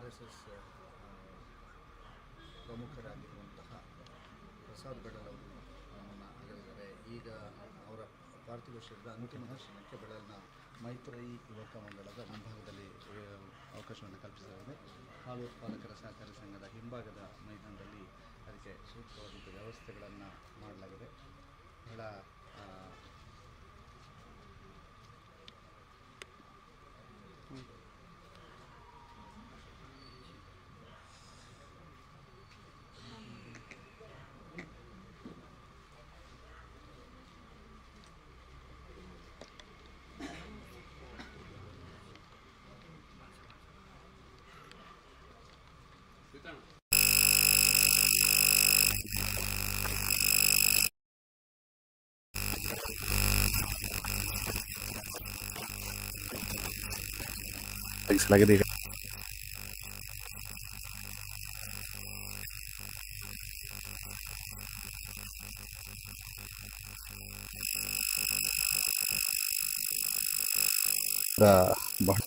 RSS ಪ್ರಮುಖರಾಗಿರುವಂತಹ Prasad ಬೆಳಲ್ ಅವರು ನಮ್ಮನ್ನು ಅಗಲಿದ್ದಾರೆ. ಈಗ ಅವರ ಪಾರ್ಥಿವ ಶರೀರದ ಅಂತಿಮ ದರ್ಶನಕ್ಕೆ ಬೆಳಲ್ನ ಮೈತ್ರೇಯಿ ಯುವಕ ಮಂಡಳದ ಮುಂಭಾಗದಲ್ಲಿ ಅವಕಾಶವನ್ನು ಕಲ್ಪಿಸಲಾಗಿದೆ. ಹಾಲು ಉತ್ಪಾದಕರ ಸಹಕಾರಿ ಸಂಘದ ಹಿಂಭಾಗದ ಮೈದಾನದಲ್ಲಿ ಅದಕ್ಕೆ ಸೂಕ್ತವಾದಂಥ ವ್ಯವಸ್ಥೆಗಳನ್ನು ಮಾಡಲಾಗಿದೆ. ಬಹಳ ತೆಗೆಸಲಾಗಿದೆ. ಈಗ ಬಹಳ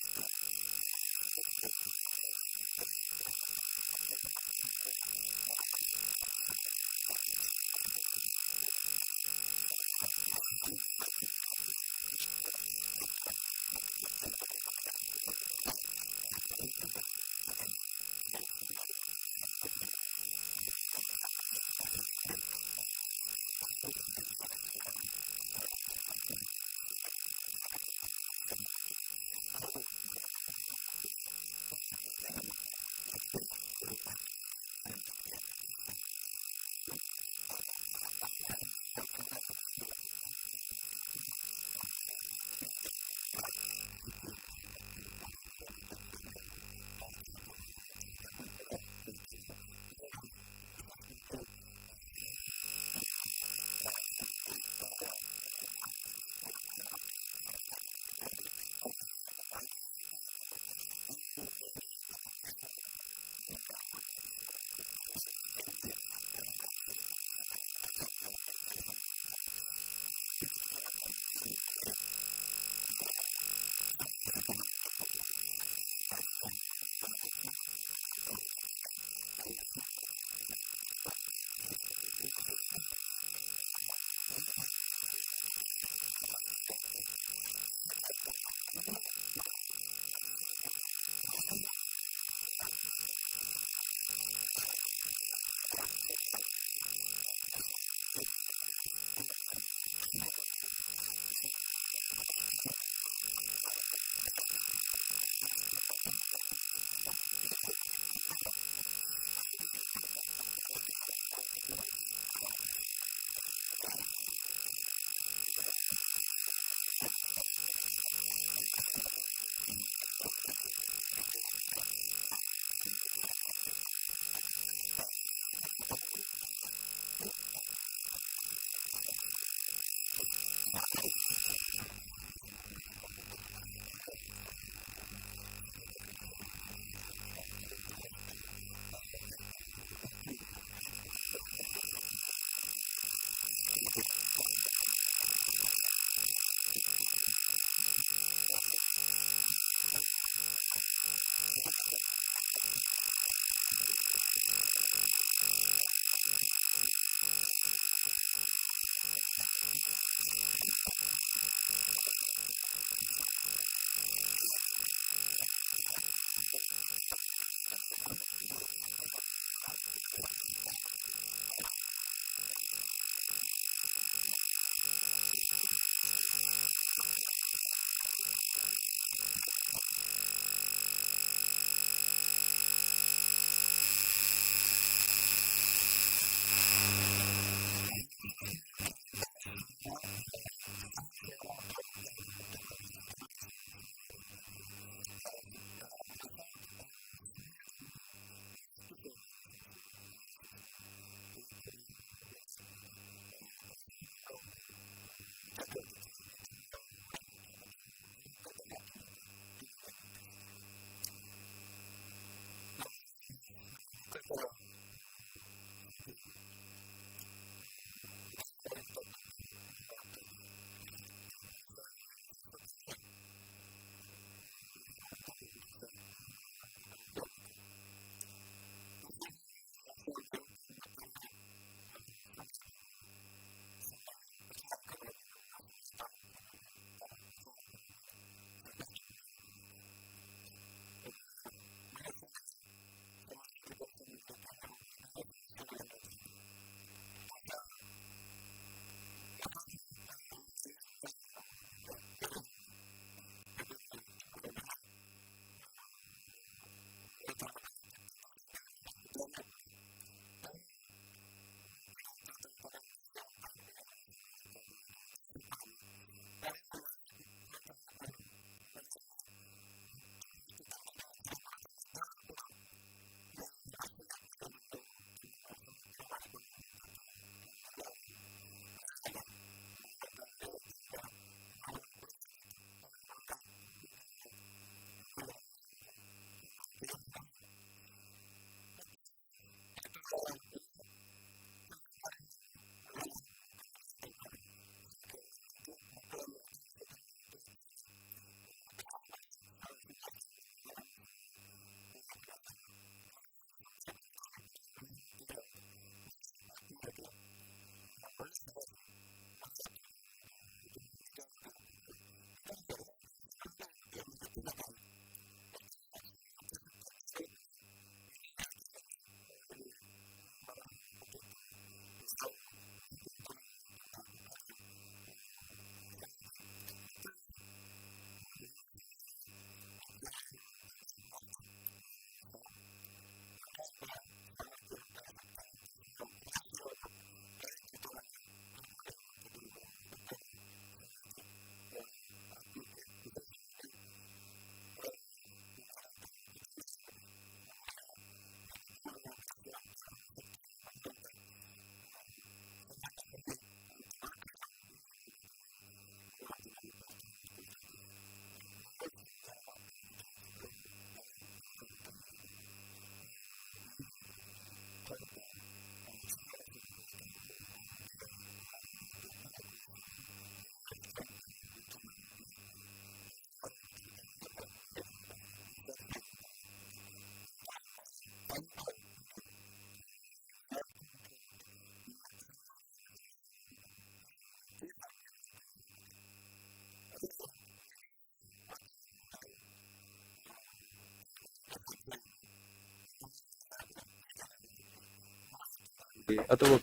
ಅಥವಾ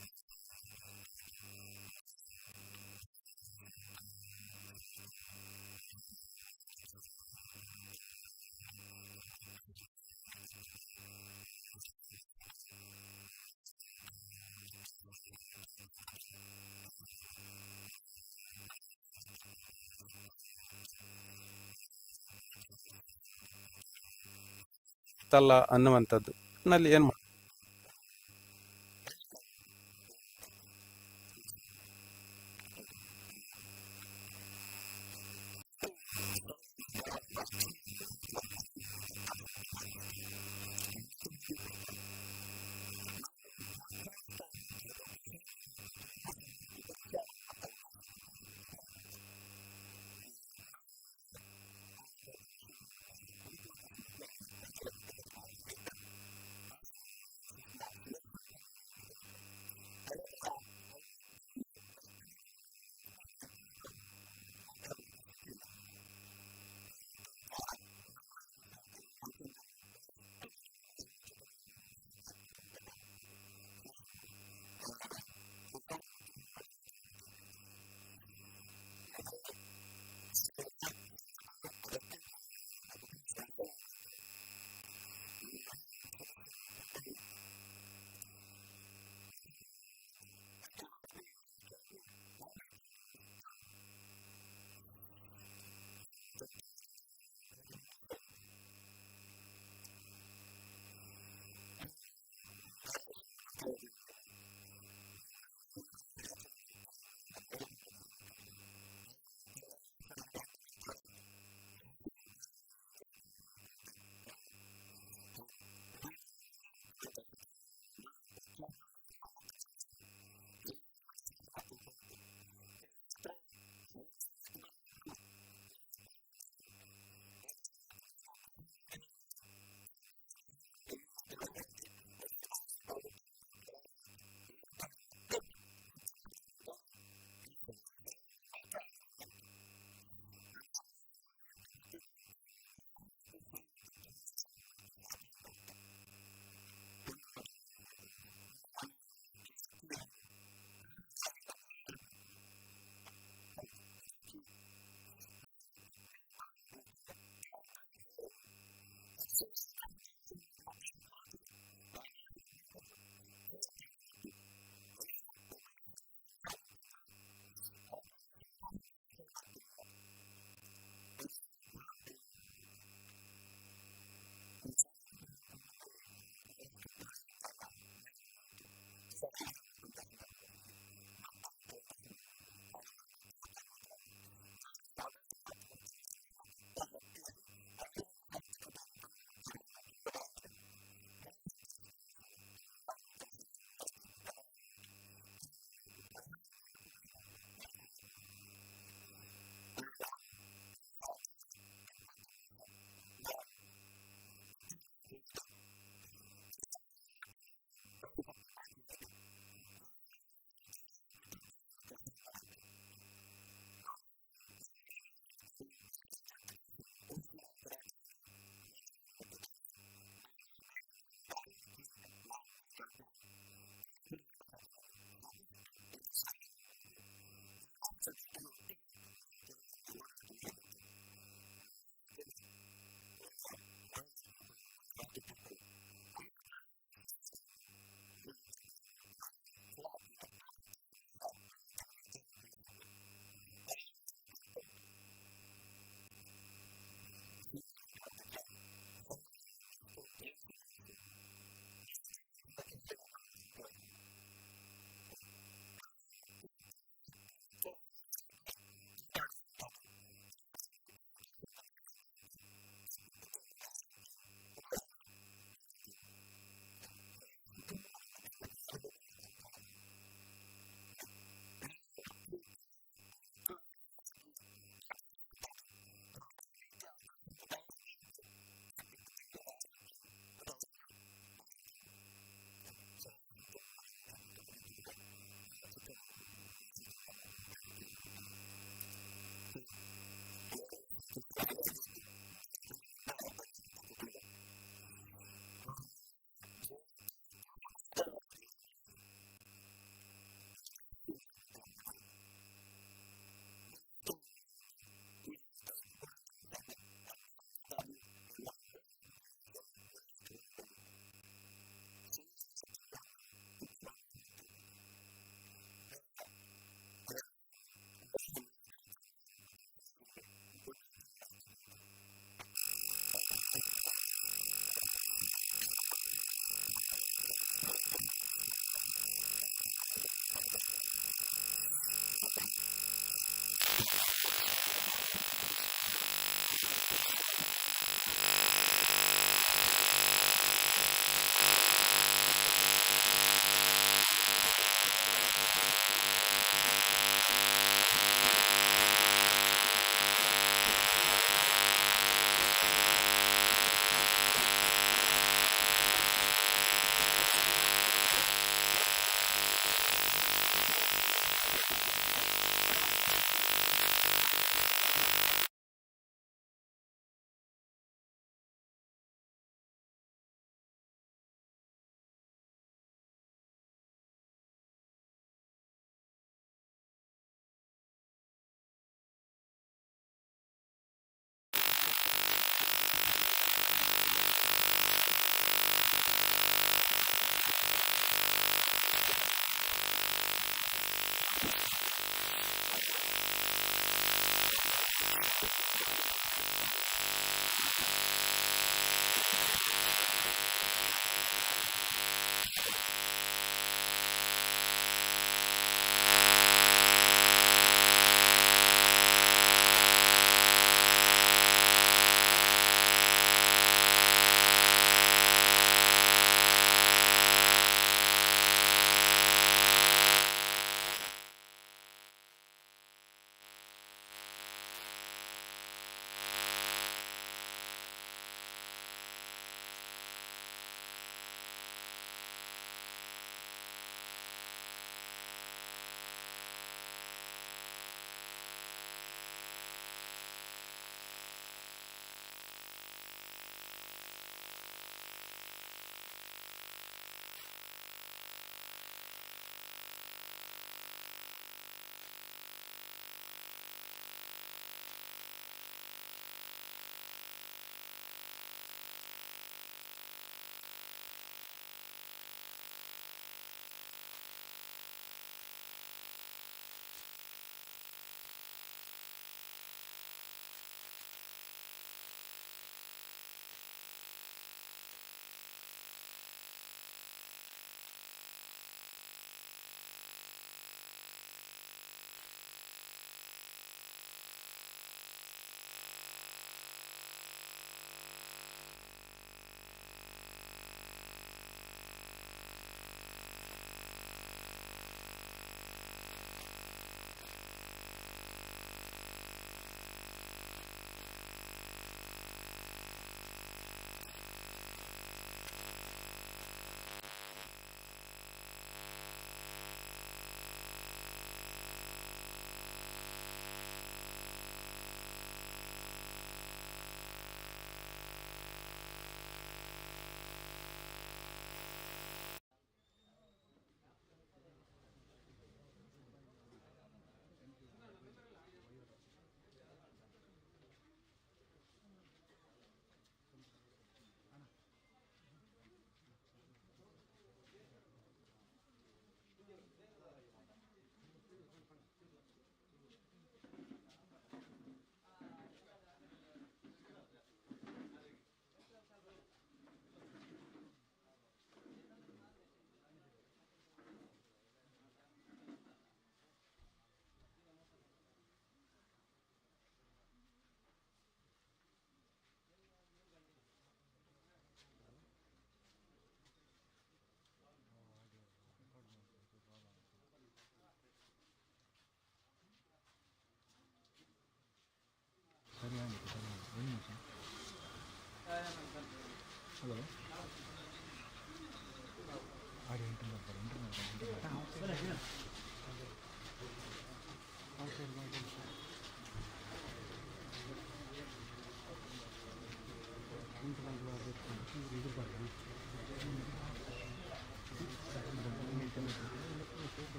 ತಲ್ಲ ಅನ್ನುವಂಥದ್ದು ನಲ್ಲಿ ಏನು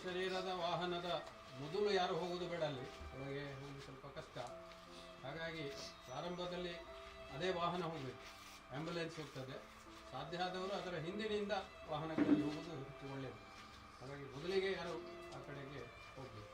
ಶರೀರದ ವಾಹನದ ಮೊದಲು ಯಾರು ಹೋಗುವುದು ಬೇಡ, ಅಲ್ಲಿ ಒಳಗೆ ಹೋಗಿ ಸ್ವಲ್ಪ ಕಷ್ಟ. ಹಾಗಾಗಿ ಪ್ರಾರಂಭದಲ್ಲಿ ಅದೇ ವಾಹನ ಹೋಗಬೇಕು, ಆ್ಯಂಬುಲೆನ್ಸ್ ಹೋಗ್ತದೆ. ಸಾಧ್ಯ ಆದವರು ಅದರ ಹಿಂದಿನಿಂದ ವಾಹನಗಳಲ್ಲಿ ಹೋಗುವುದು ಹೆಚ್ಚು ಒಳ್ಳೆಯದು. ಹಾಗಾಗಿ ಮೊದಲಿಗೆ ಯಾರು ಆ ಕಡೆಗೆ ಹೋಗಬೇಕು.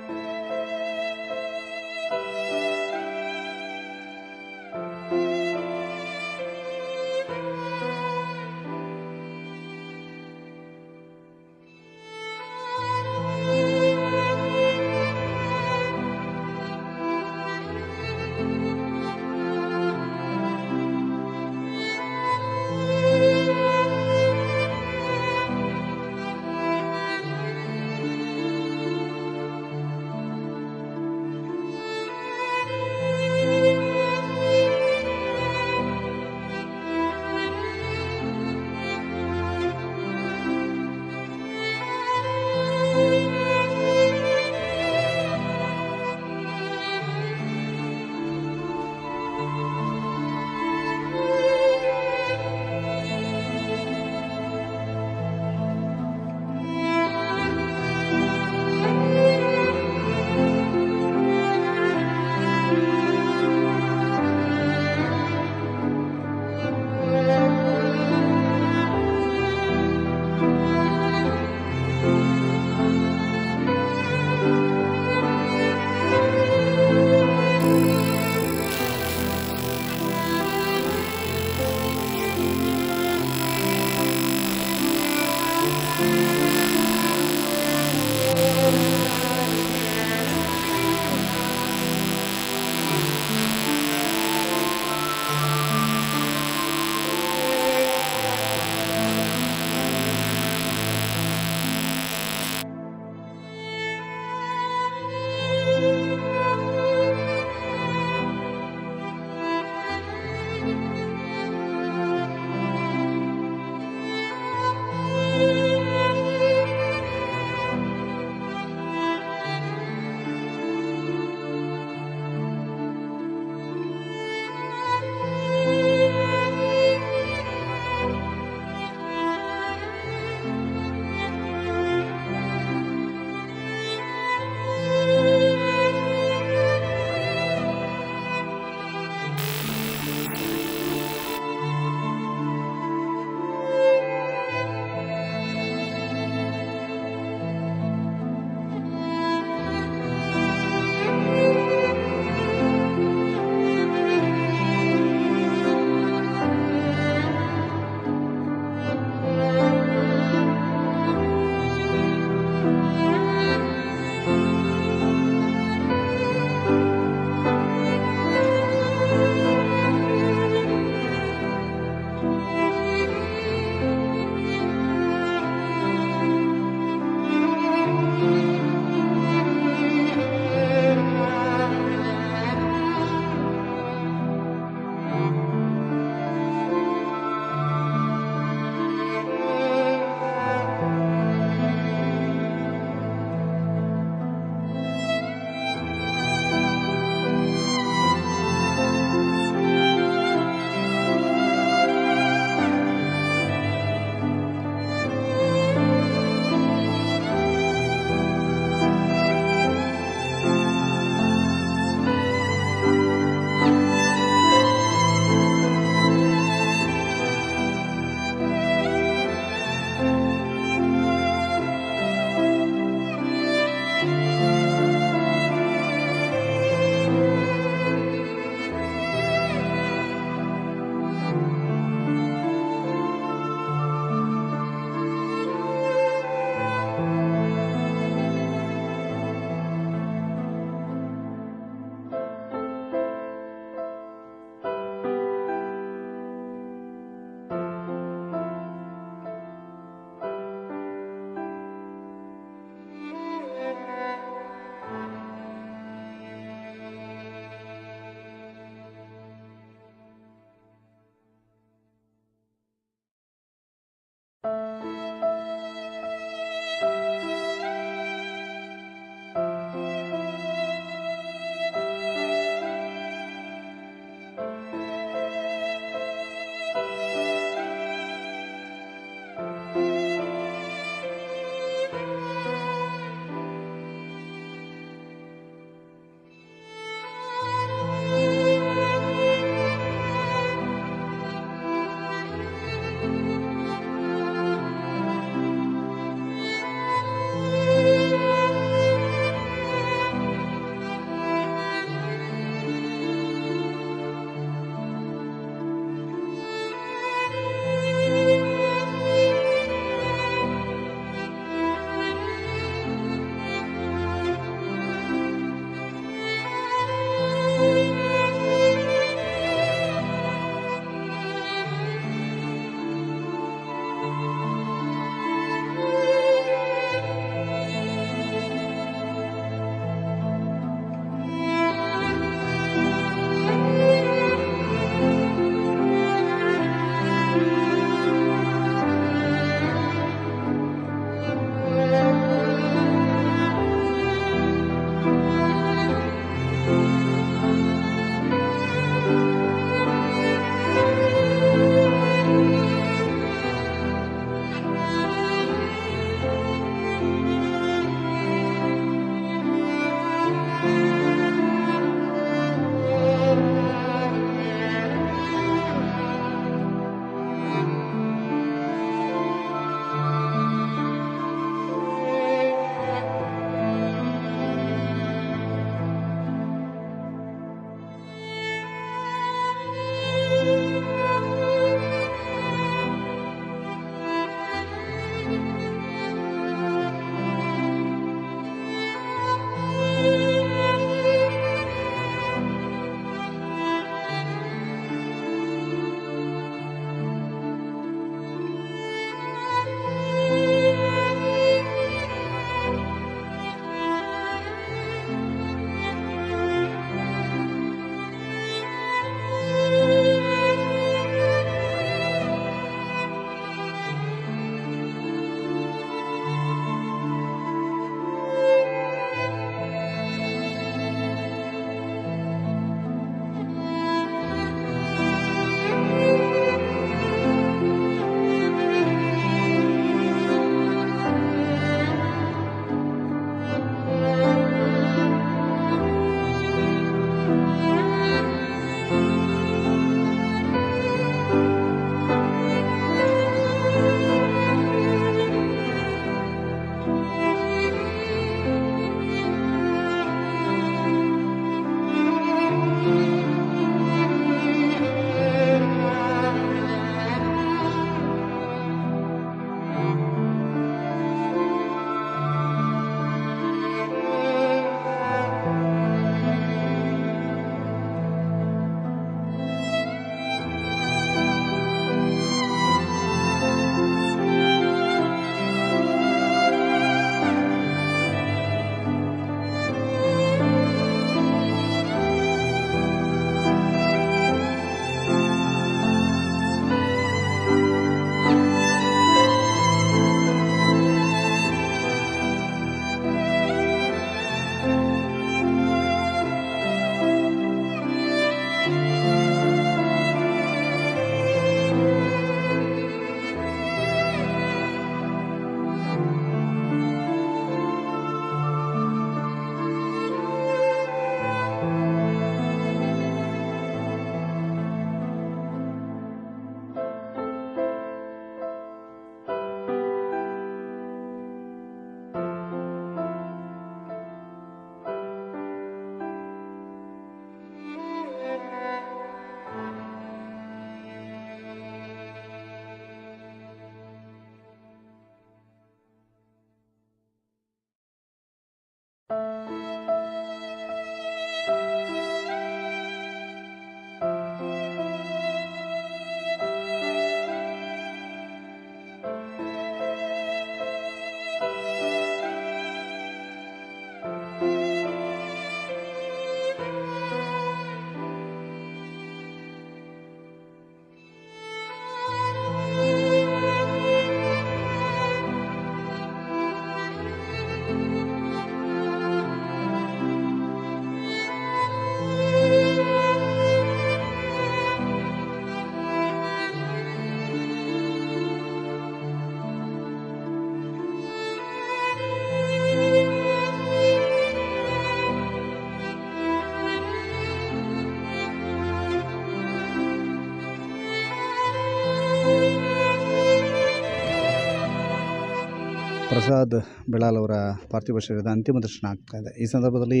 ಪ್ರಸಾದ್ ಬೆಳಾಲ್ ಅವರ ಪಾರ್ಥಿವ ಶರೀರದ ಅಂತಿಮ ದರ್ಶನ ಆಗ್ತಾ ಇದೆ. ಈ ಸಂದರ್ಭದಲ್ಲಿ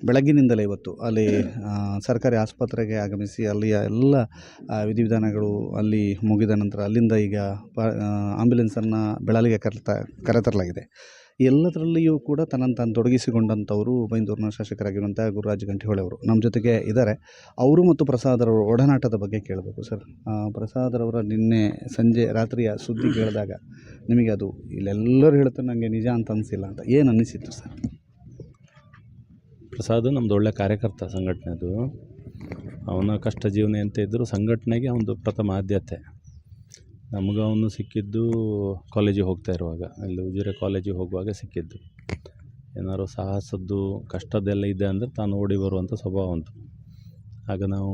ಬೆಳಗ್ಗಿನಿಂದಲೇ ಇವತ್ತು ಅಲ್ಲಿ ಸರ್ಕಾರಿ ಆಸ್ಪತ್ರೆಗೆ ಆಗಮಿಸಿ ಅಲ್ಲಿಯ ಎಲ್ಲ ವಿಧಿವಿಧಾನಗಳು ಅಲ್ಲಿ ಮುಗಿದ ನಂತರ ಅಲ್ಲಿಂದ ಈಗ ಆಂಬ್ಯುಲೆನ್ಸನ್ನು ಬೆಳಾಲಿಗೆ ಕರೆತರಲಾಗಿದೆ. ಎಲ್ಲದರಲ್ಲಿಯೂ ಕೂಡ ತನ್ನನ್ನು ತಾನು ತೊಡಗಿಸಿಕೊಂಡಂಥವರು ಬೈಂದೂರಿನ ಶಾಸಕರಾಗಿರುವಂಥ ಗುರುರಾಜ್ ಗಂಟಿಹೊಳೆ ಅವರು ನಮ್ಮ ಜೊತೆಗೆ ಇದ್ದಾರೆ. ಅವರು ಮತ್ತು ಪ್ರಸಾದ್ ಅವರ ಒಡನಾಟದ ಬಗ್ಗೆ ಕೇಳಬೇಕು ಸರ್. ಪ್ರಸಾದ್ ಅವರ ನಿನ್ನೆ ಸಂಜೆ ರಾತ್ರಿಯ ಸುದ್ದಿ ಕೇಳಿದಾಗ ನಿಮಗೆ ಅದು ಇಲ್ಲೆಲ್ಲರೂ ಹೇಳ್ತಾರೆ ನನಗೆ ನಿಜ ಅಂತ ಅನಿಸಿಲ್ಲ ಅಂತ ಏನು ಅನ್ನಿಸಿತ್ತು ಸರ್? ಪ್ರಸಾದ್ ನಮ್ಮದು ಒಳ್ಳೆ ಕಾರ್ಯಕರ್ತ ಸಂಘಟನೆದು. ಅವನ ಕಷ್ಟ ಜೀವನ ಅಂತ ಇದ್ದರೂ ಸಂಘಟನೆಗೆ ಒಂದು ಪ್ರಥಮ ಆದ್ಯತೆ. ನಮಗೆ ಅವನು ಸಿಕ್ಕಿದ್ದು ಕಾಲೇಜಿಗೆ ಹೋಗ್ತಾ ಇರುವಾಗ, ಅಲ್ಲಿ ಉಜಿರೆ ಕಾಲೇಜಿಗೆ ಹೋಗುವಾಗ ಸಿಕ್ಕಿದ್ದು. ಏನಾದ್ರು ಸಾಹಸದ್ದು ಕಷ್ಟದ್ದೆಲ್ಲ ಇದೆ ಅಂದರೆ ತಾನು ಓಡಿ ಬರುವಂಥ ಸ್ವಭಾವ ಉಂಟು. ಆಗ ನಾವು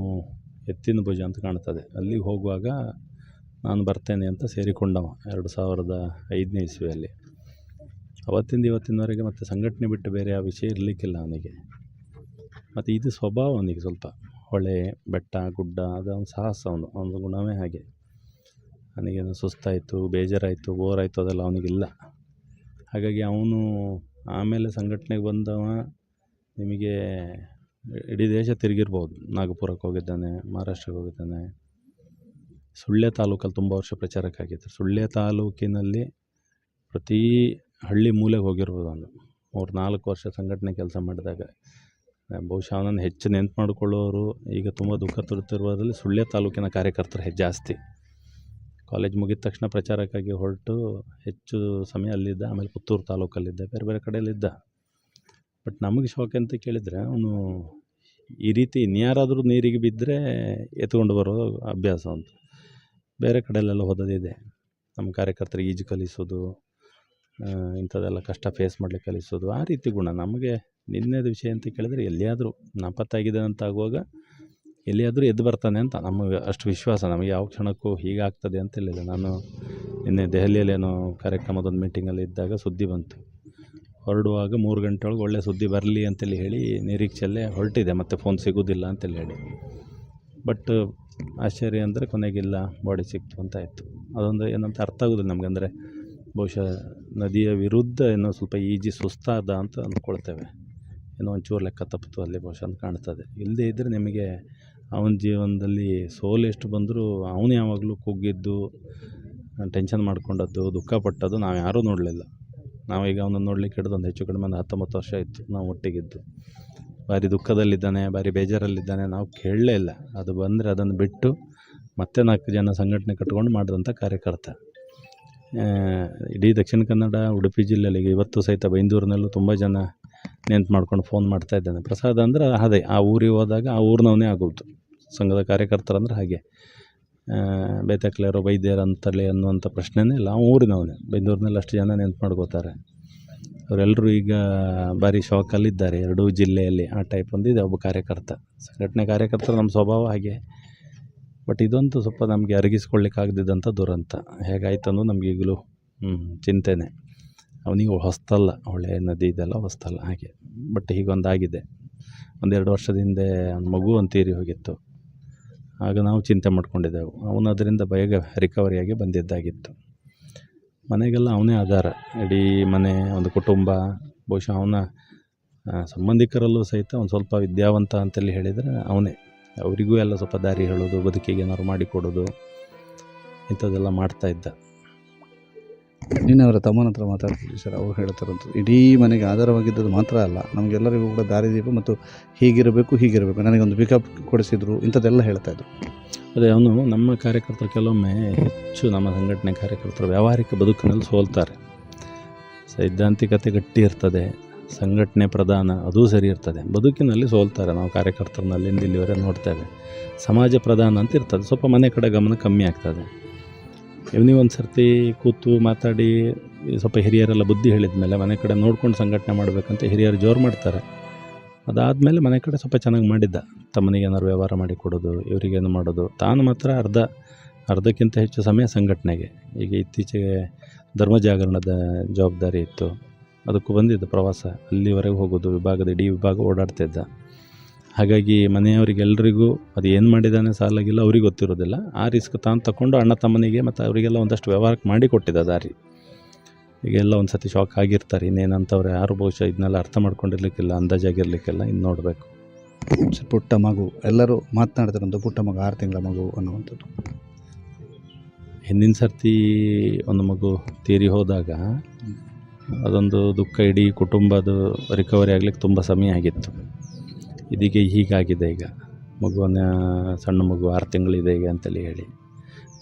ಎತ್ತಿನ ಭುಜ ಅಂತ ಕಾಣ್ತದೆ, ಅಲ್ಲಿಗೆ ಹೋಗುವಾಗ ನಾನು ಬರ್ತೇನೆ ಅಂತ ಸೇರಿಕೊಂಡವ 2005ನೇ ಇಸ್ವಿಯಲ್ಲಿ. ಅವತ್ತಿಂದ ಇವತ್ತಿನವರೆಗೆ ಮತ್ತು ಸಂಘಟನೆ ಬಿಟ್ಟು ಬೇರೆ ಆ ವಿಷಯ ಇರಲಿಕ್ಕಿಲ್ಲ ಅವನಿಗೆ. ಮತ್ತು ಇದು ಸ್ವಭಾವ ಅವನಿಗೆ ಸ್ವಲ್ಪ ಹೊಳೆ ಬೆಟ್ಟ ಗುಡ್ಡ ಅದು ಅವನ ಸಾಹಸ, ಅವನ ಗುಣವೇ ಹಾಗೆ. ನನಗೇನು ಸುಸ್ತಾಯಿತು, ಬೇಜಾರಾಯಿತು, ಬೋರಾಯಿತು ಅದೆಲ್ಲ ಅವನಿಗಿಲ್ಲ. ಹಾಗಾಗಿ ಅವನು ಆಮೇಲೆ ಸಂಘಟನೆಗೆ ಬಂದವ ನಿಮಗೆ ಇಡೀ ದೇಶ ತಿರುಗಿರ್ಬೋದು. ನಾಗಪುರಕ್ಕೆ ಹೋಗಿದ್ದಾನೆ, ಮಹಾರಾಷ್ಟ್ರಕ್ಕೆ ಹೋಗಿದ್ದಾನೆ, ಸುಳ್ಯ ತಾಲೂಕಲ್ಲಿ ತುಂಬ ವರ್ಷ ಪ್ರಚಾರಕ್ಕಾಗಿತ್ತು. ಸುಳ್ಯ ತಾಲೂಕಿನಲ್ಲಿ ಪ್ರತಿ ಹಳ್ಳಿ ಮೂಲೆಗೆ ಹೋಗಿರ್ಬೋದು ಅವನು. 3-4 ವರ್ಷ ಸಂಘಟನೆ ಕೆಲಸ ಮಾಡಿದಾಗ ಬಹುಶಃ ಅವನನ್ನು ಹೆಚ್ಚು ನೆನ್ಪು ಮಾಡಿಕೊಳ್ಳೋರು ಈಗ ತುಂಬ ದುಃಖ ತರುತ್ತಿರುವುದರಲ್ಲಿ ಸುಳ್ಯ ತಾಲೂಕಿನ ಕಾರ್ಯಕರ್ತರು ಜಾಸ್ತಿ. ಕಾಲೇಜ್ ಮುಗಿದ ತಕ್ಷಣ ಪ್ರಚಾರಕ್ಕಾಗಿ ಹೊರಟು ಹೆಚ್ಚು ಸಮಯ ಅಲ್ಲಿದ್ದ. ಆಮೇಲೆ ಪುತ್ತೂರು ತಾಲೂಕಲ್ಲಿದ್ದ, ಬೇರೆ ಬೇರೆ ಕಡೆಯಲ್ಲಿದ್ದ. ಬಟ್ ನಮಗೆ ಶೋಕ ಅಂತ ಕೇಳಿದರೆ ಅವನು ಈ ರೀತಿ ಇನ್ಯಾರಾದರೂ ನೀರಿಗೆ ಬಿದ್ದರೆ ಎತ್ಕೊಂಡು ಬರೋ ಅಭ್ಯಾಸ ಅಂತ. ಬೇರೆ ಕಡೆಯಲ್ಲೆಲ್ಲ ಹೋದದಿದೆ. ನಮ್ಮ ಕಾರ್ಯಕರ್ತರಿಗೆ ಈಜು ಕಲಿಸೋದು, ಇಂಥದ್ದೆಲ್ಲ ಕಷ್ಟ ಫೇಸ್ ಮಾಡಲಿಕ್ಕೆ ಕಲಿಸೋದು, ಆ ರೀತಿ ಗುಣ. ನಮಗೆ ನಿನ್ನೆದ ವಿಷಯ ಅಂತ ಕೇಳಿದರೆ ಎಲ್ಲಿಯಾದರೂ ನಾಪತ್ತಾಗಿದೆ ಅಂತ ಆಗುವಾಗ ಎಲ್ಲಿಯಾದರೂ ಎದ್ದು ಬರ್ತಾನೆ ಅಂತ ನಮಗೆ ಅಷ್ಟು ವಿಶ್ವಾಸ. ನಮಗೆ ಯಾವ ಕ್ಷಣಕ್ಕೂ ಹೀಗಾಗ್ತದೆ ಅಂತಿರಲಿಲ್ಲ. ನಾನು ನಿನ್ನೆ ದೆಹಲಿಯಲ್ಲೇನೋ ಕಾರ್ಯಕ್ರಮದೊಂದು ಮೀಟಿಂಗಲ್ಲಿ ಇದ್ದಾಗ ಸುದ್ದಿ ಬಂತು. ಹೊರಡುವಾಗ 3 ಗಂಟೆ ಒಳಗೆ ಒಳ್ಳೆ ಸುದ್ದಿ ಬರಲಿ ಅಂತೇಳಿ ಹೇಳಿ ನಿರೀಕ್ಷೆಯಲ್ಲೇ ಹೊರಟಿದೆ, ಮತ್ತು ಫೋನ್ ಸಿಗೋದಿಲ್ಲ ಅಂತೇಳಿ ಹೇಳಿ. ಬಟ್ ಆಶ್ಚರ್ಯ ಅಂದರೆ ಕೊನೆಗಿಲ್ಲ, ಬಾಡಿ ಸಿಕ್ತು ಅಂತ ಆಯಿತು. ಅದೊಂದು ಏನಂತ ಅರ್ಥ ಆಗೋದಿಲ್ಲ ನಮಗೆ. ಅಂದರೆ ಬಹುಶಃ ನದಿಯ ವಿರುದ್ಧ ಏನೋ ಸ್ವಲ್ಪ ಈಜಿ ಸುಸ್ತಾದ ಅಂತ ಅಂದ್ಕೊಳ್ತೇವೆ. ಏನೋ ಒಂಚೂರು ಲೆಕ್ಕ ತಪ್ಪಿತು ಅಲ್ಲಿ ಬಹುಶಃ ಅಂತ ಕಾಣ್ತದೆ. ಇಲ್ಲದೇ ಇದ್ದರೆ ನಿಮಗೆ ಅವನ ಜೀವನದಲ್ಲಿ ಸೋಲು ಎಷ್ಟು ಬಂದರೂ ಅವನು ಯಾವಾಗಲೂ ಕುಗ್ಗಿದ್ದು, ಟೆನ್ಷನ್ ಮಾಡ್ಕೊಂಡದ್ದು, ದುಃಖಪಟ್ಟದ್ದು ನಾವು ಯಾರೂ ನೋಡಲಿಲ್ಲ. ನಾವೀಗ ಅವನನ್ನು ನೋಡಲಿಕ್ಕೆ ಹಿಡಿದೊಂದು ಹೆಚ್ಚು ಕಡಿಮೆ 19 ವರ್ಷ ಆಯಿತು ನಾವು ಒಟ್ಟಿಗಿದ್ದು. ಭಾರಿ ದುಃಖದಲ್ಲಿದ್ದಾನೆ, ಭಾರಿ ಬೇಜಾರಲ್ಲಿದ್ದಾನೆ, ನಾವು ಕೇಳಲೇ ಇಲ್ಲ. ಅದು ಬಂದರೆ ಅದನ್ನು ಬಿಟ್ಟು ಮತ್ತೆ 4 ಜನ ಸಂಘಟನೆ ಕಟ್ಕೊಂಡು ಮಾಡಿದಂಥ ಕಾರ್ಯಕರ್ತ. ಇಡೀ ದಕ್ಷಿಣ ಕನ್ನಡ, ಉಡುಪಿ ಜಿಲ್ಲೆಯಲ್ಲಿ ಇವತ್ತು ಸಹಿತ ಬೈಂದೂರಿನಲ್ಲೂ ತುಂಬ ಜನ ನೆನ್ಪು ಮಾಡ್ಕೊಂಡು ಫೋನ್ ಮಾಡ್ತಾ ಇದ್ದಾನೆ. ಪ್ರಸಾದ್ ಅಂದರೆ ಅದೇ ಆ ಊರಿಗೆ ಹೋದಾಗ ಆ ಊರಿನವನೇ ಆಗೋದು. ಸಂಘದ ಕಾರ್ಯಕರ್ತರಂದ್ರೆ ಹಾಗೆ ಬೇತಕ್ಲೇರೋ ವೈದ್ಯರು ಅಂತಲೇ ಅನ್ನುವಂಥ ಪ್ರಶ್ನೆನೇ ಇಲ್ಲ. ಆ ಊರಿನವನೇ. ಬೈಂದೂರಿನಲ್ಲಿ ಅಷ್ಟು ಜನ ನೆನ್ಪು ಮಾಡ್ಕೋತಾರೆ. ಅವರೆಲ್ಲರೂ ಈಗ ಭಾರಿ ಶಾಕಲ್ಲಿದ್ದಾರೆ 2 ಜಿಲ್ಲೆಯಲ್ಲಿ. ಆ ಟೈಪ್ ಒಂದಿದೆ ಒಬ್ಬ ಕಾರ್ಯಕರ್ತ. ಸಂಘಟನೆ ಕಾರ್ಯಕರ್ತರು ನಮ್ಮ ಸ್ವಭಾವ ಹಾಗೆ. ಬಟ್ ಇದಂತೂ ಸ್ವಲ್ಪ ನಮಗೆ ಅರಗಿಸ್ಕೊಳ್ಳಿಕ್ಕಾಗದಿದ್ದಂಥ ದುರಂತ. ಹೇಗಾಯ್ತು ಅನ್ನೋದು ನಮ್ಗೆ ಈಗಲೂ ಚಿಂತೆನೆ. ಅವನಿಗೆ ಹೊಸ್ತಲ್ಲ, ಹೊಳೆ ನದಿ ಇದೆಲ್ಲ ಹೊಸ್ತಲ್ಲ ಹಾಗೆ. ಬಟ್ ಹೀಗೊಂದಾಗಿದೆ. 1-2 ವರ್ಷದ ಹಿಂದೆ ಅವ್ನ ಮಗು ಒಂದು ತೀರಿ ಹೋಗಿತ್ತು. ಆಗ ನಾವು ಚಿಂತೆ ಮಾಡ್ಕೊಂಡಿದ್ದೆವು. ಅವನು ಅದರಿಂದ ಬೇಗ ರಿಕವರಿಯಾಗಿ ಬಂದಿದ್ದಾಗಿತ್ತು. ಮನೆಗೆಲ್ಲ ಅವನೇ ಆಧಾರ. ಇಡೀ ಮನೆ, ಒಂದು ಕುಟುಂಬ. ಬಹುಶಃ ಅವನ ಸಂಬಂಧಿಕರಲ್ಲೂ ಸಹಿತ ಒಂದು ಸ್ವಲ್ಪ ವಿದ್ಯಾವಂತ ಅಂತೇಳಿ ಹೇಳಿದರೆ ಅವನೇ. ಅವರಿಗೂ ಎಲ್ಲ ಸ್ವಲ್ಪ ದಾರಿ ಹೇಳೋದು, ಬದುಕಿಗೆ ಏನಾದ್ರು ಮಾಡಿಕೊಡೋದು, ಇಂಥದ್ದೆಲ್ಲ ಮಾಡ್ತಾಯಿದ್ದ. ನಿನ್ನೆ ಅವರ ತಮ್ಮನ ಹತ್ರ ಮಾತಾಡ್ತಿದ್ವಿ ಸರ್. ಅವ್ರು ಹೇಳ್ತಾರಂಥದ್ದು ಇಡೀ ಮನೆಗೆ ಆಧಾರವಾಗಿದ್ದದ್ದು ಮಾತ್ರ ಅಲ್ಲ, ನಮಗೆಲ್ಲರಿಗೂ ಕೂಡ ದಾರಿದೀಪ ಮತ್ತು ಹೀಗಿರಬೇಕು ನನಗೊಂದು ಪಿಕಪ್ ಕೊಡಿಸಿದ್ರು, ಇಂಥದ್ದೆಲ್ಲ ಹೇಳ್ತಾಯಿದ್ರು. ಅದೇ ಅವನು ನಮ್ಮ ಕಾರ್ಯಕರ್ತರು ಕೆಲವೊಮ್ಮೆ ಹೆಚ್ಚು ನಮ್ಮ ಸಂಘಟನೆ ಕಾರ್ಯಕರ್ತರು ವ್ಯಾವಹಾರಿಕ ಬದುಕಿನಲ್ಲಿ ಸೋಲ್ತಾರೆ. ಸೈದ್ಧಾಂತಿಕತೆ ಗಟ್ಟಿ ಇರ್ತದೆ, ಸಂಘಟನೆ ಪ್ರಧಾನ, ಅದೂ ಸರಿ ಇರ್ತದೆ. ಬದುಕಿನಲ್ಲಿ ಸೋಲ್ತಾರೆ. ನಾವು ಕಾರ್ಯಕರ್ತರನಲ್ಲಿ ಇಲ್ಲಿವರೆಗೆ ನೋಡ್ತೇವೆ. ಸಮಾಜ ಪ್ರಧಾನ ಅಂತ ಇರ್ತದೆ, ಸ್ವಲ್ಪ ಮನೆ ಕಡೆ ಗಮನ ಕಮ್ಮಿ ಆಗ್ತದೆ. ಇವನಿಗೊಂದು ಸರ್ತಿ ಕೂತು ಮಾತಾಡಿ ಸ್ವಲ್ಪ ಹಿರಿಯರೆಲ್ಲ ಬುದ್ಧಿ ಹೇಳಿದ ಮೇಲೆ ಮನೆ ಕಡೆ ನೋಡ್ಕೊಂಡು ಸಂಘಟನೆ ಮಾಡಬೇಕಂತ ಹಿರಿಯರು ಜೋರು ಮಾಡ್ತಾರೆ. ಅದಾದಮೇಲೆ ಮನೆ ಕಡೆ ಸ್ವಲ್ಪ ಚೆನ್ನಾಗಿ ಮಾಡಿದ್ದ. ತಮ್ಮನಿಗೆ ಏನಾದ್ರು ವ್ಯವಹಾರ ಮಾಡಿ ಕೊಡೋದು, ಇವರಿಗೇನು ಮಾಡೋದು. ತಾನು ಮಾತ್ರ ಅರ್ಧಕ್ಕಿಂತ ಹೆಚ್ಚು ಸಮಯ ಸಂಘಟನೆಗೆ. ಈಗ ಇತ್ತೀಚೆಗೆ ಧರ್ಮ ಜಾಗರಣದ ಜವಾಬ್ದಾರಿ ಇತ್ತು, ಅದಕ್ಕೂ ಬಂದಿದ್ದ ಪ್ರವಾಸ. ಅಲ್ಲಿವರೆಗೆ ಹೋಗೋದು, ಇಡೀ ವಿಭಾಗ ಓಡಾಡ್ತಿದ್ದ. ಹಾಗಾಗಿ ಮನೆಯವರಿಗೆಲ್ಲರಿಗೂ ಅದು ಏನು ಮಾಡಿದ್ದಾನೆ ಸಾಲಾಗಿಲ್ಲ, ಅವ್ರಿಗೆ ಗೊತ್ತಿರೋದಿಲ್ಲ. ಆ ರಿಸ್ಕ್ ತಾನು ತಗೊಂಡು ಅಣ್ಣ ತಮ್ಮನಿಗೆ ಮತ್ತು ಅವರಿಗೆಲ್ಲ ಒಂದಷ್ಟು ವ್ಯವಹಾರಕ್ಕೆ ಮಾಡಿ ಕೊಟ್ಟಿದ್ದ ದಾರಿ. ಈಗೆಲ್ಲ ಒಂದು ಸತಿ ಶಾಕ್ ಆಗಿರ್ತಾರೆ. ಇನ್ನೇನಂತವ್ರು ಯಾರು ಬಹುಶಃ ಇದನ್ನೆಲ್ಲ ಅರ್ಥ ಮಾಡ್ಕೊಂಡಿರ್ಲಿಕ್ಕಿಲ್ಲ, ಅಂದಾಜಾಗಿರ್ಲಿಕ್ಕಿಲ್ಲ. ಇನ್ನು ನೋಡಬೇಕು. ಸರ್, ಪುಟ್ಟ ಮಗು, ಎಲ್ಲರೂ ಮಾತನಾಡ್ತಿರೋದು ಪುಟ್ಟ ಮಗು, 6 ತಿಂಗಳ ಮಗು ಅನ್ನುವಂಥದ್ದು. ಹಿಂದಿನ ಸರ್ತಿ ಒಂದು ಮಗು ತೀರಿ ಹೋದಾಗ ಅದೊಂದು ದುಃಖ, ಇಡೀ ಕುಟುಂಬದ ರಿಕವರಿ ಆಗಲಿಕ್ಕೆ ತುಂಬ ಸಮಯ ಆಗಿತ್ತು. ಇದೀಗ ಹೀಗಾಗಿದೆ. ಈಗ ಮಗುವನ್ನ ಸಣ್ಣ ಮಗು 6 ತಿಂಗಳಿದೆ ಈಗ ಅಂತೇಳಿ ಹೇಳಿ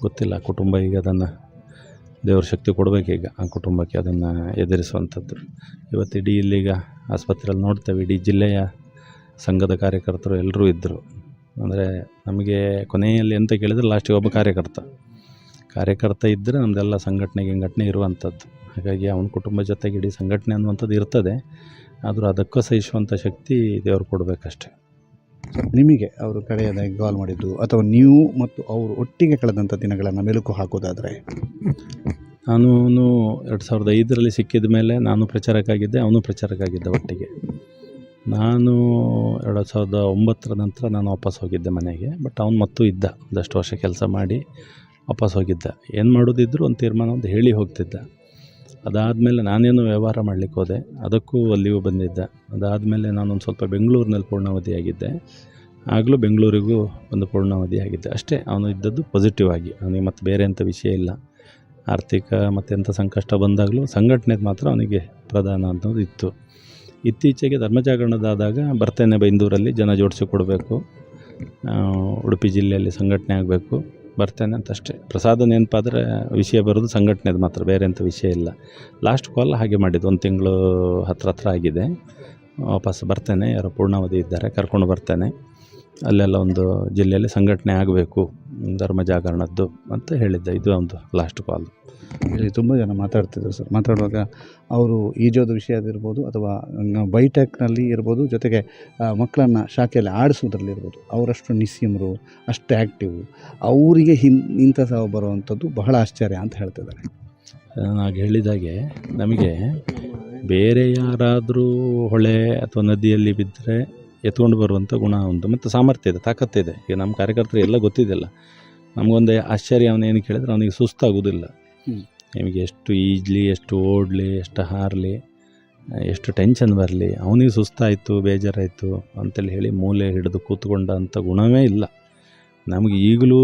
ಗೊತ್ತಿಲ್ಲ. ಕುಟುಂಬ ಈಗ ಅದನ್ನು ದೇವ್ರ ಶಕ್ತಿ ಕೊಡಬೇಕೀಗ ಆ ಕುಟುಂಬಕ್ಕೆ ಅದನ್ನು ಎದುರಿಸುವಂಥದ್ದು. ಇವತ್ತು ಇಡೀ ಇಲ್ಲೀಗ ಆಸ್ಪತ್ರೆಯಲ್ಲಿ ನೋಡ್ತೇವೆ, ಇಡೀ ಜಿಲ್ಲೆಯ ಸಂಘದ ಕಾರ್ಯಕರ್ತರು ಎಲ್ಲರೂ ಇದ್ದರು. ಅಂದರೆ ನಮಗೆ ಕೊನೆಯಲ್ಲಿ ಎಂತ ಕೇಳಿದರೆ ಲಾಸ್ಟಿಗೆ ಒಬ್ಬ ಕಾರ್ಯಕರ್ತ ಇದ್ದರೆ ನಮ್ಮದೆಲ್ಲ ಸಂಘಟನೆ ಇರುವಂಥದ್ದು. ಹಾಗಾಗಿ ಅವನ ಕುಟುಂಬ ಜೊತೆಗೆ ಇಡೀ ಸಂಘಟನೆ ಅನ್ನುವಂಥದ್ದು ಇರ್ತದೆ. ಆದರೂ ಅದಕ್ಕೂ ಸಹಿಸುವಂಥ ಶಕ್ತಿ ದೇವರು ಕೊಡಬೇಕಷ್ಟೆ. ನಿಮಗೆ ಅವರು ಕಡೆಯದಾಗಿ ಕಾಲ್ ಮಾಡಿದ್ದು ಅಥವಾ ನೀವು ಮತ್ತು ಅವರು ಒಟ್ಟಿಗೆ ಕಳೆದಂಥ ದಿನಗಳನ್ನು ಮೆಲುಕು ಹಾಕೋದಾದರೆ? ನಾನು 2005ರಲ್ಲಿ ಸಿಕ್ಕಿದ ಮೇಲೆ ನಾನು ಪ್ರಚಾರಕ್ಕಾಗಿದ್ದೆ, ಅವನು ಪ್ರಚಾರಕ್ಕಾಗಿದ್ದ ಒಟ್ಟಿಗೆ. ನಾನು 2009 ನಂತರ ನಾನು ವಾಪಸ್ ಹೋಗಿದ್ದೆ ಮನೆಗೆ. ಬಟ್ ಅವನು ಮತ್ತೂ ಇದ್ದ, ಒಂದಷ್ಟು ವರ್ಷ ಕೆಲಸ ಮಾಡಿ ವಾಪಸ್ ಹೋಗಿದ್ದ. ಏನು ಮಾಡೋದಿದ್ರು ಒಂದು ತೀರ್ಮಾನ ಒಂದು ಹೇಳಿ ಹೋಗ್ತಿದ್ದ. ಅದಾದಮೇಲೆ ನಾನೇನು ವ್ಯವಹಾರ ಮಾಡಲಿಕ್ಕೆ ಹೋದೆ, ಅದಕ್ಕೂ ಅಲ್ಲಿಯೂ ಬಂದಿದ್ದ. ಅದಾದಮೇಲೆ ನಾನೊಂದು ಸ್ವಲ್ಪ ಬೆಂಗಳೂರಿನಲ್ಲಿ ಪೂರ್ಣಾವಧಿಯಾಗಿದ್ದೆ. ಆಗಲೂ ಬೆಂಗಳೂರಿಗೂ ಒಂದು ಪೂರ್ಣಾವಧಿಯಾಗಿದ್ದೆ ಅಷ್ಟೇ. ಅವನು ಇದ್ದದ್ದು ಪಾಸಿಟಿವ್ ಆಗಿ, ಅವನಿಗೆ ಮತ್ತು ಬೇರೆ ಎಂಥ ವಿಷಯ ಇಲ್ಲ. ಆರ್ಥಿಕ ಮತ್ತು ಎಂಥ ಸಂಕಷ್ಟ ಬಂದಾಗಲೂ ಸಂಘಟನೆದು ಮಾತ್ರ ಅವನಿಗೆ ಪ್ರಧಾನ ಅನ್ನೋದು ಇತ್ತು. ಇತ್ತೀಚೆಗೆ ಧರ್ಮಜಾಗರಣದಾದಾಗ ಬರ್ತೇನೆ ಬೈಂದೂರಲ್ಲಿ ಜನ ಜೋಡಿಸಿ ಕೊಡಬೇಕು, ಉಡುಪಿ ಜಿಲ್ಲೆಯಲ್ಲಿ ಸಂಘಟನೆ ಆಗಬೇಕು, ಬರ್ತೇನೆ ಅಂತಷ್ಟೇ. ಪ್ರಸಾದ ನೆನಪಾದರೆ ವಿಷಯ ಬರೋದು ಸಂಘಟನೆದು ಮಾತ್ರ, ಬೇರೆ ಎಂಥ ವಿಷಯ ಇಲ್ಲ. ಲಾಸ್ಟ್ ಕಾಲ್ ಹಾಗೆ ಮಾಡಿದ್ದು, 1 ತಿಂಗಳು ಹತ್ರ ಆಗಿದೆ. ವಾಪಸ್ ಬರ್ತೇನೆ, ಯಾರೋ ಪೂರ್ಣಾವಧಿ ಇದ್ದಾರೆ, ಕರ್ಕೊಂಡು ಬರ್ತೇನೆ, ಅಲ್ಲೆಲ್ಲ ಒಂದು ಜಿಲ್ಲೆಯಲ್ಲಿ ಸಂಘಟನೆ ಆಗಬೇಕು ಧರ್ಮ ಜಾಗರಣದ್ದು ಅಂತ ಹೇಳಿದ್ದೆ. ಇದು ಒಂದು ಲಾಸ್ಟ್ ಕಾಲ್. ಇಲ್ಲಿ ತುಂಬ ಜನ ಮಾತಾಡ್ತಿದ್ರು ಸರ್. ಮಾತಾಡುವಾಗ ಅವರು ಈಜೋದು ವಿಷಯದಿರ್ಬೋದು ಅಥವಾ ಬೈಟೆಕ್ನಲ್ಲಿ ಇರ್ಬೋದು, ಜೊತೆಗೆ ಮಕ್ಕಳನ್ನು ಶಾಖೆಯಲ್ಲಿ ಆಡಿಸೋದ್ರಲ್ಲಿ ಇರ್ಬೋದು, ಅವರಷ್ಟು ನಿಸ್ಸೀಮರು, ಅಷ್ಟು ಆ್ಯಕ್ಟಿವ್, ಅವರಿಗೆ ಇಂಥ ಸಾವು ಬರುವಂಥದ್ದು ಬಹಳ ಆಶ್ಚರ್ಯ ಅಂತ ಹೇಳ್ತಿದ್ದಾರೆ. ನಾನು ಹೇಳಿದಾಗೆ ನಮಗೆ ಬೇರೆ ಯಾರಾದರೂ ಹೊಳೆ ಅಥವಾ ನದಿಯಲ್ಲಿ ಬಿದ್ದರೆ ಎತ್ಕೊಂಡು ಬರುವಂಥ ಗುಣ ಉಂಟು ಮತ್ತು ಸಾಮರ್ಥ್ಯ ಇದೆ, ತಾಕತ್ತಿದೆ. ಈಗ ನಮ್ಮ ಕಾರ್ಯಕರ್ತರು ಎಲ್ಲ ಗೊತ್ತಿದ್ದಿಲ್ಲ. ನಮಗೊಂದು ಆಶ್ಚರ್ಯ, ಅವನೇನು ಕೇಳಿದ್ರೆ ಅವನಿಗೆ ಸುಸ್ತಾಗೋದಿಲ್ಲ. ನಿಮಗೆ ಎಷ್ಟು ಈಜಲಿ, ಎಷ್ಟು ಓಡಲಿ, ಎಷ್ಟು ಹಾರಲಿ, ಎಷ್ಟು ಟೆನ್ಷನ್ ಬರಲಿ, ಅವನಿಗೆ ಸುಸ್ತಾಯಿತು, ಬೇಜಾರಾಯಿತು ಅಂತೇಳಿ ಹೇಳಿ ಮೂಲೆ ಹಿಡಿದು ಕೂತ್ಕೊಂಡ ಅಂಥ ಗುಣವೇ ಇಲ್ಲ. ನಮಗೆ ಈಗಲೂ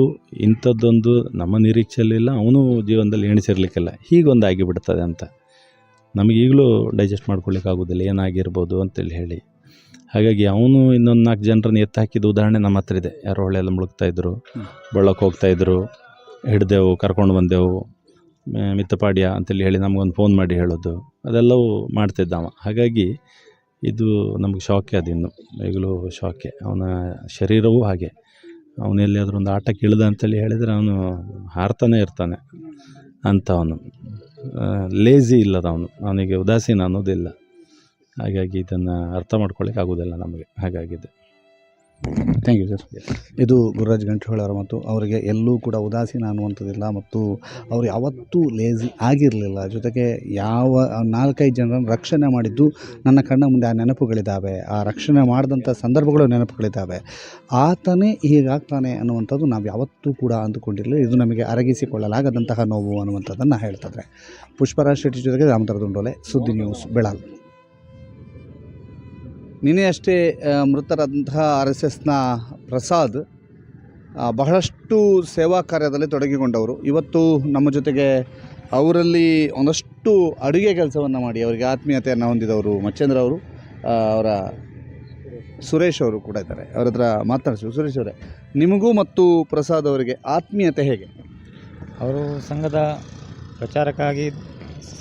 ಇಂಥದ್ದೊಂದು ನಮ್ಮ ನಿರೀಕ್ಷೆಯಲ್ಲಿಲ್ಲ, ಅವನು ಜೀವನದಲ್ಲಿ ಎಣಿಸಿರ್ಲಿಕ್ಕಿಲ್ಲ, ಹೀಗೊಂದು ಆಗಿಬಿಡ್ತದೆ ಅಂತ ನಮಗೀಗಲೂ ಡೈಜೆಸ್ಟ್ ಮಾಡ್ಕೊಳ್ಳಿಕ್ಕಾಗೋದಿಲ್ಲ ಏನಾಗಿರ್ಬೋದು ಅಂತೇಳಿ ಹೇಳಿ. ಹಾಗಾಗಿ ಅವನು ಇನ್ನೊಂದು 4 ಜನರನ್ನು ಎತ್ತು ಹಾಕಿದ ಉದಾಹರಣೆ ನಮ್ಮ ಹತ್ರ ಇದೆ. ಯಾರೋ ಹೊಳೆಯೆಲ್ಲ ಮುಳುಗ್ತಾಯಿದ್ರು, ಬಳ್ಳಕ್ಕೆ ಹೋಗ್ತಾಯಿದ್ರು, ಹಿಡ್ದೆವು, ಕರ್ಕೊಂಡು ಬಂದೆವು, ಮಿತ್ತಪಾಡ್ಯ ಅಂತೇಳಿ ಹೇಳಿ ನಮಗೊಂದು ಫೋನ್ ಮಾಡಿ ಹೇಳೋದು, ಅದೆಲ್ಲವೂ ಮಾಡ್ತಿದ್ದವ. ಹಾಗಾಗಿ ಇದು ನಮಗೆ ಶಾಕೆ, ಅದಿನ್ನು ಈಗಲೂ ಶಾಕೆ. ಅವನ ಶರೀರವೂ ಹಾಗೆ. ಅವನು ಎಲ್ಲಿಯಾದರೂ ಒಂದು ಆಟಕ್ಕೆ ಇಳಿದ ಅಂತೇಳಿ ಹೇಳಿದರೆ ಅವನು ಹಾರ್ತಾನೆ ಇರ್ತಾನೆ ಅಂಥವನು. ಲೇಜಿ ಇಲ್ಲದವನು, ಅವನಿಗೆ ಉದಾಸೀನ ಅನ್ನೋದಿಲ್ಲ. ಹಾಗಾಗಿ ಇದನ್ನು ಅರ್ಥ ಮಾಡ್ಕೊಳ್ಳಿಕ್ಕೆ ಆಗೋದಿಲ್ಲ ನಮಗೆ, ಹಾಗಾಗಿದೆ. Thank you sir. ಇದು ಗುರುರಾಜ್ ಗಂಟ್ರೋಳ ಅವರ ಮತ್ತು ಅವರಿಗೆ ಎಲ್ಲೂ ಕೂಡ ಉದಾಸೀನ ಅನ್ನುವಂಥದ್ದಿಲ್ಲ ಮತ್ತು ಅವರು ಯಾವತ್ತೂ ಲೇಜಿ ಆಗಿರಲಿಲ್ಲ. ಜೊತೆಗೆ ಯಾವ 4-5 ಜನರನ್ನು ರಕ್ಷಣೆ ಮಾಡಿದ್ದು ನನ್ನ ಕಣ್ಣ ಮುಂದೆ ಆ ನೆನಪುಗಳಿದ್ದಾವೆ, ಆ ರಕ್ಷಣೆ ಮಾಡಿದಂಥ ಸಂದರ್ಭಗಳು ನೆನಪುಗಳಿದ್ದಾವೆ. ಆತನೇ ಹೀಗಾಗ್ತಾನೆ ಅನ್ನುವಂಥದ್ದು ನಾವು ಯಾವತ್ತೂ ಕೂಡ ಅಂದುಕೊಂಡಿರಲಿಲ್ಲ. ಇದು ನಮಗೆ ಅರಗಿಸಿಕೊಳ್ಳಲಾಗದಂತಹ ನೋವು ಅನ್ನುವಂಥದ್ದನ್ನು ಹೇಳ್ತಾರೆ. ಪುಷ್ಪರಾಜ್ ಶೆಟ್ಟಿ ಜೊತೆಗೆ ರಾಮಧರ ದುಂಡೋಲೆ, ಸುದ್ದಿ ನ್ಯೂಸ್, ಬೆಳಗಾವಿ. ನಿನ್ನೆ ಅಷ್ಟೇ ಮೃತರಾದಂತಹ RSSನ ಪ್ರಸಾದ್ ಬಹಳಷ್ಟು ಸೇವಾ ಕಾರ್ಯದಲ್ಲಿ ತೊಡಗಿಕೊಂಡವರು. ಇವತ್ತು ನಮ್ಮ ಜೊತೆಗೆ ಅವರಲ್ಲಿ ಒಂದಷ್ಟು ಅಡುಗೆ ಕೆಲಸವನ್ನು ಮಾಡಿ ಅವರಿಗೆ ಆತ್ಮೀಯತೆಯನ್ನು ಹೊಂದಿದವರು ಮಚ್ಚೇಂದ್ರ ಅವರು, ಅವರ ಸುರೇಶ್ ಅವರು ಕೂಡ ಇದ್ದಾರೆ. ಅವ್ರ ಹತ್ರ ಮಾತನಾಡಿಸಿ. ಸುರೇಶ್ ಅವರೇ, ನಿಮಗೂ ಮತ್ತು ಪ್ರಸಾದ್ ಅವರಿಗೆ ಆತ್ಮೀಯತೆ ಹೇಗೆ? ಅವರು ಸಂಘದ ಪ್ರಚಾರಕ್ಕಾಗಿ,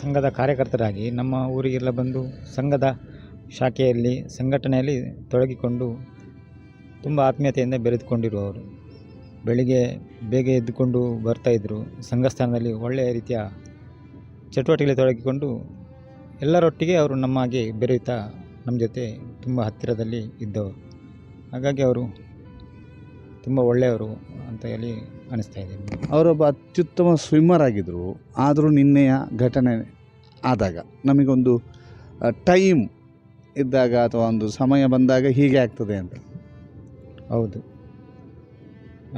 ಸಂಘದ ಕಾರ್ಯಕರ್ತರಾಗಿ ನಮ್ಮ ಊರಿಗೆಲ್ಲ ಬಂದು ಸಂಘದ ಶಾಖೆಯಲ್ಲಿ, ಸಂಘಟನೆಯಲ್ಲಿ ತೊಡಗಿಕೊಂಡು ತುಂಬ ಆತ್ಮೀಯತೆಯಿಂದ ಬೆರೆದುಕೊಂಡಿರುವವರು. ಬೆಳಿಗ್ಗೆ ಬೇಗ ಎದ್ದುಕೊಂಡು ಬರ್ತಾಯಿದ್ರು. ಸಂಘಸ್ಥಾನದಲ್ಲಿ ಒಳ್ಳೆಯ ರೀತಿಯ ಚಟುವಟಿಕೆಯಲ್ಲಿ ತೊಡಗಿಕೊಂಡು ಎಲ್ಲರೊಟ್ಟಿಗೆ ಅವರು ನಮ್ಮಾಗೆ ಬೆರೆಯುತ್ತಾ ನಮ್ಮ ಜೊತೆ ತುಂಬ ಹತ್ತಿರದಲ್ಲಿ ಇದ್ದವರು. ಹಾಗಾಗಿ ಅವರು ತುಂಬ ಒಳ್ಳೆಯವರು ಅಂತ ಹೇಳಿ ಅನಿಸ್ತಾ ಇದೆ. ಅವರೊಬ್ಬ ಅತ್ಯುತ್ತಮ ಸ್ವಿಮ್ಮರ್ ಆಗಿದ್ದರು. ಆದರೂ ನಿನ್ನೆಯ ಘಟನೆ ಆದಾಗ ನಮಗೊಂದು ಟೈಮ್ ಇದ್ದಾಗ ಅಥವಾ ಒಂದು ಸಮಯ ಬಂದಾಗ ಹೀಗೆ ಆಗ್ತದೆ ಅಂತ. ಹೌದು,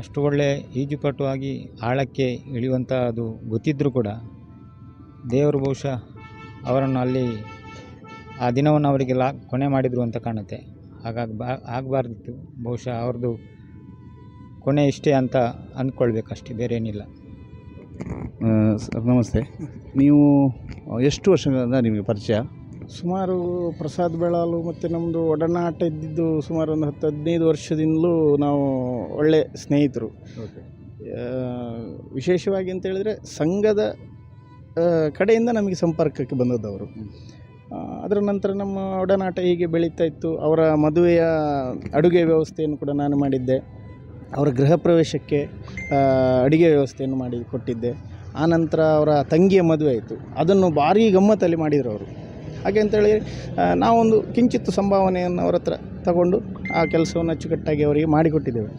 ಅಷ್ಟು ಒಳ್ಳೆ ಈಜುಪಟುವಾಗಿ ಆಳಕ್ಕೆ ಇಳಿಯುವಂಥ ಅದು ಗೊತ್ತಿದ್ದರೂ ಕೂಡ ದೇವರು ಬಹುಶಃ ಅವರನ್ನು ಅಲ್ಲಿ ಆ ದಿನವನ್ನು ಅವರಿಗೆ ಕೊನೆ ಮಾಡಿದರು ಅಂತ ಕಾಣುತ್ತೆ. ಹಾಗಾಗಿ ಆಗಬಾರ್ದಿತ್ತು. ಬಹುಶಃ ಅವ್ರದ್ದು ಕೊನೆ ಇಷ್ಟೇ ಅಂತ ಅಂದ್ಕೊಳ್ಬೇಕಷ್ಟೇ, ಬೇರೆ ಏನಿಲ್ಲ. ಸರ್ ನಮಸ್ತೆ. ನೀವು ಎಷ್ಟು ವರ್ಷಗಳಿಂದ ನಿಮಗೆ ಪರಿಚಯ? ಸುಮಾರು ಪ್ರಸಾದ್ ಬೆಳಾಲು ಮತ್ತು ನಮ್ಮದು ಒಡನಾಟ ಇದ್ದಿದ್ದು ಸುಮಾರು ಒಂದು 10-15 ವರ್ಷದಿಂದಲೂ ನಾವು ಒಳ್ಳೆ ಸ್ನೇಹಿತರು. ವಿಶೇಷವಾಗಿ ಅಂತ ಹೇಳಿದರೆ ಸಂಘದ ಕಡೆಯಿಂದ ನಮಗೆ ಸಂಪರ್ಕಕ್ಕೆ ಬಂದದ್ದವರು. ಅದರ ನಂತರ ನಮ್ಮ ಒಡನಾಟ ಹೀಗೆ ಬೆಳೀತಾ ಇತ್ತು. ಅವರ ಮದುವೆಯ ಅಡುಗೆ ವ್ಯವಸ್ಥೆಯನ್ನು ಕೂಡ ನಾನು ಮಾಡಿದ್ದೆ. ಅವರ ಗೃಹ ಪ್ರವೇಶಕ್ಕೆ ಅಡುಗೆ ವ್ಯವಸ್ಥೆಯನ್ನು ಮಾಡಿ ಕೊಟ್ಟಿದ್ದೆ. ಆನಂತರ ಅವರ ತಂಗಿಯ ಮದುವೆ ಆಯಿತು, ಅದನ್ನು ಭಾರೀ ಗಮ್ಮತ್ತಲ್ಲಿ ಮಾಡಿದರು ಅವರು. ಹಾಗೆ ಅಂತೇಳಿ ನಾವೊಂದು ಕಿಂಚಿತ್ತು ಸಂಭಾವನೆಯನ್ನು ಅವರ ಹತ್ರ ತಗೊಂಡು ಆ ಕೆಲಸವನ್ನು ಅಚ್ಚುಕಟ್ಟಾಗಿ ಅವರಿಗೆ ಮಾಡಿಕೊಟ್ಟಿದ್ದೇವೆ.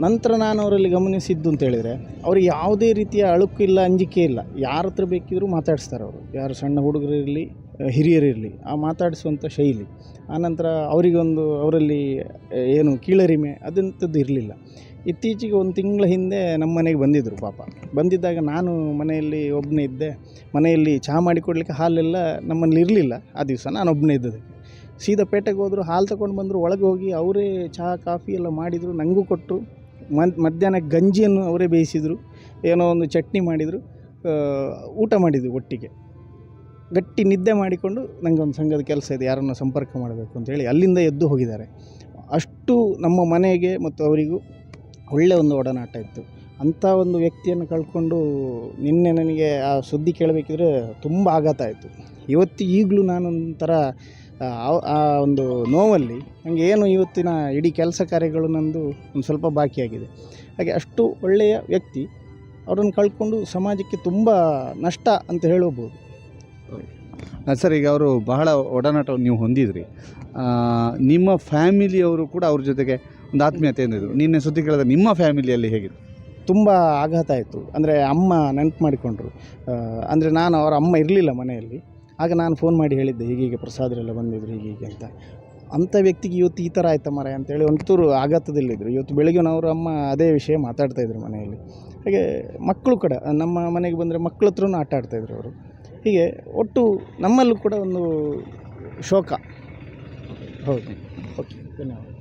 ನಂತರ ನಾನು ಅವರಲ್ಲಿ ಗಮನಿಸಿದ್ದು ಅಂತೇಳಿದರೆ, ಅವ್ರಿಗೆ ಯಾವುದೇ ರೀತಿಯ ಅಳುಕು ಇಲ್ಲ, ಅಂಜಿಕೆ ಇಲ್ಲ. ಯಾರ ಹತ್ರ ಬೇಕಿದ್ರೂ ಮಾತಾಡಿಸ್ತಾರೆ ಅವರು. ಯಾರು ಸಣ್ಣ ಹುಡುಗರಿರಲಿ ಹಿರಿಯರಿರಲಿ, ಆ ಮಾತಾಡಿಸುವಂಥ ಶೈಲಿ. ಆನಂತರ ಅವರಲ್ಲಿ ಏನು ಕೀಳರಿಮೆ ಅದಂಥದ್ದು ಇರಲಿಲ್ಲ. ಇತ್ತೀಚೆಗೆ 1 ತಿಂಗಳ ಹಿಂದೆ ನಮ್ಮ ಮನೆಗೆ ಬಂದಿದ್ದರು ಪಾಪ. ಬಂದಿದ್ದಾಗ ನಾನು ಮನೆಯಲ್ಲಿ ಒಬ್ಬನೇ ಇದ್ದೆ. ಮನೆಯಲ್ಲಿ ಚಹಾ ಮಾಡಿಕೊಡ್ಲಿಕ್ಕೆ ಹಾಲೆಲ್ಲ ನಮ್ಮಲ್ಲಿ ಇರಲಿಲ್ಲ. ಆ ದಿವಸ ನಾನು ಒಬ್ಬನೇ ಇದ್ದದಕ್ಕೆ ಸೀದಾ ಪೇಟೆಗೆ ಹೋದರು, ಹಾಲು ತಗೊಂಡು ಬಂದರು. ಒಳಗೆ ಹೋಗಿ ಅವರೇ ಚಹಾ ಕಾಫಿ ಎಲ್ಲ ಮಾಡಿದರು, ನನಗೂ ಕೊಟ್ಟರು. ಮಧ್ಯಾಹ್ನ ಗಂಜಿಯನ್ನು ಅವರೇ ಬೇಯಿಸಿದರು, ಏನೋ ಒಂದು ಚಟ್ನಿ ಮಾಡಿದರು, ಊಟ ಮಾಡಿದ್ವಿ ಒಟ್ಟಿಗೆ. ಗಟ್ಟಿ ನಿದ್ದೆ ಮಾಡಿಕೊಂಡು ನನಗೆ ಒಂದು ಸಂಘದ ಕೆಲಸ ಇದೆ, ಯಾರನ್ನು ಸಂಪರ್ಕ ಮಾಡಬೇಕು ಅಂತೇಳಿ ಅಲ್ಲಿಂದ ಎದ್ದು ಹೋಗಿದ್ದಾರೆ. ಅಷ್ಟು ನಮ್ಮ ಮನೆಗೆ ಮತ್ತು ಅವರಿಗೂ ಒಳ್ಳೆಯ ಒಂದು ಒಡನಾಟ ಇತ್ತು. ಅಂಥ ಒಂದು ವ್ಯಕ್ತಿಯನ್ನು ಕಳ್ಕೊಂಡು ನಿನ್ನೆ ನನಗೆ ಆ ಸುದ್ದಿ ಕೇಳಬೇಕಿದ್ರೆ ತುಂಬ ಆಘಾತ ಆಯಿತು. ಈಗಲೂ ನಾನೊಂಥರ ಆ ಒಂದು ನೋವಲ್ಲಿ ನನಗೆ ಏನು ಇವತ್ತಿನ ಇಡೀ ಕೆಲಸ ಕಾರ್ಯಗಳು ನಂದು ಒಂದು ಸ್ವಲ್ಪ ಬಾಕಿಯಾಗಿದೆ. ಹಾಗೆ ಅಷ್ಟು ಒಳ್ಳೆಯ ವ್ಯಕ್ತಿ, ಅವರನ್ನು ಕಳ್ಕೊಂಡು ಸಮಾಜಕ್ಕೆ ತುಂಬ ನಷ್ಟ ಅಂತ ಹೇಳಬಹುದು. ಸರ್, ಈಗ ಅವರು ಬಹಳ ಒಡನಾಟವನ್ನು ನೀವು ಹೊಂದಿದ್ರಿ. ನಿಮ್ಮ ಫ್ಯಾಮಿಲಿಯವರು ಕೂಡ ಅವ್ರ ಜೊತೆಗೆ ಒಂದು ಆತ್ಮೀಯತೆಯಿಂದ ಇದ್ದರು. ನಿನ್ನೆ ಸುದ್ದಿ ಕೇಳಿದ್ರೆ ನಿಮ್ಮ ಫ್ಯಾಮಿಲಿಯಲ್ಲಿ ಹೇಗಿತ್ತು? ತುಂಬ ಆಘಾತ ಆಯಿತು. ಅಂದರೆ ಅಮ್ಮ ನೆನಪು ಮಾಡಿಕೊಂಡ್ರು. ಅಂದರೆ ನಾನು ಅವರ ಅಮ್ಮ ಇರಲಿಲ್ಲ ಮನೆಯಲ್ಲಿ. ಆಗ ನಾನು ಫೋನ್ ಮಾಡಿ ಹೇಳಿದ್ದೆ, ಹೀಗೀಗೆ ಪ್ರಸಾದರೆಲ್ಲ ಬಂದಿದ್ರು ಹೀಗೀಗೆ ಅಂತ. ಅಂಥ ವ್ಯಕ್ತಿಗೆ ಇವತ್ತು ಈ ಥರ ಆಯ್ತಾ ಮರ ಅಂತೇಳಿ ಒಂಚೂರು ಆಘಾತದಲ್ಲಿದ್ದರು. ಇವತ್ತು ಬೆಳಗ್ಗೆ ಅವರ ಅಮ್ಮ ಅದೇ ವಿಷಯ ಮಾತಾಡ್ತಾಯಿದ್ರು ಮನೆಯಲ್ಲಿ. ಹಾಗೆ ಮಕ್ಕಳು ಕೂಡ ನಮ್ಮ ಮನೆಗೆ ಬಂದರೆ ಮಕ್ಕಳ ಹತ್ರನೂ ಆಟ ಆಡ್ತಾಯಿದ್ರು ಅವರು. ಹೀಗೆ ಒಟ್ಟು ನಮ್ಮಲ್ಲೂ ಕೂಡ ಒಂದು ಶೋಕ. ಹೌದು, ಓಕೆ, ಧನ್ಯವಾದ.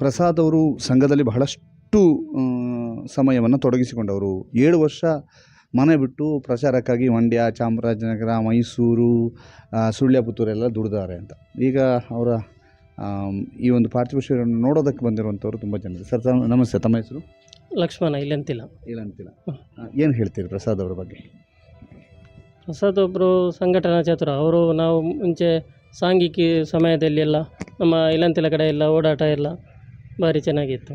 ಪ್ರಸಾದ್ ಅವರು ಸಂಘದಲ್ಲಿ ಬಹಳಷ್ಟು ಸಮಯವನ್ನು ತೊಡಗಿಸಿಕೊಂಡವರು. 7 ವರ್ಷ ಮನೆ ಬಿಟ್ಟು ಪ್ರಚಾರಕ್ಕಾಗಿ ಮಂಡ್ಯ, ಚಾಮರಾಜನಗರ, ಮೈಸೂರು, ಸುಳ್ಯ, ಪುತ್ತೂರೆಲ್ಲ ದುಡಿದಾರೆ ಅಂತ. ಈಗ ಅವರ ಈ ಒಂದು ಪಾರ್ಥಿವ ಶರೀರವನ್ನು ನೋಡೋದಕ್ಕೆ ಬಂದಿರುವಂಥವ್ರು ತುಂಬ ಜನ. ಸರ್ ನಮಸ್ತೆ, ತಮ್ಮ ಹೆಸರು? ಲಕ್ಷ್ಮಣ ಇಲ್ಲಂತಿಲ್ಲ. ಏನು ಹೇಳ್ತೀರಿ ಪ್ರಸಾದ್ ಅವರ ಬಗ್ಗೆ? ಪ್ರಸಾದ್ ಒಬ್ಬರು ಸಂಘಟನಾ ಚತುರ. ಅವರು ನಾವು ಮುಂಚೆ ಸಾಂಘಿಕ ಸಮಯದಲ್ಲಿ ಎಲ್ಲ ನಮ್ಮ ಇಲ್ಲಂತಿಲ ಕಡೆ ಎಲ್ಲ ಓಡಾಟ ಎಲ್ಲ ಭಾರಿ ಚೆನ್ನಾಗಿತ್ತು.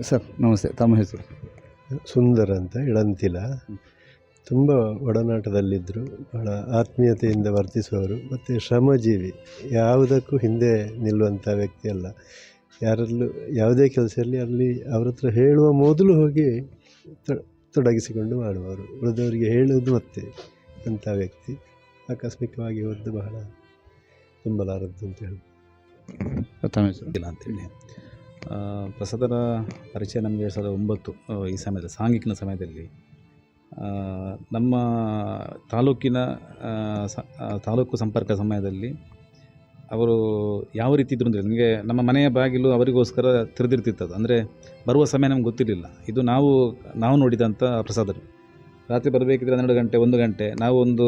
ಸರ್ ನಮಸ್ತೆ, ತಮ್ಮ ಹೆಸರು? ಸುಂದರ ಅಂತ, ಇಳಂತಿಲ. ತುಂಬ ಒಡನಾಟದಲ್ಲಿದ್ದರು, ಬಹಳ ಆತ್ಮೀಯತೆಯಿಂದ ವರ್ತಿಸುವವರು ಮತ್ತು ಶ್ರಮಜೀವಿ. ಯಾವುದಕ್ಕೂ ಹಿಂದೆ ನಿಲ್ಲುವಂಥ ವ್ಯಕ್ತಿ ಅಲ್ಲ. ಯಾರಲ್ಲೂ ಯಾವುದೇ ಕೆಲಸ ಇರಲಿ ಅಲ್ಲಿ ಅವ್ರ ಹತ್ರ ಹೇಳುವ ಮೊದಲು ಹೋಗಿ ತೊಡಗಿಸಿಕೊಂಡು ಮಾಡುವವರು. ಉಳಿದವರಿಗೆ ಹೇಳುವುದು ಮತ್ತೆ ಅಂಥ ವ್ಯಕ್ತಿ. ಆಕಸ್ಮಿಕವಾಗಿ ಹೋದ್ದು ಬಹಳ ತುಂಬಲಾರದ್ದು ಅಂತ ಹೇಳಿ. ತಮ್ಮ ಹೆಸರು? ಇಲ್ಲ ಅಂತೇಳಿ. ಪ್ರಸಾದರ ಪರಿಚಯ ನಮಗೆ 2009 ಈ ಸಮಯದಲ್ಲಿ, ಸಾಂಘಿಕನ ಸಮಯದಲ್ಲಿ ನಮ್ಮ ತಾಲೂಕು ಸಂಪರ್ಕ ಸಮಯದಲ್ಲಿ ಅವರು ಯಾವ ರೀತಿ ಇದ್ರು ಅಂದರೆ, ನಮಗೆ ನಮ್ಮ ಮನೆಯ ಬಾಗಿಲು ಅವರಿಗೋಸ್ಕರ ತೆರೆದಿರ್ತಿತ್ತದು. ಅಂದರೆ ಬರುವ ಸಮಯ ನಮ್ಗೆ ಗೊತ್ತಿರಲಿಲ್ಲ. ಇದು ನಾವು ನೋಡಿದಂಥ ಪ್ರಸಾದರು. ರಾತ್ರಿ ಬರಬೇಕಿದ್ರೆ 12 ಗಂಟೆ 1 ಗಂಟೆ ನಾವು ಒಂದು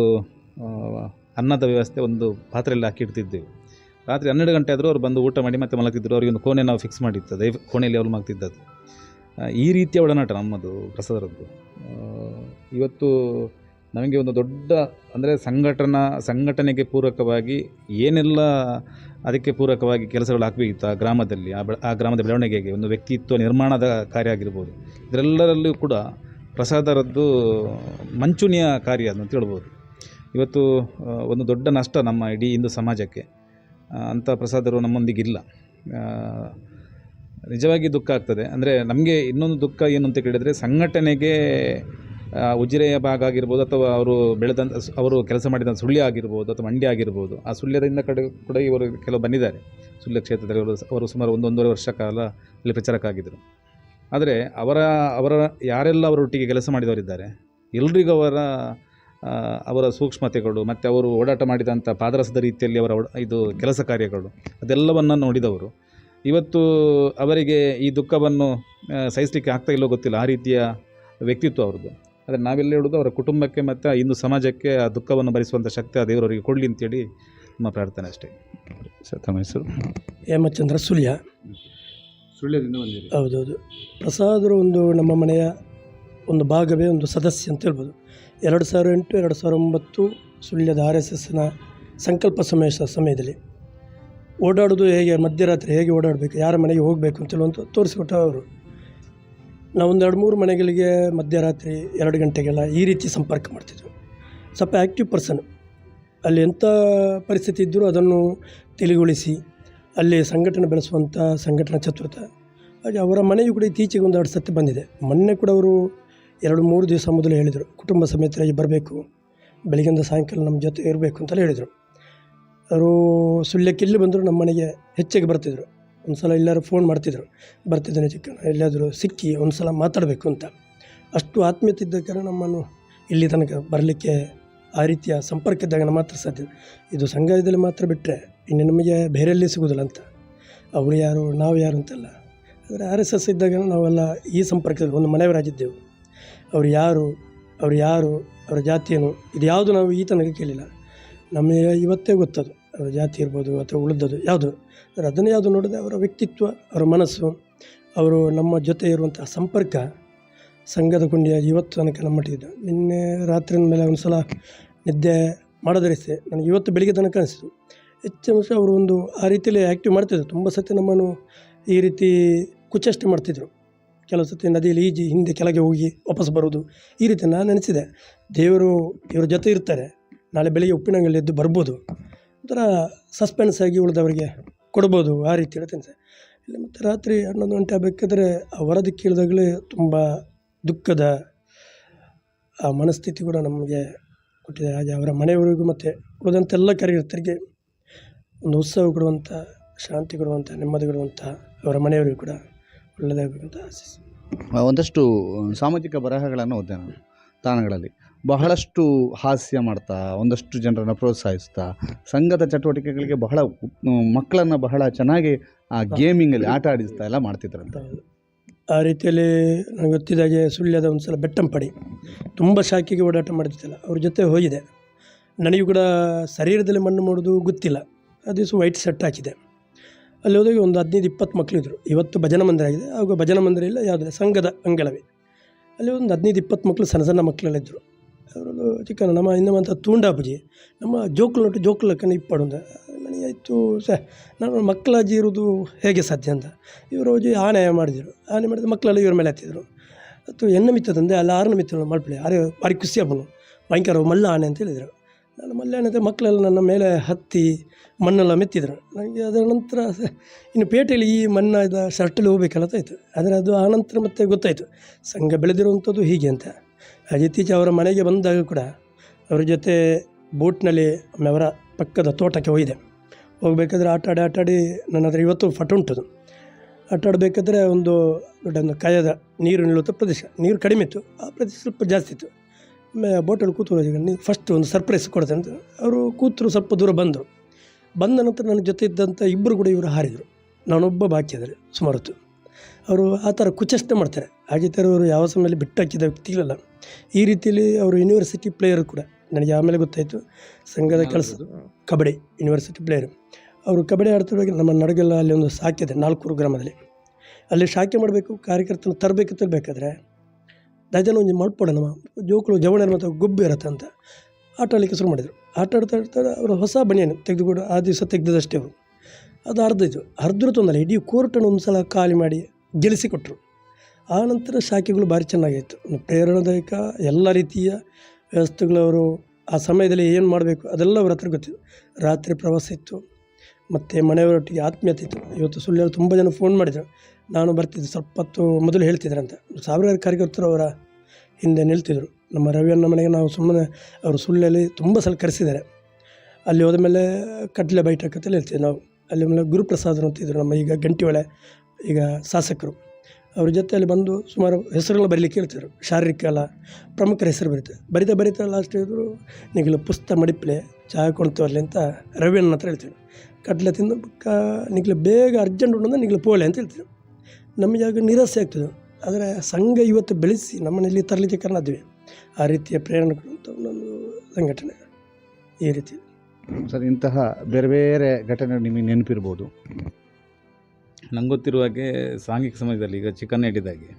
ಅನ್ನದ ವ್ಯವಸ್ಥೆ ಒಂದು ಪಾತ್ರೆಯಲ್ಲಿ ಹಾಕಿಡ್ತಿದ್ದೆವು. ರಾತ್ರಿ 12 ಗಂಟೆ ಆದರೂ ಅವ್ರು ಬಂದು ಊಟ ಮಾಡಿ ಮತ್ತೆ ಮಲಗ್ತಿದ್ದರು. ಅವರಿಗೆ ಒಂದು ಕೋಣೆ ನಾವು ಫಿಕ್ಸ್ ಮಾಡಿರ್ತದೆ, ಕೋಣೆಯಲ್ಲಿ ಅವ್ರು ಮಲಗ್ತಿದ್ದದ್ದು. ಈ ರೀತಿಯ ಒಡನಾಟ ನಮ್ಮದು ಪ್ರಸಾದರದ್ದು. ಇವತ್ತು ನಮಗೆ ಒಂದು ದೊಡ್ಡ ಅಂದರೆ ಸಂಘಟನೆಗೆ ಪೂರಕವಾಗಿ ಏನೆಲ್ಲ ಅದಕ್ಕೆ ಪೂರಕವಾಗಿ ಕೆಲಸಗಳು ಆಗಬೇಕಿತ್ತು ಆ ಗ್ರಾಮದಲ್ಲಿ, ಆ ಗ್ರಾಮದ ಬೆಳವಣಿಗೆಗೆ ಒಂದು ವ್ಯಕ್ತಿತ್ವ ನಿರ್ಮಾಣದ ಕಾರ್ಯ ಆಗಿರ್ಬೋದು. ಇದರೆಲ್ಲರಲ್ಲೂ ಕೂಡ ಪ್ರಸಾದರದ್ದು ಮಂಚೂಣಿಯ ಕಾರ್ಯ ಅಂತ ಹೇಳ್ಬೋದು. ಇವತ್ತು ಒಂದು ದೊಡ್ಡ ನಷ್ಟ ನಮ್ಮ ಇಡೀ ಹಿಂದೂ ಸಮಾಜಕ್ಕೆ. ಅಂಥ ಪ್ರಸಾದರು ನಮ್ಮೊಂದಿಗಿಲ್ಲ. ನಿಜವಾಗಿ ದುಃಖ ಆಗ್ತದೆ. ಅಂದರೆ ನಮಗೆ ಇನ್ನೊಂದು ದುಃಖ ಏನು ಅಂತ ಕೇಳಿದರೆ, ಸಂಘಟನೆಗೆ ಉಜಿರೆಯ ಭಾಗ ಆಗಿರ್ಬೋದು, ಅಥವಾ ಅವರು ಕೆಲಸ ಮಾಡಿದ ಸುಳ್ಯ ಆಗಿರ್ಬೋದು, ಅಥವಾ ಮಂಡ್ಯ ಆಗಿರ್ಬೋದು. ಆ ಸುಳ್ಯದಿಂದ ಕಡೆ ಕೂಡ ಇವರು ಕೆಲವು ಬಂದಿದ್ದಾರೆ. ಸುಳ್ಯ ಕ್ಷೇತ್ರದಲ್ಲಿ ಅವರು ಸುಮಾರು 1-1.5 ವರ್ಷ ಕಾಲ ಅಲ್ಲಿ ಪ್ರಚಾರಕ್ಕಾಗಿದ್ದರು. ಆದರೆ ಅವರ ಯಾರೆಲ್ಲ ಅವರೊಟ್ಟಿಗೆ ಕೆಲಸ ಮಾಡಿದವರಿದ್ದಾರೆ, ಎಲ್ರಿಗೂ ಅವರ ಸೂಕ್ಷ್ಮತೆಗಳು ಮತ್ತು ಅವರು ಓಡಾಟ ಮಾಡಿದಂಥ ಪಾದರಸದ ರೀತಿಯಲ್ಲಿ ಅವರ ಇದು ಕೆಲಸ ಕಾರ್ಯಗಳು ಅದೆಲ್ಲವನ್ನು ನೋಡಿದವರು. ಇವತ್ತು ಅವರಿಗೆ ಈ ದುಃಖವನ್ನು ಸಹಿಸಲಿಕ್ಕೆ ಆಗ್ತಾ ಇಲ್ಲೋ ಗೊತ್ತಿಲ್ಲ, ಆ ರೀತಿಯ ವ್ಯಕ್ತಿತ್ವ ಅವ್ರದ್ದು. ಆದರೆ ನಾವೆಲ್ಲ ಹೇಳೋದು ಅವರ ಕುಟುಂಬಕ್ಕೆ ಮತ್ತು ಇಂದು ಸಮಾಜಕ್ಕೆ ಆ ದುಃಖವನ್ನು ಭರಿಸುವಂಥ ಶಕ್ತಿ ಆ ದೇವರವರಿಗೆ ಕೊಡಲಿ ಅಂತೇಳಿ ನಮ್ಮ ಪ್ರಾರ್ಥನೆ ಅಷ್ಟೇ. ಸರ್, ತಮ್ಮ ಹೆಸರು? ಹೇಮಚಂದ್ರ ಸುಳ್ಯ. ಸುಳ್ಯದಿಂದ ಬಂದಿರಿ? ಹೌದೌದು. ಪ್ರಸಾದರು ಒಂದು ನಮ್ಮ ಮನೆಯ ಒಂದು ಭಾಗವೇ, ಒಂದು ಸದಸ್ಯ ಅಂತ ಹೇಳ್ಬೋದು. 2008 2009 ಸುಳ್ಯದ RSSನ ಸಂಕಲ್ಪ ಸಮಯದಲ್ಲಿ ಓಡಾಡೋದು ಹೇಗೆ, ಮಧ್ಯರಾತ್ರಿ ಹೇಗೆ ಓಡಾಡಬೇಕು, ಯಾರ ಮನೆಗೆ ಹೋಗಬೇಕು ಅಂತೇಳುವಂಥ ತೋರಿಸಿಕೊಟ್ಟ ಅವರು. ನಾವೊಂದು 2-3 ಮನೆಗಳಿಗೆ ಮಧ್ಯರಾತ್ರಿ 2 ಗಂಟೆಗೆಲ್ಲ ಈ ರೀತಿ ಸಂಪರ್ಕ ಮಾಡ್ತಿದ್ದರು. ಸ್ವಲ್ಪ ಆ್ಯಕ್ಟಿವ್ ಪರ್ಸನ್. ಅಲ್ಲಿ ಎಂಥ ಪರಿಸ್ಥಿತಿ ಇದ್ದರೂ ಅದನ್ನು ತಿಳಿಗೊಳಿಸಿ ಅಲ್ಲಿ ಸಂಘಟನೆ ಬೆಳೆಸುವಂಥ ಸಂಘಟನಾ ಚತುರತ. ಹಾಗೆ ಅವರ ಮನೆಯೂ ಕೂಡ ಇತ್ತೀಚೆಗೆ 1-2 ಸತಿ ಬಂದಿದೆ. ಮೊನ್ನೆ ಕೂಡ ಅವರು 2-3 ದಿವಸ ಮೊದಲು ಹೇಳಿದರು, ಕುಟುಂಬ ಸಮೇತರಾಗಿ ಬರಬೇಕು, ಬೆಳಗ್ಗಿಂದ ಸಾಯಂಕಾಲ ನಮ್ಮ ಜೊತೆ ಇರಬೇಕು ಅಂತೆಲ್ಲ ಹೇಳಿದರು. ಅವರು ಸುಳ್ಯಕ್ಕೆ ಎಲ್ಲಿ ಬಂದರೂ ನಮ್ಮ ಮನೆಗೆ ಹೆಚ್ಚಾಗಿ ಬರ್ತಿದ್ರು. ಒಂದು ಸಲ ಎಲ್ಲರೂ ಫೋನ್ ಮಾಡ್ತಿದ್ರು, ಬರ್ತಿದ್ದೇನೆ ಚಿಕ್ಕಣ್ಣ, ಎಲ್ಲಾದರೂ ಸಿಕ್ಕಿ ಒಂದು ಸಲ ಮಾತಾಡಬೇಕು ಅಂತ. ಅಷ್ಟು ಆತ್ಮೀಯತೆ ಇದ್ದ ಕಾರಣ ನಮ್ಮನ್ನು ಇಲ್ಲಿ ತನಕ ಬರಲಿಕ್ಕೆ ಆ ರೀತಿಯ ಸಂಪರ್ಕ ಇದ್ದಾಗ ಮಾತ್ರ ಸಾಧ್ಯ. ಇದು ಸಂಘದಲ್ಲಿ ಮಾತ್ರ ಬಿಟ್ಟರೆ ಇನ್ನು ನಮಗೆ ಬೇರೆಯಲ್ಲಿ ಸಿಗೋದಿಲ್ಲ ಅಂತ. ಅವರು ಯಾರು, ನಾವು ಯಾರು ಅಂತಲ್ಲ. ಆದರೆ RSS ಇದ್ದಾಗ ನಾವೆಲ್ಲ ಈ ಸಂಪರ್ಕದಲ್ಲಿ ಒಂದು ಮನೆಯವರಾಗಿದ್ದೆವು. ಅವ್ರು ಯಾರು, ಅವರ ಜಾತಿಯೇನು, ಇದು ಯಾವುದು ನಾವು ಈ ತನಕ ಕೇಳಿಲ್ಲ. ನಮಗೆ ಇವತ್ತೇ ಗೊತ್ತದು ಅವರ ಜಾತಿ ಇರ್ಬೋದು ಅಥವಾ ಉಳಿದದ್ದು ಯಾವುದು. ಆದರೆ ಅದನ್ನೇ ಯಾವುದು ನೋಡಿದೆ ಅವರ ವ್ಯಕ್ತಿತ್ವ, ಅವರ ಮನಸ್ಸು, ಅವರು ನಮ್ಮ ಜೊತೆ ಇರುವಂಥ ಸಂಪರ್ಕ ಸಂಘದ ಕೊಂಡಿಯಾಗಿ ಇವತ್ತು ತನಕ ನಮ್ಮಟ್ಟಿದ್ದ. ನಿನ್ನೆ ರಾತ್ರಿಯ ಮೇಲೆ ಒಂದು ಸಲ ನಿದ್ದೆ ಮಾಡದರಿಸಿ ನನಗೆ ಇವತ್ತು ಬೆಳಿಗ್ಗೆ ತನಕ ಅನಿಸಿತು. ಹೆಚ್ಚಿನ ಅಂಶ ಅವರು ಒಂದು ಆ ರೀತಿಯಲ್ಲಿ ಆ್ಯಕ್ಟಿವ್ ಮಾಡ್ತಿದ್ರು. ತುಂಬ ಸತಿ ನಮ್ಮನ್ನು ಈ ರೀತಿ ಕುಚೇಷ್ಟೆ ಮಾಡ್ತಿದ್ರು. ಕೆಲವು ಸತಿ ನದಿಯಲ್ಲಿ ಈಜಿ ಹಿಂದೆ ಕೆಳಗೆ ಹೋಗಿ ವಾಪಸ್ ಬರೋದು, ಈ ರೀತಿ ನಾನು ನೆನೆಸಿದೆ, ದೇವರು ಇವ್ರ ಜೊತೆ ಇರ್ತಾರೆ, ನಾಳೆ ಬೆಳಿಗ್ಗೆ ಉಪ್ಪಿನಂಗಲ್ಲಿ ಎದ್ದು ಬರ್ಬೋದು, ಒಂಥರ ಸಸ್ಪೆನ್ಸ್ ಆಗಿ ಉಳಿದವರಿಗೆ ಕೊಡ್ಬೋದು, ಆ ರೀತಿ ಹೇಳ್ತೇನೆ. ಇಲ್ಲಿ ಮತ್ತು ರಾತ್ರಿ 11 ಗಂಟೆ ಆಗಬೇಕಾದ್ರೆ ಆ ವರದಿ ಕೇಳಿದಾಗಲೇ ತುಂಬ ದುಃಖದ ಆ ಮನಸ್ಥಿತಿ ಕೂಡ ನಮಗೆ ಕೊಟ್ಟಿದೆ. ಹಾಗೆ ಅವರ ಮನೆಯವರಿಗೂ ಮತ್ತು ಉಳಿದಂಥ ಎಲ್ಲ ಕಾರ್ಯಕರ್ತರಿಗೆ ಒಂದು ಉತ್ಸವ ಕೊಡುವಂಥ, ಶಾಂತಿ ಕೊಡುವಂಥ, ನೆಮ್ಮದಿ ಕೊಡುವಂಥ ಅವರ ಮನೆಯವರಿಗೂ ಕೂಡ ಒಳ್ಳೆಯದಾಗಬೇಕಂತ ಆಶಿಸಿ. ಒಂದಷ್ಟು ಸಾಮಾಜಿಕ ಬರಹಗಳನ್ನು ಓದಿದೆ ನಾನು ತಾಣಗಳಲ್ಲಿ. ಬಹಳಷ್ಟು ಹಾಸ್ಯ ಮಾಡ್ತಾ, ಒಂದಷ್ಟು ಜನರನ್ನು ಪ್ರೋತ್ಸಾಹಿಸ್ತಾ, ಸಂಘದ ಚಟುವಟಿಕೆಗಳಿಗೆ ಬಹಳ ಮಕ್ಕಳನ್ನು ಬಹಳ ಚೆನ್ನಾಗಿ ಆ ಗೇಮಿಂಗಲ್ಲಿ ಆಟ ಆಡಿಸ್ತಾ ಎಲ್ಲ ಮಾಡ್ತಿದ್ರಂತ. ಆ ರೀತಿಯಲ್ಲಿ ನನಗೆ ಗೊತ್ತಿದ್ದಾಗೆ ಸುಳ್ಯದ ಒಂದು ಸಲ ಬೆಟ್ಟಂಪಡಿ ತುಂಬ ಶಾಖೆಗೆ ಓಡಾಟ ಮಾಡ್ತಿದ್ದಲ್ಲ, ಅವ್ರ ಜೊತೆ ಹೋಗಿದೆ. ನನಗೂ ಕೂಡ ಶರೀರದಲ್ಲಿ ಮಣ್ಣು ಮಾಡೋದು ಗೊತ್ತಿಲ್ಲ. ಆ ದಿವಸ ವೈಟ್ ಶರ್ಟ್ ಹಾಕಿದೆ. ಅಲ್ಲಿ ಹೋದಾಗ ಒಂದು 15-20 ಮಕ್ಕಳಿದ್ರು. ಇವತ್ತು ಭಜನಾ ಮಂದಿರ ಆಗಿದೆ, ಆವಾಗ ಭಜನಾ ಮಂದಿರ ಇಲ್ಲ, ಯಾವುದಿಲ್ಲ, ಸಂಘದ ಅಂಗಳವೇ. ಅಲ್ಲಿ ಒಂದು 15-20 ಮಕ್ಕಳು, ಸಣ್ಣ ಸಣ್ಣ ಮಕ್ಕಳೆಲ್ಲಿದ್ದರು. ಅವರೊಂದು ಚಿಕ್ಕನ ನಮ್ಮ ಇನ್ನೊಂದು ತೂಂಡಾಪುಜಿ ನಮ್ಮ ಜೋಕುಲಕ್ಕನ್ನು ಇಪ್ಪಡು ಅಂತ ನನಗೆ ಆಯಿತು. ನಾನು ಮಕ್ಕಳಾಜಿ ಇರೋದು ಹೇಗೆ ಸಾಧ್ಯ ಅಂತ. ಇವರು ಹೋಗಿ ಆನೆ ಮಾಡಿದರು. ಆನೆ ಮಾಡಿದ ಮಕ್ಕಳೆಲ್ಲ ಇವ್ರ ಮೇಲೆ ಹತ್ತಿದ್ರು. ಅದು ಎಣ್ಣೆ ಮಿತ್ತದಂದೆ ಅಲ್ಲಿ 6ನೇ ಮಿತ್ರ ಮಲ್ಪಳೆ ಭಾರಿ ಖುಷಿ ಹಬ್ಬನು ಭಯಂಕರ ಮಲ್ಲ ಆನೆ ಅಂತ ಹೇಳಿದರು. ನಾನು ಮಲ್ಲ ಆನೆ ಅಂತ ಮಕ್ಕಳೆಲ್ಲ ನನ್ನ ಮೇಲೆ ಹತ್ತಿ ಮಣ್ಣೆಲ್ಲ ಮೆತ್ತಿದ್ರು. ನನಗೆ ಅದರ ನಂತರ ಇನ್ನು ಪೇಟೆಯಲ್ಲಿ ಈ ಮಣ್ಣಾದ ಶರ್ಟಲ್ಲಿ ಹೋಗ್ಬೇಕಲ್ಲತ್ತಾಯಿತು. ಆದರೆ ಅದು ಆನಂತರ ಮತ್ತೆ ಗೊತ್ತಾಯಿತು ಸಂಘ ಬೆಳೆದಿರುವಂಥದ್ದು ಹೀಗೆ ಅಂತ. ಹಾಗೆ ಇತ್ತೀಚೆ ಅವರ ಮನೆಗೆ ಬಂದಾಗ ಕೂಡ ಅವರ ಜೊತೆ ಬೋಟ್ನಲ್ಲಿ ಅವರ ಪಕ್ಕದ ತೋಟಕ್ಕೆ ಹೋಗಬೇಕಾದ್ರೆ ಆಟಾಡಿ ನನ್ನ ಹತ್ರ ಇವತ್ತು ಫೋಟೋ ಉಂಟದು. ಆಟಾಡಬೇಕಾದ್ರೆ ಒಂದು ದೊಡ್ಡ ಕಾಯದ ನೀರು ನಿಲ್ಲುವಂಥ ಪ್ರದೇಶ, ನೀರು ಕಡಿಮೆ ಇತ್ತು, ಆ ಪ್ರದೇಶ ಸ್ವಲ್ಪ ಜಾಸ್ತಿ ಇತ್ತು. ಆಮೇಲೆ ಬೋಟಲ್ಲಿ ಕೂತ್ಕೊಳ್ಳೋದು ನೀವು ಫಸ್ಟ್ ಒಂದು ಸರ್ಪ್ರೈಸ್ ಕೊಡ್ತೇನೆ ಅಂತ ಅವರು ಕೂತರು. ಸ್ವಲ್ಪ ದೂರ ಬಂದ ನಂತರ ನನ್ನ ಜೊತೆ ಇದ್ದಂಥ ಇಬ್ಬರು ಕೂಡ ಇವರು ಹಾರಿದರು. ನಾನೊಬ್ಬ ಬಾಕಿ ಆದರೆ ಸುಮಾರು ಹೊತ್ತು. ಅವರು ಆ ಥರ ಕುಚೇಷ್ಟೆ ಮಾಡ್ತಾರೆ. ಹಾಗೆ ಅವರು ಯಾವ ಸಮಯದಲ್ಲಿ ಬಿಟ್ಟಾಕಿದ ವ್ಯಕ್ತಿಗಳಲ್ಲ. ಈ ರೀತಿಯಲ್ಲಿ ಅವರು ಯೂನಿವರ್ಸಿಟಿ ಪ್ಲೇಯರ್ ಕೂಡ ನನಗೆ ಆಮೇಲೆ ಗೊತ್ತಾಯಿತು. ಸಂಘದ ಕೆಲಸ ಕಬಡ್ಡಿ ಯೂನಿವರ್ಸಿಟಿ ಪ್ಲೇಯರ್. ಅವರು ಕಬಡ್ಡಿ ಆಡ್ತಿರುವಾಗ ನಮ್ಮ ನಡಗೆಲ್ಲ ಅಲ್ಲಿ ಒಂದು ಶಾಖೆ ಇದೆ 4 ಗ್ರಾಮದಲ್ಲಿ. ಅಲ್ಲಿ ಶಾಖೆ ಮಾಡಬೇಕು, ಕಾರ್ಯಕರ್ತನ ತರಬೇಕಾದ್ರೆ ದಯಜನ ಒಂದು ಮಲ್ಪೋಣ ನಮ್ಮ ಜೋಕುಳು ಜವಣ ಮತ್ತು ಗುಬ್ಬಿ ಇರತ್ತೆ ಅಂತ ಆಟ ಆಡಲಿಕ್ಕೆ ಶುರು ಮಾಡಿದರು. ಆಟ ಆಡ್ತಾ ಅವರು ಹೊಸ ಬನಿಯನ್ನು ತೆಗೆದುಕೊಂಡು ಆ ದಿವಸ ತೆಗೆದಷ್ಟೇ ಅವರು ಅದು ಅರ್ಧರು ತೊಂದರೆ. ಇಡೀ ಕೋರ್ಟನ್ನು ಒಂದು ಸಲ ಖಾಲಿ ಮಾಡಿ ಗೆಲ್ಲಿಸಿಕೊಟ್ರು. ಆ ನಂತರ ಶಾಖೆಗಳು ಭಾರಿ ಚೆನ್ನಾಗಿತ್ತು, ಪ್ರೇರಣಾದಾಯಕ ಎಲ್ಲ ರೀತಿಯ ವ್ಯವಸ್ಥೆಗಳವರು ಆ ಸಮಯದಲ್ಲಿ ಏನು ಮಾಡಬೇಕು ಅದೆಲ್ಲ ಅವ್ರ ಹತ್ರ ಗೊತ್ತಿತ್ತು. ರಾತ್ರಿ ಪ್ರವಾಸ ಇತ್ತು, ಮತ್ತು ಮನೆಯವರೊಟ್ಟಿಗೆ ಆತ್ಮೀಯತೆ ಇತ್ತು. ಇವತ್ತು ಸುಳ್ಳು ತುಂಬ ಜನ ಫೋನ್ ಮಾಡಿದರು, ನಾನು ಬರ್ತಿದ್ದೆ ಸ್ವಲ್ಪ ಹೊತ್ತು ಮೊದಲು ಹೇಳ್ತಿದ್ರಂತ. ಸಾವಿರಾರು ಕಾರ್ಯಕರ್ತರು ಅವರ ಹಿಂದೆ ನಿಲ್ತಿದ್ರು. ನಮ್ಮ ರವಿಯನ್ನ ಮನೆಗೆ ನಾವು ಸುಮ್ಮನೆ ಅವರು ಸುಳ್ಳಲ್ಲಿ ತುಂಬ ಸಲ ಕರೆಸಿದ್ದಾರೆ. ಅಲ್ಲಿ ಹೋದ ಮೇಲೆ ಕಟ್ಲೆ ಬೈಠಕತ್ತಲ್ಲಿ ಹೇಳ್ತೀವಿ ನಾವು. ಅಲ್ಲಿ ಆಮೇಲೆ ಗುರುಪ್ರಸಾದರು ಅಂತಿದ್ರು, ನಮ್ಮ ಈಗ ಗಂಟಿಹೊಳೆ ಈಗ ಶಾಸಕರು. ಅವ್ರ ಜೊತೆಯಲ್ಲಿ ಬಂದು ಸುಮಾರು ಹೆಸರುಗಳು ಬರೀಲಿಕ್ಕೆ ಹೇಳ್ತಿದ್ರು. ಶಾರೀರಿಕ ಎಲ್ಲ ಪ್ರಮುಖರ ಹೆಸರು ಬರೀತಾ ಬರೀತಾ ಲಾಸ್ಟ್ ಇದ್ರು ನಿಗಲು ಪುಸ್ತಕ ಮಡಿಪ್ಲೆ ಚಹಾ ಕೊಡ್ತೀವಲ್ಲಿ ಅಂತ ರವಿಯನ್ನ ಹತ್ರ ಹೇಳ್ತಿದ್ರು. ಕಟ್ಲೆ ತಿಂದು ನಿಗಲು ಬೇಗ ಅರ್ಜೆಂಟ್ ಉಂಟು ನಿಗಲು ಪೋಲೆ ಅಂತ ಹೇಳ್ತಿದ್ರು. ನಮಗೆ ಆಗ ನಿರಾಸೆ ಆಗ್ತದೆ. ಆದರೆ ಸಂಘ ಇವತ್ತು ಬೆಳೆಸಿ ನಮ್ಮನ್ನೆಲ್ಲಿ ತರಲಿಕ್ಕೆ ಕಾರಣದ್ವಿ. ಆ ರೀತಿಯ ಪ್ರೇರಣೆ ಕೊಡುವಂಥ ಒಂದೊಂದು ಸಂಘಟನೆ ಈ ರೀತಿ. ಸರ್, ಇಂತಹ ಬೇರೆ ಬೇರೆ ಘಟನೆಗಳು ನಿಮಗೆ ನೆನಪಿರ್ಬೋದು. ನಂಗೆ ಗೊತ್ತಿರುವ ಹಾಗೆ ಸಾಂಘಿಕ ಸಮಾಜದಲ್ಲಿ ಈಗ ಚಿಕನ್ ಹಿಡಿದಾಗೆ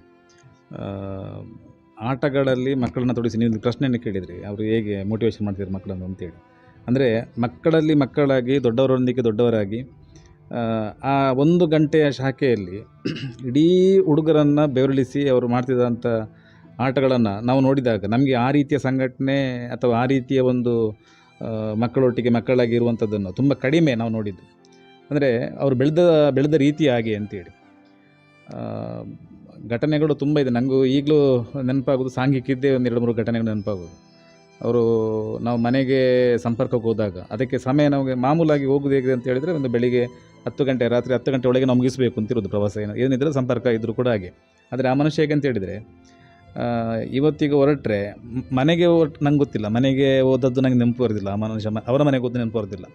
ಆಟಗಳಲ್ಲಿ ಮಕ್ಕಳನ್ನ ತೊಡಗಿಸಿ, ನೀವು ಪ್ರಶ್ನೆಯನ್ನು ಕೇಳಿದ್ರಿ, ಅವರು ಹೇಗೆ ಮೋಟಿವೇಶನ್ ಮಾಡ್ತಿದ್ರು ಮಕ್ಕಳನ್ನು ಅಂತೇಳಿ. ಅಂದರೆ ಮಕ್ಕಳಲ್ಲಿ ಮಕ್ಕಳಾಗಿ ದೊಡ್ಡವರೊಂದಿಗೆ ದೊಡ್ಡವರಾಗಿ ಆ 1 ಗಂಟೆಯ ಶಾಖೆಯಲ್ಲಿ ಇಡೀ ಹುಡುಗರನ್ನು ಬೆವರಿಳಿಸಿ ಅವರು ಮಾಡ್ತಿದ್ದಂಥ ಆಟಗಳನ್ನು ನಾವು ನೋಡಿದಾಗ ನಮಗೆ ಆ ರೀತಿಯ ಸಂಘಟನೆ ಅಥವಾ ಆ ರೀತಿಯ ಒಂದು ಮಕ್ಕಳೊಟ್ಟಿಗೆ ಮಕ್ಕಳಾಗಿ ಇರುವಂಥದ್ದನ್ನು ತುಂಬ ಕಡಿಮೆ ನಾವು ನೋಡಿದ್ದು. ಅಂದರೆ ಅವರು ಬೆಳೆದ ರೀತಿ ಹಾಗೆ ಅಂತೇಳಿ ಘಟನೆಗಳು ತುಂಬ ಇದೆ. ನನಗೂ ಈಗಲೂ ನೆನಪಾಗೋದು ಸಾಂಘಿಕಿದ್ದೇ ಒಂದು 2-3 ಘಟನೆಗಳು ನೆನಪಾಗೋದು. ಅವರು ನಾವು ಮನೆಗೆ ಸಂಪರ್ಕಕ್ಕೆ ಹೋದಾಗ ಅದಕ್ಕೆ ಸಮಯ ನಮಗೆ ಮಾಮೂಲಾಗಿ ಹೋಗೋದು ಹೇಗೆ ಅಂತ ಹೇಳಿದರೆ ಒಂದು ಬೆಳಿಗ್ಗೆ 10 ಗಂಟೆ ರಾತ್ರಿ 10 ಗಂಟೆ ಒಳಗೆ ನಾವು ಮುಗಿಸಬೇಕು ಅಂತಿರೋದು ಪ್ರವಾಸ. ಏನಿದ್ರೆ ಸಂಪರ್ಕ ಇದ್ದರೂ ಕೂಡ ಹಾಗೆ. ಆದರೆ ಆ ಮನುಷ್ಯ ಹೇಗೆ ಅಂತ ಹೇಳಿದರೆ ಇವತ್ತಿಗೆ ಹೊರಟ್ರೆ ಮನೆಗೆ ನಂಗೆ ಗೊತ್ತಿಲ್ಲ, ಮನೆಗೆ ಹೋದದ್ದು ನಂಗೆ ನೆನಪು ಬರೋದಿಲ್ಲ. ಆ ಮನುಷ್ಯ ಅವರ ಮನೆಗೆ ಹೋದ್ದು ನೆನಪು ಬರೋದಿಲ್ಲ.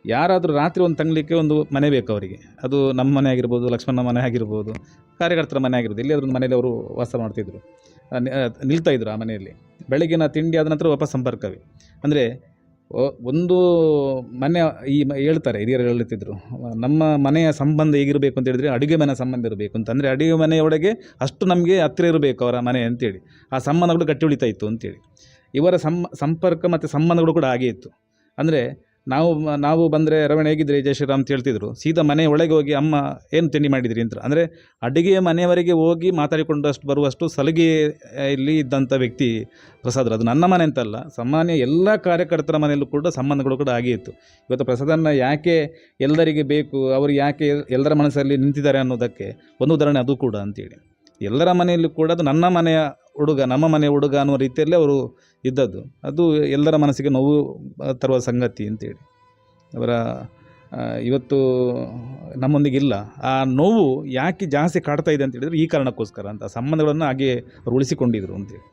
ಯಾರಾದರೂ ರಾತ್ರಿ ಒಂದು ತಂಗಲಿಕ್ಕೆ ಒಂದು ಮನೆ ಬೇಕು ಅವರಿಗೆ. ಅದು ನಮ್ಮ ಮನೆ ಆಗಿರ್ಬೋದು, ಲಕ್ಷ್ಮಣ ಮನೆ ಆಗಿರ್ಬೋದು, ಕಾರ್ಯಕರ್ತರ ಮನೆ ಆಗಿರ್ಬೋದು, ಎಲ್ಲಿಯಾದ್ರೂ ಒಂದು ಮನೆಯಲ್ಲಿ ಅವರು ವಾಸ ಮಾಡ್ತಿದ್ರು, ನಿಲ್ತಾಯಿದ್ರು ಆ ಮನೆಯಲ್ಲಿ. ಬೆಳಗಿನ ತಿಂಡಿ ಆದ ನಂತರ ವಾಪಸ್ ಸಂಪರ್ಕವೇ. ಅಂದರೆ ಒಂದು ಮನೆ ಹೇಳ್ತಾರೆ ಹಿರಿಯರು ಹೇಳ್ತಿದ್ರು, ನಮ್ಮ ಮನೆಯ ಸಂಬಂಧ ಹೇಗಿರಬೇಕು ಅಂತ ಹೇಳಿದ್ರೆ ಅಡುಗೆ ಮನೆ ಸಂಬಂಧ ಇರಬೇಕು ಅಂತ. ಅಂದರೆ ಅಡುಗೆ ಮನೆಯೊಳಗೆ ಅಷ್ಟು ನಮಗೆ ಹತ್ತಿರ ಇರಬೇಕು ಅವರ ಮನೆ ಅಂತೇಳಿ. ಆ ಸಂಬಂಧಗಳು ಗಟ್ಟಿ ಉಳಿತಾ ಇತ್ತು ಅಂತೇಳಿ. ಇವರ ಸಂಪರ್ಕ ಮತ್ತು ಸಂಬಂಧಗಳು ಕೂಡ ಹಾಗೆ ಇತ್ತು. ಅಂದರೆ ನಾವು ಬಂದರೆ ರವಣ ಹೇಗಿದ್ರೆ ಜೈ ಶ್ರೀರಾಮ್ ಅಂತ ಹೇಳ್ತಿದ್ರು, ಸೀದಾ ಮನೆ ಒಳಗೆ ಹೋಗಿ ಅಮ್ಮ ಏನು ತಿಂಡಿ ಮಾಡಿದ್ರಿ ಅಂತ. ಅಂದರೆ ಅಡುಗೆಯ ಮನೆಯವರೆಗೆ ಹೋಗಿ ಮಾತಾಡಿಕೊಂಡಷ್ಟು ಬರುವಷ್ಟು ಸಲಿಗೆ ಇಲ್ಲಿ ಇದ್ದಂಥ ವ್ಯಕ್ತಿ ಪ್ರಸಾದರು. ಅದು ನನ್ನ ಮನೆ ಅಂತಲ್ಲ, ಸಾಮಾನ್ಯ ಎಲ್ಲ ಕಾರ್ಯಕರ್ತರ ಮನೆಯಲ್ಲೂ ಕೂಡ ಸಂಬಂಧಗಳು ಕೂಡ ಹಾಗೆ ಇತ್ತು. ಇವತ್ತು ಪ್ರಸಾದನ್ನು ಯಾಕೆ ಎಲ್ಲರಿಗೆ ಬೇಕು, ಅವರು ಯಾಕೆ ಎಲ್ಲರ ಮನಸ್ಸಲ್ಲಿ ನಿಂತಿದ್ದಾರೆ ಅನ್ನೋದಕ್ಕೆ ಒಂದು ಉದಾಹರಣೆ ಅದು ಕೂಡ ಅಂತೇಳಿ. ಎಲ್ಲರ ಮನೆಯಲ್ಲೂ ಕೂಡ ಅದು ನನ್ನ ಮನೆಯ ಹುಡುಗ, ನಮ್ಮ ಮನೆಯ ಹುಡುಗ ಅನ್ನೋ ರೀತಿಯಲ್ಲಿ ಅವರು ಇದ್ದದ್ದು. ಅದು ಎಲ್ಲರ ಮನಸ್ಸಿಗೆ ನೋವು ತರುವ ಸಂಗತಿ ಅಂತೇಳಿ. ಅವರ ಇವತ್ತು ನಮ್ಮೊಂದಿಗಿಲ್ಲ. ಆ ನೋವು ಯಾಕೆ ಜಾಸ್ತಿ ಕಾಡ್ತಾ ಇದೆ ಅಂತ ಹೇಳಿದ್ರೆ ಈ ಕಾರಣಕ್ಕೋಸ್ಕರ ಅಂತ. ಸಂಬಂಧಗಳನ್ನು ಹಾಗೆ ಅವರು ಉಳಿಸಿಕೊಂಡಿದ್ರು ಅಂತೇಳಿ.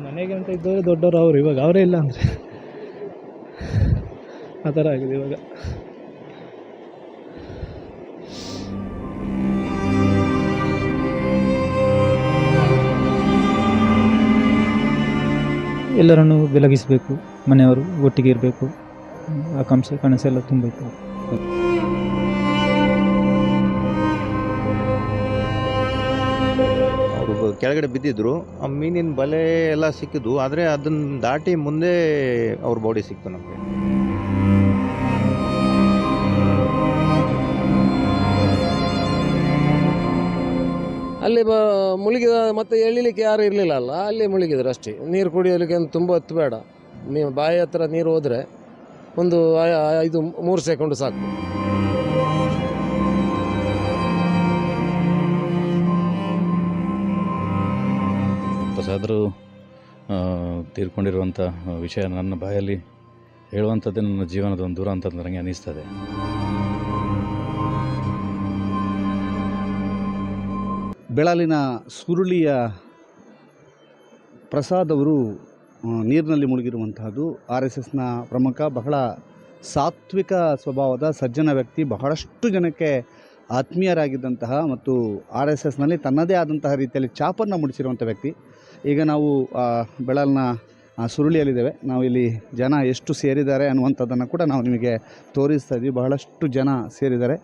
ಮನೆಗೆ ಅಂತ ಇದ್ದವರು ದೊಡ್ಡವರು ಅವರು, ಇವಾಗ ಅವರೇ ಇಲ್ಲ ಅಂದರೆ ಆ ಥರ ಆಗಿದೆ ಇವಾಗ. ಎಲ್ಲರನ್ನು ಬೆಳಗಿಸಬೇಕು, ಮನೆಯವರು ಒಟ್ಟಿಗೆ ಇರಬೇಕು, ಆಕಾಂಕ್ಷೆ ಕನಸೆಲ್ಲ ತುಂಬ ಇತ್ತು. ಅವರು ಕೆಳಗಡೆ ಬಿದ್ದಿದ್ರು, ಆ ಮೀನಿನ ಬಲೆ ಎಲ್ಲ ಸಿಕ್ಕಿದ್ವು. ಆದರೆ ಅದನ್ನು ದಾಟಿ ಮುಂದೆ ಅವ್ರ ಬಾಡಿ ಸಿಕ್ತು ನಮಗೆ. ಅಲ್ಲಿ ಮುಳುಗಿದ ಮತ್ತೆ ಎಳಿಲಿಕ್ಕೆ ಯಾರು ಇರಲಿಲ್ಲ ಅಲ್ಲ, ಅಲ್ಲಿ ಮುಳುಗಿದ್ರು ಅಷ್ಟೇ. ನೀರು ಕುಡಿಯೋಲಿಕ್ಕೆ ತುಂಬ ಹೊತ್ತು ಬೇಡ, ನೀವು ಬಾಯಿ ಹತ್ರ ನೀರು ಹೋದರೆ ಒಂದು 3 ಸೆಕೆಂಡು ಸಾಕು. ಪ್ರಸಾದರು ತೀರ್ಕೊಂಡಿರುವಂಥ ವಿಷಯ ನನ್ನ ಬಾಯಲ್ಲಿ ಹೇಳುವಂಥದ್ದೇ ನನ್ನ ಜೀವನದ ಒಂದು ದೂರ ಅಂತ ನನಗೆ ಅನ್ನಿಸ್ತದೆ. ಬೆಳಲಿನ ಸುರುಳಿಯ ಪ್ರಸಾದ್ ಅವರು ನೀರಿನಲ್ಲಿ ಮುಳುಗಿರುವಂತಹದ್ದು. RSSನ ಪ್ರಮುಖ, ಬಹಳ ಸಾತ್ವಿಕ ಸ್ವಭಾವದ ಸಜ್ಜನ ವ್ಯಕ್ತಿ, ಬಹಳಷ್ಟು ಜನಕ್ಕೆ ಆತ್ಮೀಯರಾಗಿದ್ದಂತಹ ಮತ್ತು RSSನಲ್ಲಿ ತನ್ನದೇ ಆದಂತಹ ರೀತಿಯಲ್ಲಿ ಛಾಪನ್ನು ಮೂಡಿಸಿರುವಂಥ ವ್ಯಕ್ತಿ. ಈಗ ನಾವು ಬೆಳಲಿನ ಸುರುಳಿಯಲ್ಲಿದ್ದೇವೆ. ನಾವು ಇಲ್ಲಿ ಜನ ಎಷ್ಟು ಸೇರಿದ್ದಾರೆ ಅನ್ನುವಂಥದ್ದನ್ನು ಕೂಡ ನಾವು ನಿಮಗೆ ತೋರಿಸ್ತಾ ಇದ್ವಿ. ಬಹಳಷ್ಟು ಜನ ಸೇರಿದ್ದಾರೆ.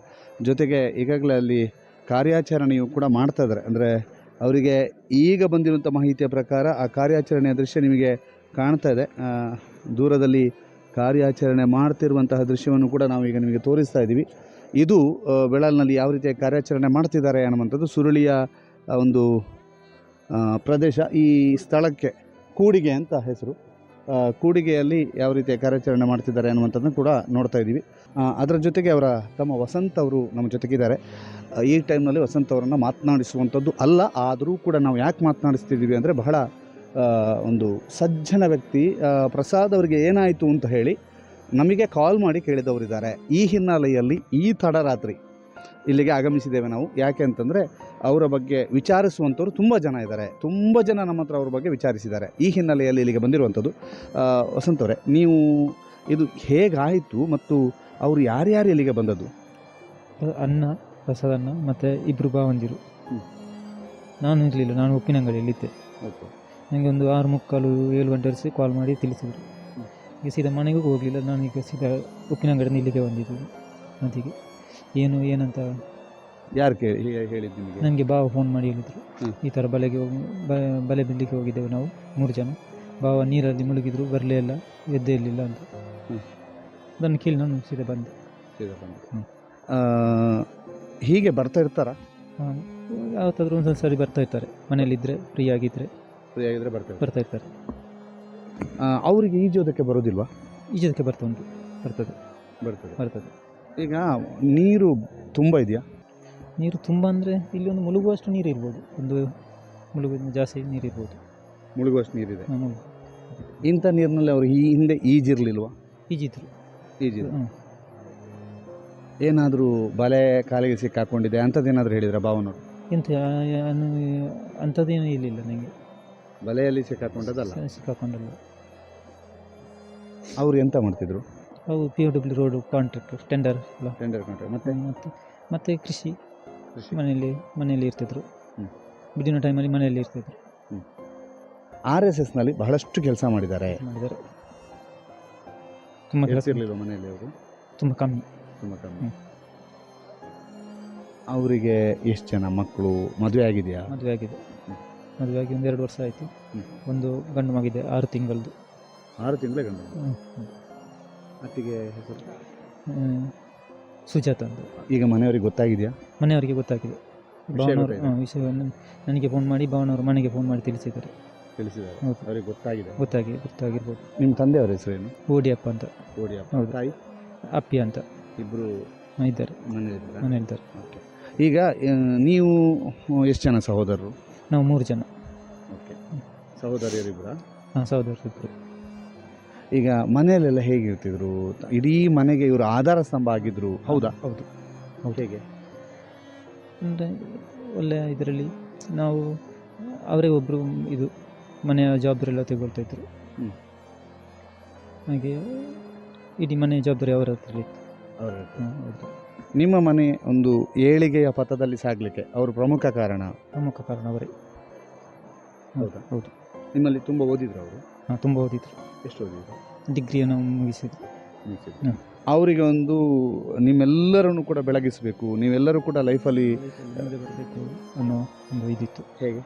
ಜೊತೆಗೆ ಈಗಾಗಲೇ ಅಲ್ಲಿ ಕಾರ್ಯಾಚರಣೆಯು ಕೂಡ ಮಾಡ್ತಾ ಇದ್ದಾರೆ. ಅಂದರೆ ಅವರಿಗೆ ಈಗ ಬಂದಿರುವಂಥ ಮಾಹಿತಿಯ ಪ್ರಕಾರ ಆ ಕಾರ್ಯಾಚರಣೆಯ ದೃಶ್ಯ ನಿಮಗೆ ಕಾಣ್ತಾ ಇದೆ. ದೂರದಲ್ಲಿ ಕಾರ್ಯಾಚರಣೆ ಮಾಡ್ತಿರುವಂತಹ ದೃಶ್ಯವನ್ನು ಕೂಡ ನಾವು ಈಗ ನಿಮಗೆ ತೋರಿಸ್ತಾ ಇದ್ದೀವಿ. ಇದು ಬೆಳಲಿನಲ್ಲಿ ಯಾವ ರೀತಿಯ ಕಾರ್ಯಾಚರಣೆ ಮಾಡ್ತಿದ್ದಾರೆ ಅನ್ನುವಂಥದ್ದು ಸುರುಳಿಯ ಒಂದು ಪ್ರದೇಶ. ಈ ಸ್ಥಳಕ್ಕೆ ಕೂಡಿಗೆ ಅಂತ ಹೆಸರು. ಕೂಡಿಗೆಯಲ್ಲಿ ಯಾವ ರೀತಿಯ ಕಾರ್ಯಾಚರಣೆ ಮಾಡ್ತಿದ್ದಾರೆ ಅನ್ನುವಂಥದ್ದನ್ನು ಕೂಡ ನೋಡ್ತಾ ಇದ್ದೀವಿ. ಅದರ ಜೊತೆಗೆ ತಮ್ಮ ವಸಂತ್ ಅವರು ನಮ್ಮ ಜೊತೆಗಿದ್ದಾರೆ. ಈ ಟೈಮ್ನಲ್ಲಿ ವಸಂತ್ ಅವರನ್ನು ಮಾತನಾಡಿಸುವಂಥದ್ದು ಅಲ್ಲ, ಆದರೂ ಕೂಡ ನಾವು ಯಾಕೆ ಮಾತನಾಡಿಸ್ತಿದ್ದೀವಿ ಅಂದರೆ ಬಹಳ ಒಂದು ಸಜ್ಜನ ವ್ಯಕ್ತಿ. ಪ್ರಸಾದ್ ಅವರಿಗೆ ಏನಾಯಿತು ಅಂತ ಹೇಳಿ ನಮಗೆ ಕಾಲ್ ಮಾಡಿ ಕೇಳಿದವರಿದ್ದಾರೆ. ಈ ಹಿನ್ನೆಲೆಯಲ್ಲಿ ಈ ತಡರಾತ್ರಿ ಇಲ್ಲಿಗೆ ಆಗಮಿಸಿದ್ದೇವೆ ನಾವು. ಯಾಕೆ ಅಂತಂದರೆ ಅವರ ಬಗ್ಗೆ ವಿಚಾರಿಸುವಂಥವ್ರು ತುಂಬ ಜನ ಇದ್ದಾರೆ, ತುಂಬ ಜನ ನಮ್ಮ ಹತ್ರ ಅವ್ರ ಬಗ್ಗೆ ವಿಚಾರಿಸಿದ್ದಾರೆ. ಈ ಹಿನ್ನೆಲೆಯಲ್ಲಿ ಇಲ್ಲಿಗೆ ಬಂದಿರುವಂಥದ್ದು. ವಸಂತ್ ಅವರೇ, ನೀವು ಇದು ಹೇಗಾಯಿತು ಮತ್ತು ಅವರು ಯಾರ್ಯಾರು ಇಲ್ಲಿಗೆ ಬಂದದ್ದು? ಅನ್ನ, ಪ್ರಸಾದನ್ನ ಮತ್ತು ಇಬ್ಬರು ಭಾವಂದಿರು. ನಾನು ಇರಲಿಲ್ಲ, ನಾನು ಉಪ್ಪಿನಂಗಡಿಯಲ್ಲಿದ್ದೆ. ನನಗೆ ಒಂದು 6:45 7 ಗಂಟೆ ಕಾಲ್ ಮಾಡಿ ತಿಳಿಸಿದರು. ಈಗ ಸೀದಾ ಮನೆಗೂ ಹೋಗಲಿಲ್ಲ, ನಾನೀಗ ಸೀದಾ ಉಪ್ಪಿನಂಗಡಿಯಿಂದ ಇಲ್ಲಿಗೆ ಬಂದಿದ್ದು. ನದಿಗೆ ಏನಂತ ಯಾರು ಹೇಳಿದ್ದು ನಿಮಗೆ? ನನಗೆ ಬಾವ ಫೋನ್ ಮಾಡಿ ಹೇಳಿದರು, ಈ ಥರ ಬಲೆ ಬಿಡಲಿಕ್ಕೆ ಹೋಗಿದ್ದೇವೆ ನಾವು 3 ಜನ. ಬಾವ ನೀರಲ್ಲಿ ಮುಳುಗಿದ್ರು, ಬರಲೇ ಇಲ್ಲ, ಎದ್ದೇ ಇರಲಿಲ್ಲ ಅಂತ. ಅದನ್ನು ಕೇಳಿ ನಾನು ಸೀದಾ ಬಂದೆ. ಹೀಗೆ ಬರ್ತಾ ಇರ್ತಾರಾ? ಯಾವತ್ತಾದ್ರೂ ಒಂದೊಂದು ಸಾರಿ ಬರ್ತಾ ಇರ್ತಾರೆ, ಮನೇಲಿದ್ದರೆ ಫ್ರೀ ಆಗಿದ್ದರೆ ಬರ್ತಾ ಇರ್ತಾರೆ. ಅವರಿಗೆ ಈಜೋದಕ್ಕೆ ಬರೋದಿಲ್ವಾ? ಈಜೋದಕ್ಕೆ ಬರ್ತದೆ. ಈಗ ನೀರು ತುಂಬ ಇದೆಯಾ? ನೀರು ತುಂಬ ಅಂದರೆ ಇಲ್ಲಿ ಒಂದು ಮುಳುಗುವಷ್ಟು ನೀರು ಇರ್ಬೋದು, ಒಂದು ಮುಳುಗಿದ ಜಾಸ್ತಿ ನೀರು ಇರ್ಬೋದು. ಮುಳುಗುವಷ್ಟು ನೀರಿದೆ. ಇಂಥ ನೀರಿನಲ್ಲಿ ಅವರು ಈ ಹಿಂದೆ ಈಜಿರಲಿಲ್ವಾ? ಈಜಿದ್ರು. ಏನಾದರೂ ಬಲೆ ಕಾಲಿಗೆ ಸಿಕ್ಕಾಕೊಂಡಿದೆ ಅಂಥದ್ದೇನಾದರೂ ಹೇಳಿದ್ರ ಭಾವನವರು? ಎಂತ ಅಂಥದ್ದೇನೂ ಇರಲಿಲ್ಲ ನನಗೆ. ಬಲೆಯಲ್ಲಿ ಸಿಕ್ಕಾಕೊಂಡದಲ್ಲ? ಸಿಕ್ಕಾಕೊಂಡಲ್ಲ. ಅವರು ಎಂತ ಮಾಡ್ತಿದ್ರು? ಅವು PWD road contractor, tender contractor. ಮತ್ತು ಕೃಷಿ ಮನೆಯಲ್ಲಿ ಇರ್ತಿದ್ರು. ಬಿಡುವಿನ ಟೈಮಲ್ಲಿ ಮನೆಯಲ್ಲಿ ಇರ್ತಿದ್ರು. RSSನಲ್ಲಿ ಬಹಳಷ್ಟು ಕೆಲಸ ಮಾಡಿದ್ದಾರೆ. ತುಂಬ ಕೆಲಸ ಇರಲಿಲ್ಲ ಮನೆಯಲ್ಲಿ ಅವರು? ತುಂಬ ಕಮ್ಮಿ. ಅವರಿಗೆ ಎಷ್ಟು ಜನ ಮಕ್ಕಳು? ಮದುವೆ ಆಗಿದೆಯಾ? ಮದುವೆ ಆಗಿ 1-2 ವರ್ಷ ಆಯಿತು. ಒಂದು ಗಂಡು ಮಗಿದೆ, 6 ತಿಂಗಳದ್ದು. 6 ತಿಂಗಳ ಗಂಡು. ಅತ್ತಿಗೆ ಹೆಸರು ಸುಜಾತ ಅಂತ. ಈಗ ಮನೆಯವರಿಗೆ ಗೊತ್ತಾಗಿದೆಯಾ? ಮನೆಯವರಿಗೆ ಗೊತ್ತಾಗಿದೆ. ವಿಷಯವನ್ನು ನನಗೆ ಫೋನ್ ಮಾಡಿ, ಭಾವನವರು ಮನೆಗೆ ಫೋನ್ ಮಾಡಿ ತಿಳಿಸಿದ್ದಾರೆ. ಅವರಿಗೆ ಗೊತ್ತಾಗಿರ್ಬೋದು. ನಿಮ್ಮ ತಂದೆಯವರ ಹೆಸರೇನು? ಓಡಿಯಪ್ಪ ಅಂತ. ಹೌದು. ತಾಯಿ ಅಪ್ಪಿ ಅಂತ. ಇಬ್ಬರು ಇದ್ದಾರೆ, ಮನೆಯಲ್ಲಿದ್ದಾರೆ. ಈಗ ನೀವು ಎಷ್ಟು ಜನ ಸಹೋದರರು? ನಾವು 3 ಜನ. ಸಹೋದರಿಯರಿಬ್ಬರಾ? ಹಾಂ, ಸಹೋದರರಿಬ್ಬರು. ಈಗ ಮನೆಯಲ್ಲೆಲ್ಲ ಹೇಗಿರ್ತಿದ್ರು? ಇಡೀ ಮನೆಗೆ ಇವರು ಆಧಾರ ಸ್ತಂಭ ಆಗಿದ್ರು, ಹೌದಾ? ಹೌದು. ಹೇಗೆ ಅಂದರೆ ಒಳ್ಳೆಯ ಇದರಲ್ಲಿ ನಾವು ಅವರೇ ಒಬ್ಬರು ಇದು ಮನೆಯ ಜವಾಬ್ದಾರಿ ಎಲ್ಲ ತೆಗೊಳ್ತಾ ಇದ್ರು. ಹಾಗೆ ಇಡೀ ಮನೆಯ ಜವಾಬ್ದಾರಿ ಅವರ ಹತ್ರ ಇತ್ತು. ಹೌದು. ನಿಮ್ಮ ಮನೆ ಒಂದು ಏಳಿಗೆಯ ಪಥದಲ್ಲಿ ಸಾಗಲಿಕ್ಕೆ ಅವರು ಪ್ರಮುಖ ಕಾರಣ ಅವರೇ. ಹೌದು. ನಿಮ್ಮಲ್ಲಿ ತುಂಬ ಓದಿದ್ರು ಅವರು? ಹಾಂ, ತುಂಬ ಓದಿದ್ರು. ಎಷ್ಟು ಓದಿದ್ರು? ಡಿಗ್ರಿಯನ್ನು ಮುಗಿಸಿದ್ರು. ಅವರಿಗೆ ಒಂದು ನಿಮ್ಮೆಲ್ಲರನ್ನು ಕೂಡ ಬೆಳಗಿಸಬೇಕು, ನೀವೆಲ್ಲರೂ ಕೂಡ ಲೈಫಲ್ಲಿ ಬರಬೇಕು ಅನ್ನೋ ಒಂದು ಇದಿತ್ತು. ಹೇಗೆ?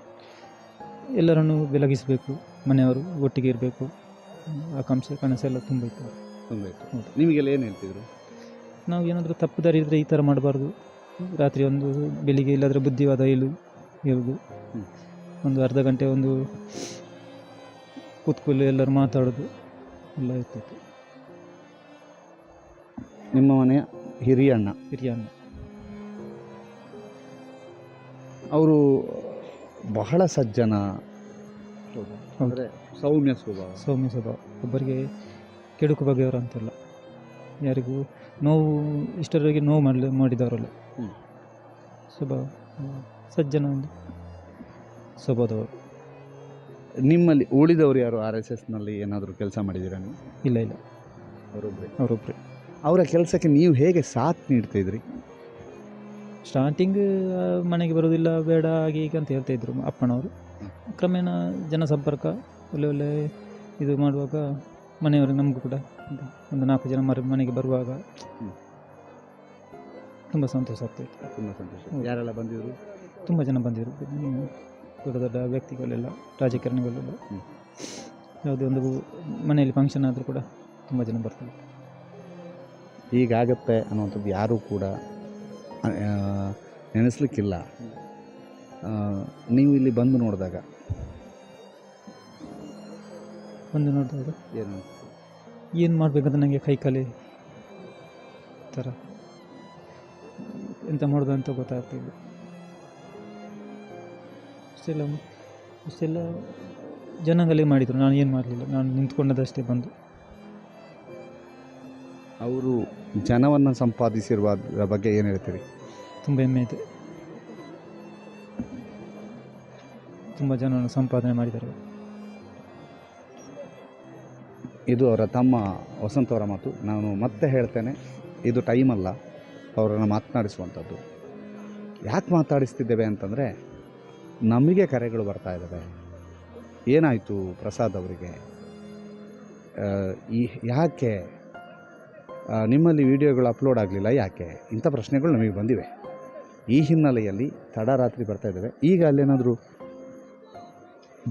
ಎಲ್ಲರನ್ನು ಬೆಳಗಿಸಬೇಕು, ಮನೆಯವರು ಒಟ್ಟಿಗೆ ಇರಬೇಕು, ಆಕಾಂಕ್ಷೆ ಕನಸೆಲ್ಲ ತುಂಬ ಇತ್ತು. ನಿಮಗೆಲ್ಲ ಏನು ಹೇಳ್ತಿದ್ರು? ನಾವು ಏನಾದರೂ ತಪ್ಪು ದಾರಿ ಇದ್ದರೆ ಈ ಥರ ಮಾಡಬಾರ್ದು, ರಾತ್ರಿ ಒಂದು ಬೆಳಿಗ್ಗೆ ಇಲ್ಲಾದರೆ ಬುದ್ಧಿವಾದ ಇರುವುದು, ಒಂದು ಅರ್ಧ ಗಂಟೆ ಒಂದು ಕೂತ್ಕೊಳ್ಳಿ ಎಲ್ಲರೂ ಮಾತಾಡೋದು ಎಲ್ಲ ಇರ್ತಿತ್ತು. ನಿಮ್ಮ ಮನೆಯ ಹಿರಿಯ ಅಣ್ಣ? ಅವರು ಬಹಳ ಸಜ್ಜನ, ಅಂದರೆ ಸೌಮ್ಯ ಸ್ವಭಾವ. ಒಬ್ಬರಿಗೆ ಕೆಡುಕು ಬಗೆಯವರು ಅಂತೆಲ್ಲ, ಯಾರಿಗೂ ನೋವು ಇಷ್ಟರವರೆಗೆ ನೋವು ಮಾಡಿದವರಲ್ಲ. ಸ್ವಭಾವ ಸಜ್ಜನ ಒಂದು ಸ್ವಭಾವದವರು. ನಿಮ್ಮಲ್ಲಿ ಉಳಿದವರು ಯಾರು RSSನಲ್ಲಿ ಏನಾದರೂ ಕೆಲಸ ಮಾಡಿದ್ದೀರಾ ನೀವು? ಇಲ್ಲ. ಅವರೊಬ್ಬರೇ. ಅವರ ಕೆಲಸಕ್ಕೆ ನೀವು ಹೇಗೆ ಸಾಥ್ ನೀಡ್ತಾಯಿದ್ರಿ? ಸ್ಟಾರ್ಟಿಂಗ್ ಮನೆಗೆ ಬರೋದಿಲ್ಲ, ಬೇಡ ಹಾಗೆ ಈಗ ಅಂತ ಹೇಳ್ತಾಯಿದ್ರು ಅಪ್ಪನವರು. ಕ್ರಮೇಣ ಜನಸಂಪರ್ಕ ಒಳ್ಳೆ ಇದು ಮಾಡುವಾಗ ಮನೆಯವರು ನಮಗೂ ಕೂಡ ಒಂದು 4 ಜನ ಮನೆಗೆ ಬರುವಾಗ ತುಂಬ ಸಂತೋಷ ಆಗ್ತಾಯಿತ್ತು. ತುಂಬ ಸಂತೋಷ. ಯಾರೆಲ್ಲ ಬಂದಿದ್ರು? ತುಂಬ ಜನ ಬಂದಿದ್ರು, ದೊಡ್ಡ ದೊಡ್ಡ ವ್ಯಕ್ತಿಗಳೆಲ್ಲ, ರಾಜಕಾರಣಿಗಳೆಲ್ಲ. ಯಾವುದೇ ಒಂದು ಮನೆಯಲ್ಲಿ ಫಂಕ್ಷನ್ ಆದರೂ ಕೂಡ ತುಂಬ ಜನ ಬರ್ತಾರೆ. ಹೀಗಾಗತ್ತೆ ಅನ್ನುವಂಥದ್ದು ಯಾರೂ ಕೂಡ ನೆನೆಸ್ಲಿಕ್ಕಿಲ್ಲ. ನೀವು ಇಲ್ಲಿ ಬಂದು ನೋಡಿದಾಗ ಬಂದು ನೋಡಿದಾಗ ಏನು ಏನು ಮಾಡಬೇಕಂತ ನನಗೆ ಕೈಕಾಲಿ ಥರ ಎಂತ ಮಾಡೋದು ಅಂತ ಗೊತ್ತಾಗ್ತಿಲ್ಲ. ಅಷ್ಟೆಲ್ಲ ಜನಾಂಗಲೇ ಮಾಡಿದರು, ನಾನು ಏನು ಮಾಡಲಿಲ್ಲ, ನಾನು ನಿಂತ್ಕೊಂಡದಷ್ಟೇ ಬಂದು. ಅವರು ಜನವನ್ನು ಸಂಪಾದಿಸಿರುವುದರ ಬಗ್ಗೆ ಏನು ಹೇಳ್ತೀರಿ? ತುಂಬ ಹೆಮ್ಮೆ ಇದೆ, ತುಂಬ ಜನವನ್ನು ಸಂಪಾದನೆ ಮಾಡಿದ್ದಾರೆ. ಇದು ಅವರ ತಮ್ಮ ವಸಂತ್ ಅವರ ಮಾತು. ನಾನು ಮತ್ತೆ ಹೇಳ್ತೇನೆ, ಇದು ಟೈಮಲ್ಲ ಅವರನ್ನು ಮಾತನಾಡಿಸುವಂಥದ್ದು. ಯಾಕೆ ಮಾತಾಡಿಸ್ತಿದ್ದೇವೆ ಅಂತಂದರೆ, ನಮಗೆ ಕರೆಗಳು ಬರ್ತಾ ಇದ್ದಾವೆ. ಏನಾಯಿತು ಪ್ರಸಾದ್ ಅವರಿಗೆ, ಯಾಕೆ ನಿಮ್ಮಲ್ಲಿ ವಿಡಿಯೋಗಳು ಅಪ್ಲೋಡ್ ಆಗಲಿಲ್ಲ, ಯಾಕೆ, ಇಂಥ ಪ್ರಶ್ನೆಗಳು ನಮಗೆ ಬಂದಿವೆ. ಈ ಹಿನ್ನೆಲೆಯಲ್ಲಿ ತಡರಾತ್ರಿ ಬರ್ತಾ ಇದ್ದಾವೆ. ಈಗ ಅಲ್ಲೇನಾದರೂ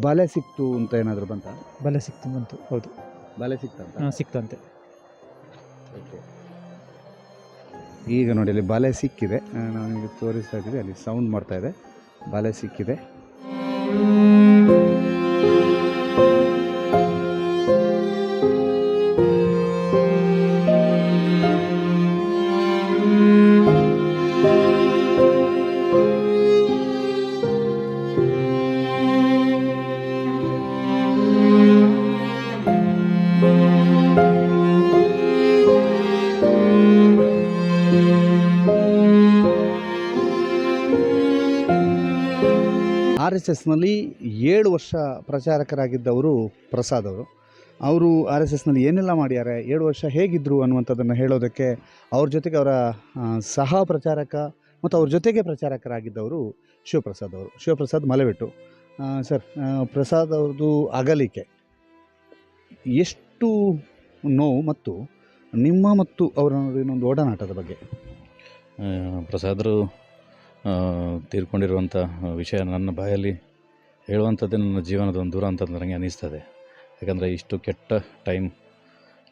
ಬಲೆ ಸಿಕ್ತು ಅಂತ ಏನಾದರೂ ಬಂತ? ಬಲೆ ಬಂತು. ಹೌದು, ಬಲೆ ಸಿಕ್ತಂತ? ಸಿಕ್ತಂತೆ. ಓಕೆ, ಈಗ ನೋಡಿ ಅಲ್ಲಿ ಬಲೆ ಸಿಕ್ಕಿದೆ. ನಾನು ನಿಮಗೆ ತೋರಿಸ್ತಾ ಇದ್ದೀವಿ, ಅಲ್ಲಿ ಸೌಂಡ್ ಮಾಡ್ತಾ ಇದೆ. ಬಲೆ ಸಿಕ್ಕಿದೆ. RSSನಲ್ಲಿ 7 ವರ್ಷ ಪ್ರಚಾರಕರಾಗಿದ್ದವರು ಪ್ರಸಾದ್ ಅವರು RSSನಲ್ಲಿ ಏನೆಲ್ಲ ಮಾಡ್ಯಾರೆ, 7 ವರ್ಷ ಹೇಗಿದ್ದರು ಅನ್ನುವಂಥದ್ದನ್ನು ಹೇಳೋದಕ್ಕೆ ಅವ್ರ ಜೊತೆಗೆ ಅವರ ಸಹ ಪ್ರಚಾರಕ ಮತ್ತು ಅವ್ರ ಜೊತೆಗೆ ಪ್ರಚಾರಕರಾಗಿದ್ದವರು ಶಿವಪ್ರಸಾದ್ ಮಲೆಬೆಟ್ಟು. ಸರ್, ಪ್ರಸಾದ್ ಅವ್ರದ್ದು ಅಗಲಿಕೆ ಎಷ್ಟು ನೋವು ಮತ್ತು ನಿಮ್ಮ ಮತ್ತು ಅವರ ಇನ್ನೊಂದು ಒಡನಾಟದ ಬಗ್ಗೆ? ಪ್ರಸಾದರು ತೀರ್ಕೊಂಡಿರುವಂಥ ವಿಷಯ ನನ್ನ ಬಾಯಲ್ಲಿ ಹೇಳುವಂಥದ್ದೇ ನನ್ನ ಜೀವನದ ಒಂದು ದೂರ ಅಂತ ನನಗೆ ಅನ್ನಿಸ್ತದೆ. ಯಾಕಂದರೆ ಇಷ್ಟು ಕೆಟ್ಟ ಟೈಮ್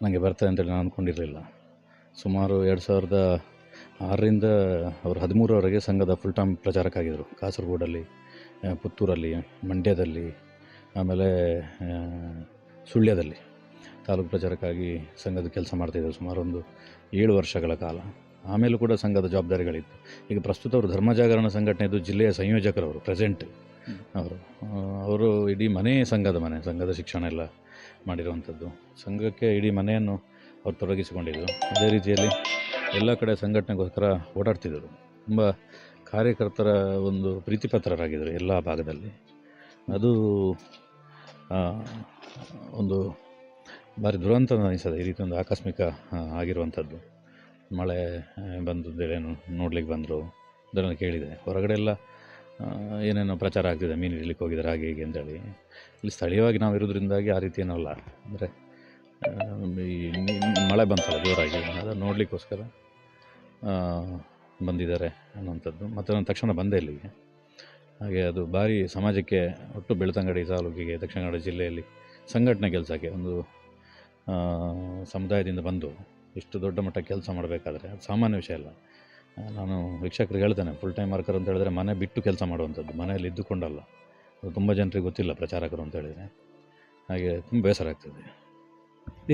ನನಗೆ ಬರ್ತದೆ ಅಂತೇಳಿ ನಾನು ಅಂದ್ಕೊಂಡಿರಲಿಲ್ಲ. ಸುಮಾರು 2006ರಿಂದ ಅವರು 13ರವರೆಗೆ ಸಂಘದ ಫುಲ್ ಟೈಮ್ ಪ್ರಚಾರಕ್ಕಾಗಿದ್ದರು. ಕಾಸರಗೋಡಲ್ಲಿ, ಪುತ್ತೂರಲ್ಲಿ, ಮಂಡ್ಯದಲ್ಲಿ, ಆಮೇಲೆ ಸುಳ್ಯದಲ್ಲಿ ತಾಲೂಕು ಪ್ರಚಾರಕ್ಕಾಗಿ ಸಂಘದ ಕೆಲಸ ಮಾಡ್ತಾಯಿದ್ದರು ಸುಮಾರು ಒಂದು 7 ವರ್ಷಗಳ ಕಾಲ. ಆಮೇಲೂ ಕೂಡ ಸಂಘದ ಜವಾಬ್ದಾರಿಗಳಿತ್ತು. ಈಗ ಪ್ರಸ್ತುತ ಅವರು ಧರ್ಮ ಜಾಗರಣ ಸಂಘಟನೆಯದು ಜಿಲ್ಲೆಯ ಸಂಯೋಜಕರವರು, ಪ್ರೆಸೆಂಟ್ ಅವರು ಇಡೀ ಸಂಘದ ಶಿಕ್ಷಣ ಎಲ್ಲ ಮಾಡಿರುವಂಥದ್ದು. ಸಂಘಕ್ಕೆ ಇಡೀ ಮನೆಯನ್ನು ಅವರು ತೊಡಗಿಸಿಕೊಂಡಿದ್ದರು. ಅದೇ ರೀತಿಯಲ್ಲಿ ಎಲ್ಲ ಕಡೆ ಸಂಘಟನೆಗೋಸ್ಕರ ಓಡಾಡ್ತಿದ್ದರು. ತುಂಬ ಕಾರ್ಯಕರ್ತರ ಒಂದು ಪ್ರೀತಿಪಾತ್ರರಾಗಿದ್ದರು ಎಲ್ಲ ಭಾಗದಲ್ಲಿ. ಅದು ಒಂದು ಭಾರಿ ದುರಂತ ಅನಿಸ್ತದೆ, ಈ ರೀತಿ ಒಂದು ಆಕಸ್ಮಿಕ ಆಗಿರುವಂಥದ್ದು. ಮಳೆ ಬಂದದ್ದೇನು ನೋಡ್ಲಿಕ್ಕೆ ಬಂದರು, ಅದನ್ನು ಕೇಳಿದೆ. ಹೊರಗಡೆ ಎಲ್ಲ ಏನೇನೋ ಪ್ರಚಾರ ಆಗ್ತಿದೆ, ಮೀನು ಹಿಡ್ಲಿಕ್ಕೆ ಹೋಗಿದ್ದಾರೆ ಹಾಗೆ ಹೀಗೆ ಅಂತೇಳಿ. ಇಲ್ಲಿ ಸ್ಥಳೀಯವಾಗಿ ನಾವು ಇರೋದ್ರಿಂದಾಗಿ ಆ ರೀತಿ ಏನಲ್ಲ. ಅಂದರೆ ಈ ಮಳೆ ಬಂತಲ್ಲ ಜೋರಾಗಿ, ಅದನ್ನು ನೋಡಲಿಕ್ಕೋಸ್ಕರ ಬಂದಿದ್ದಾರೆ ಅನ್ನುವಂಥದ್ದು. ಮತ್ತು ನಾನು ತಕ್ಷಣ ಬಂದೆ ಇಲ್ಲಿಗೆ. ಹಾಗೆ ಅದು ಭಾರಿ ಸಮಾಜಕ್ಕೆ, ಒಟ್ಟು ಬೆಳ್ತಂಗಡಿ ತಾಲೂಕಿಗೆ, ದಕ್ಷಿಣ ಕನ್ನಡ ಜಿಲ್ಲೆಯಲ್ಲಿ ಸಂಘಟನೆ ಕೆಲಸಕ್ಕೆ ಒಂದು ಸಮುದಾಯದಿಂದ ಬಂದು ಇಷ್ಟು ದೊಡ್ಡ ಮಟ್ಟ ಕೆಲಸ ಮಾಡಬೇಕಾದ್ರೆ ಅದು ಸಾಮಾನ್ಯ ವಿಷಯ ಅಲ್ಲ. ನಾನು ವೀಕ್ಷಕರಿಗೆ ಹೇಳ್ತೇನೆ, ಫುಲ್ ಟೈಮ್ ವರ್ಕರ್ ಅಂತ ಹೇಳಿದ್ರೆ ಮನೆ ಬಿಟ್ಟು ಕೆಲಸ ಮಾಡುವಂಥದ್ದು, ಮನೆಯಲ್ಲಿ ಇದ್ದುಕೊಂಡಲ್ಲ. ಅದು ತುಂಬ ಜನರಿಗೆ ಗೊತ್ತಿಲ್ಲ ಪ್ರಚಾರಕರು ಅಂತ ಹೇಳಿದರೆ. ಹಾಗೆ ತುಂಬ ಬೇಸರ ಆಗ್ತದೆ.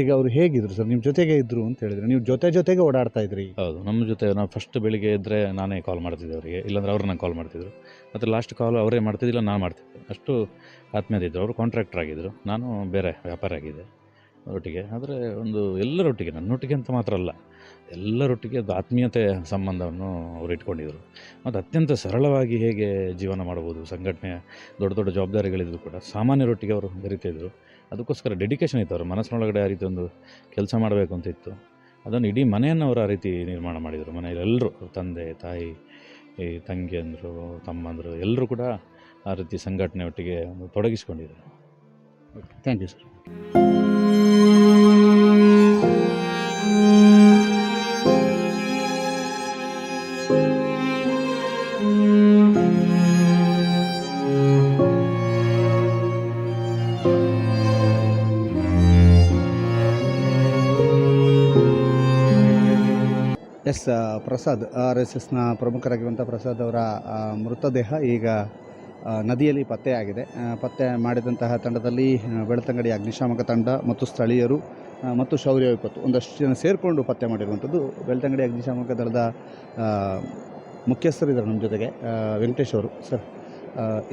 ಈಗ ಅವರು ಹೇಗಿದ್ರು ಸರ್? ನಿಮ್ಮ ಜೊತೆಗೆ ಇದ್ದರು ಅಂತ ಹೇಳಿದರೆ, ನೀವು ಜೊತೆಗೆ ಓಡಾಡ್ತಾ ಇದ್ರಿ? ಹೌದು, ನಮ್ಮ ಜೊತೆ. ನಾವು ಫಸ್ಟ್ ಬೆಳಿಗ್ಗೆ ಇದ್ದರೆ ನಾನೇ ಕಾಲ್ ಮಾಡ್ತಿದ್ದೆ ಅವರಿಗೆ, ಇಲ್ಲಾಂದರೆ ಅವ್ರು ನಂಗೆ ಕಾಲ್ ಮಾಡ್ತಿದ್ರು. ಮತ್ತು ಲಾಸ್ಟ್ ಕಾಲ್ ಅವರೇ ಮಾಡ್ತಿದ್ದಿಲ್ಲ, ನಾನು ಮಾಡ್ತಿದ್ದೆ. ಅಷ್ಟು ಆತ್ಮೀಯತೆ ಇದ್ದರು. ಅವರು ಕಾಂಟ್ರಾಕ್ಟರ್ ಆಗಿದ್ದರು, ನಾನು ಬೇರೆ ವ್ಯಾಪಾರ ಆಗಿದೆ ಒಟ್ಟಿಗೆ. ಆದರೆ ಒಂದು ಎಲ್ಲರೊಟ್ಟಿಗೆ, ನನ್ನೊಟ್ಟಿಗೆ ಅಂತ ಮಾತ್ರ ಅಲ್ಲ, ಎಲ್ಲರೊಟ್ಟಿಗೆ ಅದು ಆತ್ಮೀಯತೆ ಸಂಬಂಧವನ್ನು ಅವರು ಇಟ್ಕೊಂಡಿದ್ದರು. ಮತ್ತು ಅತ್ಯಂತ ಸರಳವಾಗಿ ಹೇಗೆ ಜೀವನ ಮಾಡ್ಬೋದು, ಸಂಘಟನೆಯ ದೊಡ್ಡ ದೊಡ್ಡ ಜವಾಬ್ದಾರಿಗಳಿದ್ರು ಕೂಡ ಸಾಮಾನ್ಯರೊಟ್ಟಿಗೆ ಅವರು ಬೆರೀತಿದ್ದರು. ಅದಕ್ಕೋಸ್ಕರ ಡೆಡಿಕೇಶನ್ ಇತ್ತು ಅವರ ಮನಸ್ಸಿನೊಳಗಡೆ. ಆ ರೀತಿ ಒಂದು ಕೆಲಸ ಮಾಡಬೇಕು ಅಂತ ಇತ್ತು. ಅದನ್ನು ಇಡೀ ಮನೆಯನ್ನು ಅವರು ಆ ರೀತಿ ನಿರ್ಮಾಣ ಮಾಡಿದರು. ಮನೆಯಲ್ಲಿ ಎಲ್ಲರೂ, ತಂದೆ ತಾಯಿ, ಈ ತಂಗಿಯಂದರು, ತಮ್ಮಂದರು, ಎಲ್ಲರೂ ಕೂಡ ಆ ರೀತಿ ಸಂಘಟನೆ ಒಟ್ಟಿಗೆ ತೊಡಗಿಸಿಕೊಂಡಿದ್ದರು. Thank you sir. ಪ್ರಸಾದ್, RSSನ ಪ್ರಮುಖರಾಗಿರುವಂಥ ಪ್ರಸಾದ್ ಅವರ ಮೃತದೇಹ ಈಗ ನದಿಯಲ್ಲಿ ಪತ್ತೆಯಾಗಿದೆ. ಪತ್ತೆ ಮಾಡಿದಂತಹ ತಂಡದಲ್ಲಿ ಬೆಳ್ತಂಗಡಿ ಅಗ್ನಿಶಾಮಕ ತಂಡ ಮತ್ತು ಸ್ಥಳೀಯರು ಮತ್ತು ಶೌರ್ಯ ವಿಪತ್ತು ಒಂದಷ್ಟು ಜನ ಸೇರಿಕೊಂಡು ಪತ್ತೆ ಮಾಡಿರುವಂಥದ್ದು. ಬೆಳ್ತಂಗಡಿ ಅಗ್ನಿಶಾಮಕ ದಳದ ಮುಖ್ಯಸ್ಥರಿದ್ದಾರೆ ನಮ್ಮ ಜೊತೆಗೆ, ವೆಂಕಟೇಶ್ ಅವರು. ಸರ್,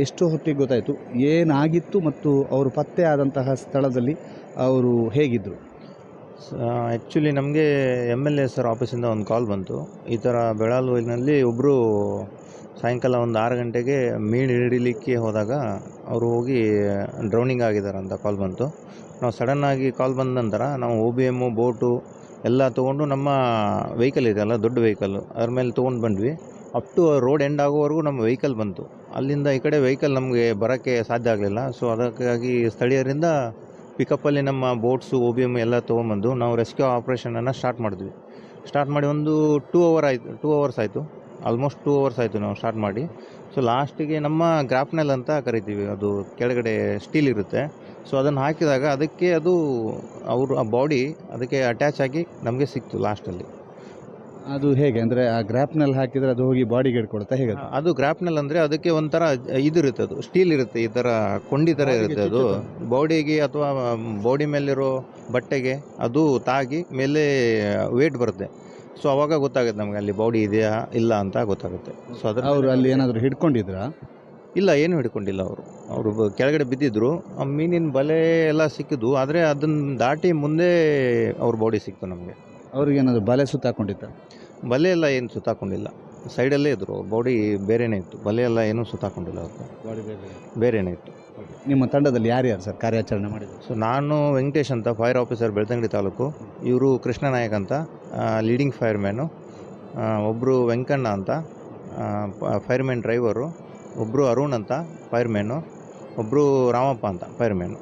ಎಷ್ಟು ಹೊತ್ತಿಗೆ ಗೊತ್ತಾಯಿತು, ಏನಾಗಿತ್ತು ಮತ್ತು ಅವರು ಪತ್ತೆ ಆದಂತಹ ಸ್ಥಳದಲ್ಲಿ ಅವರು ಹೇಗಿದ್ದರು? ಆ್ಯಕ್ಚುಲಿ ನಮಗೆ MLA ಸರ್ ಆಫೀಸಿಂದ ಒಂದು ಕಾಲ್ ಬಂತು. ಈ ಥರ ಬೆಳಾಲೂರಿನಲ್ಲಿ ಒಬ್ಬರು ಸಾಯಂಕಾಲ ಒಂದು 6 ಗಂಟೆಗೆ ಮೀನು ಹಿಡಿಲಿಕ್ಕೆ ಹೋದಾಗ ಅವರು ಹೋಗಿ ಡ್ರೌನಿಂಗ್ ಆಗಿದ್ದಾರೆ ಅಂತ ಕಾಲ್ ಬಂತು. ನಾವು ಸಡನ್ನಾಗಿ ಕಾಲ್ ಬಂದ ನಂತರ ನಾವು OBM ಬೋಟು ಎಲ್ಲ ತೊಗೊಂಡು ನಮ್ಮ ವೆಹಿಕಲ್ ಇದೆಯಲ್ಲ, ದೊಡ್ಡ ವೆಹಿಕಲ್ಲು, ಅದ್ರ ಮೇಲೆ ತೊಗೊಂಡು ಬಂದ್ವಿ. ಅಪ್ ಟು ರೋಡ್ ಎಂಡ್ ಆಗೋವರೆಗೂ ನಮ್ಮ ವೆಹಿಕಲ್ ಬಂತು. ಅಲ್ಲಿಂದ ಈ ಕಡೆ ವೆಹಿಕಲ್ ನಮಗೆ ಬರೋಕ್ಕೆ ಸಾಧ್ಯ ಆಗಲಿಲ್ಲ. ಸೊ ಅದಕ್ಕಾಗಿ ಸ್ಥಳೀಯರಿಂದ ಪಿಕಪ್ಪಲ್ಲಿ ನಮ್ಮ ಬೋಟ್ಸು OBM ಎಲ್ಲ ತೊಗೊಂಬಂದು ನಾವು ರೆಸ್ಕ್ಯೂ ಆಪ್ರೇಷನನ್ನು ಸ್ಟಾರ್ಟ್ ಮಾಡಿದ್ವಿ. ಸ್ಟಾರ್ಟ್ ಮಾಡಿ ಒಂದು 2 ಅವರ್ಸ್ ಆಯಿತು. ಆಲ್ಮೋಸ್ಟ್ 2 ಅವರ್ಸ್ ಆಯಿತು ನಾವು ಸ್ಟಾರ್ಟ್ ಮಾಡಿ. ಸೊ ಲಾಸ್ಟಿಗೆ ನಮ್ಮ ಗ್ರಾಪ್ನೆಲ್ ಅಂತ ಕರಿತೀವಿ, ಅದು ಕೆಳಗಡೆ ಸ್ಟೀಲ್ ಇರುತ್ತೆ. ಸೊ ಅದನ್ನು ಹಾಕಿದಾಗ ಅದಕ್ಕೆ ಅದು ಆ ಬಾಡಿ ಅದಕ್ಕೆ ಅಟ್ಯಾಚ್ ಆಗಿ ನಮಗೆ ಸಿಕ್ತು ಲಾಸ್ಟಲ್ಲಿ. ಅದು ಹೇಗೆ ಅಂದರೆ ಆ ಗ್ರ್ಯಾಪ್ನಲ್ಲಿ ಹಾಕಿದರೆ ಅದು ಹೋಗಿ ಬಾಡಿಗೆ ಹಿಡ್ಕೊಳುತ್ತಾ ಹೇಗೆ? ಅದು ಗ್ರಾಪ್ನೆಲ್ ಅಂದರೆ ಅದಕ್ಕೆ ಒಂಥರ ಇದಿರುತ್ತೆ, ಅದು ಸ್ಟೀಲ್ ಇರುತ್ತೆ, ಈ ಥರ ಕೊಂಡಿ ಥರ ಇರುತ್ತೆ. ಅದು ಬಾಡಿಗೆ ಅಥವಾ ಬಾಡಿ ಮೇಲಿರೋ ಬಟ್ಟೆಗೆ ಅದು ತಾಗಿ ಮೇಲೆ ವೇಟ್ ಬರುತ್ತೆ. ಸೊ ಅವಾಗ ಗೊತ್ತಾಗುತ್ತೆ ನಮಗೆ ಅಲ್ಲಿ ಬಾಡಿ ಇದೆಯಾ ಇಲ್ಲ ಅಂತ ಗೊತ್ತಾಗುತ್ತೆ. ಸೊ ಅದ್ರ ಅವರು ಅಲ್ಲಿ ಏನಾದರೂ ಹಿಡ್ಕೊಂಡಿದ್ರಾ? ಇಲ್ಲ, ಏನು ಹಿಡ್ಕೊಂಡಿಲ್ಲ. ಅವರು ಕೆಳಗಡೆ ಬಿದ್ದಿದ್ರು. ಆ ಮೀನಿನ ಬಲೆ ಎಲ್ಲ ಸಿಕ್ಕಿದ್ವು, ಆದರೆ ಅದನ್ನು ದಾಟಿ ಮುಂದೆ ಅವ್ರ ಬಾಡಿ ಸಿಕ್ತು ನಮಗೆ. ಅವ್ರಿಗೇನಾದರೂ ಬಲೆ ಸುತ್ತಾಕೊಂಡಿತ್ತ? ಬಲೆ ಎಲ್ಲ ಏನು ಸುತ್ತಾಕೊಂಡಿಲ್ಲ, ಸೈಡಲ್ಲೇ ಇದ್ದರು. ಅವ್ರ ಬಾಡಿ ಬೇರೆಯೇ ಇತ್ತು, ಬಲೆ ಎಲ್ಲ ಏನೂ ಸುತ್ತಾಕೊಂಡಿಲ್ಲ. ಅವ್ರಿಗೆ ಬಾಡಿ ಬೇರೆಯೇ ಇತ್ತು. ನಿಮ್ಮ ತಂಡದಲ್ಲಿ ಯಾರ್ಯಾರು ಸರ್ ಕಾರ್ಯಾಚರಣೆ ಮಾಡಿದ್ರು? ಸೊ ನಾನು ವೆಂಕಟೇಶ್ ಅಂತ, ಫೈರ್ ಆಫೀಸರ್ ಬೆಳ್ತಂಗಡಿ ತಾಲೂಕು. ಇವರು ಕೃಷ್ಣನಾಯಕ್ ಅಂತ, ಲೀಡಿಂಗ್ ಫೈರ್ಮ್ಯಾನು. ಒಬ್ಬರು ವೆಂಕಣ್ಣ ಅಂತ, ಫೈರ್ಮ್ಯಾನ್ ಡ್ರೈವರು. ಒಬ್ಬರು ಅರುಣ್ ಅಂತ ಫೈರ್ಮ್ಯಾನು. ಒಬ್ಬರು ರಾಮಪ್ಪ ಅಂತ ಫೈರ್ಮ್ಯಾನು.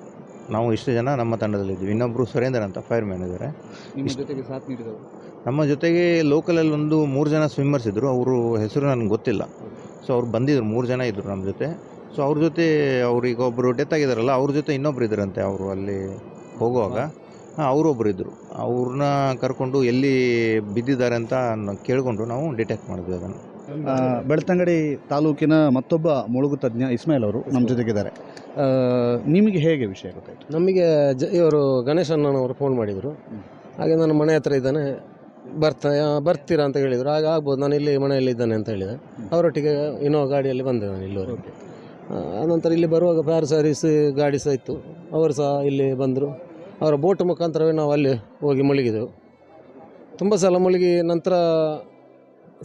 ನಾವು ಇಷ್ಟು ಜನ ನಮ್ಮ ತಂಡದಲ್ಲಿದ್ವಿ. ಇನ್ನೊಬ್ಬರು ಸುರೇಂದ್ರ ಅಂತ ಫೈರ್ಮ್ಯಾನ್ ಇದ್ದಾರೆ. ನಿಮ್ಮ ಜೊತೆಗೆ ಸಾಥ್ ನೀಡಿದವರು? ನಮ್ಮ ಜೊತೆಗೆ ಲೋಕಲಲ್ಲಿ ಒಂದು 3 ಜನ ಸ್ವಿಮ್ಮರ್ಸ್ ಇದ್ದರು. ಅವರು ಹೆಸರು ನನಗೆ ಗೊತ್ತಿಲ್ಲ. ಸೊ ಅವ್ರು ಬಂದಿದ್ರು, 3 ಜನ ಇದ್ದರು ನಮ್ಮ ಜೊತೆ. ಸೊ ಅವ್ರ ಜೊತೆ ಅವ್ರಿಗೆ ಒಬ್ಬರು ಡೆತ್ ಆಗಿದ್ದಾರಲ್ಲ, ಅವ್ರ ಜೊತೆ ಇನ್ನೊಬ್ರು ಇದ್ದರಂತೆ. ಅವರು ಅಲ್ಲಿ ಹೋಗುವಾಗ ಅವರೊಬ್ಬರು ಇದ್ದರು. ಅವ್ರನ್ನ ಕರ್ಕೊಂಡು ಎಲ್ಲಿ ಬಿದ್ದಿದ್ದಾರೆ ಅಂತ ಕೇಳಿಕೊಂಡು ನಾವು ಡಿಟೆಕ್ಟ್ ಮಾಡಿದ್ವಿ ಅದನ್ನು. ಬೆಳ್ತಂಗಡಿ ತಾಲೂಕಿನ ಮತ್ತೊಬ್ಬ ಮುಳುಗು ತಜ್ಞ ಇಸ್ಮಾಯಿಲ್ ಅವರು ನಮ್ಮ ಜೊತೆಗಿದ್ದಾರೆ. ನಿಮಗೆ ಹೇಗೆ ವಿಷಯ ಗೊತ್ತಾಯಿತು? ನಮಗೆ ಇವರು ಗಣೇಶ್ ಅಣ್ಣನವರು ಫೋನ್ ಮಾಡಿದರು. ಹಾಗೆ ನಾನು ಮನೆ ಹತ್ರ ಇದ್ದಾನೆ, ಬರ್ತೀರಾ ಅಂತ ಹೇಳಿದರು. ಆಗ ಆಗ್ಬೋದು, ನಾನು ಇಲ್ಲಿ ಮನೆಯಲ್ಲಿ ಇದ್ದಾನೆ ಅಂತ ಹೇಳಿದೆ. ಅವರೊಟ್ಟಿಗೆ ಇನ್ನೋ ಗಾಡಿಯಲ್ಲಿ ಬಂದೆ ನಾನು ಇಲ್ಲಿವರೆಗೆ. ಆನಂತರ ಇಲ್ಲಿ ಬರುವಾಗ ಫೈರ್ ಸರ್ವಿಸ್ ಗಾಡಿ ಸಹ ಇತ್ತು, ಅವರು ಸಹ ಇಲ್ಲಿ ಬಂದರು. ಅವರ ಬೋಟ್ ಮುಖಾಂತರವೇ ನಾವು ಅಲ್ಲಿ ಹೋಗಿ ಮುಳುಗಿದೆವು. ತುಂಬ ಸಲ ಮುಳುಗಿ ನಂತರ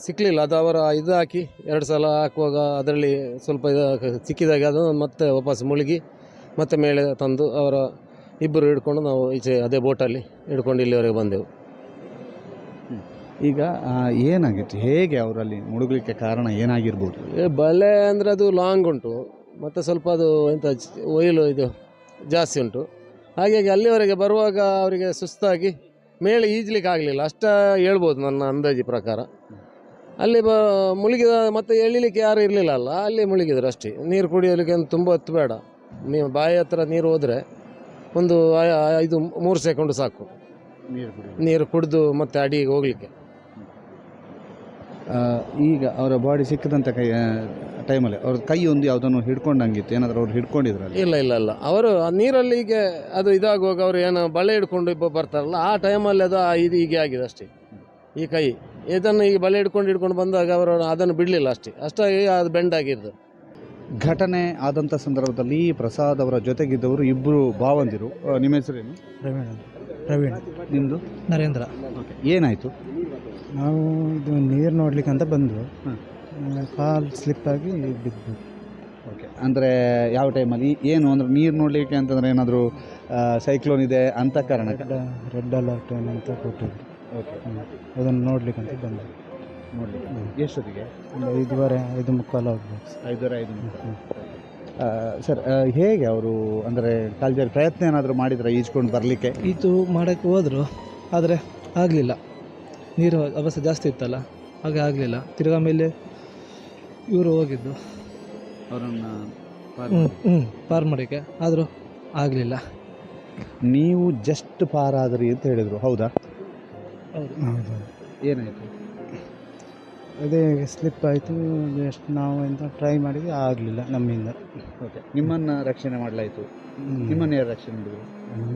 ಸಿಕ್ಕಲಿಲ್ಲ. ಅದು ಅವರ ಇದು ಹಾಕಿ 2 ಸಲ ಹಾಕುವಾಗ ಅದರಲ್ಲಿ ಸ್ವಲ್ಪ ಸಿಕ್ಕಿದಾಗೆ ಅದು ಮತ್ತೆ ವಾಪಸ್ ಮುಳುಗಿ ಮತ್ತೆ ಮೇಲೆ ತಂದು ಅವರ ಇಬ್ಬರು ಹಿಡ್ಕೊಂಡು ನಾವು ಈಚೆ ಅದೇ ಬೋಟಲ್ಲಿ ಹಿಡ್ಕೊಂಡು ಇಲ್ಲಿವರೆಗೆ ಬಂದೆವು. ಈಗ ಏನಾಗಿತ್ತು, ಹೇಗೆ ಅವರಲ್ಲಿ ಮುಳುಗಲಿಕ್ಕೆ ಕಾರಣ ಏನಾಗಿರ್ಬೋದು? ಬಲೆ ಅಂದರೆ ಅದು ಲಾಂಗ್ ಉಂಟು, ಮತ್ತು ಸ್ವಲ್ಪ ಅದು ಎಂಥ ಒಯ್ಲು ಇದು ಜಾಸ್ತಿ ಉಂಟು. ಹಾಗಾಗಿ ಅಲ್ಲಿವರೆಗೆ ಬರುವಾಗ ಅವರಿಗೆ ಸುಸ್ತಾಗಿ ಮೇಲೆ ಈಜಲಿಕ್ಕೆ ಆಗಲಿಲ್ಲ ಅಷ್ಟ ಹೇಳ್ಬೋದು ನನ್ನ ಅಂದಾಜು ಪ್ರಕಾರ. ಅಲ್ಲಿ ಮುಳುಗಿದ ಮತ್ತೆ ಎಳಿಲಿಕ್ಕೆ ಯಾರು ಇರಲಿಲ್ಲ ಅಲ್ಲ, ಅಲ್ಲಿ ಮುಳುಗಿದ್ರು ಅಷ್ಟೇ. ನೀರು ಕುಡಿಯೋಲಿಕ್ಕೆ ತುಂಬ ಹೊತ್ತು ಬೇಡ, ನೀವು ಬಾಯಿ ಹತ್ರ ನೀರು ಹೋದರೆ ಒಂದು 3 ಸೆಕೆಂಡ್ ಸಾಕು ನೀರು ಕುಡಿದು ಮತ್ತೆ ಅಡಿಗೆ ಹೋಗಲಿಕ್ಕೆ. ಈಗ ಅವರ ಬಾಡಿ ಸಿಕ್ಕಿದಂಥ ಟೈಮಲ್ಲಿ ಅವ್ರ ಕೈ ಒಂದು ಯಾವುದನ್ನು ಹಿಡ್ಕೊಂಡಂಗಿತ್ತು, ಏನಾದರೂ ಅವ್ರು ಹಿಡ್ಕೊಂಡಿದ್ರು? ಇಲ್ಲ ಅವರು ನೀರಲ್ಲಿ ಹೀಗೆ ಅದು ಇದಾಗುವಾಗ ಅವರು ಏನೋ ಬಳೆ ಹಿಡ್ಕೊಂಡು ಬರ್ತಾರಲ್ಲ, ಆ ಟೈಮಲ್ಲಿ ಅದು ಇದು ಹೀಗೆ ಆಗಿದೆ ಅಷ್ಟೇ. ಈ ಕೈ ಇದನ್ನು ಈಗ ಬಳೆ ಹಿಡ್ಕೊಂಡು ಬಂದಾಗ ಅವರು ಅದನ್ನು ಬಿಡಲಿಲ್ಲ ಅಷ್ಟಾಗಿ ಅದು ಬೆಂಡ್ ಆಗಿದ್ದು. ಘಟನೆ ಆದಂಥ ಸಂದರ್ಭದಲ್ಲಿ ಪ್ರಸಾದ್ ಅವರ ಜೊತೆಗಿದ್ದವರು ಇಬ್ಬರು ಭಾವಂದಿರು. ನಿಮ್ಮ ಹೆಸರೇನು? ಪ್ರವೀಣ್. ನಿಮ್ಮದು? ನರೇಂದ್ರ. ಓಕೆ, ಏನಾಯಿತು? ನಾವು ಇದು ನೀರು ನೋಡ್ಲಿಕ್ಕೆ ಅಂತ ಬಂದು ಕಾಲು ಸ್ಲಿಪ್ಪಾಗಿ ಬಿದ್ದು. ಓಕೆ, ಅಂದರೆ ಯಾವ ಟೈಮಲ್ಲಿ ಏನು ಅಂದರೆ ನೀರು ನೋಡಲಿಕ್ಕೆ ಅಂತಂದರೆ ಏನಾದರೂ ಸೈಕ್ಲೋನ್ ಇದೆ ಅಂತ ಕಾರಣ? ರೆಡ್ ಅಲರ್ಟ್ ಏನಂತ ಕೊಟ್ಟಿದ್ರು. ಓಕೆ, ಅದನ್ನು ನೋಡ್ಲಿಕ್ಕೆ ಅಂತ ಬಂದು. ನೋಡಲಿಕ್ಕೆ ಎಷ್ಟೊತ್ತಿಗೆ? 5:15 5:45 ಆಗ್ಬೋದು. 5:30 ಸರ್, ಹೇಗೆ ಅವರು ಅಂದರೆ ಕಾಲ್ಜಾರಿ ಪ್ರಯತ್ನ ಏನಾದರೂ ಮಾಡಿದ್ರೆ ಈಜ್ಕೊಂಡು ಬರಲಿಕ್ಕೆ? ಇದು ಮಾಡೋಕ್ಕೆ ಹೋದರು, ಆದರೆ ಆಗಲಿಲ್ಲ. ನೀರು ಅವಸ್ಥೆ ಜಾಸ್ತಿ ಇತ್ತಲ್ಲ, ಹಾಗೆ ಆಗಲಿಲ್ಲ. ತಿರ್ಗಾ ಮೇಲೆ ಇವರು ಹೋಗಿದ್ದು ಅವರನ್ನು ಪಾರ್ ಮಾಡೋಕ್ಕೆ, ಆದರೂ ಆಗಲಿಲ್ಲ. ನೀವು ಜಸ್ಟ್ ಪಾರಾದ್ರಿ ಅಂತ ಹೇಳಿದರು, ಹೌದಾ? ಹೌದು. ಏನಾಯಿತು? ಅದೇ ಸ್ಲಿಪ್ ಆಯಿತು. ಜಸ್ಟ್ ನಾವು ಎಂತ ಟ್ರೈ ಮಾಡಿದ್ವಿ, ಆಗಲಿಲ್ಲ ನಮ್ಮಿಂದ. ಓಕೆ, ನಿಮ್ಮನ್ನು ರಕ್ಷಣೆ ಮಾಡಲಾಯಿತು. ನಿಮ್ಮನ್ನು ಯಾರು ರಕ್ಷಣೆ ಮಾಡಿದರು?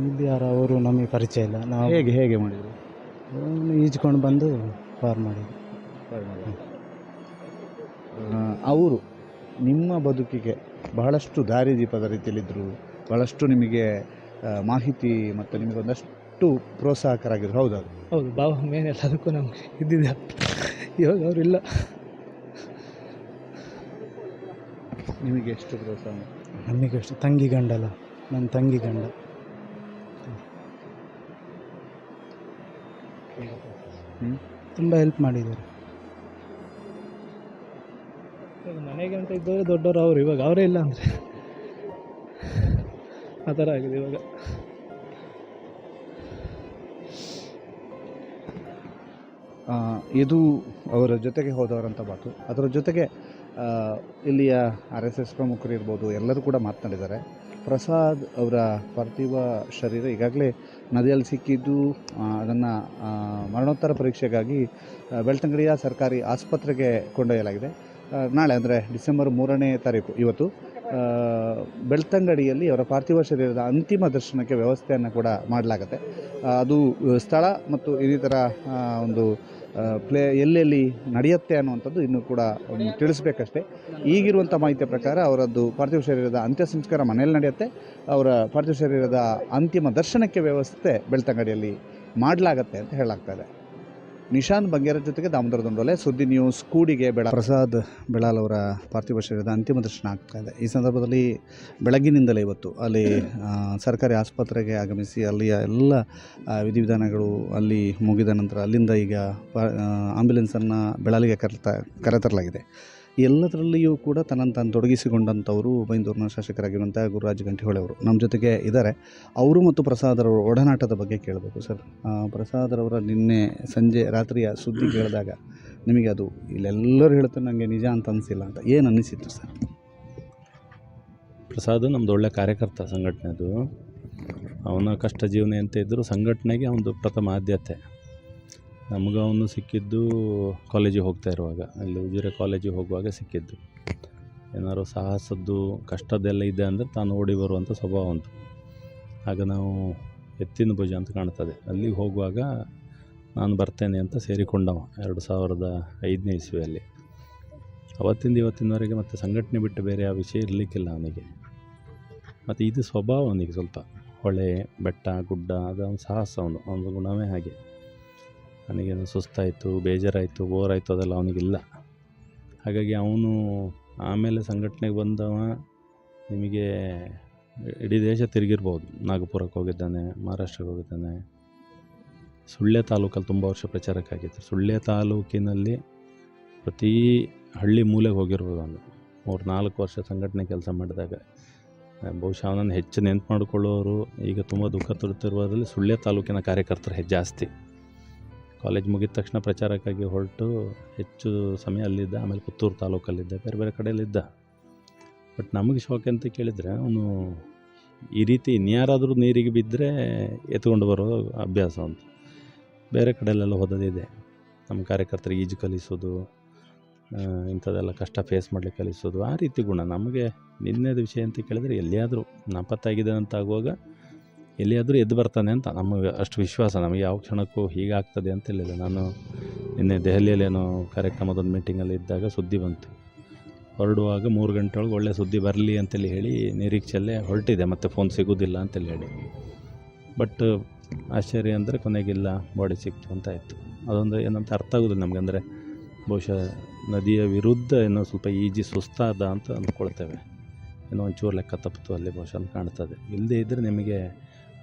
ಇಲ್ಲಿ ಯಾರು ಅವರು ನಮಗೆ ಪರಿಚಯ ಇಲ್ಲ. ನಾವು ಹೇಗೆ ಮಾಡಿದರು? ಈಜ್ಕೊಂಡು ಬಂದು ಪಾರ್ ಮಾಡಿದ್ವಿ. ಅವರು ನಿಮ್ಮ ಬದುಕಿಗೆ ಬಹಳಷ್ಟು ದಾರಿದೀಪದ ರೀತಿಯಲ್ಲಿದ್ದರು, ಬಹಳಷ್ಟು ನಿಮಗೆ ಮಾಹಿತಿ ಮತ್ತು ನಿಮಗೆ ಒಂದಷ್ಟು ಪ್ರೋತ್ಸಾಹಕರಾಗಿದ್ರು. ಹೌದಾ? ಹೌದು, ಬಾವ ಮೇನ್ ಎಲ್ಲದಕ್ಕೂ ನಮಗೆ ಇದ್ದಿದೆ. ಇವಾಗ ಅವರಿಲ್ಲ. ನಿಮಗೆ ಎಷ್ಟು ಪ್ರೋತ್ಸಾಹ? ನಮಗೆ ಅಷ್ಟು ತಂಗಿ ಗಂಡಲ್ಲ, ನನ್ನ ತಂಗಿ ಗಂಡ. ತುಂಬ ಹೆಲ್ಪ್ ಮಾಡಿದ್ದಾರೆ. ಮನೆಗೆ ಅಂತ ಇದ್ದವರು ದೊಡ್ಡವರು ಅವರು, ಇವಾಗ ಅವರೇ ಇಲ್ಲ ಅಂದರೆ ಆ ಥರ ಆಗಿದೆ ಇವಾಗ. ಇದು ಅವರ ಜೊತೆಗೆ ಹೋದವರಂತ ಮಾತು. ಅದರ ಜೊತೆಗೆ ಇಲ್ಲಿಯ RSS ಪ್ರಮುಖರು ಇರ್ಬೋದು, ಎಲ್ಲರೂ ಕೂಡ ಮಾತನಾಡಿದ್ದಾರೆ. ಪ್ರಸಾದ್ ಅವರ ಪಾರ್ಥಿವ ಶರೀರ ಈಗಾಗಲೇ ನದಿಯಲ್ಲಿ ಸಿಕ್ಕಿದ್ದು, ಅದನ್ನು ಮರಣೋತ್ತರ ಪರೀಕ್ಷೆಗಾಗಿ ಬೆಳ್ತಂಗಡಿಯ ಸರ್ಕಾರಿ ಆಸ್ಪತ್ರೆಗೆ ಕೊಂಡೊಯ್ಯಲಾಗಿದೆ. ನಾಳೆ ಅಂದರೆ ಡಿಸೆಂಬರ್ 3ನೇ ತಾರೀಕು ಇವತ್ತು ಬೆಳ್ತಂಗಡಿಯಲ್ಲಿ ಅವರ ಪಾರ್ಥಿವ ಶರೀರದ ಅಂತಿಮ ದರ್ಶನಕ್ಕೆ ವ್ಯವಸ್ಥೆಯನ್ನು ಕೂಡ ಮಾಡಲಾಗುತ್ತೆ. ಅದು ಸ್ಥಳ ಮತ್ತು ಇನ್ನಿತರ ಒಂದು ಎಲ್ಲೆಲ್ಲಿ ನಡೆಯುತ್ತೆ ಅನ್ನುವಂಥದ್ದು ಇನ್ನೂ ಕೂಡ ತಿಳಿಸ್ಬೇಕಷ್ಟೇ. ಈಗಿರುವಂಥ ಮಾಹಿತಿಯ ಪ್ರಕಾರ ಅವರದ್ದು ಪಾರ್ಥಿವ ಶರೀರದ ಅಂತ್ಯ ಸಂಸ್ಕಾರ ಮನೆಯಲ್ಲಿ ನಡೆಯುತ್ತೆ. ಅವರ ಪಾರ್ಥಿವ ಶರೀರದ ಅಂತಿಮ ದರ್ಶನಕ್ಕೆ ವ್ಯವಸ್ಥೆ ಬೆಳ್ತಂಗಡಿಯಲ್ಲಿ ಮಾಡಲಾಗತ್ತೆ ಅಂತ ಹೇಳಲಾಗ್ತದೆ. ನಿಶಾನ್ ಬಂಗೇರ ಜೊತೆಗೆ ದಾಮೋದರ ದಂಡೋಲೆ, ಸುದ್ದಿ ನ್ಯೂಸ್, ಕೂಡಿಗೆ ಪ್ರಸಾದ್ ಬೆಳಾಲ್ ಅವರ ಪಾರ್ಥಿವ ಶರೀರದ ಅಂತಿಮ ದರ್ಶನ ಆಗ್ತಾಯಿದೆ. ಈ ಸಂದರ್ಭದಲ್ಲಿ ಬೆಳಗ್ಗಿನಿಂದಲೇ ಇವತ್ತು ಅಲ್ಲಿ ಸರ್ಕಾರಿ ಆಸ್ಪತ್ರೆಗೆ ಆಗಮಿಸಿ ಅಲ್ಲಿಯ ಎಲ್ಲ ವಿಧಿವಿಧಾನಗಳು ಅಲ್ಲಿ ಮುಗಿದ ನಂತರ ಅಲ್ಲಿಂದ ಈಗ ಆಂಬ್ಯುಲೆನ್ಸನ್ನು ಬೆಳಾಲಿಗೆ ಕರೆತರಲಾಗಿದೆ. ಎಲ್ಲದರಲ್ಲಿಯೂ ಕೂಡ ತನ್ನನ್ನು ತಾನು ತೊಡಗಿಸಿಕೊಂಡಂಥವರು ಬೈಂದೂರಿನ ಶಾಸಕರಾಗಿರುವಂಥ ಗುರುರಾಜ್ ಗಂಟಿಹೊಳೆ ಅವರು ನಮ್ಮ ಜೊತೆಗೆ ಇದ್ದಾರೆ. ಅವರು ಮತ್ತು ಪ್ರಸಾದರವರ ಒಡನಾಟದ ಬಗ್ಗೆ ಕೇಳಬೇಕು ಸರ್. ಪ್ರಸಾದರವರ ನಿನ್ನೆ ಸಂಜೆ ರಾತ್ರಿಯ ಸುದ್ದಿ ಕೇಳಿದಾಗ ನಿಮಗೆ ಅದು ಇಲ್ಲೆಲ್ಲರೂ ಹೇಳ್ತಾರೆ ನನಗೆ ನಿಜ ಅಂತ ಅನಿಸಿಲ್ಲ ಅಂತ ಏನು ಅನ್ನಿಸಿತ್ತು ಸರ್? ಪ್ರಸಾದ್ ನಮ್ಮದು ಒಳ್ಳೆ ಕಾರ್ಯಕರ್ತ ಸಂಘಟನೆದು. ಅವನ ಕಷ್ಟ ಜೀವನ ಅಂತ ಇದ್ದರೂ ಸಂಘಟನೆಗೆ ಒಂದು ಪ್ರಥಮ ಆದ್ಯತೆ. ನಮಗೆ ಅವನು ಸಿಕ್ಕಿದ್ದು ಕಾಲೇಜಿಗೆ ಹೋಗ್ತಾ ಇರುವಾಗ, ಅಲ್ಲಿ ಉಜಿರೆ ಕಾಲೇಜಿಗೆ ಹೋಗುವಾಗ ಸಿಕ್ಕಿದ್ದು. ಏನಾದ್ರು ಸಾಹಸದ್ದು ಕಷ್ಟದ್ದೆಲ್ಲ ಇದೆ ಅಂದರೆ ತಾನು ಓಡಿ ಬರುವಂಥ ಸ್ವಭಾವ ಉಂಟು. ಆಗ ನಾವು ಎತ್ತಿನ ಭುಜ ಅಂತ ಕಾಣ್ತದೆ, ಅಲ್ಲಿಗೆ ಹೋಗುವಾಗ ನಾನು ಬರ್ತೇನೆ ಅಂತ ಸೇರಿಕೊಂಡವ 2005ನೇ ಇಸ್ವಿಯಲ್ಲಿ. ಅವತ್ತಿಂದ ಇವತ್ತಿನವರೆಗೆ ಮತ್ತು ಸಂಘಟನೆ ಬಿಟ್ಟು ಬೇರೆ ಯಾವ ವಿಷಯ ಇರಲಿಕ್ಕಿಲ್ಲ ಅವನಿಗೆ. ಮತ್ತು ಇದು ಸ್ವಭಾವ ಅವನಿಗೆ ಸ್ವಲ್ಪ ಹೊಳೆ ಬೆಟ್ಟ ಗುಡ್ಡ ಅದೊಂದು ಸಾಹಸ ಅವನ ಗುಣವೇ ಹಾಗೆ. ನನಗೇನು ಸುಸ್ತಾಯಿತು, ಬೇಜಾರಾಯಿತು, ಬೋರಾಯಿತು ಅದೆಲ್ಲ ಅವನಿಗಿಲ್ಲ. ಹಾಗಾಗಿ ಅವನು ಆಮೇಲೆ ಸಂಘಟನೆಗೆ ಬಂದವ ನಿಮಗೆ ಇಡೀ ದೇಶ ತಿರುಗಿರ್ಬೋದು. ನಾಗಪುರಕ್ಕೆ ಹೋಗಿದ್ದಾನೆ, ಮಹಾರಾಷ್ಟ್ರಕ್ಕೆ ಹೋಗಿದ್ದಾನೆ, ಸುಳ್ಯ ತಾಲೂಕಲ್ಲಿ ತುಂಬ ವರ್ಷ ಪ್ರಚಾರಕ್ಕಾಗಿತ್ತು. ಸುಳ್ಯ ತಾಲೂಕಿನಲ್ಲಿ ಪ್ರತಿ ಹಳ್ಳಿ ಮೂಲೆಗೆ ಹೋಗಿರ್ಬೋದು. ಅವನು 3-4 ವರ್ಷ ಸಂಘಟನೆ ಕೆಲಸ ಮಾಡಿದಾಗ ಬಹುಶಃ ಅವನನ್ನು ಹೆಚ್ಚು ನೆನ್ಪು ಮಾಡಿಕೊಳ್ಳೋರು ಈಗ ತುಂಬ ದುಃಖ ತರುತ್ತಿರುವುದರಲ್ಲಿ ಸುಳ್ಯ ತಾಲೂಕಿನ ಕಾರ್ಯಕರ್ತರು ಜಾಸ್ತಿ. ಕಾಲೇಜ್ ಮುಗಿದ ತಕ್ಷಣ ಪ್ರಚಾರಕ್ಕಾಗಿ ಹೊರಟು ಹೆಚ್ಚು ಸಮಯ ಅಲ್ಲಿದ್ದ. ಆಮೇಲೆ ಪುತ್ತೂರು ತಾಲೂಕಲ್ಲಿದ್ದ, ಬೇರೆ ಬೇರೆ ಕಡೆಯಲ್ಲಿದ್ದ. ಬಟ್ ನಮಗೆ ಶೋಕ ಅಂತ ಕೇಳಿದರೆ ಅವನು ಈ ರೀತಿ ಇನ್ಯಾರಾದರೂ ನೀರಿಗೆ ಬಿದ್ದರೆ ಎತ್ಕೊಂಡು ಬರೋ ಅಭ್ಯಾಸ ಅಂತ. ಬೇರೆ ಕಡೆಯಲ್ಲೆಲ್ಲ ಹೋದದಿದೆ. ನಮ್ಮ ಕಾರ್ಯಕರ್ತರಿಗೆ ಈಜು ಕಲಿಸೋದು, ಇಂಥದ್ದೆಲ್ಲ ಕಷ್ಟ ಫೇಸ್ ಮಾಡಲಿಕ್ಕೆ ಕಲಿಸೋದು, ಆ ರೀತಿ ಗುಣ. ನಮಗೆ ನಿನ್ನೆದ ವಿಷಯ ಅಂತ ಕೇಳಿದರೆ ಎಲ್ಲಿಯಾದರೂ ನಾಪತ್ತಾಗಿದೆ ಅಂತ ಆಗುವಾಗ ಎಲ್ಲಿಯಾದರೂ ಎದ್ದು ಬರ್ತಾನೆ ಅಂತ ನಮಗೆ ಅಷ್ಟು ವಿಶ್ವಾಸ. ನಮಗೆ ಯಾವ ಕ್ಷಣಕ್ಕೂ ಹೀಗಾಗ್ತದೆ ಅಂತ ಹೇಳಿಲ್ಲ. ನಾನು ನಿನ್ನೆ ದೆಹಲಿಯಲ್ಲೇನೋ ಕಾರ್ಯಕ್ರಮದೊಂದು ಮೀಟಿಂಗಲ್ಲಿ ಇದ್ದಾಗ ಸುದ್ದಿ ಬಂತು. ಹೊರಡುವಾಗ 3 ಗಂಟೆ ಒಳಗೆ ಒಳ್ಳೆ ಸುದ್ದಿ ಬರಲಿ ಅಂತೇಳಿ ಹೇಳಿ ನಿರೀಕ್ಷೆಯಲ್ಲೇ ಹೊರಟಿದೆ, ಮತ್ತು ಫೋನ್ ಸಿಗೋದಿಲ್ಲ ಅಂತೇಳಿ ಹೇಳಿ. ಬಟ್ ಆಶ್ಚರ್ಯ ಅಂದರೆ ಕೊನೆಗಿಲ್ಲ, ಬಾಡಿ ಸಿಕ್ತು ಅಂತ ಆಯಿತು. ಅದೊಂದು ಏನಂತ ಅರ್ಥ ಆಗೋದಿಲ್ಲ ನಮಗೆ. ಅಂದರೆ ಬಹುಶಃ ನದಿಯ ವಿರುದ್ಧ ಏನೋ ಸ್ವಲ್ಪ ಈಜಿ ಸುಸ್ತಾದ ಅಂತ ಅಂದ್ಕೊಳ್ತೇವೆ. ಏನೋ ಒಂಚೂರು ಲೆಕ್ಕ ತಪ್ಪಿತು ಅಲ್ಲಿ ಬಹುಶಃ ಅಂತ ಕಾಣ್ತದೆ. ಇಲ್ಲದೇ ಇದ್ದರೆ ನಿಮಗೆ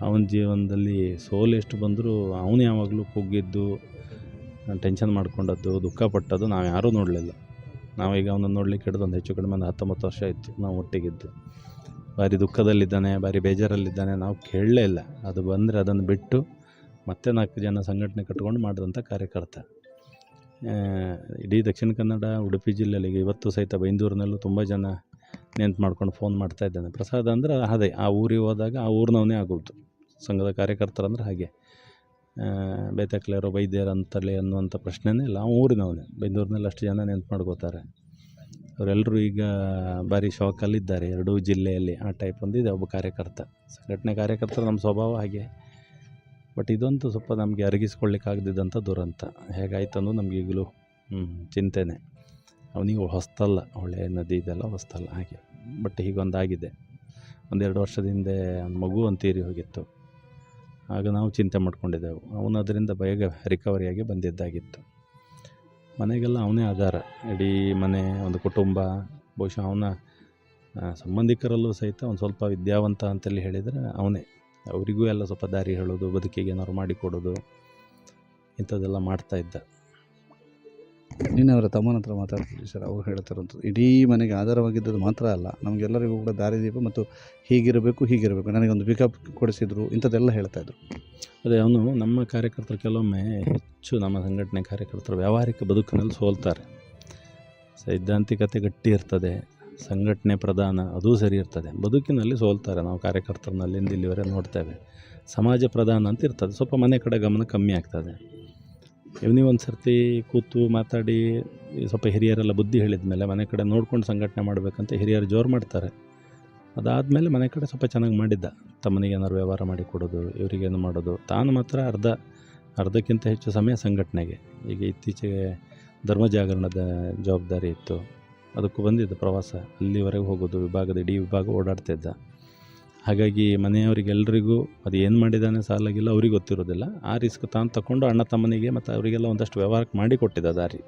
ಅವನ ಜೀವನದಲ್ಲಿ ಸೋಲು ಎಷ್ಟು ಬಂದರೂ ಅವನು ಯಾವಾಗಲೂ ಕುಗ್ಗಿದ್ದು, ಟೆನ್ಷನ್ ಮಾಡ್ಕೊಂಡದ್ದು, ದುಃಖಪಟ್ಟದ್ದು ನಾವು ಯಾರೂ ನೋಡಲಿಲ್ಲ. ನಾವೀಗ ಅವನನ್ನು ನೋಡಲಿಕ್ಕೆ ಹಿಡಿದೊಂದು ಹೆಚ್ಚು ಕಡಿಮೆ 19 ವರ್ಷ ಆಯಿತು ನಾವು ಒಟ್ಟಿಗಿದ್ದು. ಭಾರಿ ದುಃಖದಲ್ಲಿದ್ದಾನೆ, ಭಾರಿ ಬೇಜಾರಲ್ಲಿದ್ದಾನೆ, ನಾವು ಕೇಳಲೇ ಇಲ್ಲ. ಅದು ಬಂದರೆ ಅದನ್ನು ಬಿಟ್ಟು ಮತ್ತೆ 4 ಜನ ಸಂಘಟನೆ ಕಟ್ಕೊಂಡು ಮಾಡಿದಂಥ ಕಾರ್ಯಕರ್ತ. ಇಡೀ ದಕ್ಷಿಣ ಕನ್ನಡ, ಉಡುಪಿ ಜಿಲ್ಲೆಯಲ್ಲಿ ಇವತ್ತು ಸಹಿತ ಬೈಂದೂರಿನಲ್ಲೂ ತುಂಬ ಜನ ನೆನ್ಪು ಮಾಡ್ಕೊಂಡು ಫೋನ್ ಮಾಡ್ತಾಯಿದ್ದಾನೆ. ಪ್ರಸಾದ್ ಅಂದರೆ ಅದೇ ಆ ಊರಿಗೆ ಹೋದಾಗ ಆ ಊರಿನವನೇ ಆಗೋದು. ಸಂಘದ ಕಾರ್ಯಕರ್ತರಂದ್ರೆ ಹಾಗೆ ಬೇತಕ್ಲೇರೋ ವೈದ್ಯರು ಅಂತಲೇ ಅನ್ನುವಂಥ ಪ್ರಶ್ನೆನೇ ಇಲ್ಲ. ಅವ್ನು ಊರಿನವನೇ, ಬೆಂಗಳೂರಿನಲ್ಲಿ ಅಷ್ಟು ಜನ ನೆನ್ಪು ಮಾಡ್ಕೋತಾರೆ. ಅವರೆಲ್ಲರೂ ಈಗ ಭಾರಿ ಶಾಕಲ್ಲಿದ್ದಾರೆ ಎರಡೂ ಜಿಲ್ಲೆಯಲ್ಲಿ. ಆ ಟೈಪ್ ಒಂದಿದೆ ಒಬ್ಬ ಕಾರ್ಯಕರ್ತ, ಸಂಘಟನೆ ಕಾರ್ಯಕರ್ತರು ನಮ್ಮ ಸ್ವಭಾವ ಹಾಗೆ. ಬಟ್ ಇದೊಂದು ಸ್ವಲ್ಪ ನಮಗೆ ಅರಗಿಸ್ಕೊಳ್ಳಿಕ್ಕಾಗದಿದ್ದಂಥ ದುರಂತ ಹೇಗಾಯ್ತು ಅನ್ನೋದು ನಮ್ಗೆ ಈಗಲೂ ಚಿಂತೆನೆ. ಅವನಿಗೆ ಹೊಸ್ತಲ್ಲ, ಹೊಳೆ ನದಿ ಇದೆಲ್ಲ ಹೊಸ್ತಲ್ಲ ಹಾಗೆ. ಬಟ್ ಹೀಗೊಂದಾಗಿದೆ. 1-2 ವರ್ಷದ ಹಿಂದೆ ಮಗು ಒಂದು ತೀರಿ ಹೋಗಿತ್ತು. ಆಗ ನಾವು ಚಿಂತೆ ಮಾಡ್ಕೊಂಡಿದ್ದೆವು. ಅವನು ಅದರಿಂದ ಬೇಗ ರಿಕವರಿಯಾಗಿ ಬಂದಿದ್ದಾಗಿತ್ತು. ಮನೆಗೆಲ್ಲ ಅವನೇ ಆಧಾರ, ಇಡೀ ಮನೆ, ಒಂದು ಕುಟುಂಬ. ಬಹುಶಃ ಅವನ ಸಂಬಂಧಿಕರಲ್ಲೂ ಸಹಿತ ಒಂದು ಸ್ವಲ್ಪ ವಿದ್ಯಾವಂತ ಅಂತೇಳಿ ಹೇಳಿದರೆ ಅವನೇ. ಅವರಿಗೂ ಎಲ್ಲ ಸ್ವಲ್ಪ ದಾರಿ ಹೇಳೋದು, ಬದುಕಿಗೆ ಏನಾದ್ರು ಮಾಡಿಕೊಡೋದು, ಇಂಥದ್ದೆಲ್ಲ ಮಾಡ್ತಾಯಿದ್ದ. ನಿನ್ನೆ ಅವರ ತಮ್ಮನ ಹತ್ರ ಮಾತಾಡ್ತಿದ್ವಿ ಸರ್. ಅವ್ರು ಹೇಳ್ತಾರಂಥದ್ದು ಇಡೀ ಮನೆಗೆ ಆಧಾರವಾಗಿದ್ದದ್ದು ಮಾತ್ರ ಅಲ್ಲ, ನಮಗೆಲ್ಲರಿಗೂ ಕೂಡ ದಾರಿದೀಪ ಮತ್ತು ಹೀಗಿರಬೇಕು, ನನಗೊಂದು ಪಿಕಪ್ ಕೊಡಿಸಿದ್ರು, ಇಂಥದ್ದೆಲ್ಲ ಹೇಳ್ತಾಯಿದ್ರು. ಅದೇ ಅವನು ನಮ್ಮ ಕಾರ್ಯಕರ್ತರು ಕೆಲವೊಮ್ಮೆ ಹೆಚ್ಚು ನಮ್ಮ ಸಂಘಟನೆ ಕಾರ್ಯಕರ್ತರು ವ್ಯಾವಹಾರಿಕ ಬದುಕಿನಲ್ಲಿ ಸೋಲ್ತಾರೆ. ಸೈದ್ಧಾಂತಿಕತೆ ಗಟ್ಟಿ ಇರ್ತದೆ, ಸಂಘಟನೆ ಪ್ರಧಾನ, ಅದೂ ಸರಿ ಇರ್ತದೆ. ಬದುಕಿನಲ್ಲಿ ಸೋಲ್ತಾರೆ. ನಾವು ಕಾರ್ಯಕರ್ತರನಲ್ಲಿ ಇಲ್ಲಿವರೆಗೆ ನೋಡ್ತೇವೆ. ಸಮಾಜ ಪ್ರಧಾನ ಅಂತ ಇರ್ತದೆ, ಸ್ವಲ್ಪ ಮನೆ ಕಡೆ ಗಮನ ಕಮ್ಮಿ ಆಗ್ತದೆ. ಇವನಿಗೆ ಸರ್ತಿ ಕೂತು ಮಾತಾಡಿ ಸ್ವಲ್ಪ ಹಿರಿಯರೆಲ್ಲ ಬುದ್ಧಿ ಹೇಳಿದ ಮೇಲೆ ಮನೆ ಕಡೆ ನೋಡ್ಕೊಂಡು ಸಂಘಟನೆ ಮಾಡಬೇಕಂತ ಹಿರಿಯರು ಜೋರು ಮಾಡ್ತಾರೆ. ಅದಾದಮೇಲೆ ಮನೆ ಕಡೆ ಸ್ವಲ್ಪ ಚೆನ್ನಾಗಿ ಮಾಡಿದ್ದ. ತಮ್ಮನಿಗೆ ಏನಾದ್ರು ವ್ಯವಹಾರ ಮಾಡಿ ಕೊಡೋದು, ಇವರಿಗೇನು ಮಾಡೋದು. ತಾನು ಮಾತ್ರ ಅರ್ಧಕ್ಕಿಂತ ಹೆಚ್ಚು ಸಮಯ ಸಂಘಟನೆಗೆ. ಈಗ ಇತ್ತೀಚೆಗೆ ಧರ್ಮ ಜಾಗರಣದ ಜವಾಬ್ದಾರಿ ಇತ್ತು, ಅದಕ್ಕೂ ಬಂದಿದ್ದ ಪ್ರವಾಸ. ಅಲ್ಲಿವರೆಗೆ ಹೋಗೋದು, ಇಡೀ ವಿಭಾಗ ಓಡಾಡ್ತಿದ್ದ. ಹಾಗಾಗಿ ಮನೆಯವರಿಗೆಲ್ಲರಿಗೂ ಅದು ಏನು ಮಾಡಿದ್ದಾನೆ ಸಾಲಾಗಿಲ್ಲ, ಅವ್ರಿಗೆ ಗೊತ್ತಿರೋದಿಲ್ಲ. ಆ ರಿಸ್ಕ್ ತಾನು ತಗೊಂಡು ಅಣ್ಣ ತಮ್ಮನಿಗೆ ಮತ್ತು ಅವರಿಗೆಲ್ಲ ಒಂದಷ್ಟು ವ್ಯವಹಾರಕ್ಕೆ ಮಾಡಿ ಕೊಟ್ಟಿದ್ದ ದಾರಿ.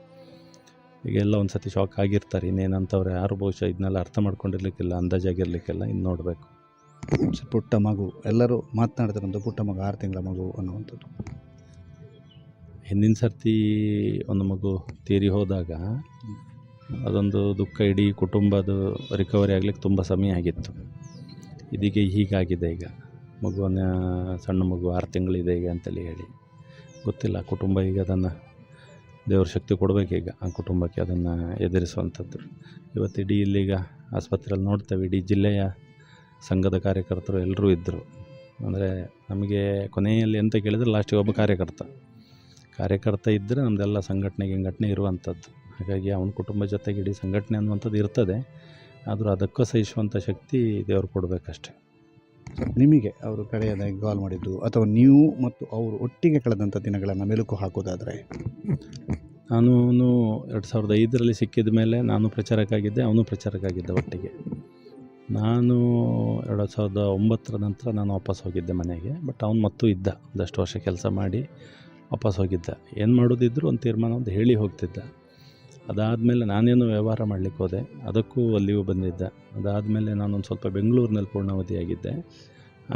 ಈಗೆಲ್ಲ ಒಂದು ಸತಿ ಶಾಕ್ ಆಗಿರ್ತಾರೆ. ಇನ್ನೇನಂತವ್ರು ಯಾರು ಬಹುಶಃ ಇದನ್ನೆಲ್ಲ ಅರ್ಥ ಮಾಡ್ಕೊಂಡಿರ್ಲಿಕ್ಕಿಲ್ಲ, ಅಂದಾಜಾಗಿರ್ಲಿಕ್ಕಿಲ್ಲ. ಇನ್ನು ನೋಡಬೇಕು. ಪುಟ್ಟ ಮಗು, ಎಲ್ಲರೂ ಮಾತನಾಡ್ತಾರಂತ ಪುಟ್ಟ ಮಗು, 6 ತಿಂಗಳ ಮಗು ಅನ್ನುವಂಥದ್ದು. ಹಿಂದಿನ ಸರ್ತಿ ಒಂದು ಮಗು ತೀರಿ ಹೋದಾಗ ಅದೊಂದು ದುಃಖ, ಇಡೀ ಕುಟುಂಬದ ರಿಕವರಿ ಆಗಲಿಕ್ಕೆ ತುಂಬ ಸಮಯ ಆಗಿತ್ತು. ಇದೀಗ ಹೀಗಾಗಿದೆ. ಈಗ ಮಗುವನ್ನ ಸಣ್ಣ ಮಗು 6 ತಿಂಗಳಿದೆ ಈಗ ಅಂತೇಳಿ ಹೇಳಿ ಗೊತ್ತಿಲ್ಲ. ಕುಟುಂಬ ಈಗ ಅದನ್ನು ದೇವ್ರ ಶಕ್ತಿ ಕೊಡಬೇಕೀಗ ಆ ಕುಟುಂಬಕ್ಕೆ ಅದನ್ನು ಎದುರಿಸುವಂಥದ್ದು. ಇವತ್ತು ಇಡೀ ಇಲ್ಲೀಗ ಆಸ್ಪತ್ರೆಯಲ್ಲಿ ನೋಡ್ತೇವೆ, ಇಡೀ ಜಿಲ್ಲೆಯ ಸಂಘದ ಕಾರ್ಯಕರ್ತರು ಎಲ್ಲರೂ ಇದ್ದರು. ಅಂದರೆ ನಮಗೆ ಕೊನೆಯಲ್ಲಿ ಎಂತ ಕೇಳಿದರೆ ಲಾಸ್ಟಿಗೆ ಒಬ್ಬ ಕಾರ್ಯಕರ್ತ ಇದ್ದರೆ ನಮ್ಮದೆಲ್ಲ ಸಂಘಟನೆ ಇರುವಂಥದ್ದು. ಹಾಗಾಗಿ ಅವನ ಕುಟುಂಬ ಜೊತೆಗೆ ಇಡೀ ಸಂಘಟನೆ ಅನ್ನುವಂಥದ್ದು ಇರ್ತದೆ. ಆದರೂ ಅದಕ್ಕೂ ಸಹಿಸುವಂಥ ಶಕ್ತಿ ದೇವರು ಕೊಡಬೇಕಷ್ಟೆ. ನಿಮಗೆ ಅವರು ಕಡೆಯದಾಗಿ ಕಾಲ್ ಮಾಡಿದ್ದು ಅಥವಾ ನೀವು ಮತ್ತು ಅವರು ಒಟ್ಟಿಗೆ ಕಳೆದಂಥ ದಿನಗಳನ್ನು ಮೆಲುಕು ಹಾಕೋದಾದರೆ? ನಾನು 2005ರಲ್ಲಿ ಸಿಕ್ಕಿದ ಮೇಲೆ ನಾನು ಪ್ರಚಾರಕ್ಕಾಗಿದ್ದೆ, ಅವನು ಪ್ರಚಾರಕ್ಕಾಗಿದ್ದ ಒಟ್ಟಿಗೆ. ನಾನು 2009 ನಂತರ ನಾನು ವಾಪಸ್ ಹೋಗಿದ್ದೆ ಮನೆಗೆ. ಬಟ್ ಅವನು ಮತ್ತೂ ಇದ್ದ, ಒಂದಷ್ಟು ವರ್ಷ ಕೆಲಸ ಮಾಡಿ ವಾಪಸ್ ಹೋಗಿದ್ದ. ಏನು ಮಾಡೋದಿದ್ರು ಒಂದು ತೀರ್ಮಾನ ಒಂದು ಹೇಳಿ ಹೋಗ್ತಿದ್ದ. ಅದಾದಮೇಲೆ ನಾನೇನು ವ್ಯವಹಾರ ಮಾಡಲಿಕ್ಕೆ ಹೋದೆ, ಅದಕ್ಕೂ ಅಲ್ಲಿಯೂ ಬಂದಿದ್ದ. ಅದಾದಮೇಲೆ ನಾನೊಂದು ಸ್ವಲ್ಪ ಬೆಂಗಳೂರಿನಲ್ಲಿ ಪೂರ್ಣಾವಧಿಯಾಗಿದ್ದೆ.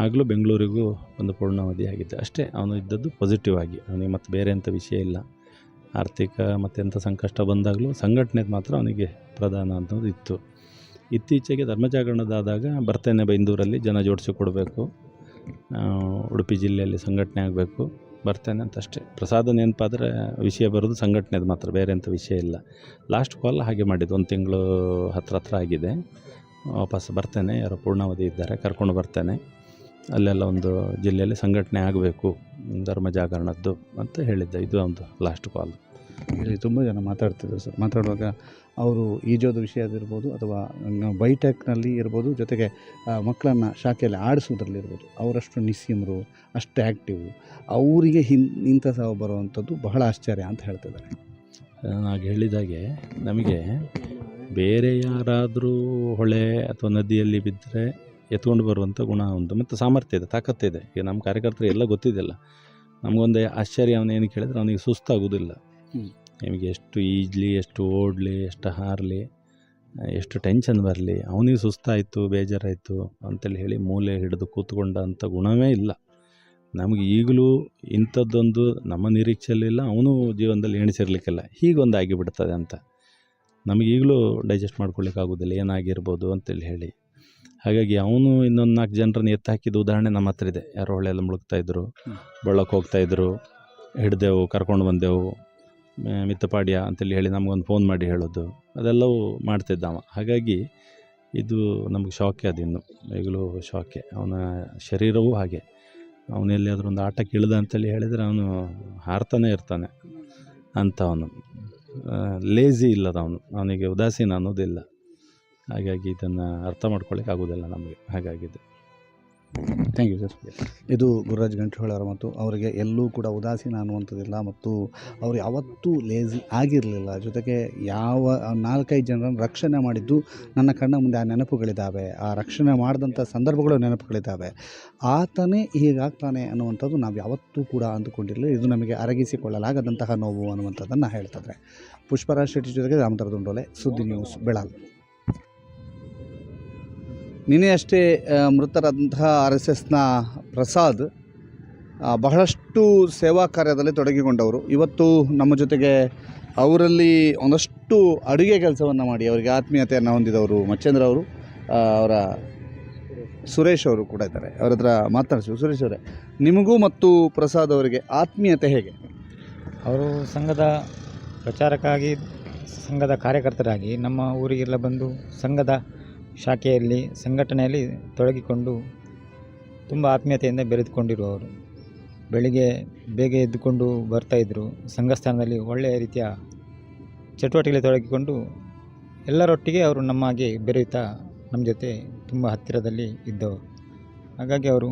ಆಗಲೂ ಬೆಂಗಳೂರಿಗೂ ಒಂದು ಪೂರ್ಣಾವಧಿಯಾಗಿದ್ದೆ ಅಷ್ಟೇ. ಅವನು ಇದ್ದದ್ದು ಪಾಸಿಟಿವ್ ಆಗಿ, ಅವನಿಗೆ ಮತ್ತು ಬೇರೆ ಎಂಥ ವಿಷಯ ಇಲ್ಲ. ಆರ್ಥಿಕ ಮತ್ತು ಎಂಥ ಸಂಕಷ್ಟ ಬಂದಾಗಲೂ ಸಂಘಟನೆದು ಮಾತ್ರ ಅವನಿಗೆ ಪ್ರಧಾನ ಅನ್ನೋದು ಇತ್ತು. ಇತ್ತೀಚೆಗೆ ಧರ್ಮಜಾಗರಣದಾದಾಗ ಬರ್ತೇನೆ, ಬೈಂದೂರಲ್ಲಿ ಜನ ಜೋಡಿಸಿ ಕೊಡಬೇಕು, ಉಡುಪಿ ಜಿಲ್ಲೆಯಲ್ಲಿ ಸಂಘಟನೆ ಆಗಬೇಕು, ಬರ್ತೇನೆ ಅಂತಷ್ಟೇ. ಪ್ರಸಾದ ನೆನಪಾದರೆ ವಿಷಯ ಬರೋದು ಸಂಘಟನೆದು ಮಾತ್ರ, ಬೇರೆ ಎಂಥ ವಿಷಯ ಇಲ್ಲ. ಲಾಸ್ಟ್ ಕಾಲ್ ಹಾಗೆ ಮಾಡಿದ್ದು, 1 ತಿಂಗಳು ಹತ್ರ ಆಗಿದೆ. ವಾಪಸ್ ಬರ್ತೇನೆ, ಯಾರೋ ಪೂರ್ಣಾವಧಿ ಇದ್ದಾರೆ, ಕರ್ಕೊಂಡು ಬರ್ತೇನೆ, ಅಲ್ಲೆಲ್ಲ ಒಂದು ಜಿಲ್ಲೆಯಲ್ಲಿ ಸಂಘಟನೆ ಆಗಬೇಕು ಧರ್ಮ ಜಾಗರಣದ್ದು ಅಂತ ಹೇಳಿದ್ದೆ. ಇದು ಒಂದು ಲಾಸ್ಟ್ ಕಾಲ್. ಇಲ್ಲಿ ತುಂಬ ಜನ ಮಾತಾಡ್ತಿದ್ರು ಸರ್. ಮಾತಾಡುವಾಗ ಅವರು ಈಜೋದು ವಿಷಯದಿರ್ಬೋದು ಅಥವಾ ಬೈಟೆಕ್ನಲ್ಲಿ ಇರ್ಬೋದು, ಜೊತೆಗೆ ಮಕ್ಕಳನ್ನು ಶಾಖೆಯಲ್ಲಿ ಆಡಿಸೋದ್ರಲ್ಲಿ ಇರ್ಬೋದು, ಅವರಷ್ಟು ನಿಸ್ಸೀಮರು, ಅಷ್ಟು ಆ್ಯಕ್ಟಿವ್, ಅವರಿಗೆ ಇಂಥ ಸಾವು ಬರುವಂಥದ್ದು ಬಹಳ ಆಶ್ಚರ್ಯ ಅಂತ ಹೇಳ್ತಿದ್ದಾರೆ. ನಾನು ಹೇಳಿದಾಗೆ ನಮಗೆ ಬೇರೆ ಯಾರಾದರೂ ಹೊಳೆ ಅಥವಾ ನದಿಯಲ್ಲಿ ಬಿದ್ದರೆ ಎತ್ಕೊಂಡು ಬರುವಂಥ ಗುಣ ಉಂಟು ಮತ್ತು ಸಾಮರ್ಥ್ಯ ಇದೆ, ತಾಕತ್ತಿದೆ. ಈಗ ನಮ್ಮ ಕಾರ್ಯಕರ್ತರು ಎಲ್ಲ ಗೊತ್ತಿದ್ದಿಲ್ಲ. ನಮಗೊಂದು ಆಶ್ಚರ್ಯ, ಅವನೇನು ಕೇಳಿದ್ರೆ ಅವನಿಗೆ ಸುಸ್ತಾಗೋದಿಲ್ಲ. ನಿಮಗೆ ಎಷ್ಟು ಈಜಲಿ, ಎಷ್ಟು ಓಡಲಿ, ಎಷ್ಟು ಹಾರಲಿ, ಎಷ್ಟು ಟೆನ್ಷನ್ ಬರಲಿ, ಅವನಿಗೆ ಸುಸ್ತಾಯಿತು, ಬೇಜಾರಾಯಿತು ಅಂತೇಳಿ ಹೇಳಿ ಮೂಲೆ ಹಿಡಿದು ಕೂತ್ಕೊಂಡ ಅಂಥ ಗುಣವೇ ಇಲ್ಲ. ನಮಗೆ ಈಗಲೂ ಇಂಥದ್ದೊಂದು ನಮ್ಮ ನಿರೀಕ್ಷೆಯಲ್ಲಿಲ್ಲ, ಅವನು ಜೀವನದಲ್ಲಿ ಎಣಿಸಿರ್ಲಿಕ್ಕಿಲ್ಲ. ಹೀಗೊಂದು ಆಗಿಬಿಡ್ತದೆ ಅಂತ ನಮಗೀಗಲೂ ಡೈಜೆಸ್ಟ್ ಮಾಡ್ಕೊಳ್ಳಿಕ್ಕಾಗೋದಿಲ್ಲ, ಏನಾಗಿರ್ಬೋದು ಅಂತೇಳಿ ಹೇಳಿ. ಹಾಗಾಗಿ ಅವನು ಇನ್ನೊಂದು 4 ಜನರನ್ನು ಎತ್ತು ಹಾಕಿದ ಉದಾಹರಣೆ ನಮ್ಮ ಹತ್ರ ಇದೆ. ಯಾರೋ ಹೊಳೆಯಲ್ಲಿ ಮುಳುಗ್ತಾಯಿದ್ರು, ಬಳ್ಳಕ್ಕೆ ಹೋಗ್ತಾಯಿದ್ರು, ಹಿಡ್ದೆವು, ಕರ್ಕೊಂಡು ಬಂದೆವು, ಮಿತ್ತಪಾಡ್ಯ ಅಂತೇಳಿ ಹೇಳಿ ನಮಗೊಂದು ಫೋನ್ ಮಾಡಿ ಹೇಳೋದು, ಅದೆಲ್ಲವೂ ಮಾಡ್ತಿದ್ದವ. ಹಾಗಾಗಿ ಇದು ನಮಗೆ ಶಾಕೆ, ಅದಿನ್ನು ಈಗಲೂ ಶಾಕೆ. ಅವನ ಶರೀರವೂ ಹಾಗೆ ಅವನು ಎಲ್ಲಿಯಾದರೂ ಒಂದು ಆಟಕ್ಕೆ ಇಳಿದ ಅಂತೇಳಿ ಹೇಳಿದರೆ ಅವನು ಹಾರ್ತಾನೆ ಇರ್ತಾನೆ ಅಂಥವನು. ಲೇಝಿ ಇಲ್ಲದವನು, ಅವನಿಗೆ ಉದಾಸೀನ ಅನ್ನೋದಿಲ್ಲ. ಹಾಗಾಗಿ ಇದನ್ನು ಅರ್ಥ ಮಾಡ್ಕೊಳ್ಳಿಕ್ಕೆ ಆಗೋದಿಲ್ಲ ನಮಗೆ, ಹಾಗಾಗಿದೆ. Thank you sir. ಇದು ಗುರುರಾಜ್ ಗಂಟ್ರೋಳ ಅವರ ಮತ್ತು ಅವರಿಗೆ ಎಲ್ಲೂ ಕೂಡ ಉದಾಸೀನ ಅನ್ನುವಂಥದ್ದಿಲ್ಲ ಮತ್ತು ಅವರು ಯಾವತ್ತೂ ಲೇಝಿ ಆಗಿರಲಿಲ್ಲ. ಜೊತೆಗೆ ಯಾವ 4-5 ಜನರನ್ನು ರಕ್ಷಣೆ ಮಾಡಿದ್ದು ನನ್ನ ಕಣ್ಣ ಮುಂದೆ ಆ ನೆನಪುಗಳಿದ್ದಾವೆ, ಆ ರಕ್ಷಣೆ ಮಾಡಿದಂಥ ಸಂದರ್ಭಗಳು ನೆನಪುಗಳಿದ್ದಾವೆ. ಆತನೇ ಹೀಗಾಗ್ತಾನೆ ಅನ್ನುವಂಥದ್ದು ನಾವು ಯಾವತ್ತೂ ಕೂಡ ಅಂದುಕೊಂಡಿರಲಿಲ್ಲ. ಇದು ನಮಗೆ ಅರಗಿಸಿಕೊಳ್ಳಲಾಗದಂತಹ ನೋವು ಅನ್ನುವಂಥದ್ದನ್ನು ಹೇಳ್ತಾರೆ. ಪುಷ್ಪರಾಜ್ ಶೆಟ್ಟಿ ಜೊತೆಗೆ ರಾಮಧರ್ ದುಂಡೋಲೆ, ಸುದ್ದಿ ನ್ಯೂಸ್, ಬೆಳಗಾವಿ. ನಿನ್ನೆ ಅಷ್ಟೇ ಮೃತರಾದಂತಹ RSSನ ಪ್ರಸಾದ್ ಬಹಳಷ್ಟು ಸೇವಾ ಕಾರ್ಯದಲ್ಲಿ ತೊಡಗಿಕೊಂಡವರು. ಇವತ್ತು ನಮ್ಮ ಜೊತೆಗೆ ಅವರಲ್ಲಿ ಒಂದಷ್ಟು ಅಡುಗೆ ಕೆಲಸವನ್ನು ಮಾಡಿ ಅವರಿಗೆ ಆತ್ಮೀಯತೆಯನ್ನು ಹೊಂದಿದವರು ಮಚ್ಚೇಂದ್ರ ಅವರು, ಅವರ ಸುರೇಶ್ ಅವರು ಕೂಡ ಇದ್ದಾರೆ. ಅವರ ಹತ್ರ ಮಾತನಾಡಿಸಿ. ಸುರೇಶ್ ಅವರೇ, ನಿಮಗೂ ಮತ್ತು ಪ್ರಸಾದ್ ಅವರಿಗೆ ಆತ್ಮೀಯತೆ ಹೇಗೆ? ಅವರು ಸಂಘದ ಪ್ರಚಾರಕ್ಕಾಗಿ, ಸಂಘದ ಕಾರ್ಯಕರ್ತರಾಗಿ ನಮ್ಮ ಊರಿಗೆಲ್ಲ ಬಂದು ಸಂಘದ ಶಾಖೆಯಲ್ಲಿ ಸಂಘಟನೆಯಲ್ಲಿ ತೊಡಗಿಕೊಂಡು ತುಂಬ ಆತ್ಮೀಯತೆಯಿಂದ ಬೆರೆದುಕೊಂಡಿರುವವರು. ಬೆಳಿಗ್ಗೆ ಬೇಗ ಎದ್ದುಕೊಂಡು ಬರ್ತಾಯಿದ್ರು. ಸಂಘಸ್ಥಾನದಲ್ಲಿ ಒಳ್ಳೆಯ ರೀತಿಯ ಚಟುವಟಿಕೆಯಲ್ಲಿ ತೊಡಗಿಕೊಂಡು ಎಲ್ಲರೊಟ್ಟಿಗೆ ಅವರು ನಮ್ಮಾಗೆ ಬೆರೆಯುತ್ತಾ ನಮ್ಮ ಜೊತೆ ತುಂಬ ಹತ್ತಿರದಲ್ಲಿ ಇದ್ದವರು. ಹಾಗಾಗಿ ಅವರು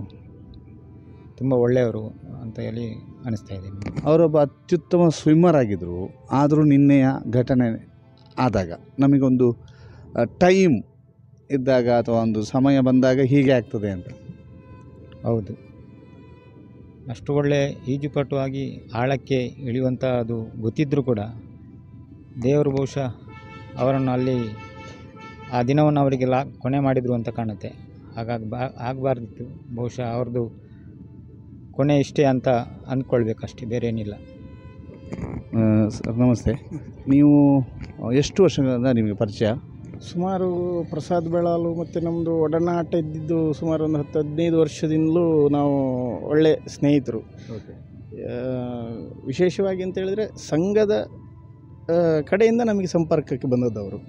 ತುಂಬ ಒಳ್ಳೆಯವರು ಅಂತ ಹೇಳಿ ಅನಿಸ್ತಾ ಇದೆ. ಅವರೊಬ್ಬ ಅತ್ಯುತ್ತಮ ಸ್ವಿಮ್ಮರ್ ಆಗಿದ್ದರು. ಆದರೂ ನಿನ್ನೆಯ ಘಟನೆ ಆದಾಗ ನಮಗೊಂದು ಟೈಮ್ ಇದ್ದಾಗ ಅಥವಾ ಒಂದು ಸಮಯ ಬಂದಾಗ ಹೀಗೆ ಆಗ್ತದೆ ಅಂತ. ಹೌದು, ಅಷ್ಟು ಒಳ್ಳೆ ಈಜುಪಟು ಆಗಿ ಆಳಕ್ಕೆ ಇಳಿಯುವಂಥ ಅದು ಗೊತ್ತಿದ್ದರೂ ಕೂಡ ದೇವರು ಬಹುಶಃ ಅವರನ್ನು ಅಲ್ಲಿ ಆ ದಿನವನ್ನು ಅವರಿಗೆ ಕೊನೆ ಮಾಡಿದರು ಅಂತ ಕಾಣುತ್ತೆ. ಆಗಬಾರ್ದಿತ್ತು. ಬಹುಶಃ ಅವ್ರದ್ದು ಕೊನೆ ಇಷ್ಟೇ ಅಂತ ಅಂದ್ಕೊಳ್ಬೇಕಷ್ಟೇ, ಬೇರೆ ಏನಿಲ್ಲ. ಸರ್ ನಮಸ್ತೆ. ನೀವು ಎಷ್ಟು ವರ್ಷಗಳಿಂದ ನಿಮಗೆ ಪರಿಚಯ? ಸುಮಾರು ಪ್ರಸಾದ್ ಬೆಳಾಲು ಮತ್ತು ನಮ್ಮದು ಒಡನಾಟ ಇದ್ದಿದ್ದು ಸುಮಾರು ಒಂದು 10-15 ವರ್ಷದಿಂದಲೂ ನಾವು ಒಳ್ಳೆ ಸ್ನೇಹಿತರು. ವಿಶೇಷವಾಗಿ ಅಂತ ಹೇಳಿದರೆ ಸಂಘದ ಕಡೆಯಿಂದ ನಮಗೆ ಸಂಪರ್ಕಕ್ಕೆ ಬಂದದ್ದವರು.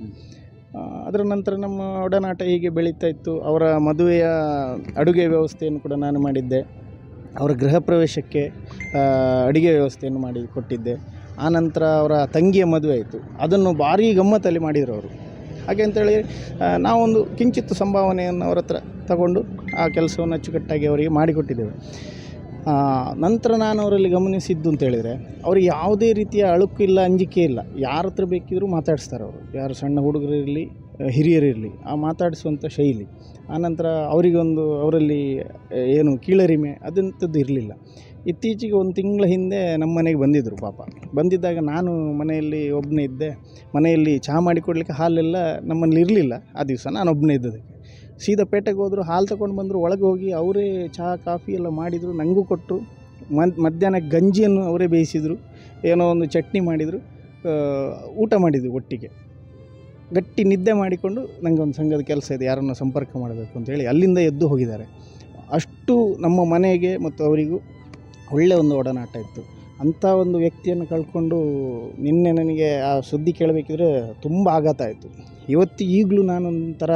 ಅದರ ನಂತರ ನಮ್ಮ ಒಡನಾಟ ಹೀಗೆ ಬೆಳೀತಾ ಇತ್ತು. ಅವರ ಮದುವೆಯ ಅಡುಗೆ ವ್ಯವಸ್ಥೆಯನ್ನು ಕೂಡ ನಾನು ಮಾಡಿದ್ದೆ. ಅವರ ಗೃಹ ಪ್ರವೇಶಕ್ಕೆ ಅಡುಗೆ ವ್ಯವಸ್ಥೆಯನ್ನು ಮಾಡಿ ಕೊಟ್ಟಿದ್ದೆ. ಆನಂತರ ಅವರ ತಂಗಿಯ ಮದುವೆ ಆಯಿತು. ಅದನ್ನು ಭಾರೀ ಗಮ್ಮತ್ತಲ್ಲಿ ಮಾಡಿದರು ಅವರು. ಹಾಗೆ ಅಂತೇಳಿ ನಾವೊಂದು ಕಿಂಚಿತ್ತು ಸಂಭಾವನೆಯನ್ನು ಅವರ ಹತ್ರ ತಗೊಂಡು ಆ ಕೆಲಸವನ್ನು ಅಚ್ಚುಕಟ್ಟಾಗಿ ಅವರಿಗೆ ಮಾಡಿಕೊಟ್ಟಿದ್ದೇವೆ. ನಂತರ ನಾನು ಅವರಲ್ಲಿ ಗಮನಿಸಿದ್ದು ಅಂತೇಳಿದರೆ ಅವ್ರಿಗೆ ಯಾವುದೇ ರೀತಿಯ ಅಳುಕು ಇಲ್ಲ, ಅಂಜಿಕೆ ಇಲ್ಲ. ಯಾರ ಹತ್ರ ಬೇಕಿದ್ರೂ ಮಾತಾಡಿಸ್ತಾರೆ ಅವರು. ಯಾರು ಸಣ್ಣ ಹುಡುಗರಿರಲಿ ಹಿರಿಯರಿರಲಿ ಆ ಮಾತಾಡಿಸುವಂಥ ಶೈಲಿ. ಆನಂತರ ಅವರಲ್ಲಿ ಏನು ಕೀಳರಿಮೆ ಅದಂಥದ್ದು ಇರಲಿಲ್ಲ. ಇತ್ತೀಚೆಗೆ 1 ತಿಂಗಳ ಹಿಂದೆ ನಮ್ಮ ಮನೆಗೆ ಬಂದಿದ್ದರು. ಪಾಪ ಬಂದಿದ್ದಾಗ ನಾನು ಮನೆಯಲ್ಲಿ ಒಬ್ಬನೇ ಇದ್ದೆ. ಮನೆಯಲ್ಲಿ ಚಹಾ ಮಾಡಿಕೊಡ್ಲಿಕ್ಕೆ ಹಾಲೆಲ್ಲ ನಮ್ಮಲ್ಲಿ ಇರಲಿಲ್ಲ. ಆ ದಿವಸ ನಾನು ಒಬ್ಬನೇ ಇದ್ದದಕ್ಕೆ ಸೀದಾ ಪೇಟೆಗೆ ಹೋದರು. ಹಾಲು ತಗೊಂಡು ಬಂದರು. ಒಳಗೆ ಹೋಗಿ ಅವರೇ ಚಹಾ ಕಾಫಿ ಎಲ್ಲ ಮಾಡಿದರು, ನನಗೂ ಕೊಟ್ಟರು. ಮಧ್ಯಾಹ್ನ ಗಂಜಿಯನ್ನು ಅವರೇ ಬೇಯಿಸಿದರು, ಏನೋ ಒಂದು ಚಟ್ನಿ ಮಾಡಿದರು. ಊಟ ಮಾಡಿದ್ವಿ ಒಟ್ಟಿಗೆ. ಗಟ್ಟಿ ನಿದ್ದೆ ಮಾಡಿಕೊಂಡು ನನಗೆ ಒಂದು ಸಂಘದ ಕೆಲಸ ಇದೆ, ಯಾರನ್ನು ಸಂಪರ್ಕ ಮಾಡಬೇಕು ಅಂತೇಳಿ ಅಲ್ಲಿಂದ ಎದ್ದು ಹೋಗಿದ್ದಾರೆ. ಅಷ್ಟು ನಮ್ಮ ಮನೆಗೆ ಮತ್ತು ಅವರಿಗೂ ಒಳ್ಳೆಯ ಒಂದು ಒಡನಾಟ ಇತ್ತು. ಅಂಥ ಒಂದು ವ್ಯಕ್ತಿಯನ್ನು ಕಳ್ಕೊಂಡು ನಿನ್ನೆ ನನಗೆ ಆ ಸುದ್ದಿ ಕೇಳಬೇಕಿದ್ರೆ ತುಂಬ ಆಘಾತ ಆಯಿತು. ಈಗಲೂ ನಾನೊಂಥರ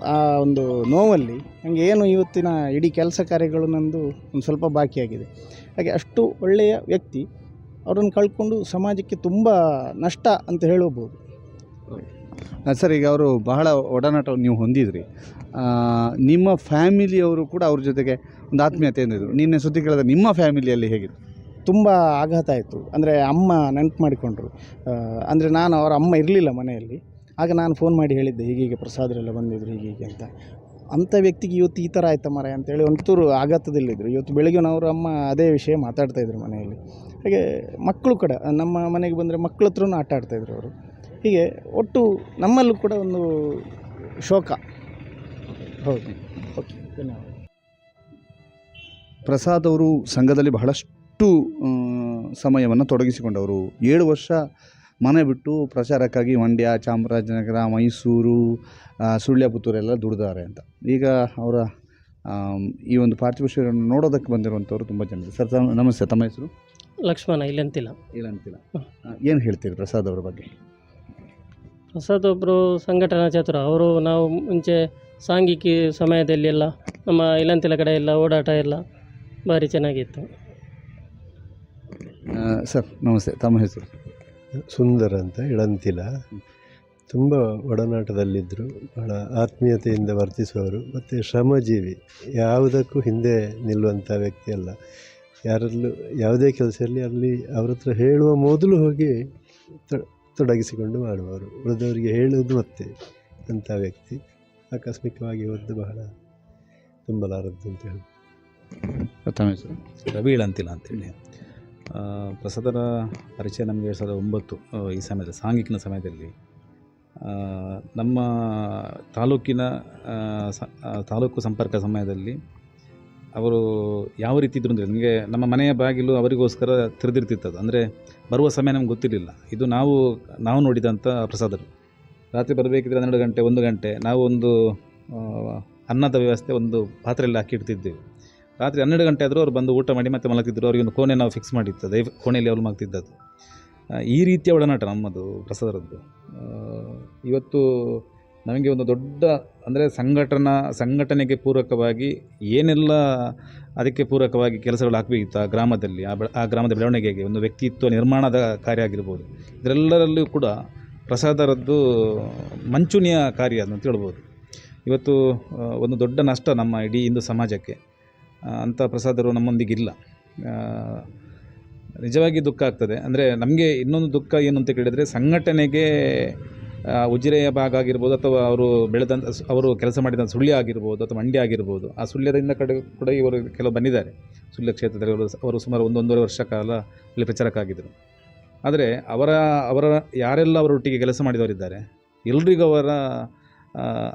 ಆ ಒಂದು ನೋವಲ್ಲಿ ನನಗೆ ಏನು ಇವತ್ತಿನ ಇಡೀ ಕೆಲಸ ಕಾರ್ಯಗಳು ನಂದು ಒಂದು ಸ್ವಲ್ಪ ಬಾಕಿಯಾಗಿದೆ. ಹಾಗೆ ಅಷ್ಟು ಒಳ್ಳೆಯ ವ್ಯಕ್ತಿ, ಅವರನ್ನು ಕಳ್ಕೊಂಡು ಸಮಾಜಕ್ಕೆ ತುಂಬ ನಷ್ಟ ಅಂತ ಹೇಳಬಹುದು. ಸರ್, ಈಗ ಅವರು ಬಹಳ ಒಡನಾಟವನ್ನು ನೀವು ಹೊಂದಿದ್ರಿ. ನಿಮ್ಮ ಫ್ಯಾಮಿಲಿಯವರು ಕೂಡ ಅವ್ರ ಜೊತೆಗೆ ಒಂದು ಆತ್ಮೀಯತೆ ಎಂದಿದ್ರು. ನಿನ್ನೆ ಸುದ್ದಿ ಕೇಳಿದ್ರೆ ನಿಮ್ಮ ಫ್ಯಾಮಿಲಿಯಲ್ಲಿ ಹೇಗಿತ್ತು? ತುಂಬ ಆಘಾತ ಆಯಿತು. ಅಂದರೆ ಅಮ್ಮ ನೆನಪು ಮಾಡಿಕೊಂಡ್ರು. ಅಂದರೆ ನಾನು ಅವರ ಅಮ್ಮ ಇರಲಿಲ್ಲ ಮನೆಯಲ್ಲಿ. ಆಗ ನಾನು ಫೋನ್ ಮಾಡಿ ಹೇಳಿದ್ದೆ, ಹೀಗೀಗೆ ಪ್ರಸಾದರೆಲ್ಲ ಬಂದಿದ್ರು ಹೀಗೀಗೆ ಅಂತ. ಅಂಥ ವ್ಯಕ್ತಿಗೆ ಇವತ್ತು ಈ ಥರ ಆಯ್ತಾ ಮರ ಅಂತೇಳಿ ಒಂಚೂರು ಆಘಾತದಲ್ಲಿದ್ದರು. ಇವತ್ತು ಬೆಳಗ್ಗೆ ಅವರ ಅಮ್ಮ ಅದೇ ವಿಷಯ ಮಾತಾಡ್ತಾಯಿದ್ರು ಮನೆಯಲ್ಲಿ. ಹಾಗೆ ಮಕ್ಕಳು ಕೂಡ ನಮ್ಮ ಮನೆಗೆ ಬಂದರೆ ಮಕ್ಕಳ ಹತ್ರನೂ ಆಟ ಆಡ್ತಾಯಿದ್ರು ಅವರು. ಹೀಗೆ ಒಟ್ಟು ನಮ್ಮಲ್ಲೂ ಕೂಡ ಒಂದು ಶೋಕ. ಹೌದು, ಓಕೆ, ಧನ್ಯವಾದ. ಪ್ರಸಾದ್ ಅವರು ಸಂಘದಲ್ಲಿ ಬಹಳಷ್ಟು ಸಮಯವನ್ನು ತೊಡಗಿಸಿಕೊಂಡವರು. 7 ವರ್ಷ ಮನೆ ಬಿಟ್ಟು ಪ್ರಚಾರಕ್ಕಾಗಿ ಮಂಡ್ಯ, ಚಾಮರಾಜನಗರ, ಮೈಸೂರು, ಸುಳ್ಯ, ಪುತ್ತೂರೆಲ್ಲ ದುಡಿದಾರೆ ಅಂತ. ಈಗ ಅವರ ಈ ಒಂದು ಪಾರ್ಥಿವ ಶರೀರವನ್ನು ನೋಡೋದಕ್ಕೆ ಬಂದಿರುವಂಥವ್ರು ತುಂಬ ಜನ. ಸರ್ ನಮಸ್ತೆ, ತಮ್ಮ ಹೆಸರು? ಲಕ್ಷ್ಮಣ ಇಲ್ಲಂತಿಲ್ಲ. ಏನು ಹೇಳ್ತೀರಿ ಪ್ರಸಾದ್ ಅವರ ಬಗ್ಗೆ? ಪ್ರಸಾದ್ ಒಬ್ಬರು ಸಂಘಟನಾ ಚತುರ. ಅವರು ನಾವು ಮುಂಚೆ ಸಾಂಘಿಕ ಸಮಯದಲ್ಲಿ ಎಲ್ಲ ನಮ್ಮ ಇಲ್ಲಂತಿಲ ಕಡೆ ಎಲ್ಲ ಓಡಾಟ ಎಲ್ಲ ಭಾರಿ ಚೆನ್ನಾಗಿತ್ತು. ಸರ್ ನಮಸ್ತೆ, ತಮ್ಮ ಹೆಸರು? ಸುಂದರ ಅಂತ, ಇಳಂತಿಲ. ತುಂಬ ಒಡನಾಟದಲ್ಲಿದ್ದರು, ಬಹಳ ಆತ್ಮೀಯತೆಯಿಂದ ವರ್ತಿಸುವವರು ಮತ್ತು ಶ್ರಮಜೀವಿ, ಯಾವುದಕ್ಕೂ ಹಿಂದೆ ನಿಲ್ಲುವಂಥ ವ್ಯಕ್ತಿ ಅಲ್ಲ. ಯಾರಲ್ಲೂ ಯಾವುದೇ ಕೆಲಸ ಇರಲಿ ಅಲ್ಲಿ ಅವ್ರ ಹತ್ರ ಹೇಳುವ ಮೊದಲು ಹೋಗಿ ತೊಡಗಿಸಿಕೊಂಡು ಮಾಡುವವರು, ಉಳಿದವರಿಗೆ ಹೇಳುವುದು ಮತ್ತೆ ಅಂಥ ವ್ಯಕ್ತಿ. ಆಕಸ್ಮಿಕವಾಗಿ ಹೋದ್ದು ಬಹಳ ತುಂಬಲಾರದ್ದು ಅಂತ ಹೇಳಿ. ತಮ್ಮ ಹೆಸರು? ರವಿ ಇಳಂತಿಲ ಅಂತೇಳಿ. ಪ್ರಸಾದರ ಪರಿಚಯ ನಮಗೆ 2009 ಈ ಸಮಯದಲ್ಲಿ, ಸಾಂಘಿಕಿನ ಸಮಯದಲ್ಲಿ ನಮ್ಮ ತಾಲೂಕಿನ ತಾಲೂಕು ಸಂಪರ್ಕ ಸಮಯದಲ್ಲಿ ಅವರು ಯಾವ ರೀತಿ ಇದ್ರು ಅಂದರೆ, ನಮಗೆ ನಮ್ಮ ಮನೆಯ ಬಾಗಿಲು ಅವರಿಗೋಸ್ಕರ ತೆರೆದಿರ್ತಿತ್ತದು. ಅಂದರೆ ಬರುವ ಸಮಯ ನಮ್ಗೆ ಗೊತ್ತಿರಲಿಲ್ಲ. ಇದು ನಾವು ನೋಡಿದಂಥ ಪ್ರಸಾದರು. ರಾತ್ರಿ ಬರಬೇಕಿದ್ರೆ 12 ಗಂಟೆ 1 ಗಂಟೆ ನಾವು ಒಂದು ಅನ್ನದ ವ್ಯವಸ್ಥೆ ಒಂದು ಪಾತ್ರೆಯಲ್ಲಿ ಹಾಕಿಡ್ತಿದ್ದೆವು. ರಾತ್ರಿ 12 ಗಂಟೆ ಆದರೂ ಅವ್ರು ಬಂದು ಊಟ ಮಾಡಿ ಮತ್ತೆ ಮಲಗ್ತಿದ್ರು. ಅವರಿಗೊಂದು ಕೋಣೆ ನಾವು ಫಿಕ್ಸ್ ಮಾಡಿರ್ತದೆ, ಕೋಣೆಯಲ್ಲಿ ಅವ್ರು ಮಲಗ್ತಿದ್ದದ್ದು. ಈ ರೀತಿಯ ಒಡನಾಟ ನಮ್ಮದು ಪ್ರಸಾದರದ್ದು. ಇವತ್ತು ನಮಗೆ ಒಂದು ದೊಡ್ಡ ಅಂದರೆ ಸಂಘಟನೆಗೆ ಪೂರಕವಾಗಿ ಏನೆಲ್ಲ ಅದಕ್ಕೆ ಪೂರಕವಾಗಿ ಕೆಲಸಗಳು ಆಗಬೇಕಿತ್ತು ಆ ಗ್ರಾಮದಲ್ಲಿ, ಆ ಗ್ರಾಮದ ಬೆಳವಣಿಗೆಗೆ, ಒಂದು ವ್ಯಕ್ತಿತ್ವ ನಿರ್ಮಾಣದ ಕಾರ್ಯ ಆಗಿರ್ಬೋದು, ಇದರೆಲ್ಲರಲ್ಲೂ ಕೂಡ ಪ್ರಸಾದರದ್ದು ಮಂಚೂಣಿಯ ಕಾರ್ಯ ಅಂತ ಹೇಳ್ಬೋದು. ಇವತ್ತು ಒಂದು ದೊಡ್ಡ ನಷ್ಟ ನಮ್ಮ ಇಡೀ ಹಿಂದೂ ಸಮಾಜಕ್ಕೆ. ಅಂಥ ಪ್ರಸಾದರು ನಮ್ಮೊಂದಿಗಿಲ್ಲ. ನಿಜವಾಗಿ ದುಃಖ ಆಗ್ತದೆ. ಅಂದರೆ ನಮಗೆ ಇನ್ನೊಂದು ದುಃಖ ಏನು ಅಂತ ಕೇಳಿದರೆ, ಸಂಘಟನೆಗೆ ಉಜಿರೆಯ ಭಾಗ ಆಗಿರ್ಬೋದು, ಅಥವಾ ಅವರು ಕೆಲಸ ಮಾಡಿದ ಸುಳ್ಯ ಆಗಿರ್ಬೋದು, ಅಥವಾ ಮಂಡ್ಯ ಆಗಿರ್ಬೋದು, ಆ ಸುಳ್ಯದಿಂದ ಕಡೆ ಕೂಡ ಇವರು ಕೆಲವು ಬಂದಿದ್ದಾರೆ. ಸುಳ್ಯ ಕ್ಷೇತ್ರದಲ್ಲಿ ಅವರು ಸುಮಾರು 1-1.5 ವರ್ಷ ಕಾಲ ಇಲ್ಲಿ ಪ್ರಚಾರಕ್ಕಾಗಿದ್ದರು. ಆದರೆ ಅವರ ಯಾರೆಲ್ಲ ಅವರೊಟ್ಟಿಗೆ ಕೆಲಸ ಮಾಡಿದವರಿದ್ದಾರೆ, ಎಲ್ರಿಗೂ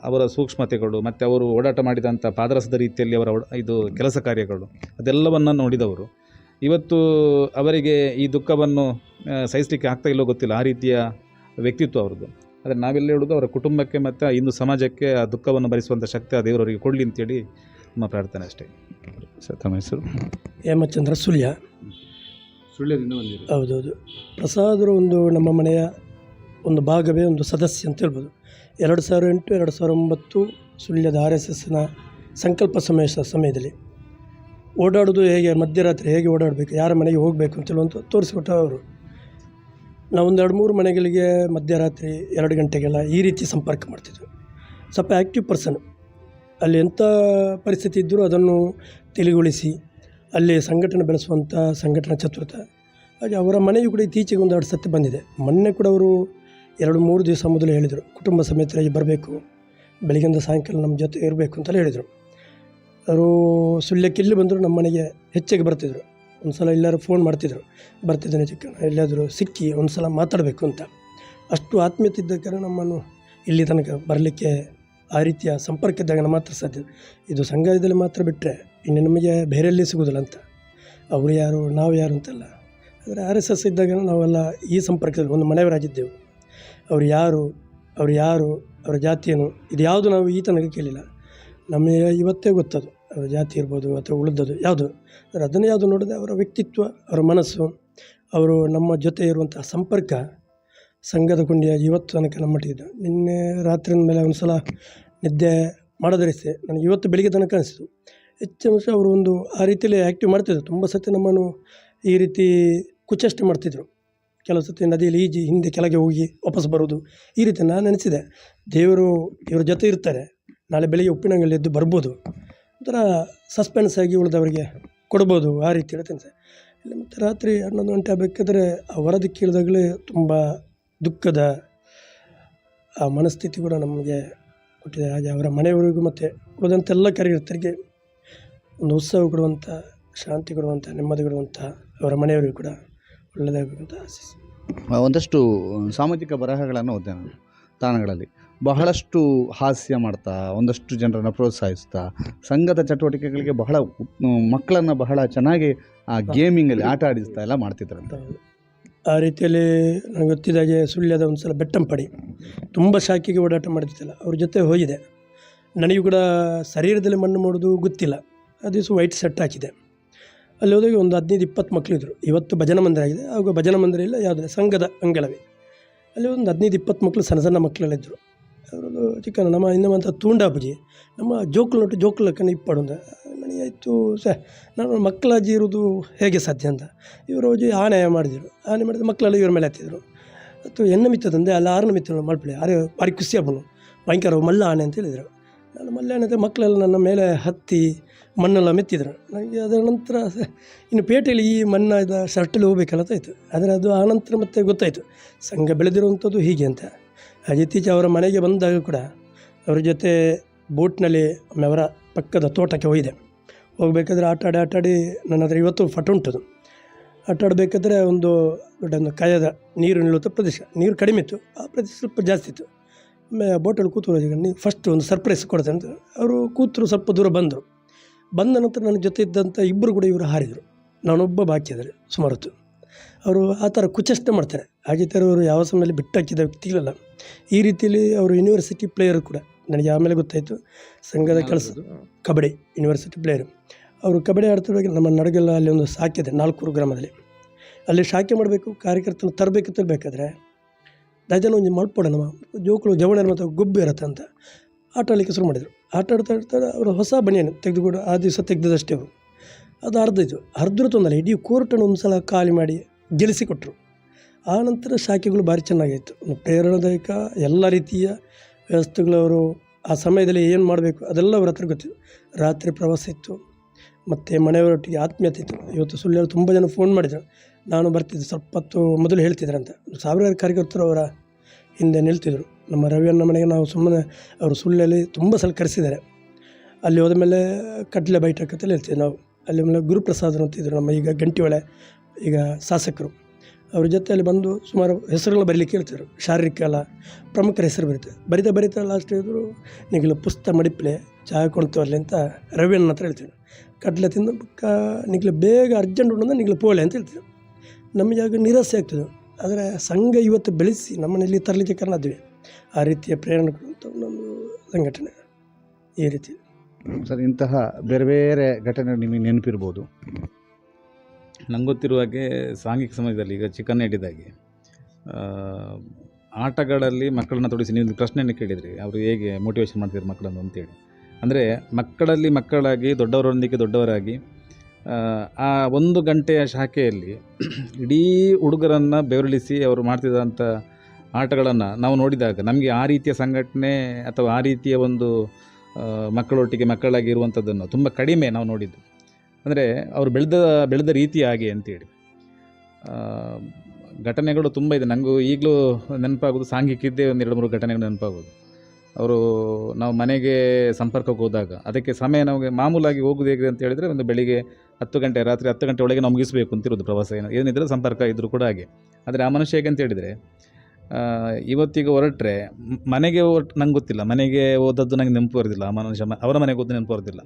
ಅವರ ಸೂಕ್ಷ್ಮತೆಗಳು ಮತ್ತು ಅವರು ಓಡಾಟ ಮಾಡಿದಂಥ ಪಾದರಸದ ರೀತಿಯಲ್ಲಿ ಅವರ ಇದು ಕೆಲಸ ಕಾರ್ಯಗಳು ಅದೆಲ್ಲವನ್ನು ನೋಡಿದವರು. ಇವತ್ತು ಅವರಿಗೆ ಈ ದುಃಖವನ್ನು ಸಹಿಸಲಿಕ್ಕೆ ಆಗ್ತಾ ಇಲ್ಲೋ ಗೊತ್ತಿಲ್ಲ, ಆ ರೀತಿಯ ವ್ಯಕ್ತಿತ್ವ ಅವ್ರದ್ದು. ಆದರೆ ನಾವೆಲ್ಲ ಹೇಳೋದು ಅವರ ಕುಟುಂಬಕ್ಕೆ ಮತ್ತು ಹಿಂದೂ ಸಮಾಜಕ್ಕೆ ಆ ದುಃಖವನ್ನು ಭರಿಸುವಂಥ ಶಕ್ತಿ ಆ ದೇವರವರಿಗೆ ಕೊಡಲಿ ಅಂತೇಳಿ ನಮ್ಮ ಪ್ರಾರ್ಥನೆ ಅಷ್ಟೇ. ಸರ್ ತಮ್ಮ ಹೆಸರು? ಹೇಮಚಂದ್ರ ಸುಳ್ಯ. ಸುಳ್ಯದಿಂದ ಬಂದಿರು? ಹೌದೌದು. ಪ್ರಸಾದರು ನಮ್ಮ ಮನೆಯ ಒಂದು ಭಾಗವೇ, ಒಂದು ಸದಸ್ಯ ಅಂತ ಹೇಳ್ಬೋದು. 2008-2009 ಸುಳ್ಯದ RSSನ ಸಂಕಲ್ಪ ಸಮಯದಲ್ಲಿ ಓಡಾಡೋದು ಹೇಗೆ, ಮಧ್ಯರಾತ್ರಿ ಹೇಗೆ ಓಡಾಡಬೇಕು, ಯಾರ ಮನೆಗೆ ಹೋಗಬೇಕು ಅಂತೇಳುವಂಥ ತೋರಿಸ್ಕೊಟ್ಟ ಅವರು. ನಾವೊಂದು 2-3 ಮನೆಗಳಿಗೆ ಮಧ್ಯರಾತ್ರಿ 2 ಗಂಟೆಗೆಲ್ಲ ಈ ರೀತಿ ಸಂಪರ್ಕ ಮಾಡ್ತಿದ್ವಿ. ಸ್ವಲ್ಪ ಆ್ಯಕ್ಟಿವ್ ಪರ್ಸನ್. ಅಲ್ಲಿ ಎಂಥ ಪರಿಸ್ಥಿತಿ ಇದ್ದರೂ ಅದನ್ನು ತಿಳಿಗೊಳಿಸಿ ಅಲ್ಲಿ ಸಂಘಟನೆ ಬೆಳೆಸುವಂಥ ಸಂಘಟನಾ ಚತುರತೆ. ಹಾಗೆ ಅವರ ಮನೆಯೂ ಕೂಡ ಇತ್ತೀಚೆಗೆ 1-2 ಸತಿ ಬಂದಿದೆ. ಮೊನ್ನೆ ಕೂಡ ಅವರು 2-3 ದಿವಸ ಮೊದಲು ಹೇಳಿದರು, ಕುಟುಂಬ ಸಮೇತರಾಗಿ ಬರಬೇಕು, ಬೆಳಗ್ಗೆಯಿಂದ ಸಾಯಂಕಾಲ ನಮ್ಮ ಜೊತೆ ಇರಬೇಕು ಅಂತಲೇ ಹೇಳಿದರು. ಅವರು ಸುಳ್ಯಕ್ಕೆ ಇಲ್ಲಿ ಬಂದರು, ನಮ್ಮ ಮನೆಗೆ ಹೆಚ್ಚಾಗಿ ಬರ್ತಿದ್ರು. ಒಂದು ಸಲ ಎಲ್ಲರೂ ಫೋನ್ ಮಾಡ್ತಿದ್ರು, ಬರ್ತಿದ್ದೇನೆ ಚಿಕ್ಕಣ್ಣ, ಎಲ್ಲಾದರೂ ಸಿಕ್ಕಿ ಒಂದು ಸಲ ಮಾತಾಡಬೇಕು ಅಂತ. ಅಷ್ಟು ಆತ್ಮೀಯತೆ ಇದ್ದ ಕಾರಣ ನಮ್ಮನ್ನು ಇಲ್ಲಿ ತನಕ ಬರಲಿಕ್ಕೆ ಆ ರೀತಿಯ ಸಂಪರ್ಕ ಇದ್ದಾಗ ಮಾತ್ರ ಸಾಧ್ಯ. ಇದು ಸಂಘದಲ್ಲಿ ಮಾತ್ರ ಬಿಟ್ಟರೆ ಇನ್ನು ನಮಗೆ ಬೇರೆಯಲ್ಲಿ ಸಿಗೋದಿಲ್ಲ ಅಂತ. ಅವರು ಯಾರು ನಾವು ಯಾರು ಅಂತಲ್ಲ. ಆದರೆ RSS ಇದ್ದಾಗ ನಾವೆಲ್ಲ ಈ ಸಂಪರ್ಕದಲ್ಲಿ ಒಂದು ಮನೆಯವರಾಗಿದ್ದೆವು. ಅವರು ಯಾರು ಅವರ ಜಾತಿಯೇನು, ಇದು ಯಾವುದು ನಾವು ಈ ತನಕ ಕೇಳಿಲ್ಲ. ನಮಗೆ ಇವತ್ತೇ ಗೊತ್ತದು ಅವರ ಜಾತಿ ಇರ್ಬೋದು ಅಥವಾ ಉಳಿದದ್ದು ಯಾವುದು. ಆದರೆ ಅದನ್ನೇ ಯಾವುದು ನೋಡಿದೆ, ಅವರ ವ್ಯಕ್ತಿತ್ವ, ಅವರ ಮನಸ್ಸು, ಅವರು ನಮ್ಮ ಜೊತೆ ಇರುವಂಥ ಸಂಪರ್ಕ, ಸಂಘದ ಗುಂಡಿಯ ಇವತ್ತು ತನಕ ನಮ್ಮಟ್ಟಿದ್ದು. ನಿನ್ನೆ ರಾತ್ರಿಯ ಮೇಲೆ ಒಂದು ಸಲ ನಿದ್ದೆ ಮಾಡೋದರಿಸಿ ನನಗೆ ಇವತ್ತು ಬೆಳಿಗ್ಗೆ ತನಕ ಅನಿಸಿತು. ಹೆಚ್ಚಿನ ವರ್ಷ ಅವರು ಒಂದು ಆ ರೀತಿಯಲ್ಲಿ ಆ್ಯಕ್ಟಿವ್ ಮಾಡ್ತಿದ್ರು. ತುಂಬ ಸತಿ ನಮ್ಮನ್ನು ಈ ರೀತಿ ಕುಚೇಷ್ಟೆ ಮಾಡ್ತಿದ್ರು. ಕೆಲವು ಸತಿ ನದಿಯಲ್ಲಿ ಈಜಿ ಹಿಂದೆ ಕೆಳಗೆ ಹೋಗಿ ವಾಪಸ್ ಬರೋದು, ಈ ರೀತಿ ನಾನು ಅನಿಸಿದೆ ದೇವರು ಇವ್ರ ಜೊತೆ ಇರ್ತಾರೆ, ನಾಳೆ ಬೆಳಿಗ್ಗೆ ಉಪ್ಪಿನಂಗಲ್ಲಿ ಎದ್ದು ಬರ್ಬೋದು, ಒಂಥರ ಸಸ್ಪೆನ್ಸ್ ಆಗಿ ಉಳಿದವರಿಗೆ ಕೊಡ್ಬೋದು, ಆ ರೀತಿ ಹೇಳ್ತೇನೆ. ಇಲ್ಲಿ ಮತ್ತು ರಾತ್ರಿ 11 ಗಂಟೆ ಆಗಬೇಕಾದ್ರೆ ಆ ವರದಿ ಕೇಳಿದಾಗಲೇ ತುಂಬ ದುಃಖದ ಆ ಮನಸ್ಥಿತಿ ಕೂಡ ನಮಗೆ ಕೊಟ್ಟಿದೆ. ಹಾಗೆ ಅವರ ಮನೆಯವರಿಗೂ ಮತ್ತು ಉಳಿದಂಥ ಎಲ್ಲ ಕಾರ್ಯಕರ್ತರಿಗೆ ಒಂದು ಉತ್ಸವ ಕೊಡುವಂಥ, ಶಾಂತಿ ಕೊಡುವಂಥ, ನೆಮ್ಮದಿ ಕೊಡುವಂಥ ಅವರ ಮನೆಯವರಿಗೂ ಕೂಡ ಒಳ್ಳೆಯದಾಗಬೇಕಂತ ಆಶಿಸಿ. ಒಂದಷ್ಟು ಸಾಮಾಜಿಕ ಬರಹಗಳನ್ನು ಓದಿದೆ ನಾನು ತಾಣಗಳಲ್ಲಿ. ಬಹಳಷ್ಟು ಹಾಸ್ಯ ಮಾಡ್ತಾ, ಒಂದಷ್ಟು ಜನರನ್ನು ಪ್ರೋತ್ಸಾಹಿಸ್ತಾ, ಸಂಘದ ಚಟುವಟಿಕೆಗಳಿಗೆ ಬಹಳ ಮಕ್ಕಳನ್ನು ಬಹಳ ಚೆನ್ನಾಗಿ ಆ ಗೇಮಿಂಗಲ್ಲಿ ಆಟ ಆಡಿಸ್ತಾ ಎಲ್ಲ ಮಾಡ್ತಿದ್ರಂತ. ಆ ರೀತಿಯಲ್ಲಿ ನನಗೆ ಗೊತ್ತಿದ್ದಾಗೆ ಸುಳ್ಯದ ಒಂದು ಸಲ ಬೆಟ್ಟಂಪಡಿ ತುಂಬ ಶಾಖೆಗೆ ಓಡಾಟ ಮಾಡ್ತಿದ್ದಲ್ಲ, ಅವ್ರ ಜೊತೆ ಹೋಗಿದೆ. ನನಗೂ ಕೂಡ ಶರೀರದಲ್ಲಿ ಮಣ್ಣು ಮಾಡೋದು ಗೊತ್ತಿಲ್ಲ. ಆ ದಿವಸ ವೈಟ್ ಸೆಟ್ ಹಾಕಿದೆ. ಅಲ್ಲಿ ಹೋದಾಗ ಒಂದು 15-20 ಮಕ್ಕಳಿದ್ರು. ಇವತ್ತು ಭಜನಾ ಮಂದಿರ ಆಗಿದೆ, ಆವಾಗ ಭಜನಾ ಮಂದಿರ ಇಲ್ಲ, ಯಾವುದಿಲ್ಲ, ಸಂಘದ ಅಂಗಳವೇ. ಅಲ್ಲಿ ಒಂದು 15-20 ಮಕ್ಕಳು, ಸಣ್ಣ ಸಣ್ಣ ಮಕ್ಕಳೆಲ್ಲ ಇದ್ದರು. ಅವರದು ಚಿಕ್ಕನ ನಮ್ಮ ಇನ್ನವಂಥ ತೂಂಡಾಪುಜಿ ನಮ್ಮ ಜೋಕ್ಲು ನೋಟು ಜೋಕ್ಲಕ್ಕನ್ನು ಇಪ್ಪಡು ಮನೆ ಆಯಿತು ನಾನು ಮಕ್ಕಳ ಅಜ್ಜಿ ಇರೋದು ಹೇಗೆ ಸಾಧ್ಯ ಅಂತ ಇವರು ಹೋಗಿ ಆನೆ ಮಾಡಿದರು. ಆನೆ ಮಾಡಿದ ಮಕ್ಕಳೆಲ್ಲ ಇವ್ರ ಮೇಲೆ ಹತ್ತಿದ್ರು. ಅಥವಾ ಎನ್ನ ಮಿತ್ತದಂದೆ ಅಲ್ಲಿ ಆರನ ಮಿತ್ತರು ಮಲ್ಪಳೆ ಆರೆ ಭಾರಿ ಖುಷಿ ಹಬ್ಬನು ಭಯಂಕರ ಮಲ್ಲ ಆನೆ ಅಂತ ಹೇಳಿದರು. ನಾನು ಮಲ್ಲ ಆನೆ ಅಂತ ಮಕ್ಕಳೆಲ್ಲ ನನ್ನ ಮೇಲೆ ಹತ್ತಿ ಮಣ್ಣೆಲ್ಲ ಮೆತ್ತಿದ್ರು. ನನಗೆ ಅದರ ನಂತರ ಇನ್ನು ಪೇಟೆಯಲ್ಲಿ ಈ ಮಣ್ಣಾದ ಶರ್ಟಲ್ಲಿ ಹೋಗ್ಬೇಕಲ್ಲ ಆಯಿತು. ಆದರೆ ಅದು ಆನಂತರ ಮತ್ತೆ ಗೊತ್ತಾಯಿತು ಸಂಘ ಬೆಳೆದಿರುವಂಥದ್ದು ಹೀಗೆ ಅಂತ. ಹಾಗೆ ಇತ್ತೀಚೆ ಅವರ ಮನೆಗೆ ಬಂದಾಗ ಕೂಡ ಅವ್ರ ಜೊತೆ ಬೋಟ್ನಲ್ಲಿ ಅವರ ಪಕ್ಕದ ತೋಟಕ್ಕೆ ಹೋಗಿದೆ. ಹೋಗಬೇಕಾದ್ರೆ ಆಟಾಡಿ ನನ್ನ ಹತ್ರ ಇವತ್ತು ಫೋಟೋ ಉಂಟದು. ಆಟಾಡಬೇಕಾದ್ರೆ ಒಂದು ದೊಡ್ಡ ಕಾಯದ ನೀರು ನಿಲ್ಲುವಂಥ ಪ್ರದೇಶ, ನೀರು ಕಡಿಮೆ ಇತ್ತು, ಆ ಪ್ರದೇಶ ಸ್ವಲ್ಪ ಜಾಸ್ತಿ ಇತ್ತು. ಆಮೇಲೆ ಬೋಟಲ್ಲಿ ಕೂತ್ಕೊಳ್ಳೋದು ನೀವು ಫಸ್ಟ್ ಒಂದು ಸರ್ಪ್ರೈಸ್ ಕೊಡ್ತೇನೆ ಅಂತ ಅವರು ಕೂತರು. ಸ್ವಲ್ಪ ದೂರ ಬಂದ ನಂತರ ನನ್ನ ಜೊತೆ ಇದ್ದಂಥ ಇಬ್ಬರು ಕೂಡ ಇವರು ಹಾರಿದರು. ನಾನೊಬ್ಬ ಬಾಕಿ ಆದರೆ ಸುಮಾರು ಹೊತ್ತು ಅವರು ಆ ಥರ ಕುಚೇಷ್ಟೆ ಮಾಡ್ತಾರೆ. ಹಾಗೆ ಅವರು ಯಾವ ಸಮಯದಲ್ಲಿ ಬಿಟ್ಟಾಕಿದ ವ್ಯಕ್ತಿಗಳಲ್ಲ. ಈ ರೀತಿಯಲ್ಲಿ ಅವರು ಯೂನಿವರ್ಸಿಟಿ ಪ್ಲೇಯರ್ ಕೂಡ ನನಗೆ ಆಮೇಲೆ ಗೊತ್ತಾಯಿತು. ಸಂಘದ ಕೆಲಸ ಕಬಡ್ಡಿ ಯೂನಿವರ್ಸಿಟಿ ಪ್ಲೇಯರ್. ಅವರು ಕಬಡ್ಡಿ ಆಡ್ತಿರುವಾಗ ನಮ್ಮ ನಡಗೆಲ್ಲ ಅಲ್ಲಿ ಒಂದು ಶಾಖೆ ಇದೆ ನಾಲ್ಕೂರು ಗ್ರಾಮದಲ್ಲಿ. ಅಲ್ಲಿ ಶಾಖೆ ಮಾಡಬೇಕು, ಕಾರ್ಯಕರ್ತನ ತರಬೇಕಾದ್ರೆ ದಜನ ಒಂದು ಮಲ್ಪಡ ನಮ್ಮ ಜೋಕುಳು ಜವಣ ಮತ್ತು ಗೊಬ್ಬು ಇರತ್ತೆ ಅಂತ ಆಟ ಆಡಲಿಕ್ಕೆ ಶುರು ಮಾಡಿದರು. ಆಟ ಆಡ್ತಾ ಅವರು ಹೊಸ ಬನಿಯನ್ನು ತೆಗೆದುಕೊಂಡು ಆ ದಿವಸ ತೆಗೆದಷ್ಟೇ ಅವರು ಅದು ಅರ್ಧರು ತೊಂದರೆ ಇಡೀ ಕೋರ್ಟನ್ನು ಒಂದು ಸಲ ಖಾಲಿ ಮಾಡಿ ಗೆಲ್ಲಿಸಿಕೊಟ್ರು. ಆ ನಂತರ ಶಾಖೆಗಳು ಭಾರಿ ಚೆನ್ನಾಗಿತ್ತು, ಪ್ರೇರಣಾದಾಯಕ ಎಲ್ಲ ರೀತಿಯ ವ್ಯವಸ್ಥೆಗಳು. ಅವರು ಆ ಸಮಯದಲ್ಲಿ ಏನು ಮಾಡಬೇಕು ಅದೆಲ್ಲ ಅವ್ರ ಹತ್ರ ಗೊತ್ತಿತ್ತು. ರಾತ್ರಿ ಪ್ರವಾಸ ಇತ್ತು, ಮತ್ತು ಮನೆಯವರೊಟ್ಟಿಗೆ ಆತ್ಮೀಯತೆ ಇತ್ತು. ಇವತ್ತು ಸುಳ್ಳು ತುಂಬ ಜನ ಫೋನ್ ಮಾಡಿದರು, ನಾನು ಬರ್ತಿದ್ದೆ ಸ್ವಲ್ಪ ಹೊತ್ತು ಮೊದಲು ಹೇಳ್ತಿದ್ರಂತ. ಸಾವಿರಾರು ಕಾರ್ಯಕರ್ತರು ಅವರ ಹಿಂದೆ ನಿಲ್ತಿದ್ರು. ನಮ್ಮ ರವಿಯನ್ನ ಮನೆಗೆ ನಾವು ಸುಮ್ಮನೆ ಅವರು ಸುಳ್ಳಲ್ಲಿ ತುಂಬ ಸಲ ಕರೆಸಿದ್ದಾರೆ. ಅಲ್ಲಿ ಹೋದ ಮೇಲೆ ಕಡಲೆ ಬೈಠಕತ್ತಲ್ಲಿ ಹೇಳ್ತಿದ್ವಿ ನಾವು. ಅಲ್ಲಿ ಆಮೇಲೆ ಗುರುಪ್ರಸಾದರು ಅಂತಿದ್ರು ನಮ್ಮ ಈಗ ಗಂಟಿಯೊಳೆ ಈಗ ಶಾಸಕರು. ಅವ್ರ ಜೊತೆಯಲ್ಲಿ ಬಂದು ಸುಮಾರು ಹೆಸರುಗಳು ಬರೀಲಿಕ್ಕೆ ಹೇಳ್ತಿದ್ರು. ಶಾರೀರಿಕ ಅಲ್ಲ ಪ್ರಮುಖರ ಹೆಸರು ಬರಿತಾ ಲಾಸ್ಟ್ ಹೇಳಿದ್ರು ನಿಗಲು ಪುಸ್ತಕ ಮಡಿಪ್ಲೆ ಚಹಾ ಕೊಡ್ತೀವಲ್ಲಿ ಅಂತ ರವಿಯನ್ನ ಹತ್ರ ಹೇಳ್ತಿದ್ರು. ಕಡಲೆ ತಿಂದು ನಿಗಲು ಬೇಗ ಅರ್ಜೆಂಟ್ ಉಂಟು ನಿಗಲು ಪೋಳೆ ಅಂತ ಹೇಳ್ತಿದ್ರು. ನಮಗೆ ಆಗ ನಿರಾಸೆ ಆಗ್ತದೆ. ಆದರೆ ಸಂಘ ಇವತ್ತು ಬೆಳೆಸಿ ನಮ್ಮನ್ನೆಲ್ಲಿ ತರಲಿಕ್ಕೆ ಕಾರಣ ಅದುವೆ. ಆ ರೀತಿಯ ಪ್ರೇರಣೆ ಕೊಡುವಂಥ ಒಂದೊಂದು ಸಂಘಟನೆ ಈ ರೀತಿ. ಸರ್, ಇಂತಹ ಬೇರೆ ಬೇರೆ ಘಟನೆ ನಿಮಗೆ ನೆನಪಿರ್ಬೋದು. ನಂಗೆ ಗೊತ್ತಿರುವ ಹಾಗೆ ಸಾಂಘಿಕ ಸಮಾಜದಲ್ಲಿ ಈಗ ಚಿಕನ್ ಹಿಡಿದಾಗೆ ಆಟಗಳಲ್ಲಿ ಮಕ್ಕಳನ್ನ ತೊಡಗಿಸಿ ನೀವು ಪ್ರಶ್ನೆಯನ್ನು ಕೇಳಿದ್ರಿ, ಅವರು ಹೇಗೆ ಮೋಟಿವೇಶನ್ ಮಾಡ್ತಿದ್ರು ಮಕ್ಕಳನ್ನು ಅಂತೇಳಿ. ಅಂದರೆ ಮಕ್ಕಳಲ್ಲಿ ಮಕ್ಕಳಾಗಿ ದೊಡ್ಡವರೊಂದಿಗೆ ದೊಡ್ಡವರಾಗಿ ಆ 1 ಗಂಟೆಯ ಶಾಖೆಯಲ್ಲಿ ಇಡೀ ಹುಡುಗರನ್ನು ಬೆವರಿಳಿಸಿ ಅವರು ಮಾಡ್ತಿದ್ದಂಥ ಆಟಗಳನ್ನು ನಾವು ನೋಡಿದಾಗ ನಮಗೆ ಆ ರೀತಿಯ ಸಂಘಟನೆ ಅಥವಾ ಆ ರೀತಿಯ ಒಂದು ಮಕ್ಕಳೊಟ್ಟಿಗೆ ಮಕ್ಕಳಾಗಿ ಇರುವಂಥದ್ದನ್ನು ತುಂಬ ಕಡಿಮೆ ನಾವು ನೋಡಿದ್ದು. ಅಂದರೆ ಅವರು ಬೆಳೆದ ರೀತಿ ಹಾಗೆ ಅಂತೇಳಿ ಘಟನೆಗಳು ತುಂಬ ಇದೆ. ನನಗೂ ಈಗಲೂ ನೆನಪಾಗೋದು ಸಾಂಘಿಕಿದ್ದೇ ಒಂದು 2-3 ಘಟನೆಗಳು ನೆನಪಾಗೋದು. ಅವರು ನಾವು ಮನೆಗೆ ಸಂಪರ್ಕಕ್ಕೆ ಹೋದಾಗ ಅದಕ್ಕೆ ಸಮಯ ನಮಗೆ ಮಾಮೂಲಾಗಿ ಹೋಗೋದು ಹೇಗೆ ಅಂತ ಹೇಳಿದರೆ ಒಂದು ಬೆಳಿಗ್ಗೆ 10 ಗಂಟೆ ರಾತ್ರಿ 10 ಗಂಟೆ ಒಳಗೆ ನಾವು ಮುಗಿಸಬೇಕು ಅಂತಿರೋದು ಪ್ರವಾಸ. ಏನಿದ್ರೆ ಸಂಪರ್ಕ ಇದ್ದರೂ ಕೂಡ ಹಾಗೆ. ಆದರೆ ಆ ಮನುಷ್ಯ ಹೇಗೆ ಅಂತ ಹೇಳಿದರೆ ಇವತ್ತಿಗೆ ಹೊರಟ್ರೆ ಮನೆಗೆ ನಂಗೆ ಗೊತ್ತಿಲ್ಲ, ಮನೆಗೆ ಹೋದದ್ದು ನಂಗೆ ನೆನಪು ಬರೋದಿಲ್ಲ. ಆ ಮನುಷ್ಯ ಅವರ ಮನೆಗೆ ಹೋದ್ದು ನೆನಪು ಬರೋದಿಲ್ಲ.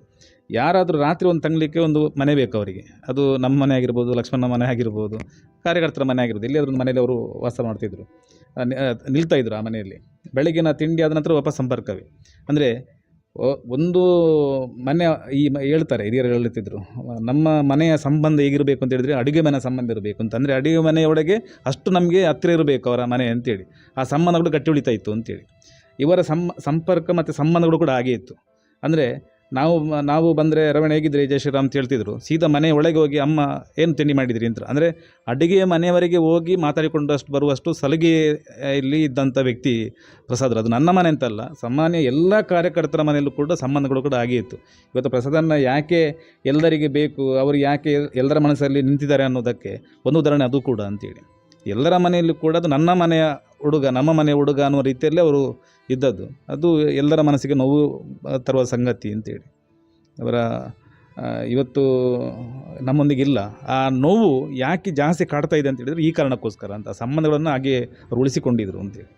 ಯಾರಾದರೂ ರಾತ್ರಿ ಒಂದು ತಂಗಲಿಕ್ಕೆ ಒಂದು ಮನೆ ಬೇಕು ಅವರಿಗೆ. ಅದು ನಮ್ಮ ಮನೆ ಆಗಿರ್ಬೋದು, ಲಕ್ಷ್ಮಣ ಮನೆ ಆಗಿರ್ಬೋದು, ಕಾರ್ಯಕರ್ತರ ಮನೆ ಆಗಿರ್ಬೋದು. ಎಲ್ಲಿಯಾದ್ರೂ ಒಂದು ಮನೆಯಲ್ಲಿ ಅವರು ವಾಸ ಮಾಡ್ತಿದ್ರು, ನಿಲ್ತಾಯಿದ್ರು ಆ ಮನೆಯಲ್ಲಿ. ಬೆಳಗಿನ ತಿಂಡಿ ಆದ ನಂತರ ವಾಪಸ್ ಸಂಪರ್ಕವೇ. ಅಂದರೆ ಒಂದು ಮನೆ ಹೇಳ್ತಾರೆ ಹಿರಿಯರು ಹೇಳ್ತಿದ್ರು, ನಮ್ಮ ಮನೆಯ ಸಂಬಂಧ ಹೇಗಿರಬೇಕು ಅಂತ ಹೇಳಿದರೆ ಅಡುಗೆ ಮನೆ ಸಂಬಂಧ ಇರಬೇಕು ಅಂತ. ಅಂದರೆ ಅಡುಗೆ ಮನೆಯೊಳಗೆ ಅಷ್ಟು ನಮಗೆ ಹತ್ತಿರ ಇರಬೇಕು ಅವರ ಮನೆ ಅಂತೇಳಿ. ಆ ಸಂಬಂಧಗಳು ಗಟ್ಟಿ ಉಳಿತಾ ಇತ್ತು ಅಂತೇಳಿ. ಇವರ ಸಂಪರ್ಕ ಮತ್ತು ಸಂಬಂಧಗಳು ಕೂಡ ಹಾಗೇ ಇತ್ತು. ಅಂದರೆ ನಾವು ಬಂದರೆ ರವಣ ಹೇಗಿದ್ರೆ ಜೈ ಶ್ರೀರಾಮ್ ಅಂತ ಹೇಳ್ತಿದ್ರು. ಸೀದಾ ಮನೆ ಒಳಗೆ ಹೋಗಿ ಅಮ್ಮ ಏನು ತಿಂಡಿ ಮಾಡಿದಿರಿ ಅಂತ. ಅಂದರೆ ಅಡುಗೆ ಮನೆಯವರೆಗೆ ಹೋಗಿ ಮಾತಾಡಿಕೊಂಡಷ್ಟು ಬರುವಷ್ಟು ಸಲಿಗೆ ಇಲ್ಲಿ ಇದ್ದಂಥ ವ್ಯಕ್ತಿ ಪ್ರಸಾದರು. ಅದು ನನ್ನ ಮನೆ ಅಂತಲ್ಲ, ಸಾಮಾನ್ಯ ಎಲ್ಲ ಕಾರ್ಯಕರ್ತರ ಮನೆಯಲ್ಲೂ ಕೂಡ ಸಂಬಂಧಗಳು ಕೂಡ ಹಾಗೇ ಇತ್ತು. ಇವತ್ತು ಪ್ರಸಾದನ್ನು ಯಾಕೆ ಎಲ್ಲರಿಗೆ ಬೇಕು, ಅವರು ಯಾಕೆ ಎಲ್ಲರ ಮನಸ್ಸಲ್ಲಿ ನಿಂತಿದ್ದಾರೆ ಅನ್ನೋದಕ್ಕೆ ಒಂದು ಉದಾಹರಣೆ ಅದು ಕೂಡ ಅಂತೇಳಿ. ಎಲ್ಲರ ಮನೆಯಲ್ಲೂ ಕೂಡ ಅದು ನನ್ನ ಮನೆಯ ಹುಡುಗ, ನಮ್ಮ ಮನೆಯ ಹುಡುಗ ಅನ್ನುವ ರೀತಿಯಲ್ಲೇ ಅವರು ಇದ್ದದ್ದು. ಅದು ಎಲ್ಲರ ಮನಸ್ಸಿಗೆ ನೋವು ತರುವ ಸಂಗತಿ ಅಂತೇಳಿ. ಅವರ ಇವತ್ತು ನಮ್ಮೊಂದಿಗೆ ಇಲ್ಲ. ಆ ನೋವು ಯಾಕೆ ಜಾಸ್ತಿ ಕಾಡ್ತಾ ಇದೆ ಅಂತ ಹೇಳಿದರೆ ಈ ಕಾರಣಕ್ಕೋಸ್ಕರ ಅಂತ. ಸಂಬಂಧಗಳನ್ನು ಹಾಗೆ ಅವರು ಉಳಿಸಿಕೊಂಡಿದ್ರು ಅಂತೇಳಿ.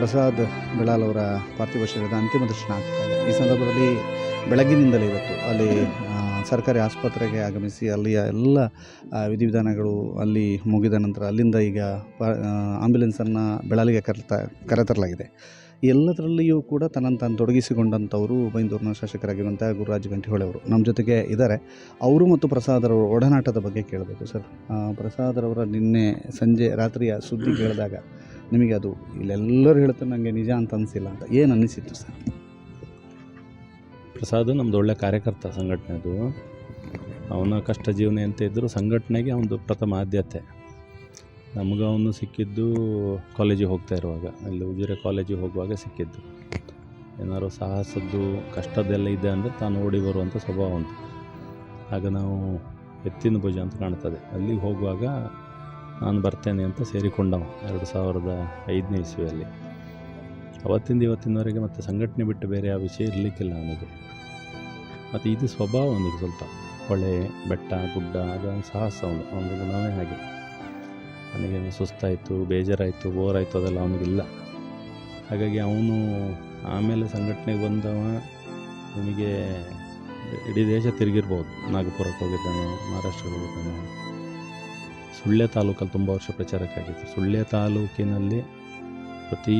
ಪ್ರಸಾದ್ ಬೆಳಾಲ್ ಅವರ ಪಾರ್ಥಿವ ಶರೀರದ ಅಂತಿಮ ದರ್ಶನ ಆಗ್ತಾ ಇದೆ. ಈ ಸಂದರ್ಭದಲ್ಲಿ ಬೆಳಗ್ಗಿನಿಂದಲೇ ಇವತ್ತು ಅಲ್ಲಿ ಸರ್ಕಾರಿ ಆಸ್ಪತ್ರೆಗೆ ಆಗಮಿಸಿ ಅಲ್ಲಿಯ ಎಲ್ಲ ವಿಧಿವಿಧಾನಗಳು ಅಲ್ಲಿ ಮುಗಿದ ನಂತರ ಅಲ್ಲಿಂದ ಈಗ ಆಂಬ್ಯುಲೆನ್ಸನ್ನು ಬೆಳಾಲಿಗೆ ಕರೆತರಲಾಗಿದೆ. ಎಲ್ಲದರಲ್ಲಿಯೂ ಕೂಡ ತನ್ನನ್ನು ತಾನು ತೊಡಗಿಸಿಕೊಂಡಂಥವರು ಬೈಂದೂರಿನ ಶಾಸಕರಾಗಿರುವಂಥ ಗುರುರಾಜ್ ಗಂಟಿಹೊಳೆ ಅವರು ನಮ್ಮ ಜೊತೆಗೆ ಇದ್ದಾರೆ. ಅವರು ಮತ್ತು ಪ್ರಸಾದರವರ ಒಡನಾಟದ ಬಗ್ಗೆ ಕೇಳಬೇಕು ಸರ್. ಪ್ರಸಾದರವರ ನಿನ್ನೆ ಸಂಜೆ ರಾತ್ರಿಯ ಸುದ್ದಿ ಕೇಳಿದಾಗ ನಿಮಗೆ ಅದು ಇಲ್ಲೆಲ್ಲರೂ ಹೇಳ್ತಾರೆ ನನಗೆ ನಿಜ ಅಂತ ಅನಿಸಿಲ್ಲ ಅಂತ ಏನು ಅನ್ನಿಸಿತ್ತು ಸರ್? ಪ್ರಸಾದ್ ನಮ್ಮದು ಒಳ್ಳೆ ಕಾರ್ಯಕರ್ತ ಸಂಘಟನೆದು. ಅವನ ಕಷ್ಟ ಜೀವನ ಅಂತ ಇದ್ದರೂ ಸಂಘಟನೆಗೆ ಒಂದು ಪ್ರಥಮ ಆದ್ಯತೆ. ನಮಗೆ ಅವನು ಸಿಕ್ಕಿದ್ದು ಕಾಲೇಜಿಗೆ ಹೋಗ್ತಾ ಇರುವಾಗ, ಇಲ್ಲಿ ಉಜಿರೆ ಕಾಲೇಜಿಗೆ ಹೋಗುವಾಗ ಸಿಕ್ಕಿದ್ದು. ಏನಾದ್ರು ಸಾಹಸದ್ದು ಕಷ್ಟದೆಲ್ಲ ಇದೆ ಅಂದರೆ ತಾನು ಓಡಿ ಬರುವಂಥ ಸ್ವಭಾವ ಉಂಟು. ಆಗ ನಾವು ಎತ್ತಿನ ಭುಜ ಅಂತ ಕಾಣ್ತದೆ. ಅಲ್ಲಿಗೆ ಹೋಗುವಾಗ ನಾನು ಬರ್ತೇನೆ ಅಂತ ಸೇರಿಕೊಂಡವ 2005ನೇ ಇಸ್ವಿಯಲ್ಲಿ. ಅವತ್ತಿಂದ ಇವತ್ತಿನವರೆಗೆ ಮತ್ತು ಸಂಘಟನೆ ಬಿಟ್ಟು ಬೇರೆ ಯಾವ ವಿಷಯ ಇರಲಿಕ್ಕಿಲ್ಲ ಅವನಿಗೆ. ಮತ್ತು ಇದು ಸ್ವಭಾವ ಅವನಿಗೆ ಸ್ವಲ್ಪ ಹೊಳೆ ಬೆಟ್ಟ ಗುಡ್ಡ ಅದೊಂದು ಸಾಹಸ ಅವನ ಗುಣವೇ ಹಾಗೆ. ನನಗೆ ಸುಸ್ತಾಯಿತು, ಬೇಜಾರಾಯಿತು, ಬೋರಾಯಿತು ಅದೆಲ್ಲ ಅವನಿಗಿಲ್ಲ. ಹಾಗಾಗಿ ಅವನು ಆಮೇಲೆ ಸಂಘಟನೆಗೆ ಬಂದವ ನಿಮಗೆ ಇಡೀ ದೇಶ ತಿರುಗಿರ್ಬೋದು. ನಾಗಪುರಕ್ಕೆ ಹೋಗಿದ್ದಾನೆ, ಮಹಾರಾಷ್ಟ್ರಕ್ಕೆ ಹೋಗಿದ್ದಾನೆ, ಸುಳ್ಯ ತಾಲೂಕಲ್ಲಿ ತುಂಬ ವರ್ಷ ಪ್ರಚಾರಕ್ಕಾಗಿತ್ತು. ಸುಳ್ಯ ತಾಲೂಕಿನಲ್ಲಿ ಪ್ರತಿ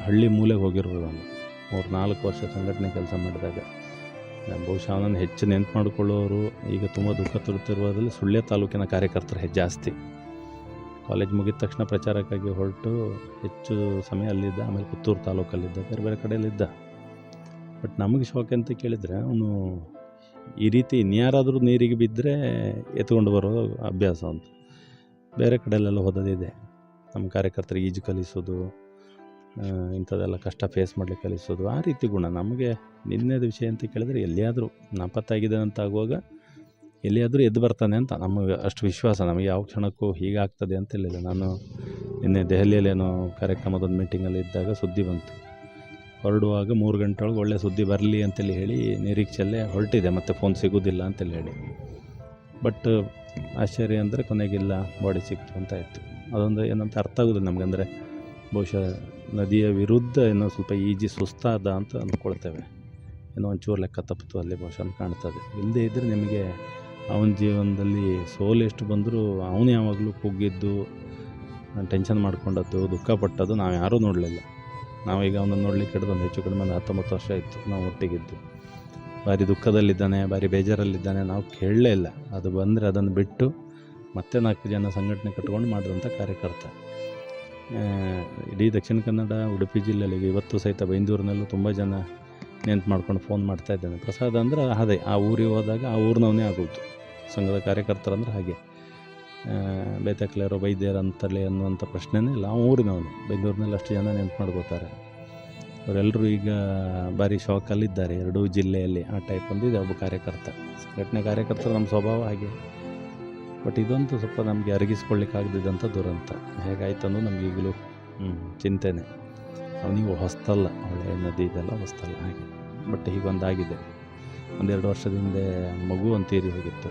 ಹಳ್ಳಿ ಮೂಲೆಗೆ ಹೋಗಿರ್ಬೋದು ಅವನು. 3-4 ವರ್ಷ ಸಂಘಟನೆ ಕೆಲಸ ಮಾಡಿದಾಗ ಬಹುಶಃ ಅವನನ್ನು ಹೆಚ್ಚು ನೆನಪು ಮಾಡಿಕೊಳ್ಳೋರು ಈಗ ತುಂಬ ದುಃಖ ತರುತ್ತಿರುವುದರಲ್ಲಿ ಸುಳ್ಯ ತಾಲೂಕಿನ ಕಾರ್ಯಕರ್ತರು ಜಾಸ್ತಿ. ಕಾಲೇಜ್ ಮುಗಿದ ತಕ್ಷಣ ಪ್ರಚಾರಕ್ಕಾಗಿ ಹೊರಟು ಹೆಚ್ಚು ಸಮಯ ಅಲ್ಲಿದ್ದ. ಆಮೇಲೆ ಪುತ್ತೂರು ತಾಲೂಕಲ್ಲಿದ್ದ, ಬೇರೆ ಬೇರೆ ಕಡೆಯಲ್ಲಿದ್ದ. ಬಟ್ ನಮಗೆ ಶಾಕ್ ಅಂತ ಕೇಳಿದರೆ ಅವನು ಈ ರೀತಿ ಇನ್ಯಾರಾದರೂ ನೀರಿಗೆ ಬಿದ್ದರೆ ಎತ್ಕೊಂಡು ಬರೋ ಅಭ್ಯಾಸ ಅಂತ. ಬೇರೆ ಕಡೆಯಲ್ಲೆಲ್ಲ ಹೋದದಿದೆ. ನಮ್ಮ ಕಾರ್ಯಕರ್ತರಿಗೆ ಈಜು ಕಲಿಸೋದು, ಇಂಥದ್ದೆಲ್ಲ ಕಷ್ಟ ಫೇಸ್ ಮಾಡಲಿಕ್ಕೆ ಕಲಿಸೋದು, ಆ ರೀತಿ ಗುಣ. ನಮಗೆ ನಿನ್ನೆದ ವಿಷಯ ಅಂತ ಕೇಳಿದರೆ ಎಲ್ಲಿಯಾದರೂ ನಾಪತ್ತಾಗಿದೆ ಅಂತ ಆಗುವಾಗ ಎಲ್ಲಿಯಾದರೂ ಎದ್ದು ಬರ್ತಾನೆ ಅಂತ ನಮಗೆ ಅಷ್ಟು ವಿಶ್ವಾಸ. ನಮಗೆ ಯಾವ ಕ್ಷಣಕ್ಕೂ ಹೀಗಾಗ್ತದೆ ಅಂತೇಳಿಲ್ಲ. ನಾನು ನಿನ್ನೆ ದೆಹಲಿಯಲ್ಲೇನೋ ಕಾರ್ಯಕ್ರಮದೊಂದು ಮೀಟಿಂಗಲ್ಲಿ ಇದ್ದಾಗ ಸುದ್ದಿ ಬಂತು. ಹೊರಡುವಾಗ 3 ಗಂಟೆ ಒಳಗೆ ಒಳ್ಳೆ ಸುದ್ದಿ ಬರಲಿ ಅಂತೇಳಿ ಹೇಳಿ ನಿರೀಕ್ಷೆಯಲ್ಲೇ ಹೊರಟಿದೆ. ಮತ್ತು ಫೋನ್ ಸಿಗೋದಿಲ್ಲ ಅಂತೇಳಿ ಹೇಳಿ. ಬಟ್ ಆಶ್ಚರ್ಯ ಅಂದರೆ ಕೊನೆಗಿಲ್ಲ, ಬಾಡಿ ಸಿಕ್ತು ಅಂತ ಆಯಿತು. ಅದೊಂದು ಏನಂತ ಅರ್ಥ ಆಗೋದಿಲ್ಲ ನಮಗೆ. ಅಂದರೆ ಬಹುಶಃ ನದಿಯ ವಿರುದ್ಧ ಏನೋ ಸ್ವಲ್ಪ ಈಜಿ ಸುಸ್ತಾದ ಅಂತ ಅಂದ್ಕೊಳ್ತೇವೆ. ಏನೋ ಒಂಚೂರು ಲೆಕ್ಕ ತಪ್ಪಿತು ಅಲ್ಲಿ ಬಹುಶಃ ಅಂತ ಕಾಣ್ತದೆ. ಇಲ್ಲದೇ ಇದ್ದರೆ ನಿಮಗೆ ಅವನ ಜೀವನದಲ್ಲಿ ಸೋಲು ಎಷ್ಟು ಬಂದರೂ ಅವನು ಯಾವಾಗಲೂ ಕುಗ್ಗಿದ್ದು, ಟೆನ್ಷನ್ ಮಾಡ್ಕೊಂಡದ್ದು, ದುಃಖಪಟ್ಟದ್ದು ನಾವು ಯಾರೂ ನೋಡಲಿಲ್ಲ. ನಾವೀಗ ಅವನನ್ನು ನೋಡಲಿಕ್ಕೆ ಹಿಡಿದು ಒಂದು ಹೆಚ್ಚು ಕಡಿಮೆ 19 ವರ್ಷ ಆಯಿತು ನಾವು ಒಟ್ಟಿಗಿದ್ದು. ಭಾರಿ ದುಃಖದಲ್ಲಿದ್ದಾನೆ, ಭಾರಿ ಬೇಜಾರಲ್ಲಿದ್ದಾನೆ ನಾವು ಕೇಳಲೇ ಇಲ್ಲ. ಅದು ಬಂದರೆ ಅದನ್ನು ಬಿಟ್ಟು ಮತ್ತೆ 4 ಜನ ಸಂಘಟನೆ ಕಟ್ಕೊಂಡು ಮಾಡಿದಂಥ ಕಾರ್ಯಕರ್ತ. ಇಡೀ ದಕ್ಷಿಣ ಕನ್ನಡ, ಉಡುಪಿ ಜಿಲ್ಲೆಯಲ್ಲಿ ಇವತ್ತು ಸಹಿತ ಬೈಂದೂರಿನಲ್ಲೂ ತುಂಬ ಜನ ನೆನ್ಪು ಮಾಡ್ಕೊಂಡು ಫೋನ್ ಮಾಡ್ತಾ ಇದ್ದಾನೆ. ಪ್ರಸಾದ್ ಅಂದರೆ ಅದೇ ಆ ಊರಿಗೆ ಹೋದಾಗ ಆ ಊರಿನವನೇ ಆಗೋದು. ಸಂಘದ ಕಾರ್ಯಕರ್ತರಂದ್ರೆ ಹಾಗೆ ಬೇತಕ್ಲೇರೋ ಬೈದ್ಯರು ಅಂತಲೇ ಅನ್ನುವಂಥ ಪ್ರಶ್ನೆನೇ ಇಲ್ಲ. ಆ ಊರಿನವನು. ಬೈಂದೂರಿನಲ್ಲಿ ಅಷ್ಟು ಜನ ನೆನ್ಪು ಮಾಡ್ಕೋತಾರೆ. ಅವರೆಲ್ಲರೂ ಈಗ ಭಾರಿ ಶಾಕಲ್ಲಿದ್ದಾರೆ 2 ಜಿಲ್ಲೆಯಲ್ಲಿ. ಆ ಟೈಪ್ ಒಂದಿದೆ ಒಬ್ಬ ಕಾರ್ಯಕರ್ತ. ಸಂಘಟನೆ ಕಾರ್ಯಕರ್ತರು ನಮ್ಮ ಸ್ವಭಾವ ಹಾಗೆ. ಬಟ್ ಇದೊಂದು ಸ್ವಲ್ಪ ನಮಗೆ ಅರಗಿಸ್ಕೊಳ್ಳಿಕ್ಕಾಗದಿದ್ದಂಥ ದುರಂತ. ಹೇಗಾಯ್ತು ಅನ್ನೋದು ನಮ್ಗೆ ಈಗಲೂ ಚಿಂತೆನೆ. ಅವನಿಗೂ ಹೊಸ್ತಲ್ಲ, ಹೊಳೆ ನದಿ ಇದೆಲ್ಲ ಹೊಸ್ತಲ್ಲ ಹಾಗೆ. ಬಟ್ ಹೀಗೊಂದಾಗಿದೆ. 1-2 ವರ್ಷದ ಹಿಂದೆ ಮಗು ಒಂದು ತೀರಿ ಹೋಗಿತ್ತು.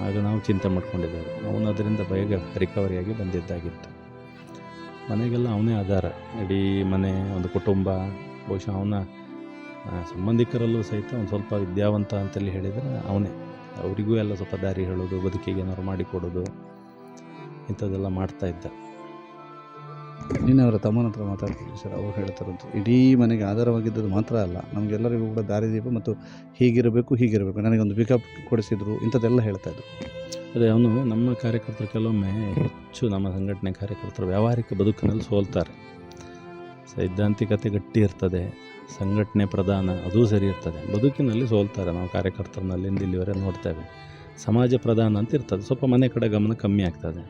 ಆಗ ನಾವು ಚಿಂತೆ ಮಾಡ್ಕೊಂಡಿದ್ದೇವೆ. ಅವನು ಅದರಿಂದ ಬೇಗ ರಿಕವರಿಯಾಗಿ ಬಂದಿದ್ದಾಗಿತ್ತು. ಮನೆಗೆಲ್ಲ ಅವನೇ ಆಧಾರ. ಇಡೀ ಮನೆ, ಒಂದು ಕುಟುಂಬ. ಬಹುಶಃ ಅವನ ಸಂಬಂಧಿಕರಲ್ಲೂ ಸಹಿತ ಒಂದು ಸ್ವಲ್ಪ ವಿದ್ಯಾವಂತ ಅಂತೇಳಿ ಹೇಳಿದರೆ ಅವನೇ. ಅವರಿಗೂ ಎಲ್ಲ ಸ್ವಲ್ಪ ದಾರಿ ಹೇಳೋದು, ಬದುಕಿಗೆ ಏನಾದ್ರು ಮಾಡಿಕೊಡೋದು, ಇಂಥದ್ದೆಲ್ಲ ಮಾಡ್ತಾಯಿದ್ದ. ನಿನ್ನೆ ಅವರ ತಮ್ಮನ ಹತ್ರ ಮಾತಾಡ್ತಿದ್ವಿ ಸರ್. ಅವ್ರು ಹೇಳ್ತಾರಂತೆ ಇಡೀ ಮನೆಗೆ ಆಧಾರವಾಗಿದ್ದದ್ದು ಮಾತ್ರ ಅಲ್ಲ, ನಮಗೆಲ್ಲರಿಗೂ ಕೂಡ ದಾರಿದೀಪ ಮತ್ತು ಹೀಗಿರಬೇಕು ನನಗೊಂದು ಪಿಕಪ್ ಕೊಡಿಸಿದ್ರು, ಇಂಥದ್ದೆಲ್ಲ ಹೇಳ್ತಾಯಿದ್ರು. ಅದೇ ಅವನು ನಮ್ಮ ಕಾರ್ಯಕರ್ತರು ಕೆಲವೊಮ್ಮೆ ಹೆಚ್ಚು ನಮ್ಮ ಸಂಘಟನೆ ಕಾರ್ಯಕರ್ತರು ವ್ಯಾವಹಾರಿಕ ಬದುಕಿನಲ್ಲಿ ಸೋಲ್ತಾರೆ. ಸೈದ್ಧಾಂತಿಕತೆ ಗಟ್ಟಿ ಇರ್ತದೆ, ಸಂಘಟನೆ ಪ್ರಧಾನ, ಅದೂ ಸರಿ ಇರ್ತದೆ. ಬದುಕಿನಲ್ಲಿ ಸೋಲ್ತಾರೆ. ನಾವು ಕಾರ್ಯಕರ್ತರನಲ್ಲಿ ಇಲ್ಲಿವರೆಗೆ ನೋಡ್ತೇವೆ. ಸಮಾಜ ಪ್ರಧಾನ ಅಂತ ಇರ್ತದೆ, ಸ್ವಲ್ಪ ಮನೆ ಕಡೆ ಗಮನ ಕಮ್ಮಿ ಆಗ್ತದೆ.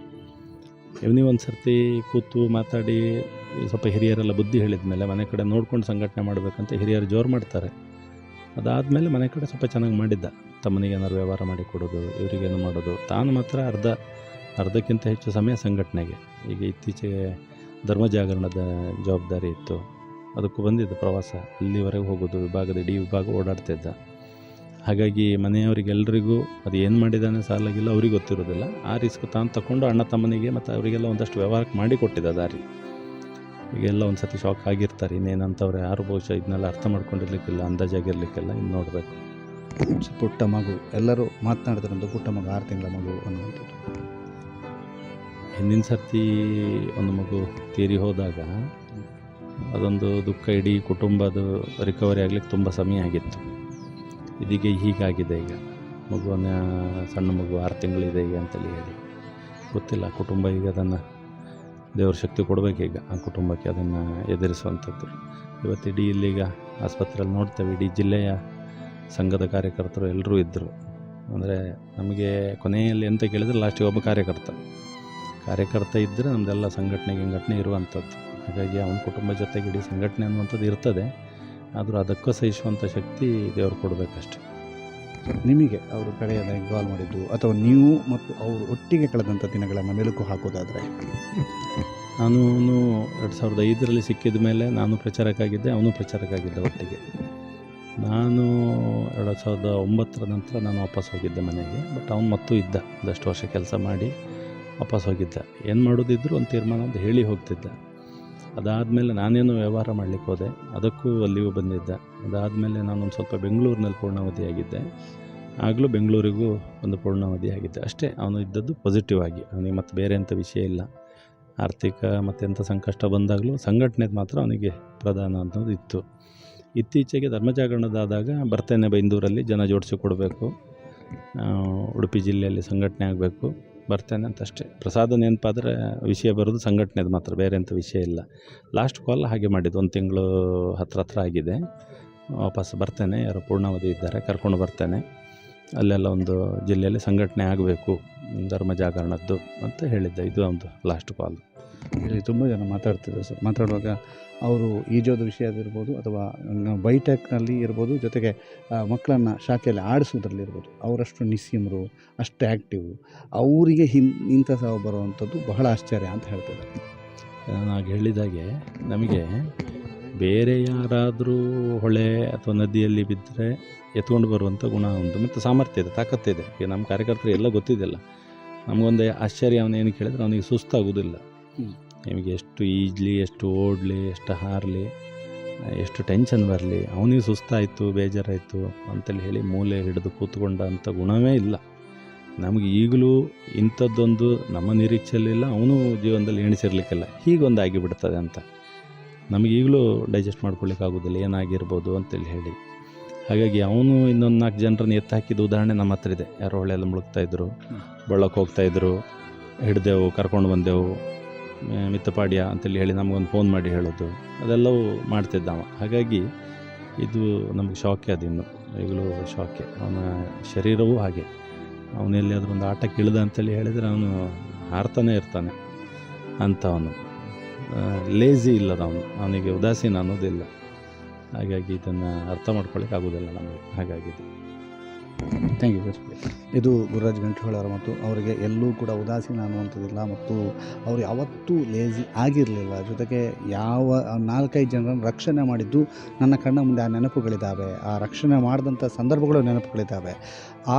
ನೀವು ಸರ್ತಿ ಕೂತು ಮಾತಾಡಿ ಸ್ವಲ್ಪ ಹಿರಿಯರೆಲ್ಲ ಬುದ್ಧಿ ಹೇಳಿದ ಮೇಲೆ ಮನೆ ಕಡೆ ನೋಡ್ಕೊಂಡು ಸಂಘಟನೆ ಮಾಡಬೇಕಂತ ಹಿರಿಯರು ಜೋರು ಮಾಡ್ತಾರೆ. ಅದಾದಮೇಲೆ ಮನೆ ಕಡೆ ಸ್ವಲ್ಪ ಚೆನ್ನಾಗಿ ಮಾಡಿದ್ದ. ತಮ್ಮನಿಗೆ ಏನಾದ್ರು ವ್ಯವಹಾರ ಮಾಡಿ ಕೊಡೋದು, ಇವರಿಗೇನು ಮಾಡೋದು. ತಾನು ಮಾತ್ರ ಅರ್ಧಕ್ಕಿಂತ ಹೆಚ್ಚು ಸಮಯ ಸಂಘಟನೆಗೆ. ಈಗ ಇತ್ತೀಚೆಗೆ ಧರ್ಮ ಜಾಗರಣದ ಜವಾಬ್ದಾರಿ ಇತ್ತು, ಅದಕ್ಕೂ ಬಂದಿದ್ದ ಪ್ರವಾಸ. ಇಲ್ಲಿವರೆಗೆ ಹೋಗೋದು, ಇಡೀ ವಿಭಾಗ ಓಡಾಡ್ತಿದ್ದ. ಹಾಗಾಗಿ ಮನೆಯವರಿಗೆಲ್ಲರಿಗೂ ಅದು ಏನು ಮಾಡಿದ್ದಾನೆ ಸಾಲಾಗಿಲ್ಲ, ಅವ್ರಿಗೆ ಗೊತ್ತಿರೋದಿಲ್ಲ. ಆ ರಿಸ್ಕ್ ತಾನು ತಗೊಂಡು ಅಣ್ಣ ತಮ್ಮನಿಗೆ ಮತ್ತು ಅವರಿಗೆಲ್ಲ ಒಂದಷ್ಟು ವ್ಯವಹಾರಕ್ಕೆ ಮಾಡಿ ಕೊಟ್ಟಿದ್ದ ದಾರಿ. ಈಗೆಲ್ಲ ಒಂದು ಸತಿ ಶಾಕ್ ಆಗಿರ್ತಾರೆ. ಇನ್ನೇನಂತವ್ರು ಯಾರು ಬಹುಶಃ ಇದನ್ನೆಲ್ಲ ಅರ್ಥ ಮಾಡ್ಕೊಂಡಿರ್ಲಿಕ್ಕಿಲ್ಲ, ಅಂದಾಜಾಗಿರ್ಲಿಕ್ಕಿಲ್ಲ. ಇನ್ನು ನೋಡಬೇಕು. ಪುಟ್ಟ ಮಗು, ಎಲ್ಲರೂ ಮಾತನಾಡ್ತಾರಂತ ಪುಟ್ಟ ಮಗು, 6 ತಿಂಗಳ ಮಗು ಅನ್ನುವಂಥದ್ದು. ಹಿಂದಿನ ಸರ್ತಿ ಒಂದು ಮಗು ತೀರಿ ಹೋದಾಗ ಅದೊಂದು ದುಃಖ, ಇಡೀ ಕುಟುಂಬದ ರಿಕವರಿ ಆಗಲಿಕ್ಕೆ ತುಂಬ ಸಮಯ ಆಗಿತ್ತು. ಇದೀಗ ಹೀಗಾಗಿದೆ. ಈಗ ಮಗುವನ್ನ ಸಣ್ಣ ಮಗು 6 ತಿಂಗಳಿದೆ ಈಗ ಅಂತೇಳಿ ಹೇಳಿ ಗೊತ್ತಿಲ್ಲ. ಕುಟುಂಬ ಈಗ ಅದನ್ನು ದೇವ್ರ ಶಕ್ತಿ ಕೊಡಬೇಕೀಗ ಆ ಕುಟುಂಬಕ್ಕೆ ಅದನ್ನು ಎದುರಿಸುವಂಥದ್ದು. ಇವತ್ತು ಇಡೀ ಇಲ್ಲೀಗ ಆಸ್ಪತ್ರೆಯಲ್ಲಿ ನೋಡ್ತೇವೆ, ಇಡೀ ಜಿಲ್ಲೆಯ ಸಂಘದ ಕಾರ್ಯಕರ್ತರು ಎಲ್ಲರೂ ಇದ್ದರು. ಅಂದರೆ ನಮಗೆ ಕೊನೆಯಲ್ಲಿ ಎಂತ ಕೇಳಿದರೆ ಲಾಸ್ಟಿಗೆ ಒಬ್ಬ ಕಾರ್ಯಕರ್ತ ಇದ್ದರೆ ನಮ್ಮದೆಲ್ಲ ಸಂಘಟನೆ ಇರುವಂಥದ್ದು. ಹಾಗಾಗಿ ಅವನ ಕುಟುಂಬ ಜೊತೆಗೆ ಇಡೀ ಸಂಘಟನೆ ಅನ್ನುವಂಥದ್ದು ಇರ್ತದೆ. ಆದರೂ ಅದಕ್ಕೂ ಸಹಿಸುವಂಥ ಶಕ್ತಿ ದೇವರು ಕೊಡಬೇಕಷ್ಟೆ. ನಿಮಗೆ ಅವರು ಕಡೆಯದಾಗಿ ಕಾಲ್ ಮಾಡಿದ್ದು ಅಥವಾ ನೀವು ಮತ್ತು ಅವರು ಒಟ್ಟಿಗೆ ಕಳೆದಂಥ ದಿನಗಳನ್ನು ಮೆಲುಕು ಹಾಕೋದಾದರೆ? ನಾನು 2005ರಲ್ಲಿ ಸಿಕ್ಕಿದ ಮೇಲೆ ನಾನು ಪ್ರಚಾರಕ್ಕಾಗಿದ್ದೆ, ಅವನು ಪ್ರಚಾರಕ್ಕಾಗಿದ್ದೆ ಒಟ್ಟಿಗೆ. ನಾನು 2009 ನಂತರ ನಾನು ವಾಪಸ್ ಹೋಗಿದ್ದೆ ಮನೆಗೆ. ಬಟ್ ಅವನು ಮತ್ತೂ ಇದ್ದ, ಒಂದಷ್ಟು ವರ್ಷ ಕೆಲಸ ಮಾಡಿ ವಾಪಸ್ ಹೋಗಿದ್ದ. ಏನು ಮಾಡೋದಿದ್ರು ಒಂದು ತೀರ್ಮಾನ ಅಂತ ಹೇಳಿ ಹೋಗ್ತಿದ್ದ. ಅದಾದಮೇಲೆ ನಾನೇನು ವ್ಯವಹಾರ ಮಾಡಲಿಕ್ಕೆ ಹೋದೆ, ಅದಕ್ಕೂ ಅಲ್ಲಿಗೂ ಬಂದಿದ್ದ. ಅದಾದಮೇಲೆ ನಾನೊಂದು ಸ್ವಲ್ಪ ಬೆಂಗಳೂರಿನಲ್ಲಿ ಪೂರ್ಣಾವಧಿಯಾಗಿದ್ದೆ. ಆಗಲೂ ಬೆಂಗಳೂರಿಗೂ ಒಂದು ಪೂರ್ಣಾವಧಿಯಾಗಿದ್ದೆ ಅಷ್ಟೇ. ಅವನು ಇದ್ದದ್ದು ಪಾಸಿಟಿವ್ ಆಗಿ, ಅವನಿಗೆ ಮತ್ತು ಬೇರೆ ಎಂಥ ವಿಷಯ ಇಲ್ಲ. ಆರ್ಥಿಕ ಮತ್ತು ಎಂಥ ಸಂಕಷ್ಟ ಬಂದಾಗಲೂ ಸಂಘಟನೆದು ಮಾತ್ರ ಅವನಿಗೆ ಪ್ರಧಾನ ಅನ್ನೋದು ಇತ್ತು. ಇತ್ತೀಚೆಗೆ ಧರ್ಮಜಾಗರಣದಾದಾಗ ಬರ್ತೇನೆ ಬೈಂದೂರಲ್ಲಿ ಜನ ಜೋಡಿಸಿ ಕೊಡಬೇಕು, ಉಡುಪಿ ಜಿಲ್ಲೆಯಲ್ಲಿ ಸಂಘಟನೆ ಆಗಬೇಕು, ಬರ್ತೇನೆ ಅಂತಷ್ಟೇ. ಪ್ರಸಾದ ನೆನಪಾದರೆ ವಿಷಯ ಬರೋದು ಸಂಘಟನೆದು ಮಾತ್ರ, ಬೇರೆ ಎಂಥ ವಿಷಯ ಇಲ್ಲ. ಲಾಸ್ಟ್ ಕಾಲ್ ಹಾಗೆ ಮಾಡಿದ್ದು, 1 ತಿಂಗಳು ಹತ್ರ ಆಗಿದೆ. ವಾಪಸ್ ಬರ್ತೇನೆ, ಯಾರೋ ಪೂರ್ಣಾವಧಿ ಇದ್ದಾರೆ, ಕರ್ಕೊಂಡು ಬರ್ತೇನೆ, ಅಲ್ಲೆಲ್ಲ ಒಂದು ಜಿಲ್ಲೆಯಲ್ಲಿ ಸಂಘಟನೆ ಆಗಬೇಕು ಧರ್ಮ ಜಾಗರಣದ್ದು ಅಂತ ಹೇಳಿದ್ದೆ. ಇದು ಒಂದು ಲಾಸ್ಟ್ ಕಾಲ್. ಇಲ್ಲಿ ತುಂಬ ಜನ ಮಾತಾಡ್ತಿದ್ರು ಸರ್. ಮಾತಾಡುವಾಗ ಅವರು ಈಜೋದ ವಿಷಯದಿರ್ಬೋದು ಅಥವಾ ಬೈಟೆಕ್ನಲ್ಲಿ ಇರ್ಬೋದು, ಜೊತೆಗೆ ಮಕ್ಕಳನ್ನು ಶಾಖೆಯಲ್ಲಿ ಆಡಿಸೋದ್ರಲ್ಲಿ ಇರ್ಬೋದು, ಅವರಷ್ಟು ನಿಸ್ಸೀಮರು, ಅಷ್ಟು ಆ್ಯಕ್ಟಿವ್, ಅವರಿಗೆ ಇಂಥ ಸಾವು ಬರುವಂಥದ್ದು ಬಹಳ ಆಶ್ಚರ್ಯ ಅಂತ ಹೇಳ್ತಾರೆ. ನಾನು ಹೇಳಿದಾಗೆ ನಮಗೆ ಬೇರೆ ಯಾರಾದರೂ ಹೊಳೆ ಅಥವಾ ನದಿಯಲ್ಲಿ ಬಿದ್ದರೆ ಎತ್ಕೊಂಡು ಬರುವಂಥ ಗುಣ ಉಂಟು ಮತ್ತು ಸಾಮರ್ಥ್ಯ ಇದೆ, ತಾಕತ್ತಿದೆ. ಈಗ ನಮ್ಮ ಕಾರ್ಯಕರ್ತರು ಎಲ್ಲ ಗೊತ್ತಿದ್ದಿಲ್ಲ. ನಮಗೊಂದು ಆಶ್ಚರ್ಯ, ಅವನೇನು ಕೇಳಿದ್ರೆ ಅವನಿಗೆ ಸುಸ್ತಾಗೋದಿಲ್ಲ. ನಿಮಗೆ ಎಷ್ಟು ಈಜಲಿ, ಎಷ್ಟು ಓಡಲಿ, ಎಷ್ಟು ಹಾರಲಿ, ಎಷ್ಟು ಟೆನ್ಷನ್ ಬರಲಿ, ಅವನಿಗೆ ಸುಸ್ತಾಯಿತು, ಬೇಜಾರಾಯಿತು ಅಂತೇಳಿ ಹೇಳಿ ಮೂಲೆ ಹಿಡಿದು ಕೂತ್ಕೊಂಡ ಅಂಥ ಗುಣವೇ ಇಲ್ಲ. ನಮಗೆ ಈಗಲೂ ಇಂಥದ್ದೊಂದು ನಮ್ಮ ನಿರೀಕ್ಷೆಯಲ್ಲಿಲ್ಲ, ಅವನು ಜೀವನದಲ್ಲಿ ಎಣಿಸಿರ್ಲಿಕ್ಕಿಲ್ಲ. ಹೀಗೊಂದು ಆಗಿಬಿಡ್ತದೆ ಅಂತ ನಮಗೀಗಲೂ ಡೈಜೆಸ್ಟ್ ಮಾಡ್ಕೊಳ್ಳಿಕ್ಕಾಗೋದಿಲ್ಲ ಏನಾಗಿರ್ಬೋದು ಅಂತೇಳಿ ಹೇಳಿ. ಹಾಗಾಗಿ ಅವನು ಇನ್ನೊಂದು 4 ಜನರನ್ನು ಎತ್ತು ಹಾಕಿದ ಉದಾಹರಣೆ ನಮ್ಮ ಹತ್ರ ಇದೆ. ಯಾರೋ ಹೊಳೆಯಲ್ಲಿ ಮುಳುಗ್ತಾಯಿದ್ರು, ಬಳ್ಳಕ್ಕೆ ಹೋಗ್ತಾಯಿದ್ರು, ಹಿಡ್ದೆವು, ಕರ್ಕೊಂಡು ಬಂದೆವು, ಮಿತ್ತಪಾಡ್ಯ ಅಂತೇಳಿ ಹೇಳಿ ನಮಗೊಂದು ಫೋನ್ ಮಾಡಿ ಹೇಳೋದು, ಅದೆಲ್ಲವೂ ಮಾಡ್ತಿದ್ದ ಅವ. ಹಾಗಾಗಿ ಇದು ನಮಗೆ ಶಾಕೆ, ಅದಿನ್ನು ಈಗಲೂ ಶಾಕೆ. ಅವನ ಶರೀರವೂ ಹಾಗೆ. ಅವನೆಲ್ಲಿಯಾದ್ರೂ ಒಂದು ಆಟಕ್ಕೆ ಇಳಿದ ಅಂತೇಳಿ ಹೇಳಿದರೆ ಅವನು ಹಾರ್ತಾನೆ ಇರ್ತಾನೆ ಅಂಥವನು. ಲೇಝಿ ಇಲ್ಲದವನು, ಅವನಿಗೆ ಉದಾಸೀನ ಅನ್ನೋದಿಲ್ಲ. ಹಾಗಾಗಿ ಇದನ್ನು ಅರ್ಥ ಮಾಡ್ಕೊಳ್ಳಿಕ್ಕೆ ಆಗೋದಿಲ್ಲ ನಮಗೆ. ಹಾಗಾಗಿದೆ. Thank you sir. ಇದು ಗುರುರಾಜ್ ಗಂಟ್ರೋಳ ಅವರ ಮತ್ತು ಅವರಿಗೆ ಎಲ್ಲೂ ಕೂಡ ಉದಾಸೀನ ಅನ್ನುವಂಥದ್ದಿಲ್ಲ ಮತ್ತು ಅವರು ಯಾವತ್ತೂ ಲೇಜಿ ಆಗಿರಲಿಲ್ಲ. ಜೊತೆಗೆ ಯಾವ 4-5 ಜನರನ್ನು ರಕ್ಷಣೆ ಮಾಡಿದ್ದು ನನ್ನ ಕಣ್ಣ ಮುಂದೆ ಆ ನೆನಪುಗಳಿದ್ದಾವೆ, ಆ ರಕ್ಷಣೆ ಮಾಡಿದಂಥ ಸಂದರ್ಭಗಳು ನೆನಪುಗಳಿದ್ದಾವೆ.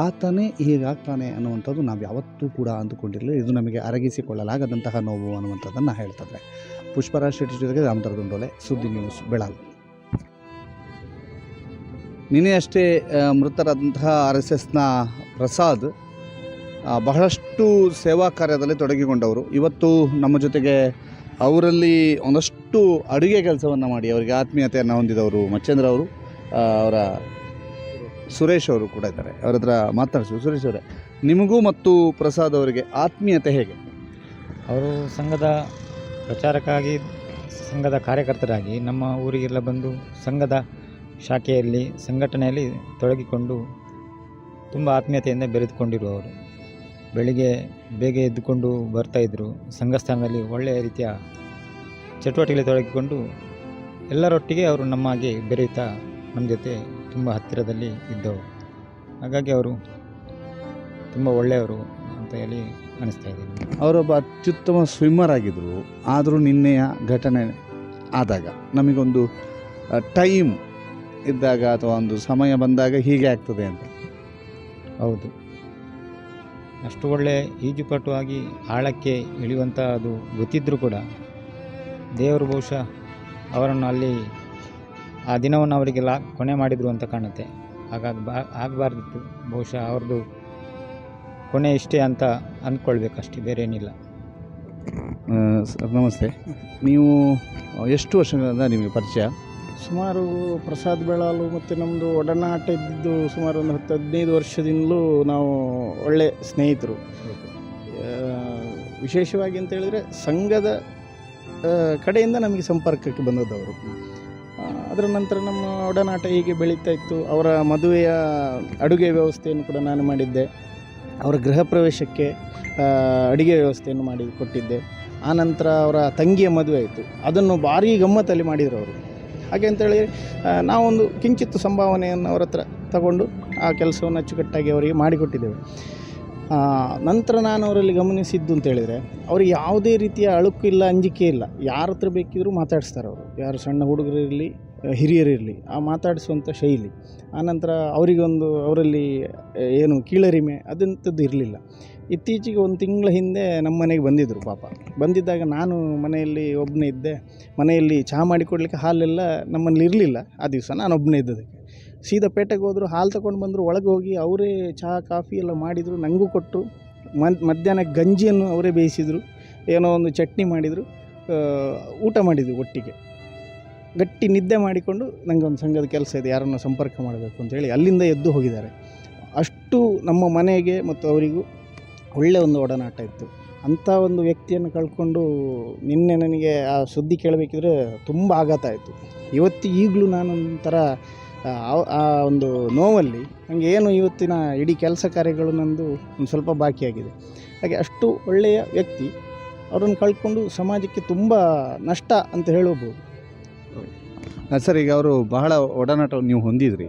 ಆತನೇ ಹೀಗಾಗ್ತಾನೆ ಅನ್ನುವಂಥದ್ದು ನಾವು ಯಾವತ್ತೂ ಕೂಡ ಅಂದುಕೊಂಡಿರಲಿಲ್ಲ. ಇದು ನಮಗೆ ಅರಗಿಸಿಕೊಳ್ಳಲಾಗದಂತಹ ನೋವು ಅನ್ನುವಂಥದ್ದನ್ನು ಹೇಳ್ತಾರೆ. ಪುಷ್ಪರಾಜ್ ಶೆಟ್ಟಿ ಜೊತೆಗೆ ರಾಮಧರ್ ದುಂಡೋಲೆ, ಸುದ್ದಿ ನ್ಯೂಸ್, ಬೆಳಗಾವಿ. ನಿನ್ನೆ ಅಷ್ಟೇ ಮೃತರಾದಂತಹ RSSನ ಪ್ರಸಾದ್ ಬಹಳಷ್ಟು ಸೇವಾ ಕಾರ್ಯದಲ್ಲಿ ತೊಡಗಿಕೊಂಡವರು. ಇವತ್ತು ನಮ್ಮ ಜೊತೆಗೆ ಅವರಲ್ಲಿ ಒಂದಷ್ಟು ಅಡುಗೆ ಕೆಲಸವನ್ನು ಮಾಡಿ ಅವರಿಗೆ ಆತ್ಮೀಯತೆಯನ್ನು ಹೊಂದಿದವರು ಮಚ್ಚೇಂದ್ರ ಅವರು, ಅವರ ಸುರೇಶ್ ಅವರು ಕೂಡ ಇದ್ದಾರೆ. ಅವರ ಹತ್ರ ಮಾತಾಡಿಸು. ಸುರೇಶ್ ಅವರೇ, ನಿಮಗೂ ಮತ್ತು ಪ್ರಸಾದ್ ಅವರಿಗೆ ಆತ್ಮೀಯತೆ ಹೇಗೆ? ಅವರು ಸಂಘದ ಪ್ರಚಾರಕ್ಕಾಗಿ, ಸಂಘದ ಕಾರ್ಯಕರ್ತರಾಗಿ ನಮ್ಮ ಊರಿಗೆಲ್ಲ ಬಂದು ಸಂಘದ ಶಾಖೆಯಲ್ಲಿ, ಸಂಘಟನೆಯಲ್ಲಿ ತೊಡಗಿಕೊಂಡು ತುಂಬ ಆತ್ಮೀಯತೆಯಿಂದ ಬೆರೆದುಕೊಂಡಿರುವವರು. ಬೆಳಿಗ್ಗೆ ಬೇಗ ಎದ್ದುಕೊಂಡು ಬರ್ತಾಯಿದ್ರು. ಸಂಘಸ್ಥಾನದಲ್ಲಿ ಒಳ್ಳೆಯ ರೀತಿಯ ಚಟುವಟಿಕೆಯಲ್ಲಿ ತೊಡಗಿಕೊಂಡು ಎಲ್ಲರೊಟ್ಟಿಗೆ ಅವರು ನಮ್ಮಾಗೆ ಬೆರೆಯುತ್ತಾ ನಮ್ಮ ಜೊತೆ ತುಂಬ ಹತ್ತಿರದಲ್ಲಿ ಇದ್ದವರು. ಹಾಗಾಗಿ ಅವರು ತುಂಬ ಒಳ್ಳೆಯವರು ಅಂತ ಹೇಳಿ ಅನಿಸ್ತಾ ಇದೆ. ಅವರೊಬ್ಬ ಅತ್ಯುತ್ತಮ ಸ್ವಿಮ್ಮರ್ ಆಗಿದ್ದರು. ಆದರೂ ನಿನ್ನೆಯ ಘಟನೆ ಆದಾಗ ನಮಗೊಂದು ಟೈಮ್ ಇದ್ದಾಗ ಅಥವಾ ಒಂದು ಸಮಯ ಬಂದಾಗ ಹೀಗೆ ಆಗ್ತದೆ ಅಂತ. ಹೌದು, ಅಷ್ಟು ಒಳ್ಳೆ ಈಜುಪಟುವಾಗಿ ಆಳಕ್ಕೆ ಇಳಿಯುವಂಥ ಅದು ಗೊತ್ತಿದ್ದರೂ ಕೂಡ ದೇವರು ಬಹುಶಃ ಅವರನ್ನು ಅಲ್ಲಿ ಆ ದಿನವನ್ನು ಅವರಿಗೆ ಕೊನೆ ಮಾಡಿದರು ಅಂತ ಕಾಣುತ್ತೆ. ಆಗಬಾರ್ದಿತ್ತು. ಬಹುಶಃ ಅವ್ರದ್ದು ಕೊನೆ ಇಷ್ಟೇ ಅಂತ ಅಂದ್ಕೊಳ್ಬೇಕಷ್ಟೇ, ಬೇರೆ ಏನಿಲ್ಲ. ಸರ್ ನಮಸ್ತೆ. ನೀವು ಎಷ್ಟು ವರ್ಷಗಳಿಂದ ನಿಮಗೆ ಪರಿಚಯ? ಸುಮಾರು ಪ್ರಸಾದ್ ಬೆಳಾಲು ಮತ್ತು ನಮ್ಮದು ಒಡನಾಟ ಇದ್ದಿದ್ದು ಸುಮಾರು ಒಂದು 10-15 ವರ್ಷದಿಂದಲೂ ನಾವು ಒಳ್ಳೆ ಸ್ನೇಹಿತರು. ವಿಶೇಷವಾಗಿ ಅಂತ ಹೇಳಿದರೆ ಸಂಘದ ಕಡೆಯಿಂದ ನಮಗೆ ಸಂಪರ್ಕಕ್ಕೆ ಬಂದದ್ದವರು. ಅದರ ನಂತರ ನಮ್ಮ ಒಡನಾಟ ಹೀಗೆ ಬೆಳೀತಾ ಇತ್ತು. ಅವರ ಮದುವೆಯ ಅಡುಗೆ ವ್ಯವಸ್ಥೆಯನ್ನು ಕೂಡ ನಾನು ಮಾಡಿದ್ದೆ. ಅವರ ಗೃಹ ಪ್ರವೇಶಕ್ಕೆ ಅಡುಗೆ ವ್ಯವಸ್ಥೆಯನ್ನು ಮಾಡಿ ಕೊಟ್ಟಿದ್ದೆ. ಆನಂತರ ಅವರ ತಂಗಿಯ ಮದುವೆ ಆಯಿತು, ಅದನ್ನು ಭಾರೀ ಗಮ್ಮತ್ತಲ್ಲಿ ಮಾಡಿದರು ಅವರು. ಹಾಗೆ ಅಂತೇಳಿ ನಾವೊಂದು ಕಿಂಚಿತ್ತು ಸಂಭಾವನೆಯನ್ನು ಅವರ ಹತ್ರ ತಗೊಂಡು ಆ ಕೆಲಸವನ್ನು ಅಚ್ಚುಕಟ್ಟಾಗಿ ಅವರಿಗೆ ಮಾಡಿಕೊಟ್ಟಿದ್ದೇವೆ. ನಂತರ ನಾನು ಅವರಲ್ಲಿ ಗಮನಿಸಿದ್ದು ಅಂತೇಳಿದರೆ ಅವ್ರಿಗೆ ಯಾವುದೇ ರೀತಿಯ ಅಳುಕು ಇಲ್ಲ, ಅಂಜಿಕೆ ಇಲ್ಲ. ಯಾರ ಹತ್ರ ಬೇಕಿದ್ರೂ ಮಾತಾಡಿಸ್ತಾರೆ ಅವರು. ಯಾರು ಸಣ್ಣ ಹುಡುಗರಿರಲಿ ಹಿರಿಯರಿರಲಿ ಆ ಮಾತಾಡಿಸುವಂಥ ಶೈಲಿ. ಆನಂತರ ಅವರಲ್ಲಿ ಏನು ಕೀಳರಿಮೆ ಅದಂಥದ್ದು ಇರಲಿಲ್ಲ. ಇತ್ತೀಚೆಗೆ 1 ತಿಂಗಳ ಹಿಂದೆ ನಮ್ಮ ಮನೆಗೆ ಬಂದಿದ್ದರು ಪಾಪ. ಬಂದಿದ್ದಾಗ ನಾನು ಮನೆಯಲ್ಲಿ ಒಬ್ಬನೇ ಇದ್ದೆ. ಮನೆಯಲ್ಲಿ ಚಹಾ ಮಾಡಿಕೊಡ್ಲಿಕ್ಕೆ ಹಾಲೆಲ್ಲ ನಮ್ಮಲ್ಲಿ ಇರಲಿಲ್ಲ. ಆ ದಿವಸ ನಾನು ಒಬ್ಬನೇ ಇದ್ದದಕ್ಕೆ ಸೀದಾ ಪೇಟೆಗೆ ಹೋದರು, ಹಾಲು ತಗೊಂಡು ಬಂದರು. ಒಳಗೆ ಹೋಗಿ ಅವರೇ ಚಹಾ ಕಾಫಿ ಎಲ್ಲ ಮಾಡಿದರು, ನನಗೂ ಕೊಟ್ಟರು. ಮಧ್ಯಾಹ್ನ ಗಂಜಿಯನ್ನು ಅವರೇ ಬೇಯಿಸಿದರು, ಏನೋ ಒಂದು ಚಟ್ನಿ ಮಾಡಿದರು, ಊಟ ಮಾಡಿದ್ವಿ ಒಟ್ಟಿಗೆ. ಗಟ್ಟಿ ನಿದ್ದೆ ಮಾಡಿಕೊಂಡು ನನಗೆ ಒಂದು ಸಂಘದ ಕೆಲಸ ಇದೆ, ಯಾರನ್ನು ಸಂಪರ್ಕ ಮಾಡಬೇಕು ಅಂತೇಳಿ ಅಲ್ಲಿಂದ ಎದ್ದು ಹೋಗಿದ್ದಾರೆ. ಅಷ್ಟು ನಮ್ಮ ಮನೆಗೆ ಮತ್ತು ಅವರಿಗೂ ಒಳ್ಳೆಯ ಒಂದು ಒಡನಾಟ ಇತ್ತು. ಅಂಥ ಒಂದು ವ್ಯಕ್ತಿಯನ್ನು ಕಳ್ಕೊಂಡು ನಿನ್ನೆ ನನಗೆ ಆ ಸುದ್ದಿ ಕೇಳಬೇಕಿದ್ರೆ ತುಂಬ ಆಘಾತ ಆಯಿತು. ಈಗಲೂ ನಾನೊಂಥರ ಆ ಒಂದು ನೋವಲ್ಲಿ ನನಗೆ ಏನು ಇವತ್ತಿನ ಇಡೀ ಕೆಲಸ ಕಾರ್ಯಗಳು ನಂದು ಒಂದು ಸ್ವಲ್ಪ ಬಾಕಿಯಾಗಿದೆ. ಹಾಗೆ ಅಷ್ಟು ಒಳ್ಳೆಯ ವ್ಯಕ್ತಿ, ಅವರನ್ನು ಕಳ್ಕೊಂಡು ಸಮಾಜಕ್ಕೆ ತುಂಬ ನಷ್ಟ ಅಂತ ಹೇಳಬಹುದು. ಸರ್, ಈಗ ಅವರು ಬಹಳ ಒಡನಾಟವನ್ನು ನೀವು ಹೊಂದಿದ್ರಿ.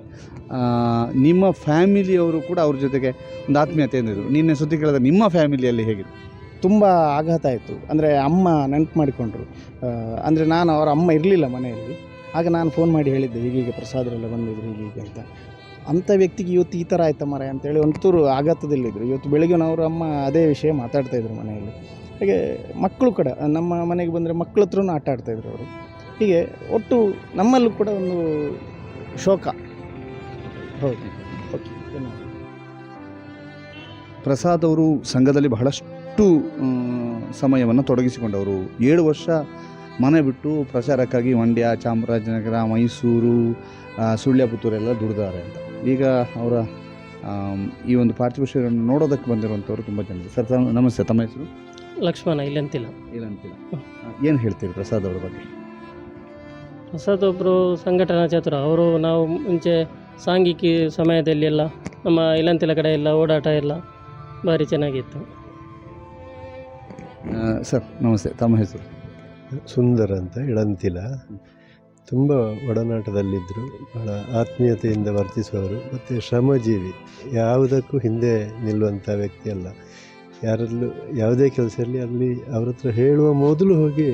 ನಿಮ್ಮ ಫ್ಯಾಮಿಲಿಯವರು ಕೂಡ ಅವ್ರ ಜೊತೆಗೆ ಒಂದು ಆತ್ಮೀಯತೆ ಎಂದಿದ್ರು. ನಿನ್ನೆ ಸುದ್ದಿ ಕೇಳಿದ್ರೆ ನಿಮ್ಮ ಫ್ಯಾಮಿಲಿಯಲ್ಲಿ ಹೇಗಿದೆ? ತುಂಬ ಆಘಾತ ಆಯಿತು. ಅಂದರೆ ಅಮ್ಮ ನೆನಪು ಮಾಡಿಕೊಂಡ್ರು. ಅಂದರೆ ನಾನು ಅವರ ಅಮ್ಮ ಇರಲಿಲ್ಲ ಮನೆಯಲ್ಲಿ. ಆಗ ನಾನು ಫೋನ್ ಮಾಡಿ ಹೇಳಿದ್ದೆ, ಹೀಗೀಗೆ ಪ್ರಸಾದರೆಲ್ಲ ಬಂದಿದ್ರು ಹೀಗೀಗೆ ಅಂತ. ಅಂಥ ವ್ಯಕ್ತಿಗೆ ಇವತ್ತು ಈ ಥರ ಆಯ್ತಾ ಮರ ಅಂತೇಳಿ ಒಂಚೂರು ಆಘಾತದಲ್ಲಿದ್ದರು. ಇವತ್ತು ಬೆಳಗ್ಗೆ ಅವರ ಅಮ್ಮ ಅದೇ ವಿಷಯ ಮಾತಾಡ್ತಾಯಿದ್ರು ಮನೆಯಲ್ಲಿ. ಹಾಗೆ ಮಕ್ಕಳು ಕೂಡ ನಮ್ಮ ಮನೆಗೆ ಬಂದರೆ ಮಕ್ಕಳ ಹತ್ರನೂ ಆಟ ಆಡ್ತಾಯಿದ್ರು ಅವರು. ಹೀಗೆ ಒಟ್ಟು ನಮ್ಮಲ್ಲೂ ಕೂಡ ಒಂದು ಶೋಕ. ಹೌದು, ಓಕೆ, ಧನ್ಯವಾದ. ಪ್ರಸಾದ್ ಅವರು ಸಂಘದಲ್ಲಿ ಬಹಳಷ್ಟು ಸಮಯವನ್ನು ತೊಡಗಿಸಿಕೊಂಡವರು. 7 ವರ್ಷ ಮನೆ ಬಿಟ್ಟು ಪ್ರಚಾರಕ್ಕಾಗಿ ಮಂಡ್ಯ, ಚಾಮರಾಜನಗರ, ಮೈಸೂರು, ಸುಳ್ಯ, ಪುತ್ತೂರೆಲ್ಲ ದುಡಿದಾರೆ ಅಂತ. ಈಗ ಅವರ ಈ ಒಂದು ಪಾರ್ಥಿವ ಶರೀರವನ್ನು ನೋಡೋದಕ್ಕೆ ಬಂದಿರುವಂಥವ್ರು ತುಂಬ ಜನ. ಸರ್ ನಮಸ್ತೆ, ತಮ್ಮ ಹೆಸರು? ಲಕ್ಷ್ಮಣ ಇಲ್ಲಂತಿಲ್ಲ. ಏನು ಹೇಳ್ತೀರಿ ಪ್ರಸಾದ್ ಅವರ ಬಗ್ಗೆ? ಪ್ರಸಾದ್ ಒಬ್ಬರು ಸಂಘಟನಾ ಚತುರ. ಅವರು ನಾವು ಮುಂಚೆ ಸಾಂಘಿಕ ಸಮಯದಲ್ಲಿ ಎಲ್ಲ ನಮ್ಮ ಇಲಂತಿಲ ಕಡೆ ಎಲ್ಲ ಓಡಾಟ ಎಲ್ಲ ಭಾರಿ ಚೆನ್ನಾಗಿತ್ತು. ಸರ್ ನಮಸ್ತೆ, ತಮ್ಮ ಹೆಸರು? ಸುಂದರ ಅಂತ, ಇಳಂತಿಲ. ತುಂಬ ಒಡನಾಟದಲ್ಲಿದ್ದರು, ಬಹಳ ಆತ್ಮೀಯತೆಯಿಂದ ವರ್ತಿಸುವವರು ಮತ್ತು ಶ್ರಮಜೀವಿ. ಯಾವುದಕ್ಕೂ ಹಿಂದೆ ನಿಲ್ಲುವಂಥ ವ್ಯಕ್ತಿ ಅಲ್ಲ. ಯಾರಲ್ಲೂ ಯಾವುದೇ ಕೆಲಸ ಇರಲಿ ಅಲ್ಲಿ ಅವ್ರ ಹತ್ರ ಹೇಳುವ ಮೊದಲು ಹೋಗಿ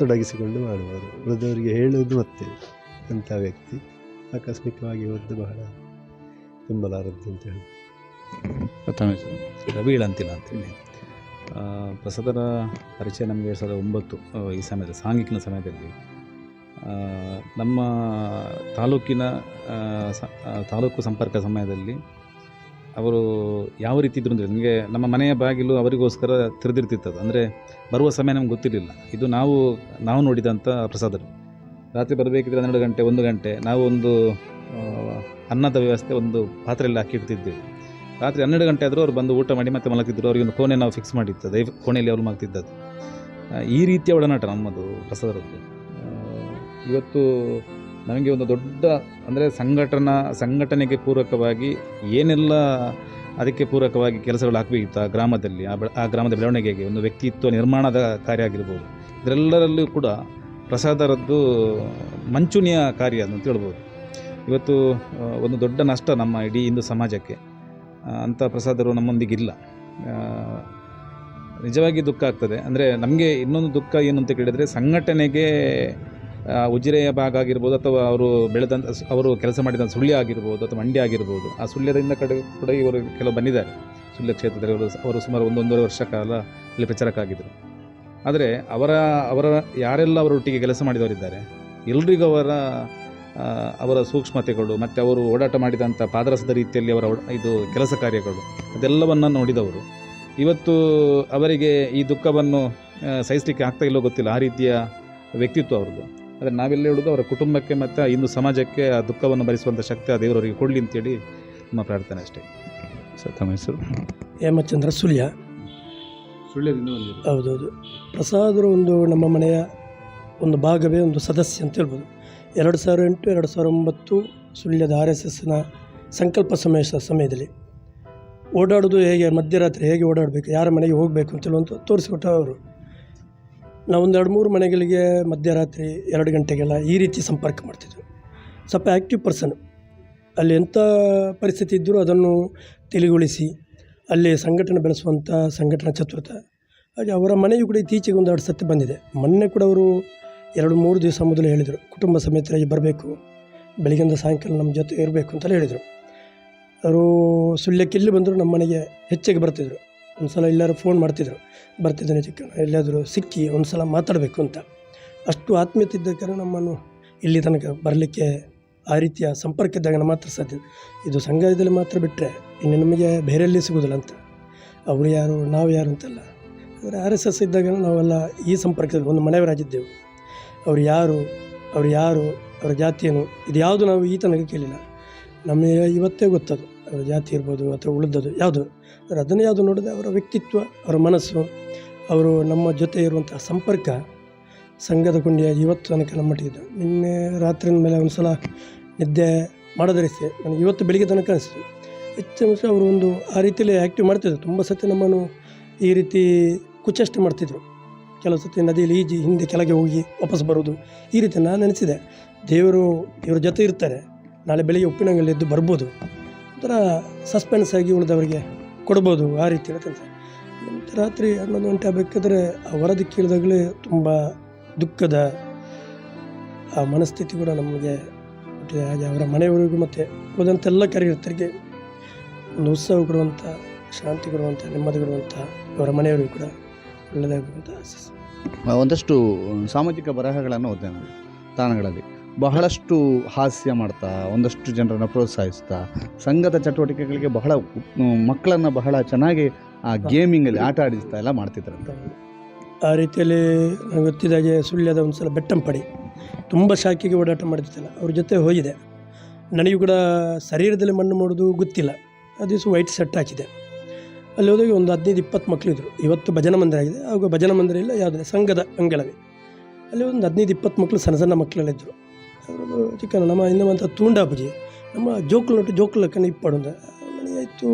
ತೊಡಗಿಸಿಕೊಂಡು ಮಾಡುವರು. ಉಳಿದವರಿಗೆ ಹೇಳುವುದು ಮತ್ತೆ ಅಂಥ ವ್ಯಕ್ತಿ. ಆಕಸ್ಮಿಕವಾಗಿ ಹೋದ್ದು ಬಹಳ ತುಂಬಲಾರದ್ದು ಅಂತ ಹೇಳಿ. ತಮ್ಮ ಹೆಸರು? ರವಿ ಇಳಂತಿಲ್ಲ ಅಂತೇಳಿ. ಪ್ರಸಾದರ ಪರಿಚಯ ನಮಗೆ 2009 ಈ ಸಮಯದ ಸಾಂಘಿಕಿನ ಸಮಯದಲ್ಲಿ ನಮ್ಮ ತಾಲೂಕಿನ ತಾಲೂಕು ಸಂಪರ್ಕ ಸಮಯದಲ್ಲಿ ಅವರು ಯಾವ ರೀತಿ ಇದ್ರು ಅಂದರೆ ನಮಗೆ ನಮ್ಮ ಮನೆಯ ಬಾಗಿಲು ಅವರಿಗೋಸ್ಕರ ತೆರೆದಿರ್ತಿತ್ತದು. ಅಂದರೆ ಬರುವ ಸಮಯ ನಮ್ಗೆ ಗೊತ್ತಿರಲಿಲ್ಲ. ಇದು ನಾವು ನೋಡಿದಂಥ ಪ್ರಸಾದರು. ರಾತ್ರಿ ಬರಬೇಕಿದ್ರೆ 12 ಗಂಟೆ 1 ಗಂಟೆ ನಾವು ಒಂದು ಅನ್ನದ ವ್ಯವಸ್ಥೆ ಒಂದು ಪಾತ್ರೆಯಲ್ಲಿ ಹಾಕಿಡ್ತಿದ್ದೆವು. ರಾತ್ರಿ 12 ಗಂಟೆ ಆದರೂ ಅವ್ರು ಬಂದು ಊಟ ಮಾಡಿ ಮತ್ತೆ ಮಲಗ್ತಿದ್ರು. ಅವರಿಗೆ ಒಂದು ಕೋಣೆ ನಾವು ಫಿಕ್ಸ್ ಮಾಡಿರ್ತದೆ, ಕೋಣೆಯಲ್ಲಿ ಅವರು ಮಲಗ್ತಿದ್ದದ್ದು. ಈ ರೀತಿಯ ಒಡನಾಟ ನಮ್ಮದು ಪ್ರಸಾದರದ್ದು. ಇವತ್ತು ನಮಗೆ ಒಂದು ದೊಡ್ಡ ಅಂದರೆ ಸಂಘಟನೆಗೆ ಪೂರಕವಾಗಿ ಏನೆಲ್ಲ ಅದಕ್ಕೆ ಪೂರಕವಾಗಿ ಕೆಲಸಗಳು ಹಾಕಬೇಕಿತ್ತು ಆ ಗ್ರಾಮದಲ್ಲಿ, ಆ ಗ್ರಾಮದ ಬೆಳವಣಿಗೆಗೆ ಒಂದು ವ್ಯಕ್ತಿತ್ವ ನಿರ್ಮಾಣದ ಕಾರ್ಯ ಆಗಿರ್ಬೋದು. ಇದರೆಲ್ಲರಲ್ಲೂ ಕೂಡ ಪ್ರಸಾದರದ್ದು ಮಂಚೂಣಿಯ ಕಾರ್ಯ ಅಂತ ಹೇಳ್ಬೋದು. ಇವತ್ತು ಒಂದು ದೊಡ್ಡ ನಷ್ಟ ನಮ್ಮ ಇಡೀ ಹಿಂದೂ ಸಮಾಜಕ್ಕೆ. ಅಂಥ ಪ್ರಸಾದರು ನಮ್ಮೊಂದಿಗಿಲ್ಲ. ನಿಜವಾಗಿ ದುಃಖ ಆಗ್ತದೆ. ಅಂದರೆ ನಮಗೆ ಇನ್ನೊಂದು ದುಃಖ ಏನು ಅಂತ ಕೇಳಿದರೆ, ಸಂಘಟನೆಗೆ ಉಜಿರೆಯ ಭಾಗ ಆಗಿರ್ಬೋದು ಅಥವಾ ಅವರು ಕೆಲಸ ಮಾಡಿದ ಸುಳ್ಯ ಆಗಿರ್ಬೋದು ಅಥವಾ ಮಂಡ್ಯ ಆಗಿರ್ಬೋದು, ಆ ಸುಳ್ಯದಿಂದ ಕಡೆ ಕೂಡ ಇವರು ಕೆಲವು ಬಂದಿದ್ದಾರೆ. ಸುಳ್ಯ ಕ್ಷೇತ್ರದಲ್ಲಿ ಅವರು ಸುಮಾರು 1-1.5 ವರ್ಷ ಕಾಲ ಇಲ್ಲಿ ಪ್ರಚಾರಕ್ಕಾಗಿದ್ದರು. ಆದರೆ ಅವರ ಯಾರೆಲ್ಲ ಅವರೊಟ್ಟಿಗೆ ಕೆಲಸ ಮಾಡಿದವರಿದ್ದಾರೆ ಎಲ್ರಿಗೂ ಅವರ ಸೂಕ್ಷ್ಮತೆಗಳು ಮತ್ತು ಅವರು ಓಡಾಟ ಮಾಡಿದಂಥ ಪಾದರಸದ ರೀತಿಯಲ್ಲಿ ಅವರ ಇದು ಕೆಲಸ ಕಾರ್ಯಗಳು ಅದೆಲ್ಲವನ್ನು ನೋಡಿದವರು. ಇವತ್ತು ಅವರಿಗೆ ಈ ದುಃಖವನ್ನು ಸಹಿಸಲಿಕ್ಕೆ ಆಗ್ತಾ ಇಲ್ಲೋ ಗೊತ್ತಿಲ್ಲ, ಆ ರೀತಿಯ ವ್ಯಕ್ತಿತ್ವ ಅವ್ರದ್ದು. ಆದರೆ ನಾವೆಲ್ಲ ಹೇಳೋದು ಅವರ ಕುಟುಂಬಕ್ಕೆ ಮತ್ತು ಇಂದು ಸಮಾಜಕ್ಕೆ ಆ ದುಃಖವನ್ನು ಭರಿಸುವಂಥ ಶಕ್ತಿ ಆ ದೇವರವರಿಗೆ ಕೊಡಲಿ ಅಂತೇಳಿ ನಮ್ಮ ಪ್ರಾರ್ಥನೆ ಅಷ್ಟೇ. ಸರ್, ತಮ್ಮ ಹೆಸರು? ಹೇಮಚಂದ್ರ ಸುಳ್ಯ. ಸುಳ್ಯದಿಂದ ಹೌದೌದು. ಪ್ರಸಾದರು ಒಂದು ನಮ್ಮ ಮನೆಯ ಒಂದು ಭಾಗವೇ, ಒಂದು ಸದಸ್ಯ ಅಂತ ಹೇಳ್ಬೋದು. 2008 2009 ಸುಳ್ಯದ RSSನ ಸಂಕಲ್ಪ ಸಮಯದಲ್ಲಿ ಓಡಾಡೋದು ಹೇಗೆ, ಮಧ್ಯರಾತ್ರಿ ಹೇಗೆ ಓಡಾಡಬೇಕು, ಯಾರ ಮನೆಗೆ ಹೋಗಬೇಕು ಅಂತೇಳುವಂಥ ತೋರಿಸಿಕೊಟ್ಟ ಅವರು. ನಾವೊಂದು 2-3 ಮನೆಗಳಿಗೆ ಮಧ್ಯರಾತ್ರಿ 2 ಗಂಟೆಗೆಲ್ಲ ಈ ರೀತಿ ಸಂಪರ್ಕ ಮಾಡ್ತಿದ್ವಿ. ಸ್ವಲ್ಪ ಆ್ಯಕ್ಟಿವ್ ಪರ್ಸನ್. ಅಲ್ಲಿ ಎಂಥ ಪರಿಸ್ಥಿತಿ ಇದ್ದರೂ ಅದನ್ನು ತಿಳಿಗೊಳಿಸಿ ಅಲ್ಲಿ ಸಂಘಟನೆ ಬೆಳೆಸುವಂಥ ಸಂಘಟನಾ ಚತುರತೆ. ಹಾಗೆ ಅವರ ಮನೆಯೂ ಕೂಡ ಇತ್ತೀಚೆಗೆ 1-2 ಸತಿ ಬಂದಿದೆ. ಮೊನ್ನೆ ಕೂಡ ಅವರು 2-3 ದಿವಸ ಮೊದಲು ಹೇಳಿದರು, ಕುಟುಂಬ ಸಮೇತರಾಗಿ ಬರಬೇಕು, ಬೆಳಗ್ಗಿಂದ ಸಾಯಂಕಾಲ ನಮ್ಮ ಜೊತೆ ಇರಬೇಕು ಅಂತಲೇ ಹೇಳಿದರು. ಅವರು ಸುಳ್ಯಕ್ಕೆ ಎಲ್ಲಿ ಬಂದರೂ ನಮ್ಮ ಮನೆಗೆ ಹೆಚ್ಚಾಗಿ ಬರ್ತಿದ್ರು. ಒಂದು ಸಲ ಎಲ್ಲರೂ ಫೋನ್ ಮಾಡ್ತಿದ್ರು, ಬರ್ತಿದ್ದೇನೆ ಚಿಕ್ಕಣ್ಣ, ಎಲ್ಲಾದರೂ ಸಿಕ್ಕಿ ಒಂದು ಸಲ ಮಾತಾಡಬೇಕು ಅಂತ. ಅಷ್ಟು ಆತ್ಮೀಯತೆ ಇದ್ದ ಕಾರಣ ನಮ್ಮನ್ನು ಇಲ್ಲಿ ತನಕ ಬರಲಿಕ್ಕೆ ಆ ರೀತಿಯ ಸಂಪರ್ಕ ಇದ್ದಾಗ ಮಾತ್ರ ಸಾಧ್ಯ. ಇದು ಸಂಘದಲ್ಲಿ ಮಾತ್ರ ಬಿಟ್ಟರೆ ಇನ್ನು ನಮಗೆ ಬೇರೆಯಲ್ಲಿ ಸಿಗೋದಿಲ್ಲ ಅಂತ. ಅವರು ಯಾರು, ನಾವು ಯಾರು ಅಂತಲ್ಲ. ಆದರೆ RSS ಇದ್ದಾಗ ನಾವೆಲ್ಲ ಈ ಸಂಪರ್ಕದಲ್ಲಿ ಒಂದು ಮನೆಯವರಾಗಿದ್ದೆವು. ಅವ್ರು ಯಾರು, ಅವರ ಜಾತಿಯೇನು, ಇದು ಯಾವುದು ನಾವು ಈ ತನಕ ಕೇಳಿಲ್ಲ. ನಮಗೆ ಇವತ್ತೇ ಗೊತ್ತದು ಅವರ ಜಾತಿ ಇರ್ಬೋದು ಅಥವಾ ಉಳಿದದು ಯಾವುದು. ಆದರೆ ಅದನ್ನು ಯಾವುದು ನೋಡಿದೆ ಅವರ ವ್ಯಕ್ತಿತ್ವ, ಅವರ ಮನಸ್ಸು, ಅವರು ನಮ್ಮ ಜೊತೆ ಇರುವಂಥ ಸಂಪರ್ಕ ಸಂಘದ ಕೊಂಡಿಯ ಇವತ್ತು ತನಕ ನಮ್ಮಟ್ಟಿದ್ದು. ನಿನ್ನೆ ರಾತ್ರಿಯ ಮೇಲೆ ಒಂದು ಸಲ ನಿದ್ದೆ ಮಾಡೋದರಿಸಿ ನನಗೆ ಇವತ್ತು ಬೆಳಿಗ್ಗೆ ತನಕ ಅನಿಸ್ತು. ಹೆಚ್ಚು ಅಂಶ ಅವರು ಒಂದು ಆ ರೀತಿಯಲ್ಲಿ ಆ್ಯಕ್ಟಿವ್ ಮಾಡ್ತಿದ್ರು. ತುಂಬ ಸತಿ ನಮ್ಮನ್ನು ಈ ರೀತಿ ಕುಚೇಷ್ಟೆ ಮಾಡ್ತಿದ್ರು. ಕೆಲವು ಸತಿ ನದಿಯಲ್ಲಿ ಈಜಿ ಹಿಂದೆ ಕೆಳಗೆ ಹೋಗಿ ವಾಪಸ್ ಬರೋದು, ಈ ರೀತಿ ನಾನು ನೆನೆಸಿದೆ, ದೇವರು ಇವ್ರ ಜೊತೆ ಇರ್ತಾರೆ, ನಾಳೆ ಬೆಳಿಗ್ಗೆ ಉಪ್ಪಿನಂಗಲ್ಲಿ ಎದ್ದು ಬರ್ಬೋದು, ಒಂಥರ ಸಸ್ಪೆನ್ಸ್ ಆಗಿ ಉಳಿದವರಿಗೆ ಕೊಡ್ಬೋದು, ಆ ರೀತಿ ಇರುತ್ತೆ. ಮತ್ತು ರಾತ್ರಿ 11 ಗಂಟೆ ಆಗಬೇಕಾದ್ರೆ ಆ ವರದಿ ಕೇಳಿದಾಗಲೇ ತುಂಬ ದುಃಖದ ಆ ಮನಸ್ಥಿತಿ ಕೂಡ ನಮಗೆ ಹುಟ್ಟಿದೆ. ಹಾಗೆ ಅವರ ಮನೆಯವರಿಗೂ ಮತ್ತು ಉಳಿದಂಥ ಎಲ್ಲ ಕಾರ್ಯಕರ್ತರಿಗೆ ಒಂದು ಉತ್ಸವ ಕೊಡುವಂಥ, ಶಾಂತಿ ಕೊಡುವಂಥ, ನೆಮ್ಮದಿ ಕೊಡುವಂಥ ಅವರ ಮನೆಯವರಿಗೂ ಕೂಡ ಒಳ್ಳೆಯದಾಗುವಂಥ ಆಶಿಸಿ. ಒಂದಷ್ಟು ಸಾಮಾಜಿಕ ಬರಹಗಳನ್ನು ಓದಿದೆ ನಾನು ತಾಣಗಳಲ್ಲಿ. ಬಹಳಷ್ಟು ಹಾಸ್ಯ ಮಾಡ್ತಾ, ಒಂದಷ್ಟು ಜನರನ್ನು ಪ್ರೋತ್ಸಾಹಿಸ್ತಾ, ಸಂಘದ ಚಟುವಟಿಕೆಗಳಿಗೆ ಬಹಳ ಮಕ್ಕಳನ್ನು ಬಹಳ ಚೆನ್ನಾಗಿ ಆ ಗೇಮಿಂಗಲ್ಲಿ ಆಟ ಆಡಿಸ್ತಾ ಎಲ್ಲ ಮಾಡ್ತಿದ್ರು. ಆ ರೀತಿಯಲ್ಲಿ ನನಗೆ ಗೊತ್ತಿದ್ದಾಗೆ ಸುಳ್ಯದ ಒಂದು ಸಲ ಬೆಟ್ಟಂಪಡಿ ತುಂಬ ಶಾಖೆಗೆ ಓಡಾಟ ಮಾಡ್ತಿದ್ದಲ್ಲ, ಅವ್ರ ಜೊತೆ ಹೋಗಿದೆ. ನನಗೂ ಕೂಡ ಶರೀರದಲ್ಲಿ ಮಣ್ಣು ಮಾಡೋದು ಗೊತ್ತಿಲ್ಲ. ಆ ದಿವಸ ವೈಟ್ ಶರ್ಟ್ ಹಾಕಿದೆ. ಅಲ್ಲಿ ಹೋದಾಗ ಒಂದು 15-20 ಮಕ್ಕಳಿದ್ರು. ಇವತ್ತು ಭಜನಾ ಮಂದಿರ ಆಗಿದೆ, ಆವಾಗ ಭಜನಾ ಮಂದಿರ ಇಲ್ಲ, ಯಾವುದೇ ಸಂಘದ ಅಂಗಳವೇ. ಅಲ್ಲಿ ಒಂದು 15-20 ಮಕ್ಕಳು, ಸಣ್ಣ ಸಣ್ಣ ಮಕ್ಕಳೆಲ್ಲಿದ್ದರು. ಅವರು ಚಿಕ್ಕನ ನಮ್ಮ ಇನ್ನೊಂಥ ತೂಂಡಾಪುಜಿ ನಮ್ಮ ಜೋಕ್ಲು ಲಕ್ಕನ ಇಪ್ಪಡೊಂದು ನನಗಾಯಿತು.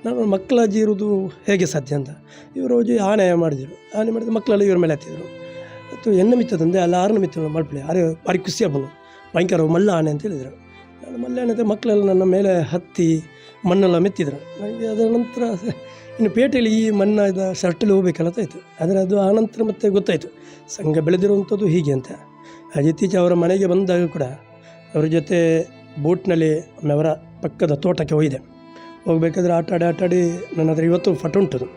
ನಾನು ಮಕ್ಕಳಾಜಿ ಇರೋದು ಹೇಗೆ ಸಾಧ್ಯ ಅಂತ ಇವರು ಹೋಗಿ ಆಣೆ ಮಾಡಿದರು. ಆಣೆ ಮಾಡಿದ ಮಕ್ಕಳೆಲ್ಲ ಇವ್ರ ಮೇಲೆ ಹತ್ತಿದ್ರು. ಮತ್ತು ಎಣ್ಣೆ ಮಿತ್ತದಂದೆ ಅಲ್ಲಿ 6ನೇ ಮಿತ್ತ ಮಲ್ಪಳೆ ಆರೆ ಭಾರಿ ಖುಷಿ ಹಬ್ಬನು ಭಯಂಕರ ಮಲ್ಲ ಆಣೆ ಅಂತ ಹೇಳಿದರು. ನಾನು ಮಲ್ಲ ಆಣೆ ಅಂತ ಮಕ್ಕಳೆಲ್ಲ ನನ್ನ ಮೇಲೆ ಹತ್ತಿ ಮಣ್ಣೆಲ್ಲ ಮೆತ್ತಿದ್ರು. ನನಗೆ ಅದರ ನಂತರ ಇನ್ನು ಪೇಟೆಯಲ್ಲಿ ಈ ಮಣ್ಣಾದ ಶರ್ಟಲ್ಲಿ ಹೋಗ್ಬೇಕಲ್ಲ ಆಯಿತು. ಆದರೆ ಅದು ಆನಂತರ ಮತ್ತೆ ಗೊತ್ತಾಯಿತು ಸಂಘ ಬೆಳೆದಿರುವಂಥದ್ದು ಹೀಗೆ ಅಂತ. ಹಾಗೆ ಇತ್ತೀಚೆ ಅವರ ಮನೆಗೆ ಬಂದಾಗ ಕೂಡ ಅವರ ಜೊತೆ ಬೋಟ್ನಲ್ಲಿ ಅವರ ಪಕ್ಕದ ತೋಟಕ್ಕೆ ಹೋಗಿದೆ. ಹೋಗಬೇಕಾದ್ರೆ ಆಟಾಡಿ ನನ್ನ ಹತ್ರ ಇವತ್ತು ಫೋಟೋ ಉಂಟದು.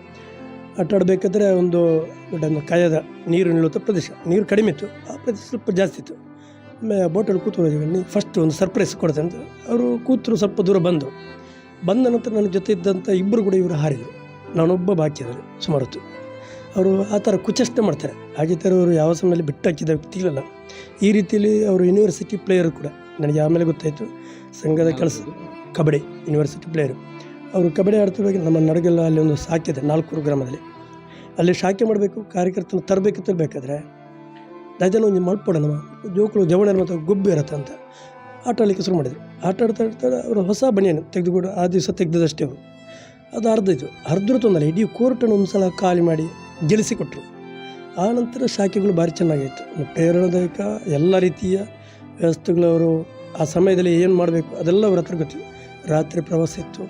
ಆಟಾಡಬೇಕಾದ್ರೆ ಒಂದು ಕಾಯದ ನೀರು ನಿಲ್ಲುತ್ತ ಪ್ರದೇಶ, ನೀರು ಕಡಿಮೆ ಇತ್ತು, ಆ ಪ್ರದೇಶ ಸ್ವಲ್ಪ ಜಾಸ್ತಿ ಇತ್ತು. ಆಮೇಲೆ ಬೋಟಲ್ಲಿ ಕೂತ್ಕೊಂಡಿದ್ದೀವಿ, ಫಸ್ಟ್ ಒಂದು ಸರ್ಪ್ರೈಸ್ ಕೊಡ್ತೇನೆ ಅಂತ ಅವರು ಕೂತರು. ಸ್ವಲ್ಪ ದೂರ ಬಂದ ನಂತರ ನನ್ನ ಜೊತೆ ಇದ್ದಂಥ ಇಬ್ಬರು ಕೂಡ ಇವರು ಹಾರಿದರು. ನಾನೊಬ್ಬ ಬಾಕಿ ಅದರಲ್ಲಿ ಸುಮಾರು ಹೊತ್ತು. ಅವರು ಆ ಥರ ಕುಚೇಷ್ಟೆ ಮಾಡ್ತಾರೆ. ಹಾಗೆ ಥರ ಅವರು ಯಾವ ಸಮಯದಲ್ಲಿ ಬಿಟ್ಟಾಕಿದ ವ್ಯಕ್ತಿಗಳಲ್ಲ. ಈ ರೀತಿಯಲ್ಲಿ ಅವರು ಯೂನಿವರ್ಸಿಟಿ ಪ್ಲೇಯರ್ ಕೂಡ ನನಗೆ ಆಮೇಲೆ ಗೊತ್ತಾಯಿತು. ಸಂಘದ ಕೆಲಸ ಕಬಡ್ಡಿ ಯೂನಿವರ್ಸಿಟಿ ಪ್ಲೇಯರು. ಅವರು ಕಬಡ್ಡಿ ಆಡ್ತಿರುವಾಗ ನಮ್ಮ ನಡಗೆಲ್ಲ ಅಲ್ಲಿ ಒಂದು ಶಾಖೆ ಇದೆ 4 ಗ್ರಾಮದಲ್ಲಿ. ಅಲ್ಲಿ ಶಾಖೆ ಮಾಡಬೇಕು, ಕಾರ್ಯಕರ್ತನ ತರಬೇಕಾದ್ರೆ ರಾಜನ ಒಂದು ಮಲ್ಪಡ ನಮ್ಮ ಜೋಕುಳು ಜವಣ ಮತ್ತು ಗುಬ್ಬಿ ಇರತ್ತೆ ಅಂತ ಆಟ ಆಡಲಿಕ್ಕೆ ಶುರು ಮಾಡಿದರು. ಆಟ ಆಡ್ತಾ ಅವರು ಹೊಸ ಬನಿಯನ್ನು ತೆಗೆದುಕೊಂಡು ಆ ದಿವಸ ತೆಗೆದಷ್ಟೇ ಅವರು ಅದು ಅರ್ಧರು ತೊಂದರೆ. ಇಡೀ ಕೋರ್ಟನ್ನು ಒಂದು ಸಲ ಖಾಲಿ ಮಾಡಿ ಗೆಲ್ಲಿಸಿಕೊಟ್ರು. ಆ ನಂತರ ಶಾಖೆಗಳು ಭಾರಿ ಚೆನ್ನಾಗಿತ್ತು. ಪ್ರೇರಣಾದಾಯಕ ಎಲ್ಲ ರೀತಿಯ ವ್ಯವಸ್ಥೆಗಳು. ಅವರು ಆ ಸಮಯದಲ್ಲಿ ಏನು ಮಾಡಬೇಕು ಅದೆಲ್ಲ ಅವ್ರ ಹತ್ರ ಗೊತ್ತಿತ್ತು. ರಾತ್ರಿ ಪ್ರವಾಸ ಇತ್ತು,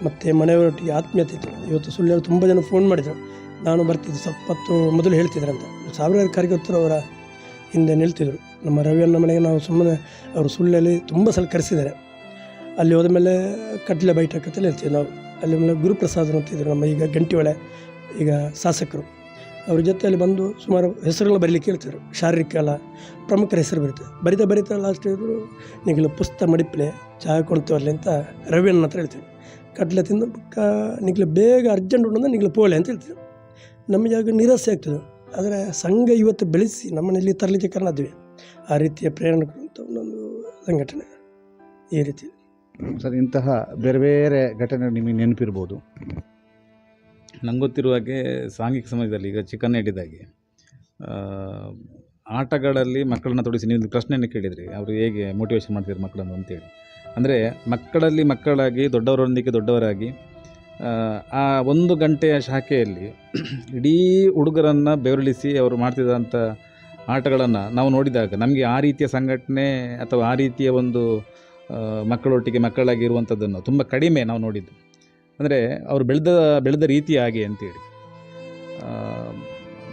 ಮತ್ತು ಮನೆಯವರೊಟ್ಟಿಗೆ ಆತ್ಮೀಯತೆ ಇತ್ತು. ಇವತ್ತು ಸುಳ್ಳು ತುಂಬ ಜನ ಫೋನ್ ಮಾಡಿದರು, ನಾನು ಬರ್ತಿದ್ದೆ ಸ್ವಲ್ಪ ಹೊತ್ತು ಮೊದಲು ಹೇಳ್ತಿದ್ರಂತ. ಸಾವಿರಾರು ಕಾರ್ಯಕರ್ತರು ಅವರ ಹಿಂದೆ ನಿಲ್ತಿದ್ರು. ನಮ್ಮ ರವಿಯನ್ನ ಮನೆಗೆ ನಾವು ಸುಮ್ಮನೆ ಅವರು ಸುಳ್ಳಲ್ಲಿ ತುಂಬ ಸಲ ಕರೆಸಿದ್ದಾರೆ. ಅಲ್ಲಿ ಹೋದ ಮೇಲೆ ಕಡಲೆ ಬೈಠಕತ್ತಲ್ಲಿ ಹೇಳ್ತೀವಿ ನಾವು. ಅಲ್ಲಿ ಮೇಲೆ ಗುರುಪ್ರಸಾದ್ ಅಂತಿದ್ರು ನಮ್ಮ ಈಗ ಗಂಟಿಯೊಳೆ ಈಗ ಶಾಸಕರು. ಅವ್ರ ಜೊತೆಯಲ್ಲಿ ಬಂದು ಸುಮಾರು ಹೆಸರುಗಳು ಬರೀಲಿಕ್ಕೆ ಹೇಳ್ತಾರೆ. ಶಾರೀರಿಕ ಕಲಾ ಪ್ರಮುಖರ ಹೆಸರು ಬರೀತಾರೆ. ಬರಿತಾ ಲಾಸ್ಟ್ ಇವರು ನಿಗಲು ಪುಸ್ತಕ ಮಡಿಪ್ಲೆ ಚಹಾ ಕೊಡ್ತೀವಲ್ಲಿ ಅಂತ ರವಿಯನ್ನ ಹತ್ರ ಹೇಳ್ತೀವಿ. ಕಟ್ಲೆ ತಿಂದು ನಿಗಲು ಬೇಗ ಅರ್ಜೆಂಟ್ ಉಂಟು ನಿಗಲು ಪೋಲೆ ಅಂತ ಹೇಳ್ತೀವಿ. ನಮಗೆ ಆಗ ನಿರಾಸೆ ಆಗ್ತದೆ. ಆದರೆ ಸಂಘ ಇವತ್ತು ಬೆಳೆಸಿ ನಮ್ಮನ್ನೆಲ್ಲಿ ತರಲಿಕ್ಕೆ ಕಾರಣ ಅದುವೆ. ಆ ರೀತಿಯ ಪ್ರೇರಣೆ ಕೊಡುವಂಥ ಒಂದೊಂದು ಸಂಘಟನೆ ಈ ರೀತಿ. ಸರ್, ಇಂತಹ ಬೇರೆ ಬೇರೆ ಘಟನೆ ನಿಮಗೆ ನೆನಪಿರ್ಬೋದು. ನಂಗೆ ಗೊತ್ತಿರುವ ಹಾಗೆ ಸಾಂಘಿಕ ಸಮಾಜದಲ್ಲಿ ಈಗ ಚಿಕನ್ ಹಿಡಿದಾಗೆ ಆಟಗಳಲ್ಲಿ ಮಕ್ಕಳನ್ನ ತೊಡಗಿಸಿ ನೀವು ಪ್ರಶ್ನೆಯನ್ನು ಕೇಳಿದ್ರಿ, ಅವರು ಹೇಗೆ ಮೋಟಿವೇಶನ್ ಮಾಡ್ತಿದ್ರು ಮಕ್ಕಳನ್ನು ಅಂತೇಳಿ. ಅಂದರೆ ಮಕ್ಕಳಲ್ಲಿ ಮಕ್ಕಳಾಗಿ ದೊಡ್ಡವರೊಂದಿಗೆ ದೊಡ್ಡವರಾಗಿ ಆ 1 ಗಂಟೆಯ ಶಾಖೆಯಲ್ಲಿ ಇಡೀ ಹುಡುಗರನ್ನು ಬೆವರಿಳಿಸಿ ಅವರು ಮಾಡ್ತಿದ್ದಂಥ ಆಟಗಳನ್ನು ನಾವು ನೋಡಿದಾಗ ನಮಗೆ ಆ ರೀತಿಯ ಸಂಘಟನೆ ಅಥವಾ ಆ ರೀತಿಯ ಒಂದು ಮಕ್ಕಳೊಟ್ಟಿಗೆ ಮಕ್ಕಳಾಗಿ ಇರುವಂಥದ್ದನ್ನು ತುಂಬ ಕಡಿಮೆ ನಾವು ನೋಡಿದ್ದು. ಅಂದರೆ ಅವರು ಬೆಳೆದ ರೀತಿ ಹಾಗೆ ಅಂತೇಳಿ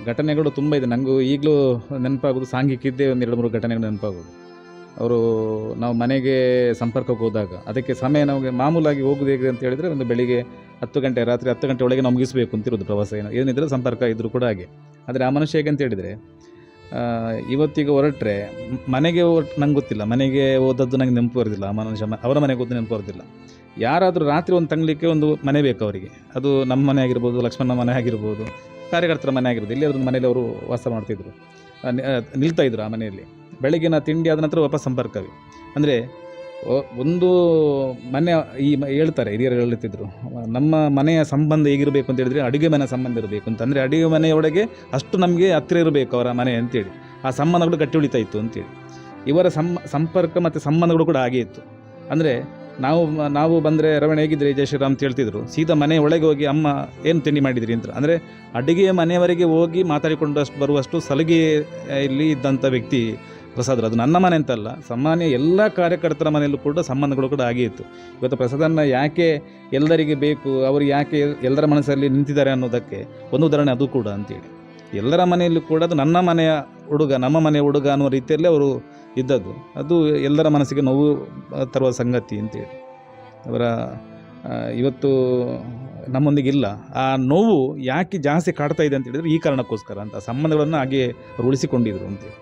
ಘಟನೆಗಳು ತುಂಬ ಇದೆ. ನನಗೂ ಈಗಲೂ ನೆನಪಾಗೋದು ಸಾಂಘಿಕಿದ್ದೇ ಒಂದು 2-3 ಘಟನೆಗಳು ನೆನಪಾಗೋದು. ಅವರು ನಾವು ಮನೆಗೆ ಸಂಪರ್ಕಕ್ಕೆ ಹೋದಾಗ ಅದಕ್ಕೆ ಸಮಯ ನಮಗೆ ಮಾಮೂಲಾಗಿ ಹೋಗೋದು ಹೇಗೆ ಅಂತ ಹೇಳಿದರೆ ಒಂದು ಬೆಳಿಗ್ಗೆ 10 ಗಂಟೆ ರಾತ್ರಿ 10 ಗಂಟೆ ಒಳಗೆ ನಾವು ಮುಗಿಸಬೇಕು ಅಂತಿರೋದು ಪ್ರವಾಸ. ಏನಿದ್ರೆ ಸಂಪರ್ಕ ಇದ್ದರೂ ಕೂಡ ಹಾಗೆ. ಆದರೆ ಆ ಮನುಷ್ಯ ಹೇಗೆ ಅಂತ ಹೇಳಿದರೆ ಇವತ್ತಿಗೆ ಹೊರಟ್ರೆ ಮನೆಗೆ ನಂಗೆ ಗೊತ್ತಿಲ್ಲ, ಮನೆಗೆ ಹೋದದ್ದು ನನಗೆ ನೆನಪು ಬರೋದಿಲ್ಲ. ಆ ಮನುಷ್ಯ ಅವರ ಮನೆಗೆ ಹೋದ್ದು ನೆನಪು ಬರೋದಿಲ್ಲ. ಯಾರಾದರೂ ರಾತ್ರಿ ಒಂದು ತಂಗಲಿಕ್ಕೆ ಒಂದು ಮನೆ ಬೇಕು ಅವರಿಗೆ. ಅದು ನಮ್ಮ ಮನೆ ಆಗಿರ್ಬೋದು, ಲಕ್ಷ್ಮಣ ಮನೆ ಆಗಿರ್ಬೋದು, ಕಾರ್ಯಕರ್ತರ ಮನೆ ಆಗಿರ್ಬೋದು. ಇಲ್ಲಿ ಅದೊಂದು ಮನೆಯಲ್ಲಿ ಅವರು ವಾಸ ಮಾಡ್ತಿದ್ರು, ನಿಲ್ತಾಯಿದ್ರು ಆ ಮನೆಯಲ್ಲಿ. ಬೆಳಗಿನ ತಿಂಡಿ ಆದ ನಂತರ ವಾಪಸ್ ಸಂಪರ್ಕವೇ. ಅಂದರೆ ಒಂದು ಮನೆ ಹೇಳ್ತಾರೆ ಹಿರಿಯರು ಹೇಳುತ್ತಿದ್ದರು, ನಮ್ಮ ಮನೆಯ ಸಂಬಂಧ ಹೇಗಿರಬೇಕು ಅಂತ ಹೇಳಿದರೆ ಅಡುಗೆ ಮನೆ ಸಂಬಂಧ ಇರಬೇಕು ಅಂತ. ಅಂದರೆ ಅಡುಗೆ ಮನೆಯೊಳಗೆ ಅಷ್ಟು ನಮಗೆ ಹತ್ತಿರ ಇರಬೇಕು ಅವರ ಮನೆ ಅಂತೇಳಿ. ಆ ಸಂಬಂಧಗಳು ಗಟ್ಟಿ ಉಳಿತಾ ಇತ್ತು ಅಂತೇಳಿ. ಇವರ ಸಂಪರ್ಕ ಮತ್ತು ಸಂಬಂಧಗಳು ಕೂಡ ಹಾಗೆ ಇತ್ತು. ಅಂದರೆ ನಾವು ಬಂದರೆ ರವಣ ಹೇಗಿದ್ರೆ ಜಯ ಶ್ರೀರಾಮ್ ಅಂತ ಹೇಳ್ತಿದ್ರು. ಸೀದಾ ಮನೆ ಒಳಗೆ ಹೋಗಿ ಅಮ್ಮ ಏನು ತಿಂಡಿ ಮಾಡಿದ್ರಿ ಅಂತ. ಅಂದರೆ ಅಡುಗೆಯ ಮನೆಯವರೆಗೆ ಹೋಗಿ ಮಾತಾಡಿಕೊಂಡಷ್ಟು ಬರುವಷ್ಟು ಸಲುಗೆ ಇಲ್ಲಿ ಇದ್ದಂಥ ವ್ಯಕ್ತಿ ಪ್ರಸಾದ್ರು. ಅದು ನನ್ನ ಮನೆ ಅಂತಲ್ಲ, ಸಾಮಾನ್ಯ ಎಲ್ಲ ಕಾರ್ಯಕರ್ತರ ಮನೆಯಲ್ಲೂ ಕೂಡ ಸಂಬಂಧಗಳು ಕೂಡ ಹಾಗೆ ಇತ್ತು. ಇವತ್ತು ಪ್ರಸಾದನ್ನು ಯಾಕೆ ಎಲ್ಲರಿಗೆ ಬೇಕು, ಅವರು ಯಾಕೆ ಎಲ್ಲರ ಮನಸ್ಸಲ್ಲಿ ನಿಂತಿದ್ದಾರೆ ಅನ್ನೋದಕ್ಕೆ ಒಂದು ಉದಾಹರಣೆ ಅದು ಕೂಡ ಅಂತೇಳಿ. ಎಲ್ಲರ ಮನೆಯಲ್ಲೂ ಕೂಡ ಅದು ನನ್ನ ಮನೆಯ ಹುಡುಗ, ನಮ್ಮ ಮನೆಯ ಹುಡುಗ ಅನ್ನುವ ರೀತಿಯಲ್ಲಿ ಅವರು ಇದ್ದದ್ದು. ಅದು ಎಲ್ಲರ ಮನಸ್ಸಿಗೆ ನೋವು ತರುವ ಸಂಗತಿ ಅಂತೇಳಿ. ಅವರ ಇವತ್ತು ನಮ್ಮೊಂದಿಗೆ ಇಲ್ಲ. ಆ ನೋವು ಯಾಕೆ ಜಾಸ್ತಿ ಕಾಡ್ತಾ ಇದೆ ಅಂತ ಹೇಳಿದರೆ ಈ ಕಾರಣಕ್ಕೋಸ್ಕರ ಅಂತ. ಸಂಬಂಧಗಳನ್ನು ಹಾಗೆ ಅವರು ಉಳಿಸಿಕೊಂಡಿದ್ರು ಅಂತೇಳಿ.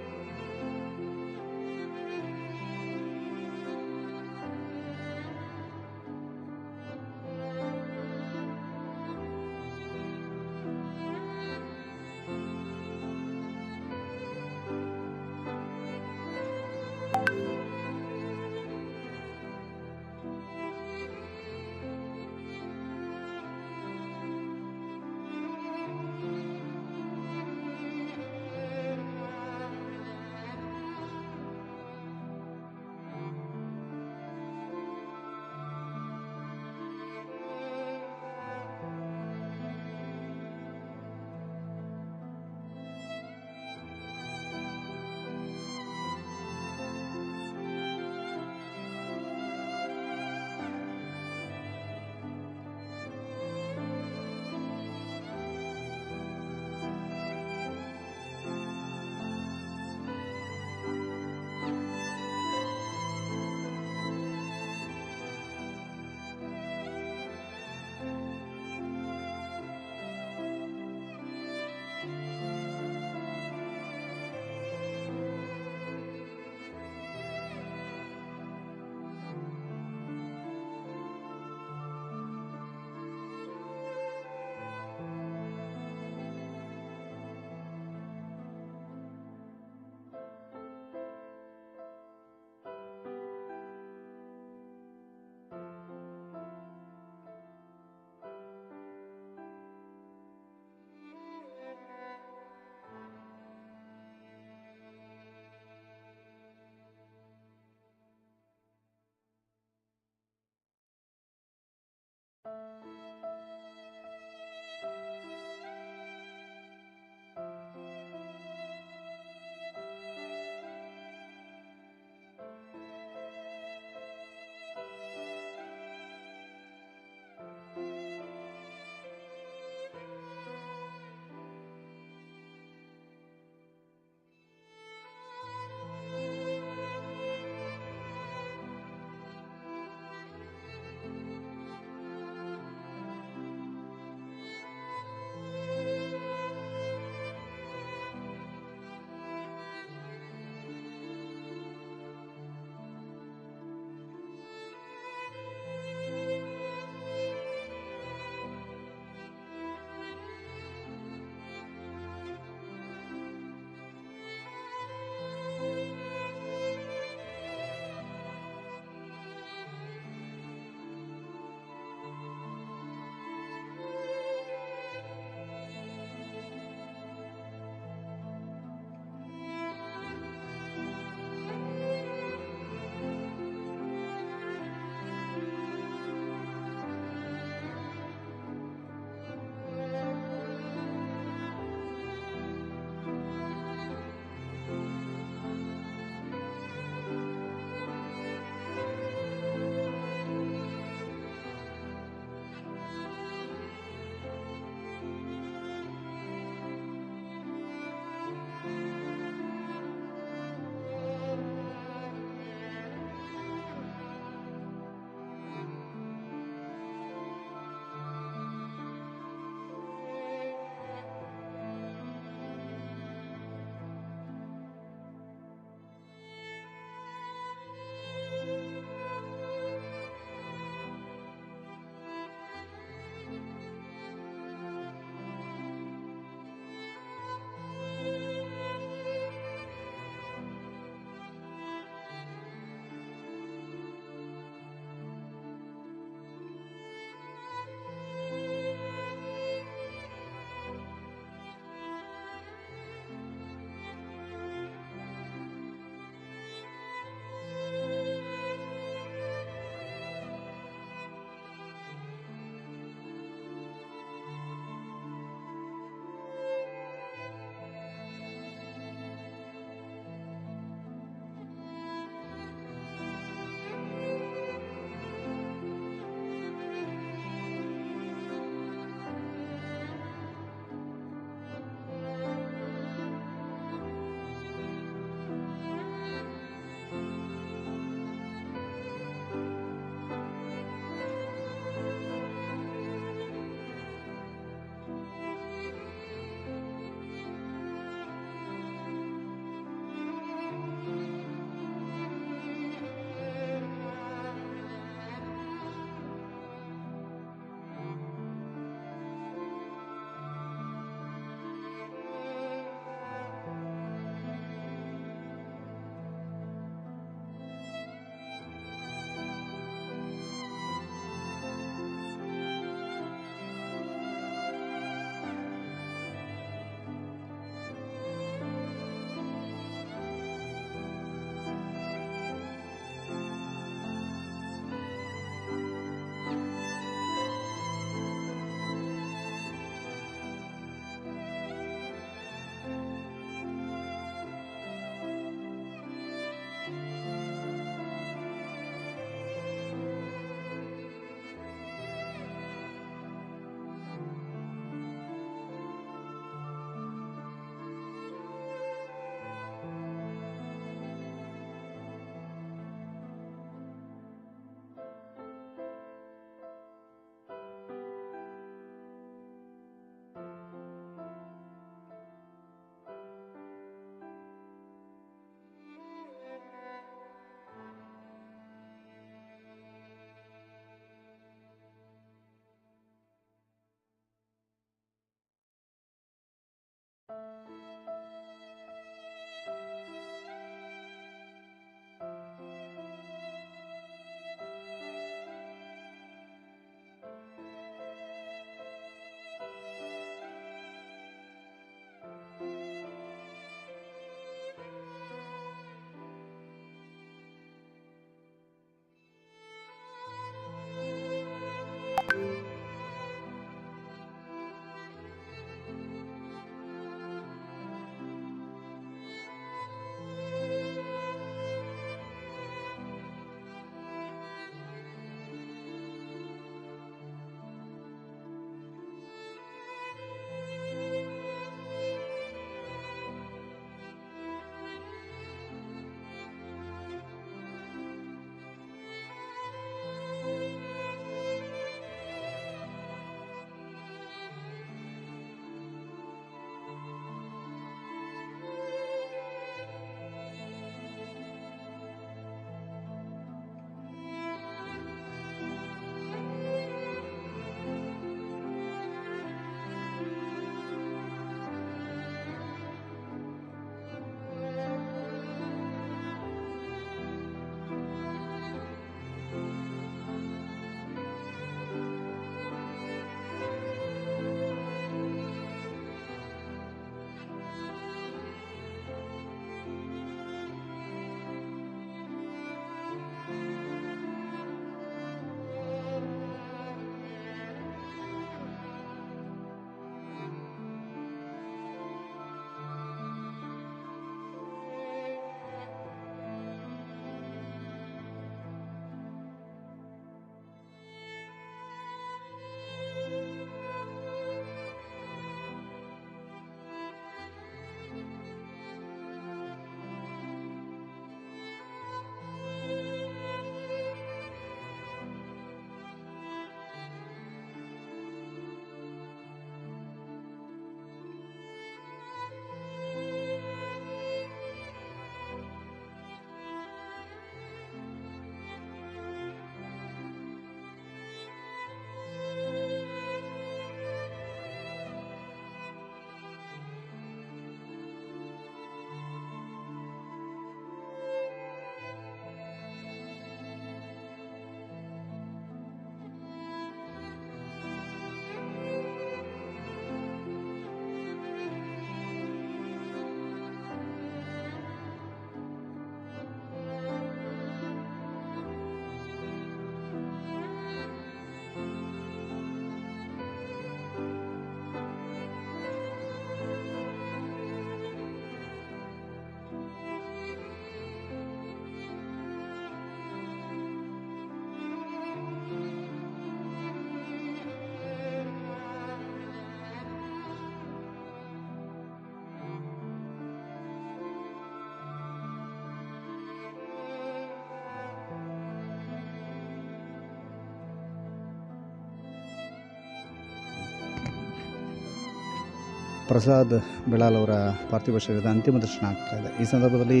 ಪ್ರಸಾದ್ ಬೆಳಾಲ್ ಅವರ ಪಾರ್ಥಿವ ಶರೀರದ ಅಂತಿಮ ದರ್ಶನ ಆಗ್ತಾ ಇದೆ. ಈ ಸಂದರ್ಭದಲ್ಲಿ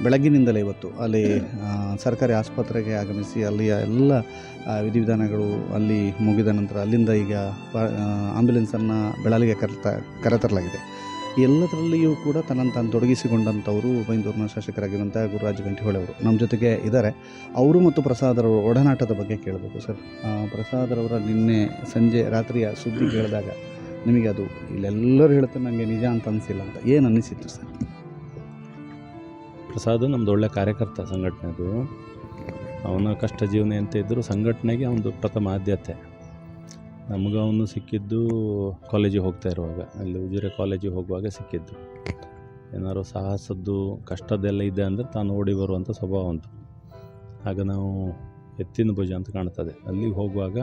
ಬೆಳಗ್ಗಿನಿಂದಲೇ ಇವತ್ತು ಅಲ್ಲಿ ಸರ್ಕಾರಿ ಆಸ್ಪತ್ರೆಗೆ ಆಗಮಿಸಿ ಅಲ್ಲಿಯ ಎಲ್ಲ ವಿಧಿವಿಧಾನಗಳು ಅಲ್ಲಿ ಮುಗಿದ ನಂತರ ಅಲ್ಲಿಂದ ಈಗ ಆಂಬ್ಯುಲೆನ್ಸನ್ನು ಬೆಳಾಲಿಗೆ ಕರೆತರಲಾಗಿದೆ. ಎಲ್ಲದರಲ್ಲಿಯೂ ಕೂಡ ತನ್ನನ್ನು ತಾನು ತೊಡಗಿಸಿಕೊಂಡಂಥವರು ಬೈಂದೂರಿನ ಶಾಸಕರಾಗಿರುವಂಥ ಗುರುರಾಜ್ ಗಂಟಿಹೊಳೆ ಅವರು ನಮ್ಮ ಜೊತೆಗೆ ಇದ್ದಾರೆ. ಅವರು ಮತ್ತು ಪ್ರಸಾದರವರ ಒಡನಾಟದ ಬಗ್ಗೆ ಕೇಳಬೇಕು ಸರ್. ಪ್ರಸಾದರವರ ನಿನ್ನೆ ಸಂಜೆ ರಾತ್ರಿಯ ಸುದ್ದಿ ಕೇಳಿದಾಗ ನಿಮಗೆ ಅದು ಇಲ್ಲೆಲ್ಲರೂ ಹೇಳ್ತಾರೆ ನನಗೆ ನಿಜ ಅಂತ ಅನಿಸಿಲ್ಲ ಅಂತ ಏನು ಅನ್ನಿಸಿತ್ತು ಸರ್? ಪ್ರಸಾದ್ ನಮ್ಮದು ಒಳ್ಳೆ ಕಾರ್ಯಕರ್ತ ಸಂಘಟನೆದು. ಅವನ ಕಷ್ಟ ಜೀವನ ಅಂತ ಇದ್ದರೂ ಸಂಘಟನೆಗೆ ಒಂದು ಪ್ರಥಮ ಆದ್ಯತೆ. ನಮಗೆ ಅವನು ಸಿಕ್ಕಿದ್ದು ಕಾಲೇಜಿಗೆ ಹೋಗ್ತಾ ಇರುವಾಗ, ಅಲ್ಲಿ ಉಜಿರೆ ಕಾಲೇಜಿಗೆ ಹೋಗುವಾಗ ಸಿಕ್ಕಿದ್ದು. ಏನಾದ್ರು ಸಾಹಸದ್ದು ಕಷ್ಟದ್ದೆಲ್ಲ ಇದೆ ಅಂದರೆ ತಾನು ಓಡಿ ಬರುವಂಥ ಸ್ವಭಾವ ಉಂಟು. ಆಗ ನಾವು ಎತ್ತಿನ ಭುಜ ಅಂತ ಕಾಣ್ತದೆ, ಅಲ್ಲಿಗೆ ಹೋಗುವಾಗ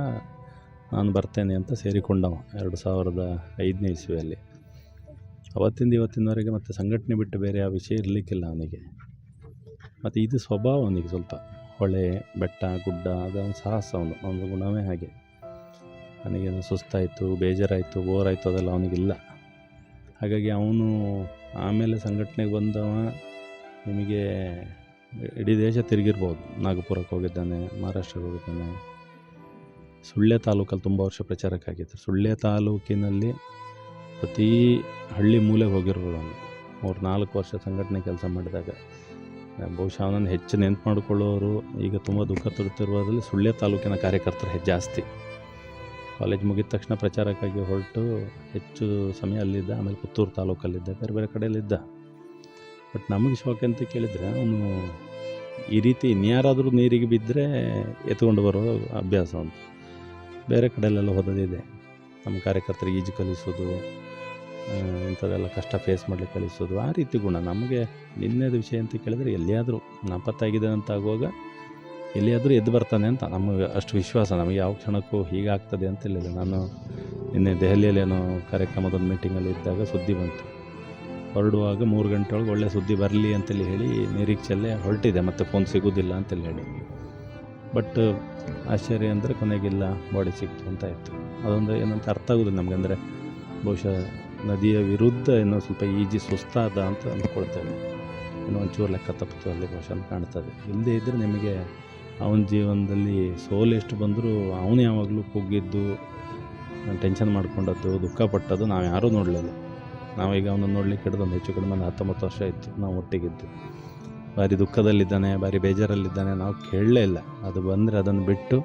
ನಾನು ಬರ್ತೇನೆ ಅಂತ ಸೇರಿಕೊಂಡವ 2005ನೇ ಇಸ್ವಿಯಲ್ಲಿ. ಅವತ್ತಿಂದ ಇವತ್ತಿನವರೆಗೆ ಮತ್ತು ಸಂಘಟನೆ ಬಿಟ್ಟು ಬೇರೆ ಯಾವ ವಿಷಯ ಇರಲಿಕ್ಕಿಲ್ಲ ಅವನಿಗೆ. ಮತ್ತು ಇದು ಸ್ವಭಾವ ಅವನಿಗೆ ಸ್ವಲ್ಪ ಹೊಳೆ ಬೆಟ್ಟ ಗುಡ್ಡ ಅದು ಅವನ ಸಾಹಸ, ಅವನ ಗುಣವೇ ಹಾಗೆ. ನನಗೇನು ಸುಸ್ತಾಯಿತು, ಬೇಜಾರಾಯಿತು, ಬೋರಾಯಿತು ಅದೆಲ್ಲ ಅವನಿಗಿಲ್ಲ. ಹಾಗಾಗಿ ಅವನು ಆಮೇಲೆ ಸಂಘಟನೆಗೆ ಬಂದವ ನಿಮಗೆ ಇಡೀ ದೇಶ ತಿರುಗಿರ್ಬೋದು. ನಾಗಪುರಕ್ಕೆ ಹೋಗಿದ್ದಾನೆ, ಮಹಾರಾಷ್ಟ್ರಕ್ಕೆ ಹೋಗಿದ್ದಾನೆ, ಸುಳ್ಯ ತಾಲೂಕಲ್ಲಿ ತುಂಬ ವರ್ಷ ಪ್ರಚಾರಕ್ಕಾಗಿತ್ತು. ಸುಳ್ಯ ತಾಲೂಕಿನಲ್ಲಿ ಪ್ರತಿ ಹಳ್ಳಿ ಮೂಲೆಗೆ ಹೋಗಿರ್ಬೋದು ಅವನು. 3-4 ವರ್ಷ ಸಂಘಟನೆ ಕೆಲಸ ಮಾಡಿದಾಗ ಬಹುಶಃ ಅವನನ್ನು ಹೆಚ್ಚು ನೆನಪು ಮಾಡಿಕೊಳ್ಳೋರು ಈಗ ತುಂಬ ದುಃಖ ತರುತ್ತಿರುವುದರಲ್ಲಿ ಸುಳ್ಯ ತಾಲೂಕಿನ ಕಾರ್ಯಕರ್ತರು ಜಾಸ್ತಿ. ಕಾಲೇಜ್ ಮುಗಿದ ತಕ್ಷಣ ಪ್ರಚಾರಕ್ಕಾಗಿ ಹೊರಟು ಹೆಚ್ಚು ಸಮಯ ಅಲ್ಲಿದ್ದ. ಆಮೇಲೆ ಪುತ್ತೂರು ತಾಲೂಕಲ್ಲಿದ್ದ, ಬೇರೆ ಬೇರೆ ಕಡೆಯಲ್ಲಿದ್ದ. ಬಟ್ ನಮಗೆ ಶಾಕ್ ಅಂತ ಕೇಳಿದರೆ ಅವನು ಈ ರೀತಿ ಇನ್ಯಾರಾದರೂ ನೀರಿಗೆ ಬಿದ್ದರೆ ಎತ್ಕೊಂಡು ಬರೋ ಅಭ್ಯಾಸ ಅಂತ. ಬೇರೆ ಕಡೆಯಲ್ಲೆಲ್ಲ ಹೋದದಿದೆ. ನಮ್ಮ ಕಾರ್ಯಕರ್ತರಿಗೆ ಈಜು ಕಲಿಸೋದು, ಇಂಥದ್ದೆಲ್ಲ ಕಷ್ಟ ಫೇಸ್ ಮಾಡಲಿಕ್ಕೆ ಕಲಿಸೋದು, ಆ ರೀತಿ ಗುಣ. ನಮಗೆ ನಿನ್ನೆದು ವಿಷಯ ಅಂತ ಕೇಳಿದರೆ ಎಲ್ಲಿಯಾದರೂ ನಾಪತ್ತಾಗಿದೆ ಅಂತ ಆಗುವಾಗ ಎಲ್ಲಿಯಾದರೂ ಎದ್ದು ಬರ್ತಾನೆ ಅಂತ ನಮಗೆ ಅಷ್ಟು ವಿಶ್ವಾಸ. ನಮಗೆ ಯಾವ ಕ್ಷಣಕ್ಕೂ ಹೀಗಾಗ್ತದೆ ಅಂತೇಳಿಲ್ಲ. ನಾನು ನಿನ್ನೆ ದೆಹಲಿಯಲ್ಲಿ ಏನೋ ಕಾರ್ಯಕ್ರಮದೊಂದು ಮೀಟಿಂಗಲ್ಲಿ ಇದ್ದಾಗ ಸುದ್ದಿ ಬಂತು. ಹೊರಡುವಾಗ 3 ಗಂಟೆ ಒಳಗೆ ಒಳ್ಳೆ ಸುದ್ದಿ ಬರಲಿ ಅಂತೇಳಿ ಹೇಳಿ ನಿರೀಕ್ಷೆಯಲ್ಲೇ ಹೊರಟಿದೆ, ಮತ್ತು ಫೋನ್ ಸಿಗೋದಿಲ್ಲ ಅಂತೇಳಿ ಹೇಳಿ. ಬಟ್ ಆಶ್ಚರ್ಯ ಅಂದರೆ ಕೊನೆಗಿಲ್ಲ, ಬಾಡಿ ಸಿಕ್ತು ಅಂತ ಆಯಿತು. ಅದೊಂದು ಏನಂತ ಅರ್ಥ ಆಗೋದಿಲ್ಲ ನಮಗೆ. ಅಂದರೆ ಬಹುಶಃ ನದಿಯ ವಿರುದ್ಧ ಏನೋ ಸ್ವಲ್ಪ ಈಜಿ ಸುಸ್ತಾದ ಅಂತ ಅಂದ್ಕೊಳ್ತೇವೆ. ಏನೋ ಒಂಚೂರು ಲೆಕ್ಕ ತಪ್ಪಿತು ಅಲ್ಲಿ ಬಹುಶಃ ಅಂತ ಕಾಣ್ತದೆ. ಇಲ್ಲದೇ ಇದ್ದರೆ ನಿಮಗೆ ಅವನ ಜೀವನದಲ್ಲಿ ಸೋಲು ಎಷ್ಟು ಬಂದರೂ ಅವನು ಯಾವಾಗಲೂ ಕುಗ್ಗಿದ್ದು, ಟೆನ್ಷನ್ ಮಾಡ್ಕೊಂಡದ್ದು, ದುಃಖಪಟ್ಟದ್ದು ನಾವು ಯಾರೂ ನೋಡಲಿಲ್ಲ. ನಾವೀಗ ಅವನನ್ನು ನೋಡಲಿಕ್ಕೆ ಹಿಡಿದೊಂದು ಹೆಚ್ಚು ಕಡಿಮೆ 19 ವರ್ಷ ಇತ್ತು ನಾವು ಒಟ್ಟಿಗಿದ್ದು. ಭಾರಿ ದುಃಖದಲ್ಲಿದ್ದಾನೆ, ಭಾರಿ ಬೇಜಾರಲ್ಲಿದ್ದಾನೆ ನಾವು ಕೇಳಲೇ ಇಲ್ಲ. ಅದು ಬಂದರೆ ಅದನ್ನು ಬಿಟ್ಟು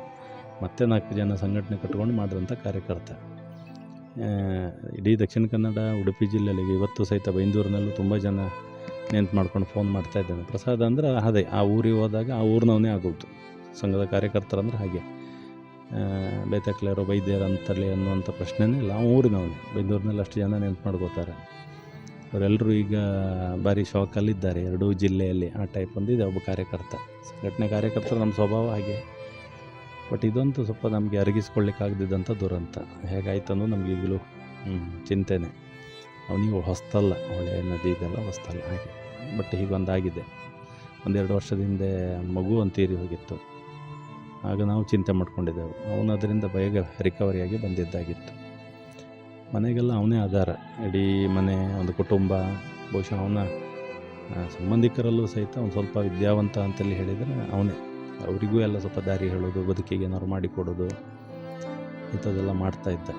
ಮತ್ತೆ 4 ಜನ ಸಂಘಟನೆ ಕಟ್ಕೊಂಡು ಮಾಡಿದಂಥ ಕಾರ್ಯಕರ್ತ. ಇಡೀ ದಕ್ಷಿಣ ಕನ್ನಡ, ಉಡುಪಿ ಜಿಲ್ಲೆಯಲ್ಲಿ ಇವತ್ತು ಸಹಿತ ಬೈಂದೂರಿನಲ್ಲೂ ತುಂಬ ಜನ ನೆನ್ಪು ಮಾಡ್ಕೊಂಡು ಫೋನ್ ಮಾಡ್ತಾಯಿದ್ದಾನೆ. ಪ್ರಸಾದ್ ಅಂದರೆ ಅದೇ ಆ ಊರಿಗೆ ಹೋದಾಗ ಆ ಊರಿನವನೇ ಆಗೋದು. ಸಂಘದ ಕಾರ್ಯಕರ್ತರಂದ್ರೆ ಹಾಗೆ ಬೇತಕ್ಲೇರೋ ವೈದ್ಯರು ಅಂತಲೇ ಅನ್ನುವಂಥ ಪ್ರಶ್ನೆನೇ ಇಲ್ಲ. ಆ ಊರಿನವನೇ. ಬೈಂದೂರಿನಲ್ಲಿ ಅಷ್ಟು ಜನ ನೆನ್ಪು ಮಾಡ್ಕೋತಾರೆ. ಅವರೆಲ್ಲರೂ ಈಗ ಭಾರಿ ಶಾಕಲ್ಲಿದ್ದಾರೆ 2 ಜಿಲ್ಲೆಯಲ್ಲಿ. ಆ ಟೈಪ್ ಒಂದಿದೆ ಒಬ್ಬ ಕಾರ್ಯಕರ್ತ, ಸಂಘಟನೆ ಕಾರ್ಯಕರ್ತರು. ನಮ್ಮ ಸ್ವಭಾವ ಹಾಗೆ. ಬಟ್ ಇದಂತೂ ಸ್ವಲ್ಪ ನಮಗೆ ಅರಗಿಸ್ಕೊಳ್ಳಿಕ್ಕಾಗದಿದ್ದಂಥ ದುರಂತ. ಹೇಗಾಯ್ತು ಅನ್ನೋದು ನಮ್ಗೆ ಈಗಲೂ ಚಿಂತೆನೆ. ಅವನಿಗೆ ಹೊಸ್ತಲ್ಲ, ಹೊಳೆ ನದಿ ಇದೆಲ್ಲ ಹೊಸ್ತಲ್ಲ ಹಾಗೆ. ಬಟ್ ಹೀಗೊಂದಾಗಿದೆ. 1-2 ವರ್ಷದ ಹಿಂದೆ ಮಗು ಒಂದು ತೀರಿ ಹೋಗಿತ್ತು. ಆಗ ನಾವು ಚಿಂತೆ ಮಾಡ್ಕೊಂಡಿದ್ದೆವು. ಅವನು ಅದರಿಂದ ಬೇಗ ರಿಕವರಿಯಾಗಿ ಬಂದಿದ್ದಾಗಿತ್ತು. ಮನೆಗೆಲ್ಲ ಅವನೇ ಆಧಾರ. ಇಡೀ ಮನೆ, ಒಂದು ಕುಟುಂಬ. ಬಹುಶಃ ಅವನ ಸಂಬಂಧಿಕರಲ್ಲೂ ಸಹಿತ ಒಂದು ಸ್ವಲ್ಪ ವಿದ್ಯಾವಂತ ಅಂತೇಳಿ ಹೇಳಿದರೆ ಅವನೇ. ಅವರಿಗೂ ಎಲ್ಲ ಸ್ವಲ್ಪ ದಾರಿ ಹೇಳೋದು, ಬದುಕಿಗೆ ಏನಾದ್ರು ಮಾಡಿಕೊಡೋದು, ಇಂಥದ್ದೆಲ್ಲ ಮಾಡ್ತಾಯಿದ್ದ.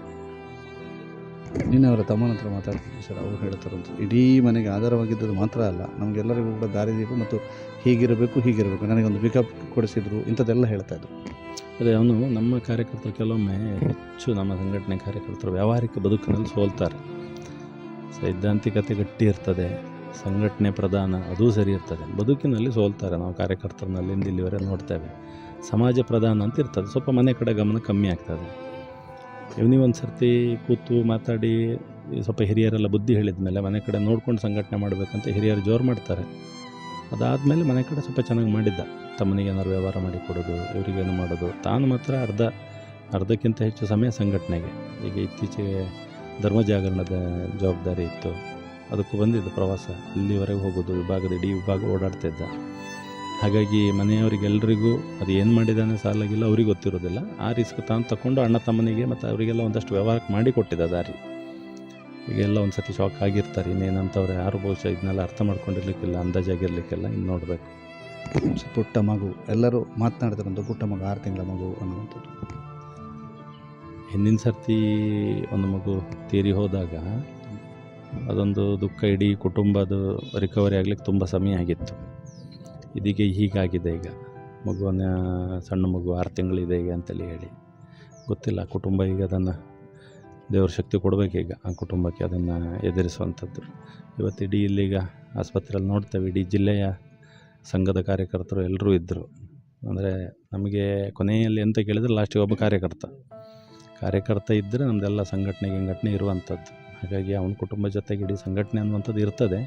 ನಿನ್ನೆ ಅವರ ತಮ್ಮನ ಹತ್ರ ಮಾತಾಡ್ತೀನಿ ಸರ್. ಅವ್ರು ಹೇಳ್ತಾರಂತ ಇಡೀ ಮನೆಗೆ ಆಧಾರವಾಗಿದ್ದದ್ದು ಮಾತ್ರ ಅಲ್ಲ, ನಮಗೆಲ್ಲರಿಗೂ ಕೂಡ ದಾರಿದೀಪ ಮತ್ತು ಹೀಗಿರಬೇಕು ನನಗೊಂದು ಪಿಕಪ್ ಕೊಡಿಸಿದ್ರು, ಇಂಥದ್ದೆಲ್ಲ ಹೇಳ್ತಾಯಿದ್ರು. ಅದೇ ಅವನು ನಮ್ಮ ಕಾರ್ಯಕರ್ತರು ಕೆಲವೊಮ್ಮೆ ಹೆಚ್ಚು ನಮ್ಮ ಸಂಘಟನೆ ಕಾರ್ಯಕರ್ತರು ವ್ಯಾವಹಾರಿಕ ಬದುಕಿನಲ್ಲಿ ಸೋಲ್ತಾರೆ. ಸೈದ್ಧಾಂತಿಕತೆ ಗಟ್ಟಿ ಇರ್ತದೆ, ಸಂಘಟನೆ ಪ್ರಧಾನ, ಅದೂ ಸರಿ ಇರ್ತದೆ. ಬದುಕಿನಲ್ಲಿ ಸೋಲ್ತಾರೆ. ನಾವು ಕಾರ್ಯಕರ್ತರನಲ್ಲಿ ಇಲ್ಲಿವರೆಗೆ ನೋಡ್ತೇವೆ. ಸಮಾಜ ಪ್ರಧಾನ ಅಂತ ಇರ್ತದೆ, ಸ್ವಲ್ಪ ಮನೆ ಕಡೆ ಗಮನ ಕಮ್ಮಿ ಆಗ್ತದೆ. ಇವನಿಗೊಂದು ಸರ್ತಿ ಕೂತು ಮಾತಾಡಿ ಸ್ವಲ್ಪ ಹಿರಿಯರೆಲ್ಲ ಬುದ್ಧಿ ಹೇಳಿದ ಮೇಲೆ ಮನೆ ಕಡೆ ನೋಡ್ಕೊಂಡು ಸಂಘಟನೆ ಮಾಡಬೇಕಂತ ಹಿರಿಯರು ಜೋರು ಮಾಡ್ತಾರೆ. ಅದಾದಮೇಲೆ ಮನೆ ಕಡೆ ಸ್ವಲ್ಪ ಚೆನ್ನಾಗಿ ಮಾಡಿದ್ದ. ತಮ್ಮನಿಗೆ ಏನಾದ್ರು ವ್ಯವಹಾರ ಮಾಡಿ ಕೊಡೋದು, ಇವರಿಗೇನು ಮಾಡೋದು. ತಾನು ಮಾತ್ರ ಅರ್ಧಕ್ಕಿಂತ ಹೆಚ್ಚು ಸಮಯ ಸಂಘಟನೆಗೆ. ಈಗ ಇತ್ತೀಚೆಗೆ ಧರ್ಮ ಜಾಗರಣದ ಜವಾಬ್ದಾರಿ ಇತ್ತು, ಅದಕ್ಕೂ ಬಂದಿದ್ದ ಪ್ರವಾಸ. ಇಲ್ಲಿವರೆಗೆ ಹೋಗೋದು, ಇಡೀ ವಿಭಾಗ ಓಡಾಡ್ತಿದ್ದ. ಹಾಗಾಗಿ ಮನೆಯವರಿಗೆಲ್ಲರಿಗೂ ಅದು ಏನು ಮಾಡಿದ್ದಾನೆ ಸಾಲಾಗಿಲ್ಲ, ಅವ್ರಿಗೆ ಗೊತ್ತಿರೋದಿಲ್ಲ. ಆ ರಿಸ್ಕ್ ತಾನು ತಗೊಂಡು ಅಣ್ಣ ತಮ್ಮನಿಗೆ ಮತ್ತು ಅವರಿಗೆಲ್ಲ ಒಂದಷ್ಟು ವ್ಯವಹಾರಕ್ಕೆ ಮಾಡಿ ಕೊಟ್ಟಿದ್ದ ದಾರಿ. ಈಗೆಲ್ಲ ಒಂದು ಸತಿ ಶಾಕ್ ಆಗಿರ್ತಾರೆ. ಇನ್ನೇನಂತವ್ರು ಯಾರು ಬಹುಶಃ ಇದನ್ನೆಲ್ಲ ಅರ್ಥ ಮಾಡ್ಕೊಂಡಿರ್ಲಿಕ್ಕಿಲ್ಲ, ಅಂದಾಜಾಗಿರ್ಲಿಕ್ಕಿಲ್ಲ. ಇನ್ನು ನೋಡಬೇಕು. ಪುಟ್ಟ ಮಗು, ಎಲ್ಲರೂ ಮಾತನಾಡ್ತಾರಂತ ಪುಟ್ಟ ಮಗು, 6 ತಿಂಗಳ ಮಗು ಅನ್ನುವಂಥದ್ದು. ಹಿಂದಿನ ಸರ್ತಿ ಒಂದು ಮಗು ತೀರಿ ಹೋದಾಗ ಅದೊಂದು ದುಃಖ, ಇಡೀ ಕುಟುಂಬದ ರಿಕವರಿ ಆಗಲಿಕ್ಕೆ ತುಂಬ ಸಮಯ ಆಗಿತ್ತು. ಇದೀಗ ಹೀಗಾಗಿದೆ. ಈಗ ಮಗುವನ್ನ ಸಣ್ಣ ಮಗು 6 ತಿಂಗಳಿದೆ ಈಗ ಅಂತೇಳಿ ಹೇಳಿ ಗೊತ್ತಿಲ್ಲ. ಕುಟುಂಬ ಈಗ ಅದನ್ನು ದೇವ್ರ ಶಕ್ತಿ ಕೊಡಬೇಕೀಗ ಆ ಕುಟುಂಬಕ್ಕೆ ಅದನ್ನು ಎದುರಿಸುವಂಥದ್ದು. ಇವತ್ತು ಇಡೀ ಇಲ್ಲೀಗ ಆಸ್ಪತ್ರೆಯಲ್ಲಿ ನೋಡ್ತೇವೆ, ಇಡೀ ಜಿಲ್ಲೆಯ ಸಂಘದ ಕಾರ್ಯಕರ್ತರು ಎಲ್ಲರೂ ಇದ್ದರು. ಅಂದರೆ ನಮಗೆ ಕೊನೆಯಲ್ಲಿ ಎಂತ ಕೇಳಿದರೆ ಲಾಸ್ಟಿಗೆ ಒಬ್ಬ ಕಾರ್ಯಕರ್ತ ಇದ್ದರೆ ನಮ್ಮದೆಲ್ಲ ಸಂಘಟನೆ ಇರುವಂಥದ್ದು. ಹಾಗಾಗಿ ಅವನ ಕುಟುಂಬ ಜೊತೆಗೆ ಇಡೀ ಸಂಘಟನೆ ಅನ್ನುವಂಥದ್ದು ಇರ್ತದೆ.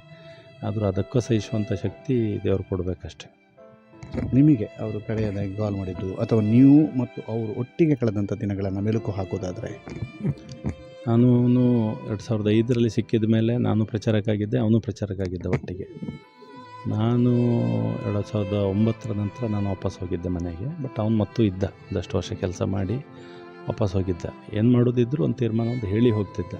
ಆದರೂ ಅದಕ್ಕೂ ಸಹಿಸುವಂಥ ಶಕ್ತಿ ದೇವರು ಕೊಡಬೇಕಷ್ಟೆ. ನಿಮಗೆ ಅವರು ಕಡೆಯದಾಗಿ ಕಾಲ್ ಮಾಡಿದ್ದು ಅಥವಾ ನೀವು ಮತ್ತು ಅವರು ಒಟ್ಟಿಗೆ ಕಳೆದಂಥ ದಿನಗಳನ್ನು ಮೆಲುಕು ಹಾಕೋದಾದರೆ? ನಾನು 2005 ಸಿಕ್ಕಿದ ಮೇಲೆ ನಾನು ಪ್ರಚಾರಕ್ಕಾಗಿದ್ದೆ, ಅವನು ಪ್ರಚಾರಕ್ಕಾಗಿದ್ದ ಒಟ್ಟಿಗೆ. ನಾನು 2009 ನಂತರ ನಾನು ವಾಪಸ್ ಹೋಗಿದ್ದೆ ಮನೆಗೆ. ಬಟ್ ಅವನು ಮತ್ತೂ ಇದ್ದ, ಒಂದಷ್ಟು ವರ್ಷ ಕೆಲಸ ಮಾಡಿ ವಾಪಸ್ ಹೋಗಿದ್ದ. ಏನು ಮಾಡೋದಿದ್ರು ಒಂದು ತೀರ್ಮಾನ ಒಂದು ಹೇಳಿ ಹೋಗ್ತಿದ್ದ.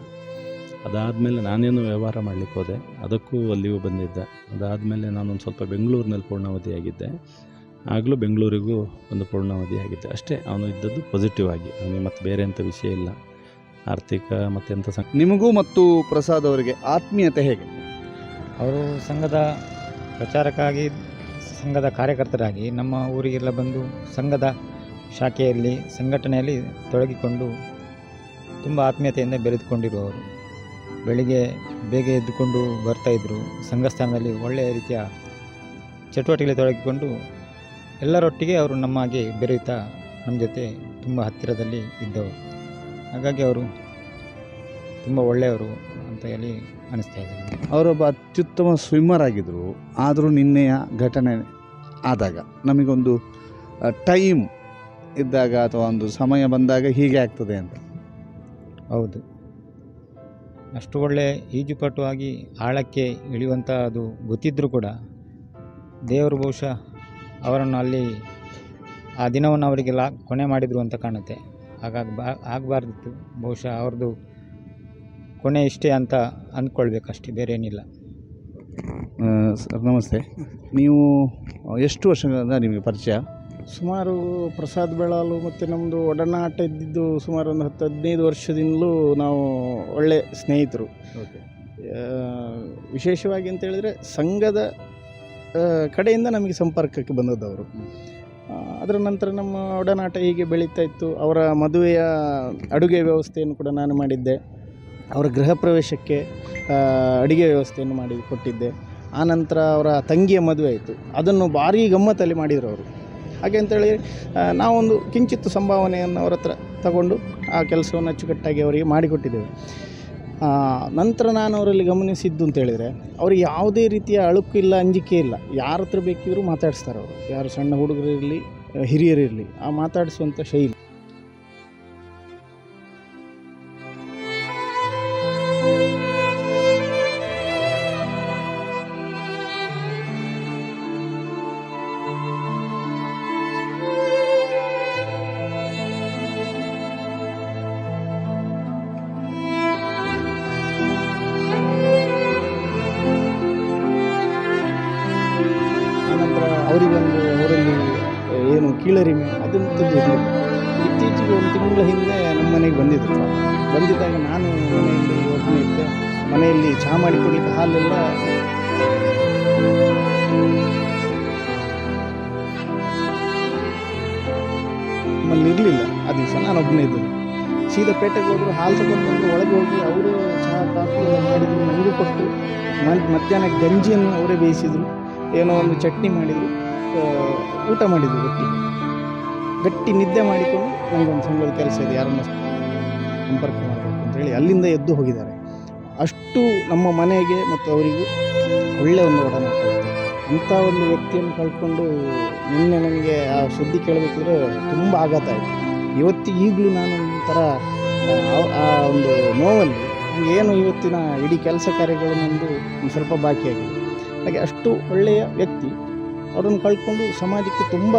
ಅದಾದಮೇಲೆ ನಾನೇನು ವ್ಯವಹಾರ ಮಾಡಲಿಕ್ಕೆ ಹೋದೆ, ಅದಕ್ಕೂ ಅಲ್ಲಿಯೂ ಬಂದಿದ್ದ. ಅದಾದಮೇಲೆ ನಾನೊಂದು ಸ್ವಲ್ಪ ಬೆಂಗಳೂರಿನಲ್ಲಿ ಪೂರ್ಣಾವಧಿಯಾಗಿದ್ದೆ. ಆಗಲೂ ಬೆಂಗಳೂರಿಗೂ ಒಂದು ಪೂರ್ಣಾವಧಿಯಾಗಿದ್ದೆ ಅಷ್ಟೇ. ಅವನು ಇದ್ದದ್ದು ಪಾಸಿಟಿವ್ ಆಗಿ, ಅವನಿಗೆ ಮತ್ತು ಬೇರೆ ಎಂಥ ವಿಷಯ ಇಲ್ಲ, ಆರ್ಥಿಕ ಮತ್ತು ಎಂಥ ನಿಮಗೂ ಮತ್ತು ಪ್ರಸಾದ್ ಅವರಿಗೆ ಆತ್ಮೀಯತೆ ಹೇಗೆ? ಅವರು ಸಂಘದ ಪ್ರಚಾರಕ್ಕಾಗಿ, ಸಂಘದ ಕಾರ್ಯಕರ್ತರಾಗಿ ನಮ್ಮ ಊರಿಗೆಲ್ಲ ಬಂದು ಸಂಘದ ಶಾಖೆಯಲ್ಲಿ ಸಂಘಟನೆಯಲ್ಲಿ ತೊಡಗಿಕೊಂಡು ತುಂಬ ಆತ್ಮೀಯತೆಯಿಂದ ಬೆರೆದುಕೊಂಡಿರುವವರು. ಬೆಳಿಗ್ಗೆ ಬೇಗ ಎದ್ದುಕೊಂಡು ಬರ್ತಾಯಿದ್ರು. ಸಂಘ ಸ್ಥಾನದಲ್ಲಿ ಒಳ್ಳೆಯ ರೀತಿಯ ಚಟುವಟಿಕೆಯಲ್ಲಿ ತೊಡಗಿಕೊಂಡು ಎಲ್ಲರೊಟ್ಟಿಗೆ ಅವರು ನಮ್ಮಾಗೆ ಬೆರೆಯುತ್ತಾ ನಮ್ಮ ಜೊತೆ ತುಂಬ ಹತ್ತಿರದಲ್ಲಿ ಇದ್ದವರು. ಹಾಗಾಗಿ ಅವರು ತುಂಬ ಒಳ್ಳೆಯವರು ಅಂತ ಹೇಳಿ ಅನಿಸ್ತಾ ಇದೆ. ಅವರೊಬ್ಬ ಅತ್ಯುತ್ತಮ ಸ್ವಿಮ್ಮರ್ ಆಗಿದ್ದರು. ಆದರೂ ನಿನ್ನೆಯ ಘಟನೆ ಆದಾಗ ನಮಗೊಂದು ಟೈಮ್ ಇದ್ದಾಗ ಅಥವಾ ಒಂದು ಸಮಯ ಬಂದಾಗ ಹೀಗೆ ಆಗ್ತದೆ ಅಂತ. ಹೌದು, ಅಷ್ಟು ಒಳ್ಳೆ ಈಜುಪಟು ಆಗಿ ಆಳಕ್ಕೆ ಇಳಿಯುವಂಥ ಅದು ಗೊತ್ತಿದ್ದರೂ ಕೂಡ ದೇವರು ಬಹುಶಃ ಅವರನ್ನು ಅಲ್ಲಿ ಆ ದಿನವನ್ನು ಅವರಿಗೆಲ್ಲ ಕೊನೆ ಮಾಡಿದರು ಅಂತ ಕಾಣುತ್ತೆ. ಹಾಗಾಗಿ ಆಗಬಾರ್ದಿತ್ತು. ಬಹುಶಃ ಅವ್ರದ್ದು ಕೊನೆ ಇಷ್ಟೇ ಅಂತ ಅಂದ್ಕೊಳ್ಬೇಕಷ್ಟೇ, ಬೇರೆ ಏನಿಲ್ಲ. ಸರ್ ನಮಸ್ತೆ. ನೀವು ಎಷ್ಟು ವರ್ಷಗಳಿಂದ ನಿಮಗೆ ಪರಿಚಯ? ಸುಮಾರು ಪ್ರಸಾದ್ ಬೆಳಾಲು ಮತ್ತು ನಮ್ಮದು ಒಡನಾಟ ಇದ್ದಿದ್ದು ಸುಮಾರು ಒಂದು 10-15 ವರ್ಷದಿಂದಲೂ ನಾವು ಒಳ್ಳೆ ಸ್ನೇಹಿತರು. ವಿಶೇಷವಾಗಿ ಅಂತ ಹೇಳಿದರೆ ಸಂಘದ ಕಡೆಯಿಂದ ನಮಗೆ ಸಂಪರ್ಕಕ್ಕೆ ಬಂದದ್ದವರು. ಅದರ ನಂತರ ನಮ್ಮ ಒಡನಾಟ ಹೀಗೆ ಬೆಳೀತಾ ಇತ್ತು. ಅವರ ಮದುವೆಯ ಅಡುಗೆ ವ್ಯವಸ್ಥೆಯನ್ನು ಕೂಡ ನಾನು ಮಾಡಿದ್ದೆ. ಅವರ ಗೃಹ ಪ್ರವೇಶಕ್ಕೆ ಅಡುಗೆ ವ್ಯವಸ್ಥೆಯನ್ನು ಮಾಡಿ ಕೊಟ್ಟಿದ್ದೆ. ಆನಂತರ ಅವರ ತಂಗಿಯ ಮದುವೆ ಆಯಿತು, ಅದನ್ನು ಭಾರೀ ಗಮ್ಮತ್ತಲ್ಲಿ ಮಾಡಿದರು ಅವರು. ಹಾಗೆ ಅಂತೇಳಿ ನಾವೊಂದು ಕಿಂಚಿತ್ತು ಸಂಭಾವನೆಯನ್ನು ಅವರ ಹತ್ರ ತಗೊಂಡು ಆ ಕೆಲಸವನ್ನು ಅಚ್ಚುಕಟ್ಟಾಗಿ ಅವರಿಗೆ ಮಾಡಿಕೊಟ್ಟಿದ್ದೇವೆ. ನಂತರ ನಾನು ಅವರಲ್ಲಿ ಗಮನಿಸಿದ್ದು ಅಂತೇಳಿದರೆ ಅವ್ರಿಗೆ ಯಾವುದೇ ರೀತಿಯ ಅಳುಕು ಇಲ್ಲ, ಅಂಜಿಕೆ ಇಲ್ಲ. ಯಾರ ಹತ್ರ ಬೇಕಿದ್ರೂ ಮಾತಾಡಿಸ್ತಾರೆ ಅವರು. ಯಾರು ಸಣ್ಣ ಹುಡುಗರಿರಲಿ ಹಿರಿಯರಿರಲಿ, ಆ ಮಾತಾಡಿಸುವಂಥ ಶೈಲಿ. ಅವರಲ್ಲಿ ಏನು ಕೀಳರಿಮೆ ಅದಂಥದ್ದು ಇರಲಿಲ್ಲ. ಇತ್ತೀಚೆಗೆ 1 ತಿಂಗಳ ಹಿಂದೆ ನಮ್ಮ ಮನೆಗೆ ಬಂದಿದ್ದರು. ಬಂದಿದ್ದಾಗ ನಾನು ಮನೆಯಲ್ಲಿ ಒಬ್ಬನೇ ಇದ್ದೆ. ಮನೆಯಲ್ಲಿ ಚಹಾ ಮಾಡಿಕೊಡ್ಲಿಕ್ಕೆ ಹಾಲೆಲ್ಲ ನಮ್ಮಲ್ಲಿ ಇರಲಿಲ್ಲ. ಆ ದಿವಸ ನಾನು ಒಬ್ಬನೇ ಇದ್ದೆ. ಸೀದಾ ಪೇಟೆಗೆ ಹೋದರು, ಹಾಲು ತಗೊಂಡು ಬಂದು ಒಳಗೆ ಹೋಗಿ ಅವರು ಚಹಾ ಕಾಫಿ ಎಲ್ಲ ಮಾಡಿದ್ರು, ನನಗೂ ಕೊಟ್ಟು. ಮಧ್ಯಾಹ್ನ ಗಂಜಿಯನ್ನು ಅವರೇ ಬೇಯಿಸಿದರು, ಏನೋ ಒಂದು ಚಟ್ನಿ ಮಾಡಿದರು, ಊಟ ಮಾಡಿದರು ಒಟ್ಟಿಗೆ. ಗಟ್ಟಿ ನಿದ್ದೆ ಮಾಡಿಕೊಂಡು ನನಗೊಂದು ಸಂಘದ ಕೆಲಸ ಇದೆ, ಯಾರನ್ನು ಸಂಪರ್ಕ ಮಾಡಬೇಕು ಅಂತೇಳಿ ಅಲ್ಲಿಂದ ಎದ್ದು ಹೋಗಿದ್ದಾರೆ. ಅಷ್ಟು ನಮ್ಮ ಮನೆಗೆ ಮತ್ತು ಅವರಿಗೂ ಒಳ್ಳೆಯ ಒಂದು ಒಡನಾಟ ಇತ್ತು. ಅಂಥ ಒಂದು ವ್ಯಕ್ತಿಯನ್ನು ಕಳ್ಕೊಂಡು ನಿನ್ನೆ ನನಗೆ ಆ ಸುದ್ದಿ ಕೇಳಬೇಕಿದ್ರೆ ತುಂಬ ಆಘಾತ ಆಯಿತು. ಈಗಲೂ ನಾನು ಒಂಥರ ಆ ಒಂದು ನೋವಲ್ಲಿ ಏನು ಇವತ್ತಿನ ಇಡೀ ಕೆಲಸ ಕಾರ್ಯಗಳು ನಮ್ಮದು ಒಂದು ಸ್ವಲ್ಪ ಬಾಕಿಯಾಗಿದೆ. ಹಾಗೆ ಅಷ್ಟು ಒಳ್ಳೆಯ ವ್ಯಕ್ತಿ, ಅವರನ್ನು ಕಳ್ಕೊಂಡು ಸಮಾಜಕ್ಕೆ ತುಂಬ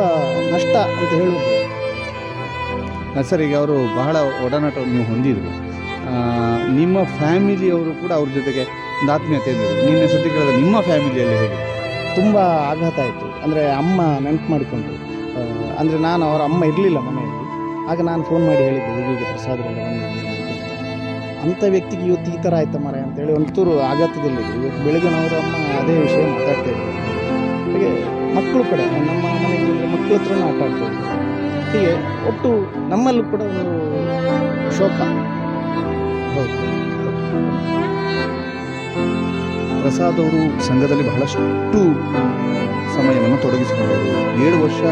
ನಷ್ಟ ಅಂತ ಹೇಳಬಹುದು. ಸರ್, ಈಗ ಅವರು ಬಹಳ ಒಡನಾಟವನ್ನು ನೀವು ಹೊಂದಿದ್ರು. ನಿಮ್ಮ ಫ್ಯಾಮಿಲಿಯವರು ಕೂಡ ಅವ್ರ ಜೊತೆಗೆ ಒಂದು ಆತ್ಮೀಯತೆ ಇದ್ದರು. ನಿನ್ನೆ ಸುದ್ದಿ ಕೇಳಿದ್ರೆ ನಿಮ್ಮ ಫ್ಯಾಮಿಲಿಯಲ್ಲಿ ಹೇಗೆ? ತುಂಬ ಆಘಾತ ಆಯಿತು. ಅಂದರೆ ಅಮ್ಮ ನೆನಪು ಮಾಡಿಕೊಂಡ್ರು. ಅಂದರೆ ನಾನು ಅವರ ಅಮ್ಮ ಇರಲಿಲ್ಲ ಮನೆಯಲ್ಲಿ. ಆಗ ನಾನು ಫೋನ್ ಮಾಡಿ ಹೇಳಿದ್ದೆ, ಹೀಗೆ ಪ್ರಸಾದರೆಲ್ಲ ಬಂದಿದ್ದೀನಿ ಅಂತ. ಅಂಥ ವ್ಯಕ್ತಿಗೆ ಇವತ್ತು ಈ ಥರ ಆಯ್ತಾ ಮರೆ ಅಂತೇಳಿ ಒಂಚೂರು ಆಘಾತದಲ್ಲಿದೆ. ಇವತ್ತು ಬೆಳಗ್ಗೆ ಅವರ ಅಮ್ಮ ಅದೇ ವಿಷಯ ಮಾತಾಡ್ತಾ ಇದ್ದಾರೆ. ಹಾಗೆ ಮಕ್ಕಳು ಕೂಡ ನಮ್ಮ ಮನೆಯಲ್ಲಿ ಮಕ್ಕಳ ಹತ್ರನೂ ಆಟ ಆಡ್ತಾ ಇದ್ದಾರೆ. ಹೀಗೆ ಒಟ್ಟು ನಮ್ಮಲ್ಲೂ ಕೂಡ ಒಂದು ಶೋಕ. ಹೌದು. ಪ್ರಸಾದ್ ಅವರು ಸಂಘದಲ್ಲಿ ಬಹಳಷ್ಟು ಸಮಯವನ್ನು ತೊಡಗಿಸಿಕೊಂಡವರು. 7 ವರ್ಷ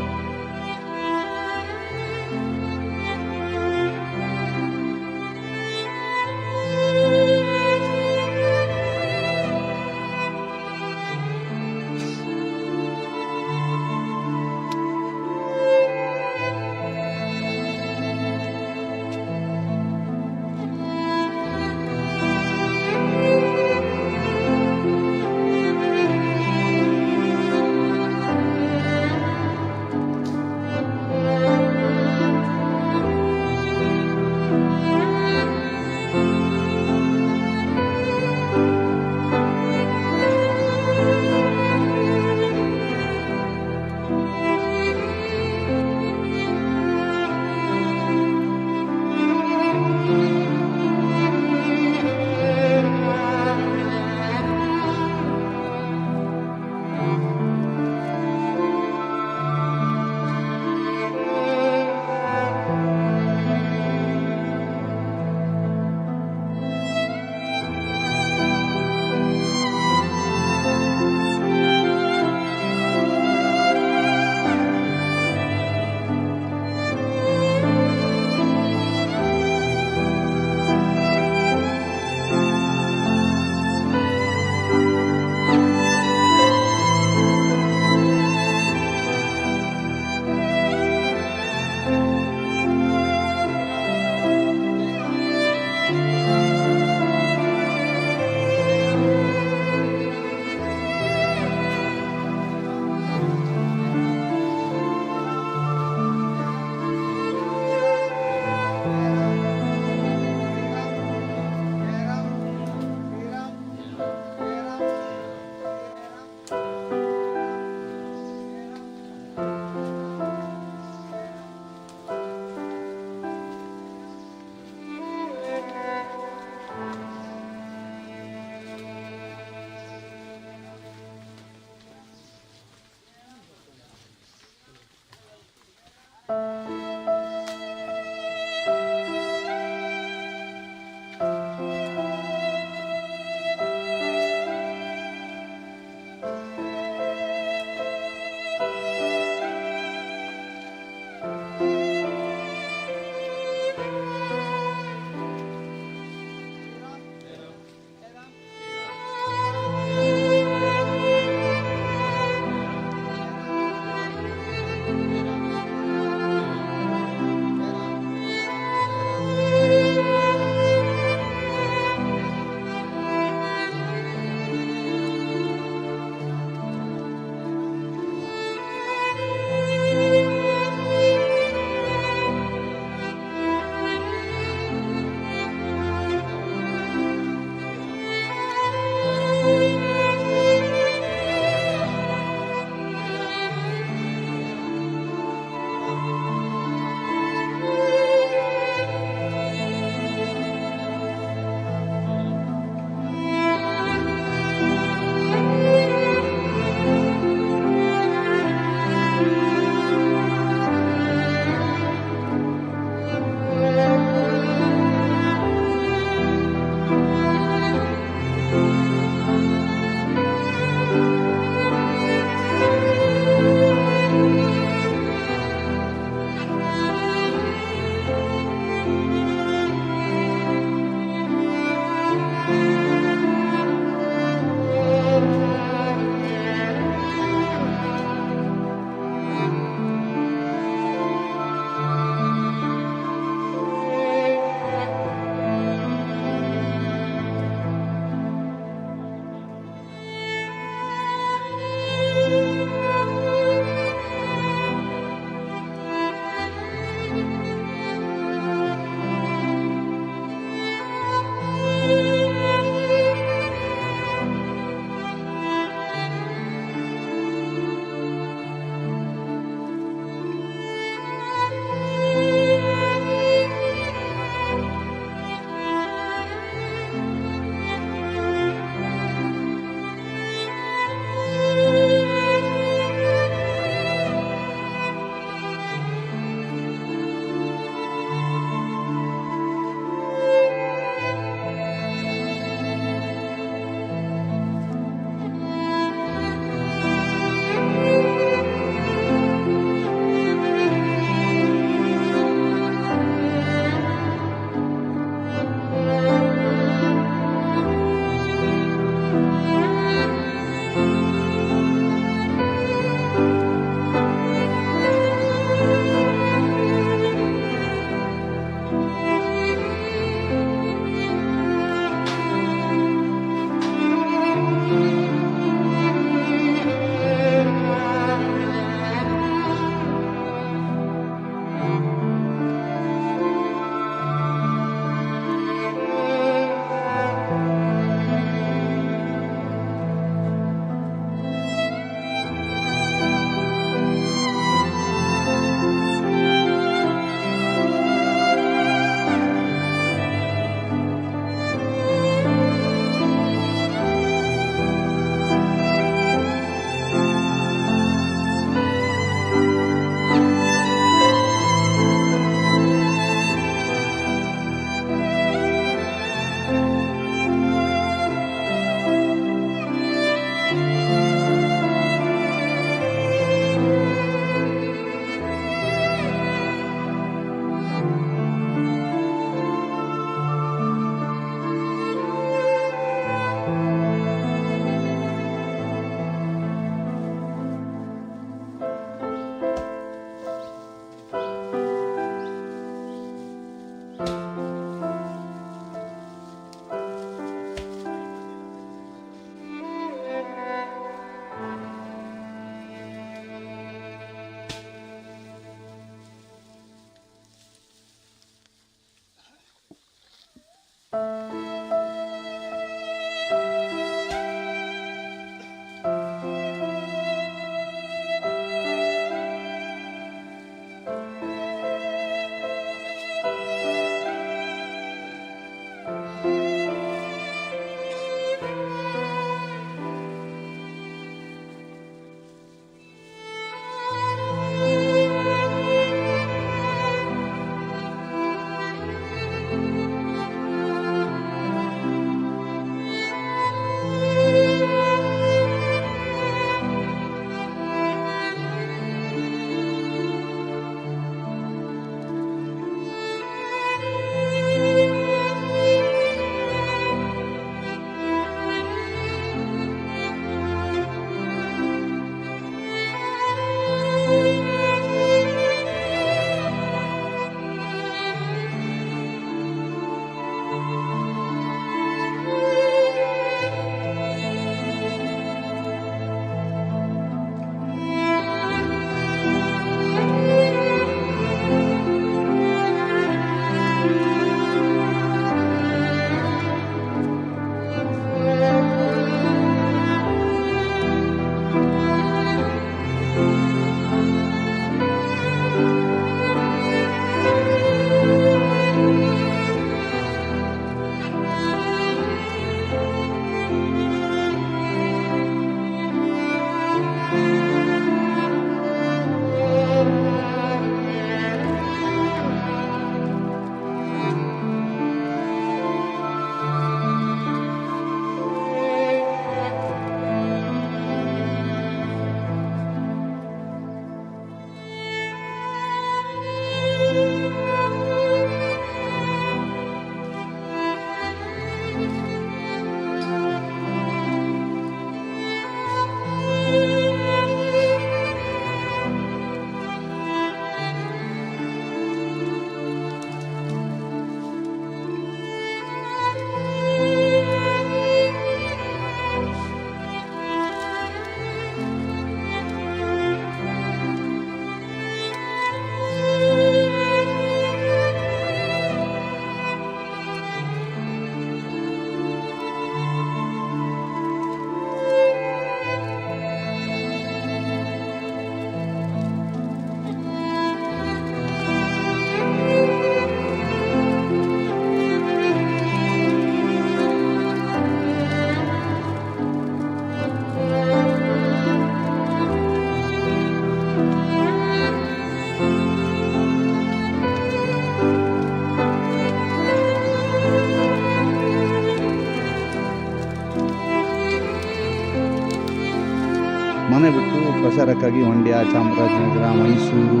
ಪ್ರಚಾರಕ್ಕಾಗಿ ಮಂಡ್ಯ, ಚಾಮರಾಜನಗರ, ಮೈಸೂರು,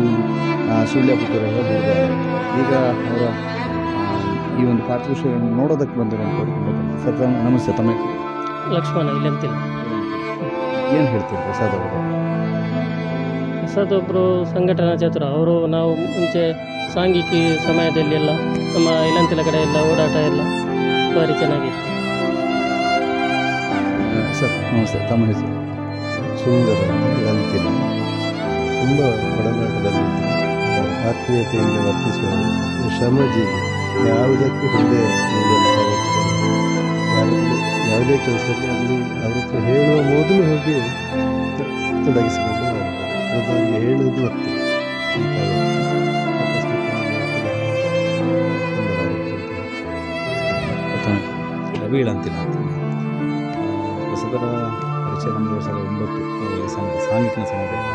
ಸುಳ್ಯ, ಪುತ್ತೂರು ಎಲ್ಲ ದೂರದವರು. ಈಗ ಅವರ ಈ ಒಂದು ಪಾರ್ಥಿವ ಶರೀರವನ್ನು ನೋಡೋದಕ್ಕೆ ಬಂದಿರುವಂಥವ್ರು ತುಂಬ ಜನ. ಸರ್ ನಮಸ್ತೆ, ತಮ್ಮ ಹೆಸರು? ಲಕ್ಷ್ಮಣ ಇಲ್ಲಂತಿಲ್ಲ. ಏನು ಹೇಳ್ತೀರಿ ಪ್ರಸಾದ್ ಅವರು? ಪ್ರಸಾದ್ ಒಬ್ಬರು ಸಂಘಟನಾ ಚತುರ. ಅವರು ನಾವು ಮುಂಚೆ ಸಾಂಘಿಕಿ ಸಮಯದಲ್ಲಿ ಎಲ್ಲ ನಮ್ಮ ಇಲಂತಿಲ ಕಡೆ ಎಲ್ಲ ಓಡಾಟ ಎಲ್ಲ ಭಾರಿ ಚೆನ್ನಾಗಿತ್ತು. ಸರ್ ನಮಸ್ತೆ, ತಮ್ಮ ಹೆಸರು? ಸುಂದರ ಇಳಂತಿಲ. ತುಂಬ ಒಡನಾಟದಲ್ಲಿದ್ದು ಆತ್ಮೀಯತೆಯಿಂದ ವರ್ತಿಸುವರು, ಶ್ರಮಜೀವಿ, ಯಾವುದಕ್ಕೂ ಹಿಂದೆ ನಿಲ್ಲುವಂಥ ವ್ಯಕ್ತಿ. ಯಾವುದೇ ಕೆಲಸದಲ್ಲಿ ಅಲ್ಲಿ ಅವ್ರ ಹತ್ರ ಹೇಳುವ ಮೊದಲು ಹೋಗಿ ತೊಡಗಿಸಿಕೊಂಡು ಅದೊಂದು ಹೇಳುವುದು ವ್ಯಕ್ತಿ ಅಂತ ರವಿ ಇಳಂತಿಲ ಅಂತ. ಪ್ರಸಾದರ ಪರಿಚಯ ನಮಗೆ 2009 ಈ ಸಮಯದ ಸಾಂಘಿಕಿನ ಸಮಯದಲ್ಲಿ.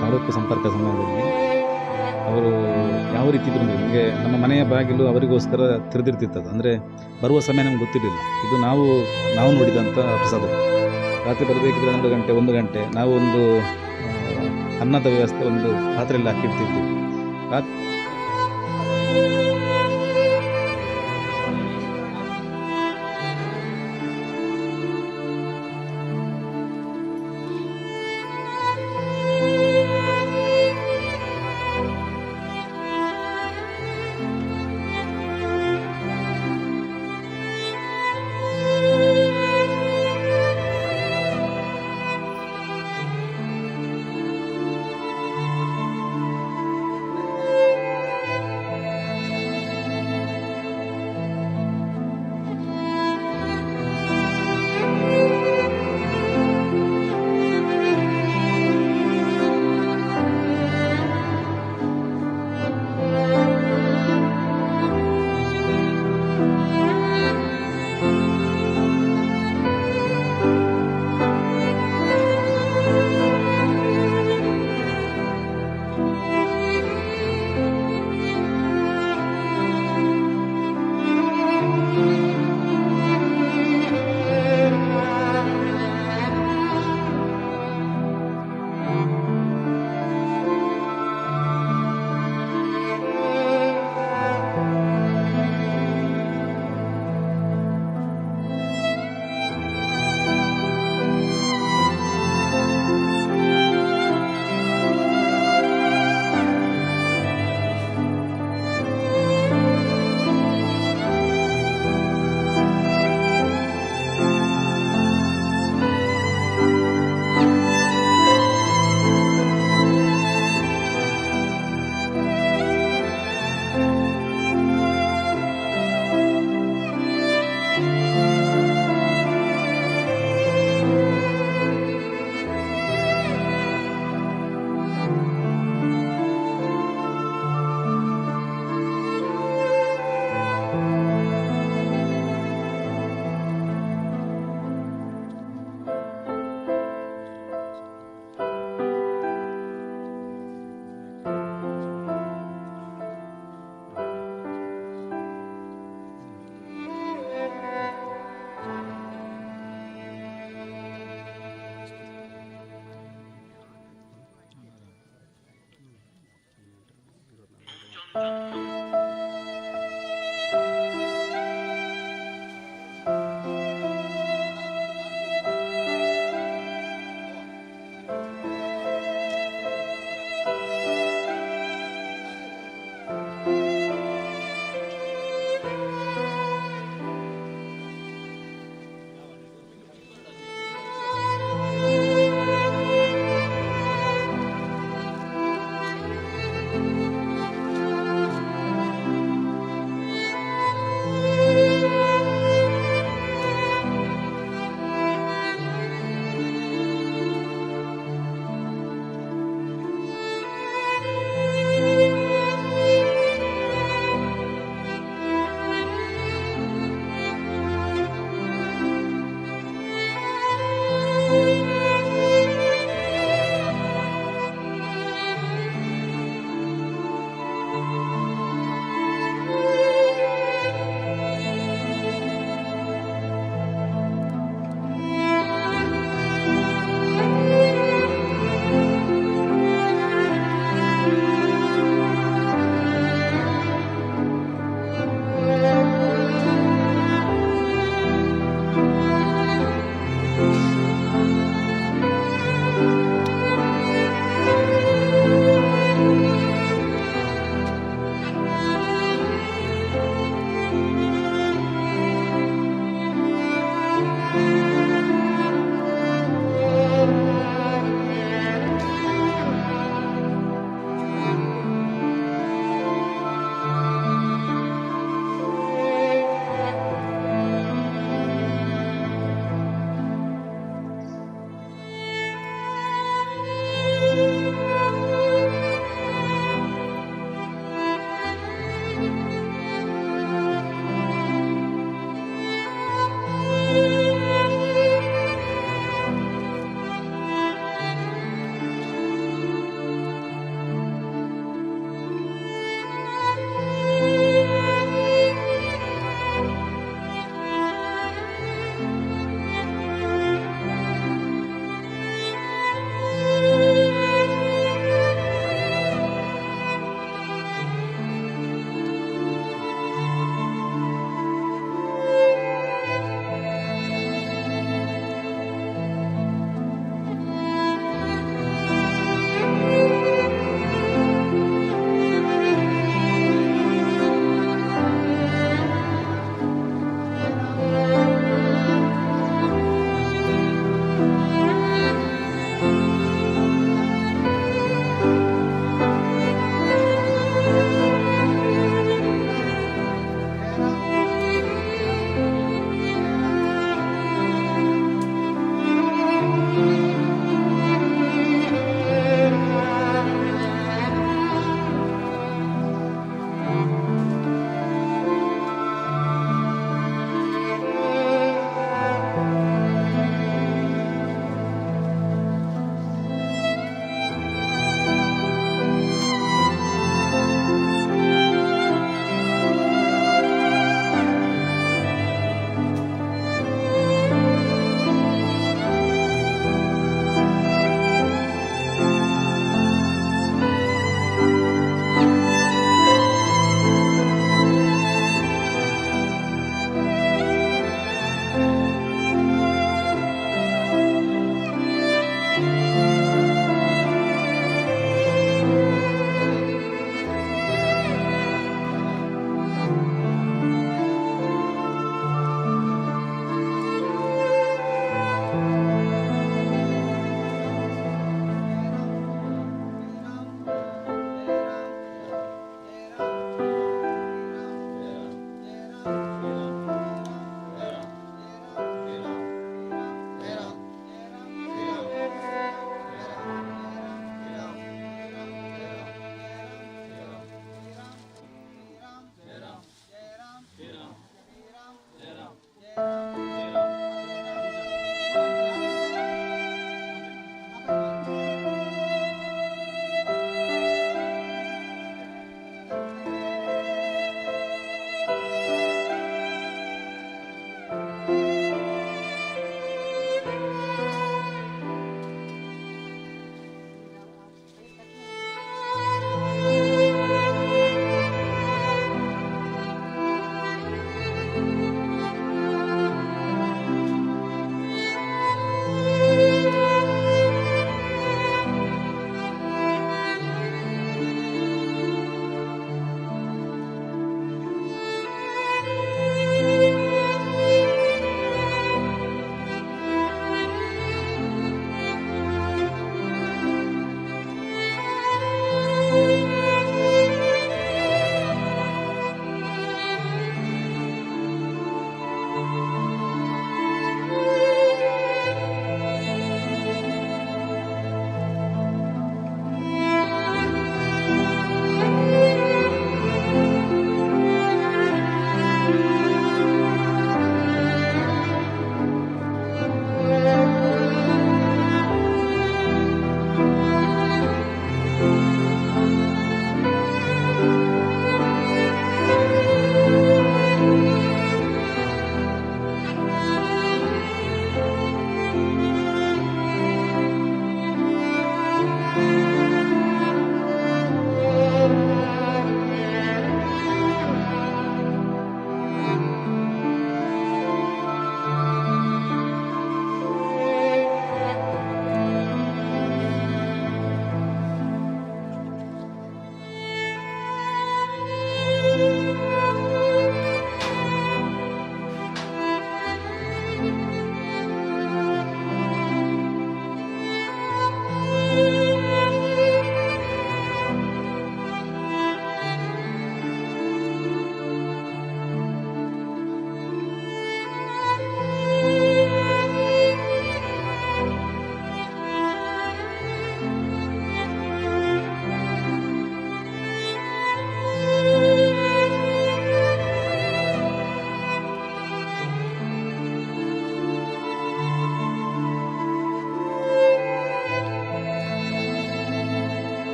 ತಾಲೂಕು ಸಂಪರ್ಕ ಸಮಯದಲ್ಲಿ ಅವರು ಯಾವ ರೀತಿ ಇದ್ರು ಅಂದರೆ ನಮಗೆ ನಮ್ಮ ಮನೆಯ ಬಾಗಿಲು ಅವರಿಗೋಸ್ಕರ ತೆರೆದಿರ್ತಿತ್ತದು. ಅಂದರೆ ಬರುವ ಸಮಯ ನಮ್ಗೆ ಗೊತ್ತಿರಲಿಲ್ಲ. ಇದು ನಾವು ನೋಡಿದಂಥ ಪ್ರಸಾದ. ರಾತ್ರಿ ಬರಬೇಕಿದ್ರೆ 2 ಗಂಟೆ 1 ಗಂಟೆ ನಾವು ಒಂದು ಅನ್ನದ ವ್ಯವಸ್ಥೆ ಒಂದು ಪಾತ್ರೆಯಲ್ಲಿ ಹಾಕಿಡ್ತಿದ್ವಿ.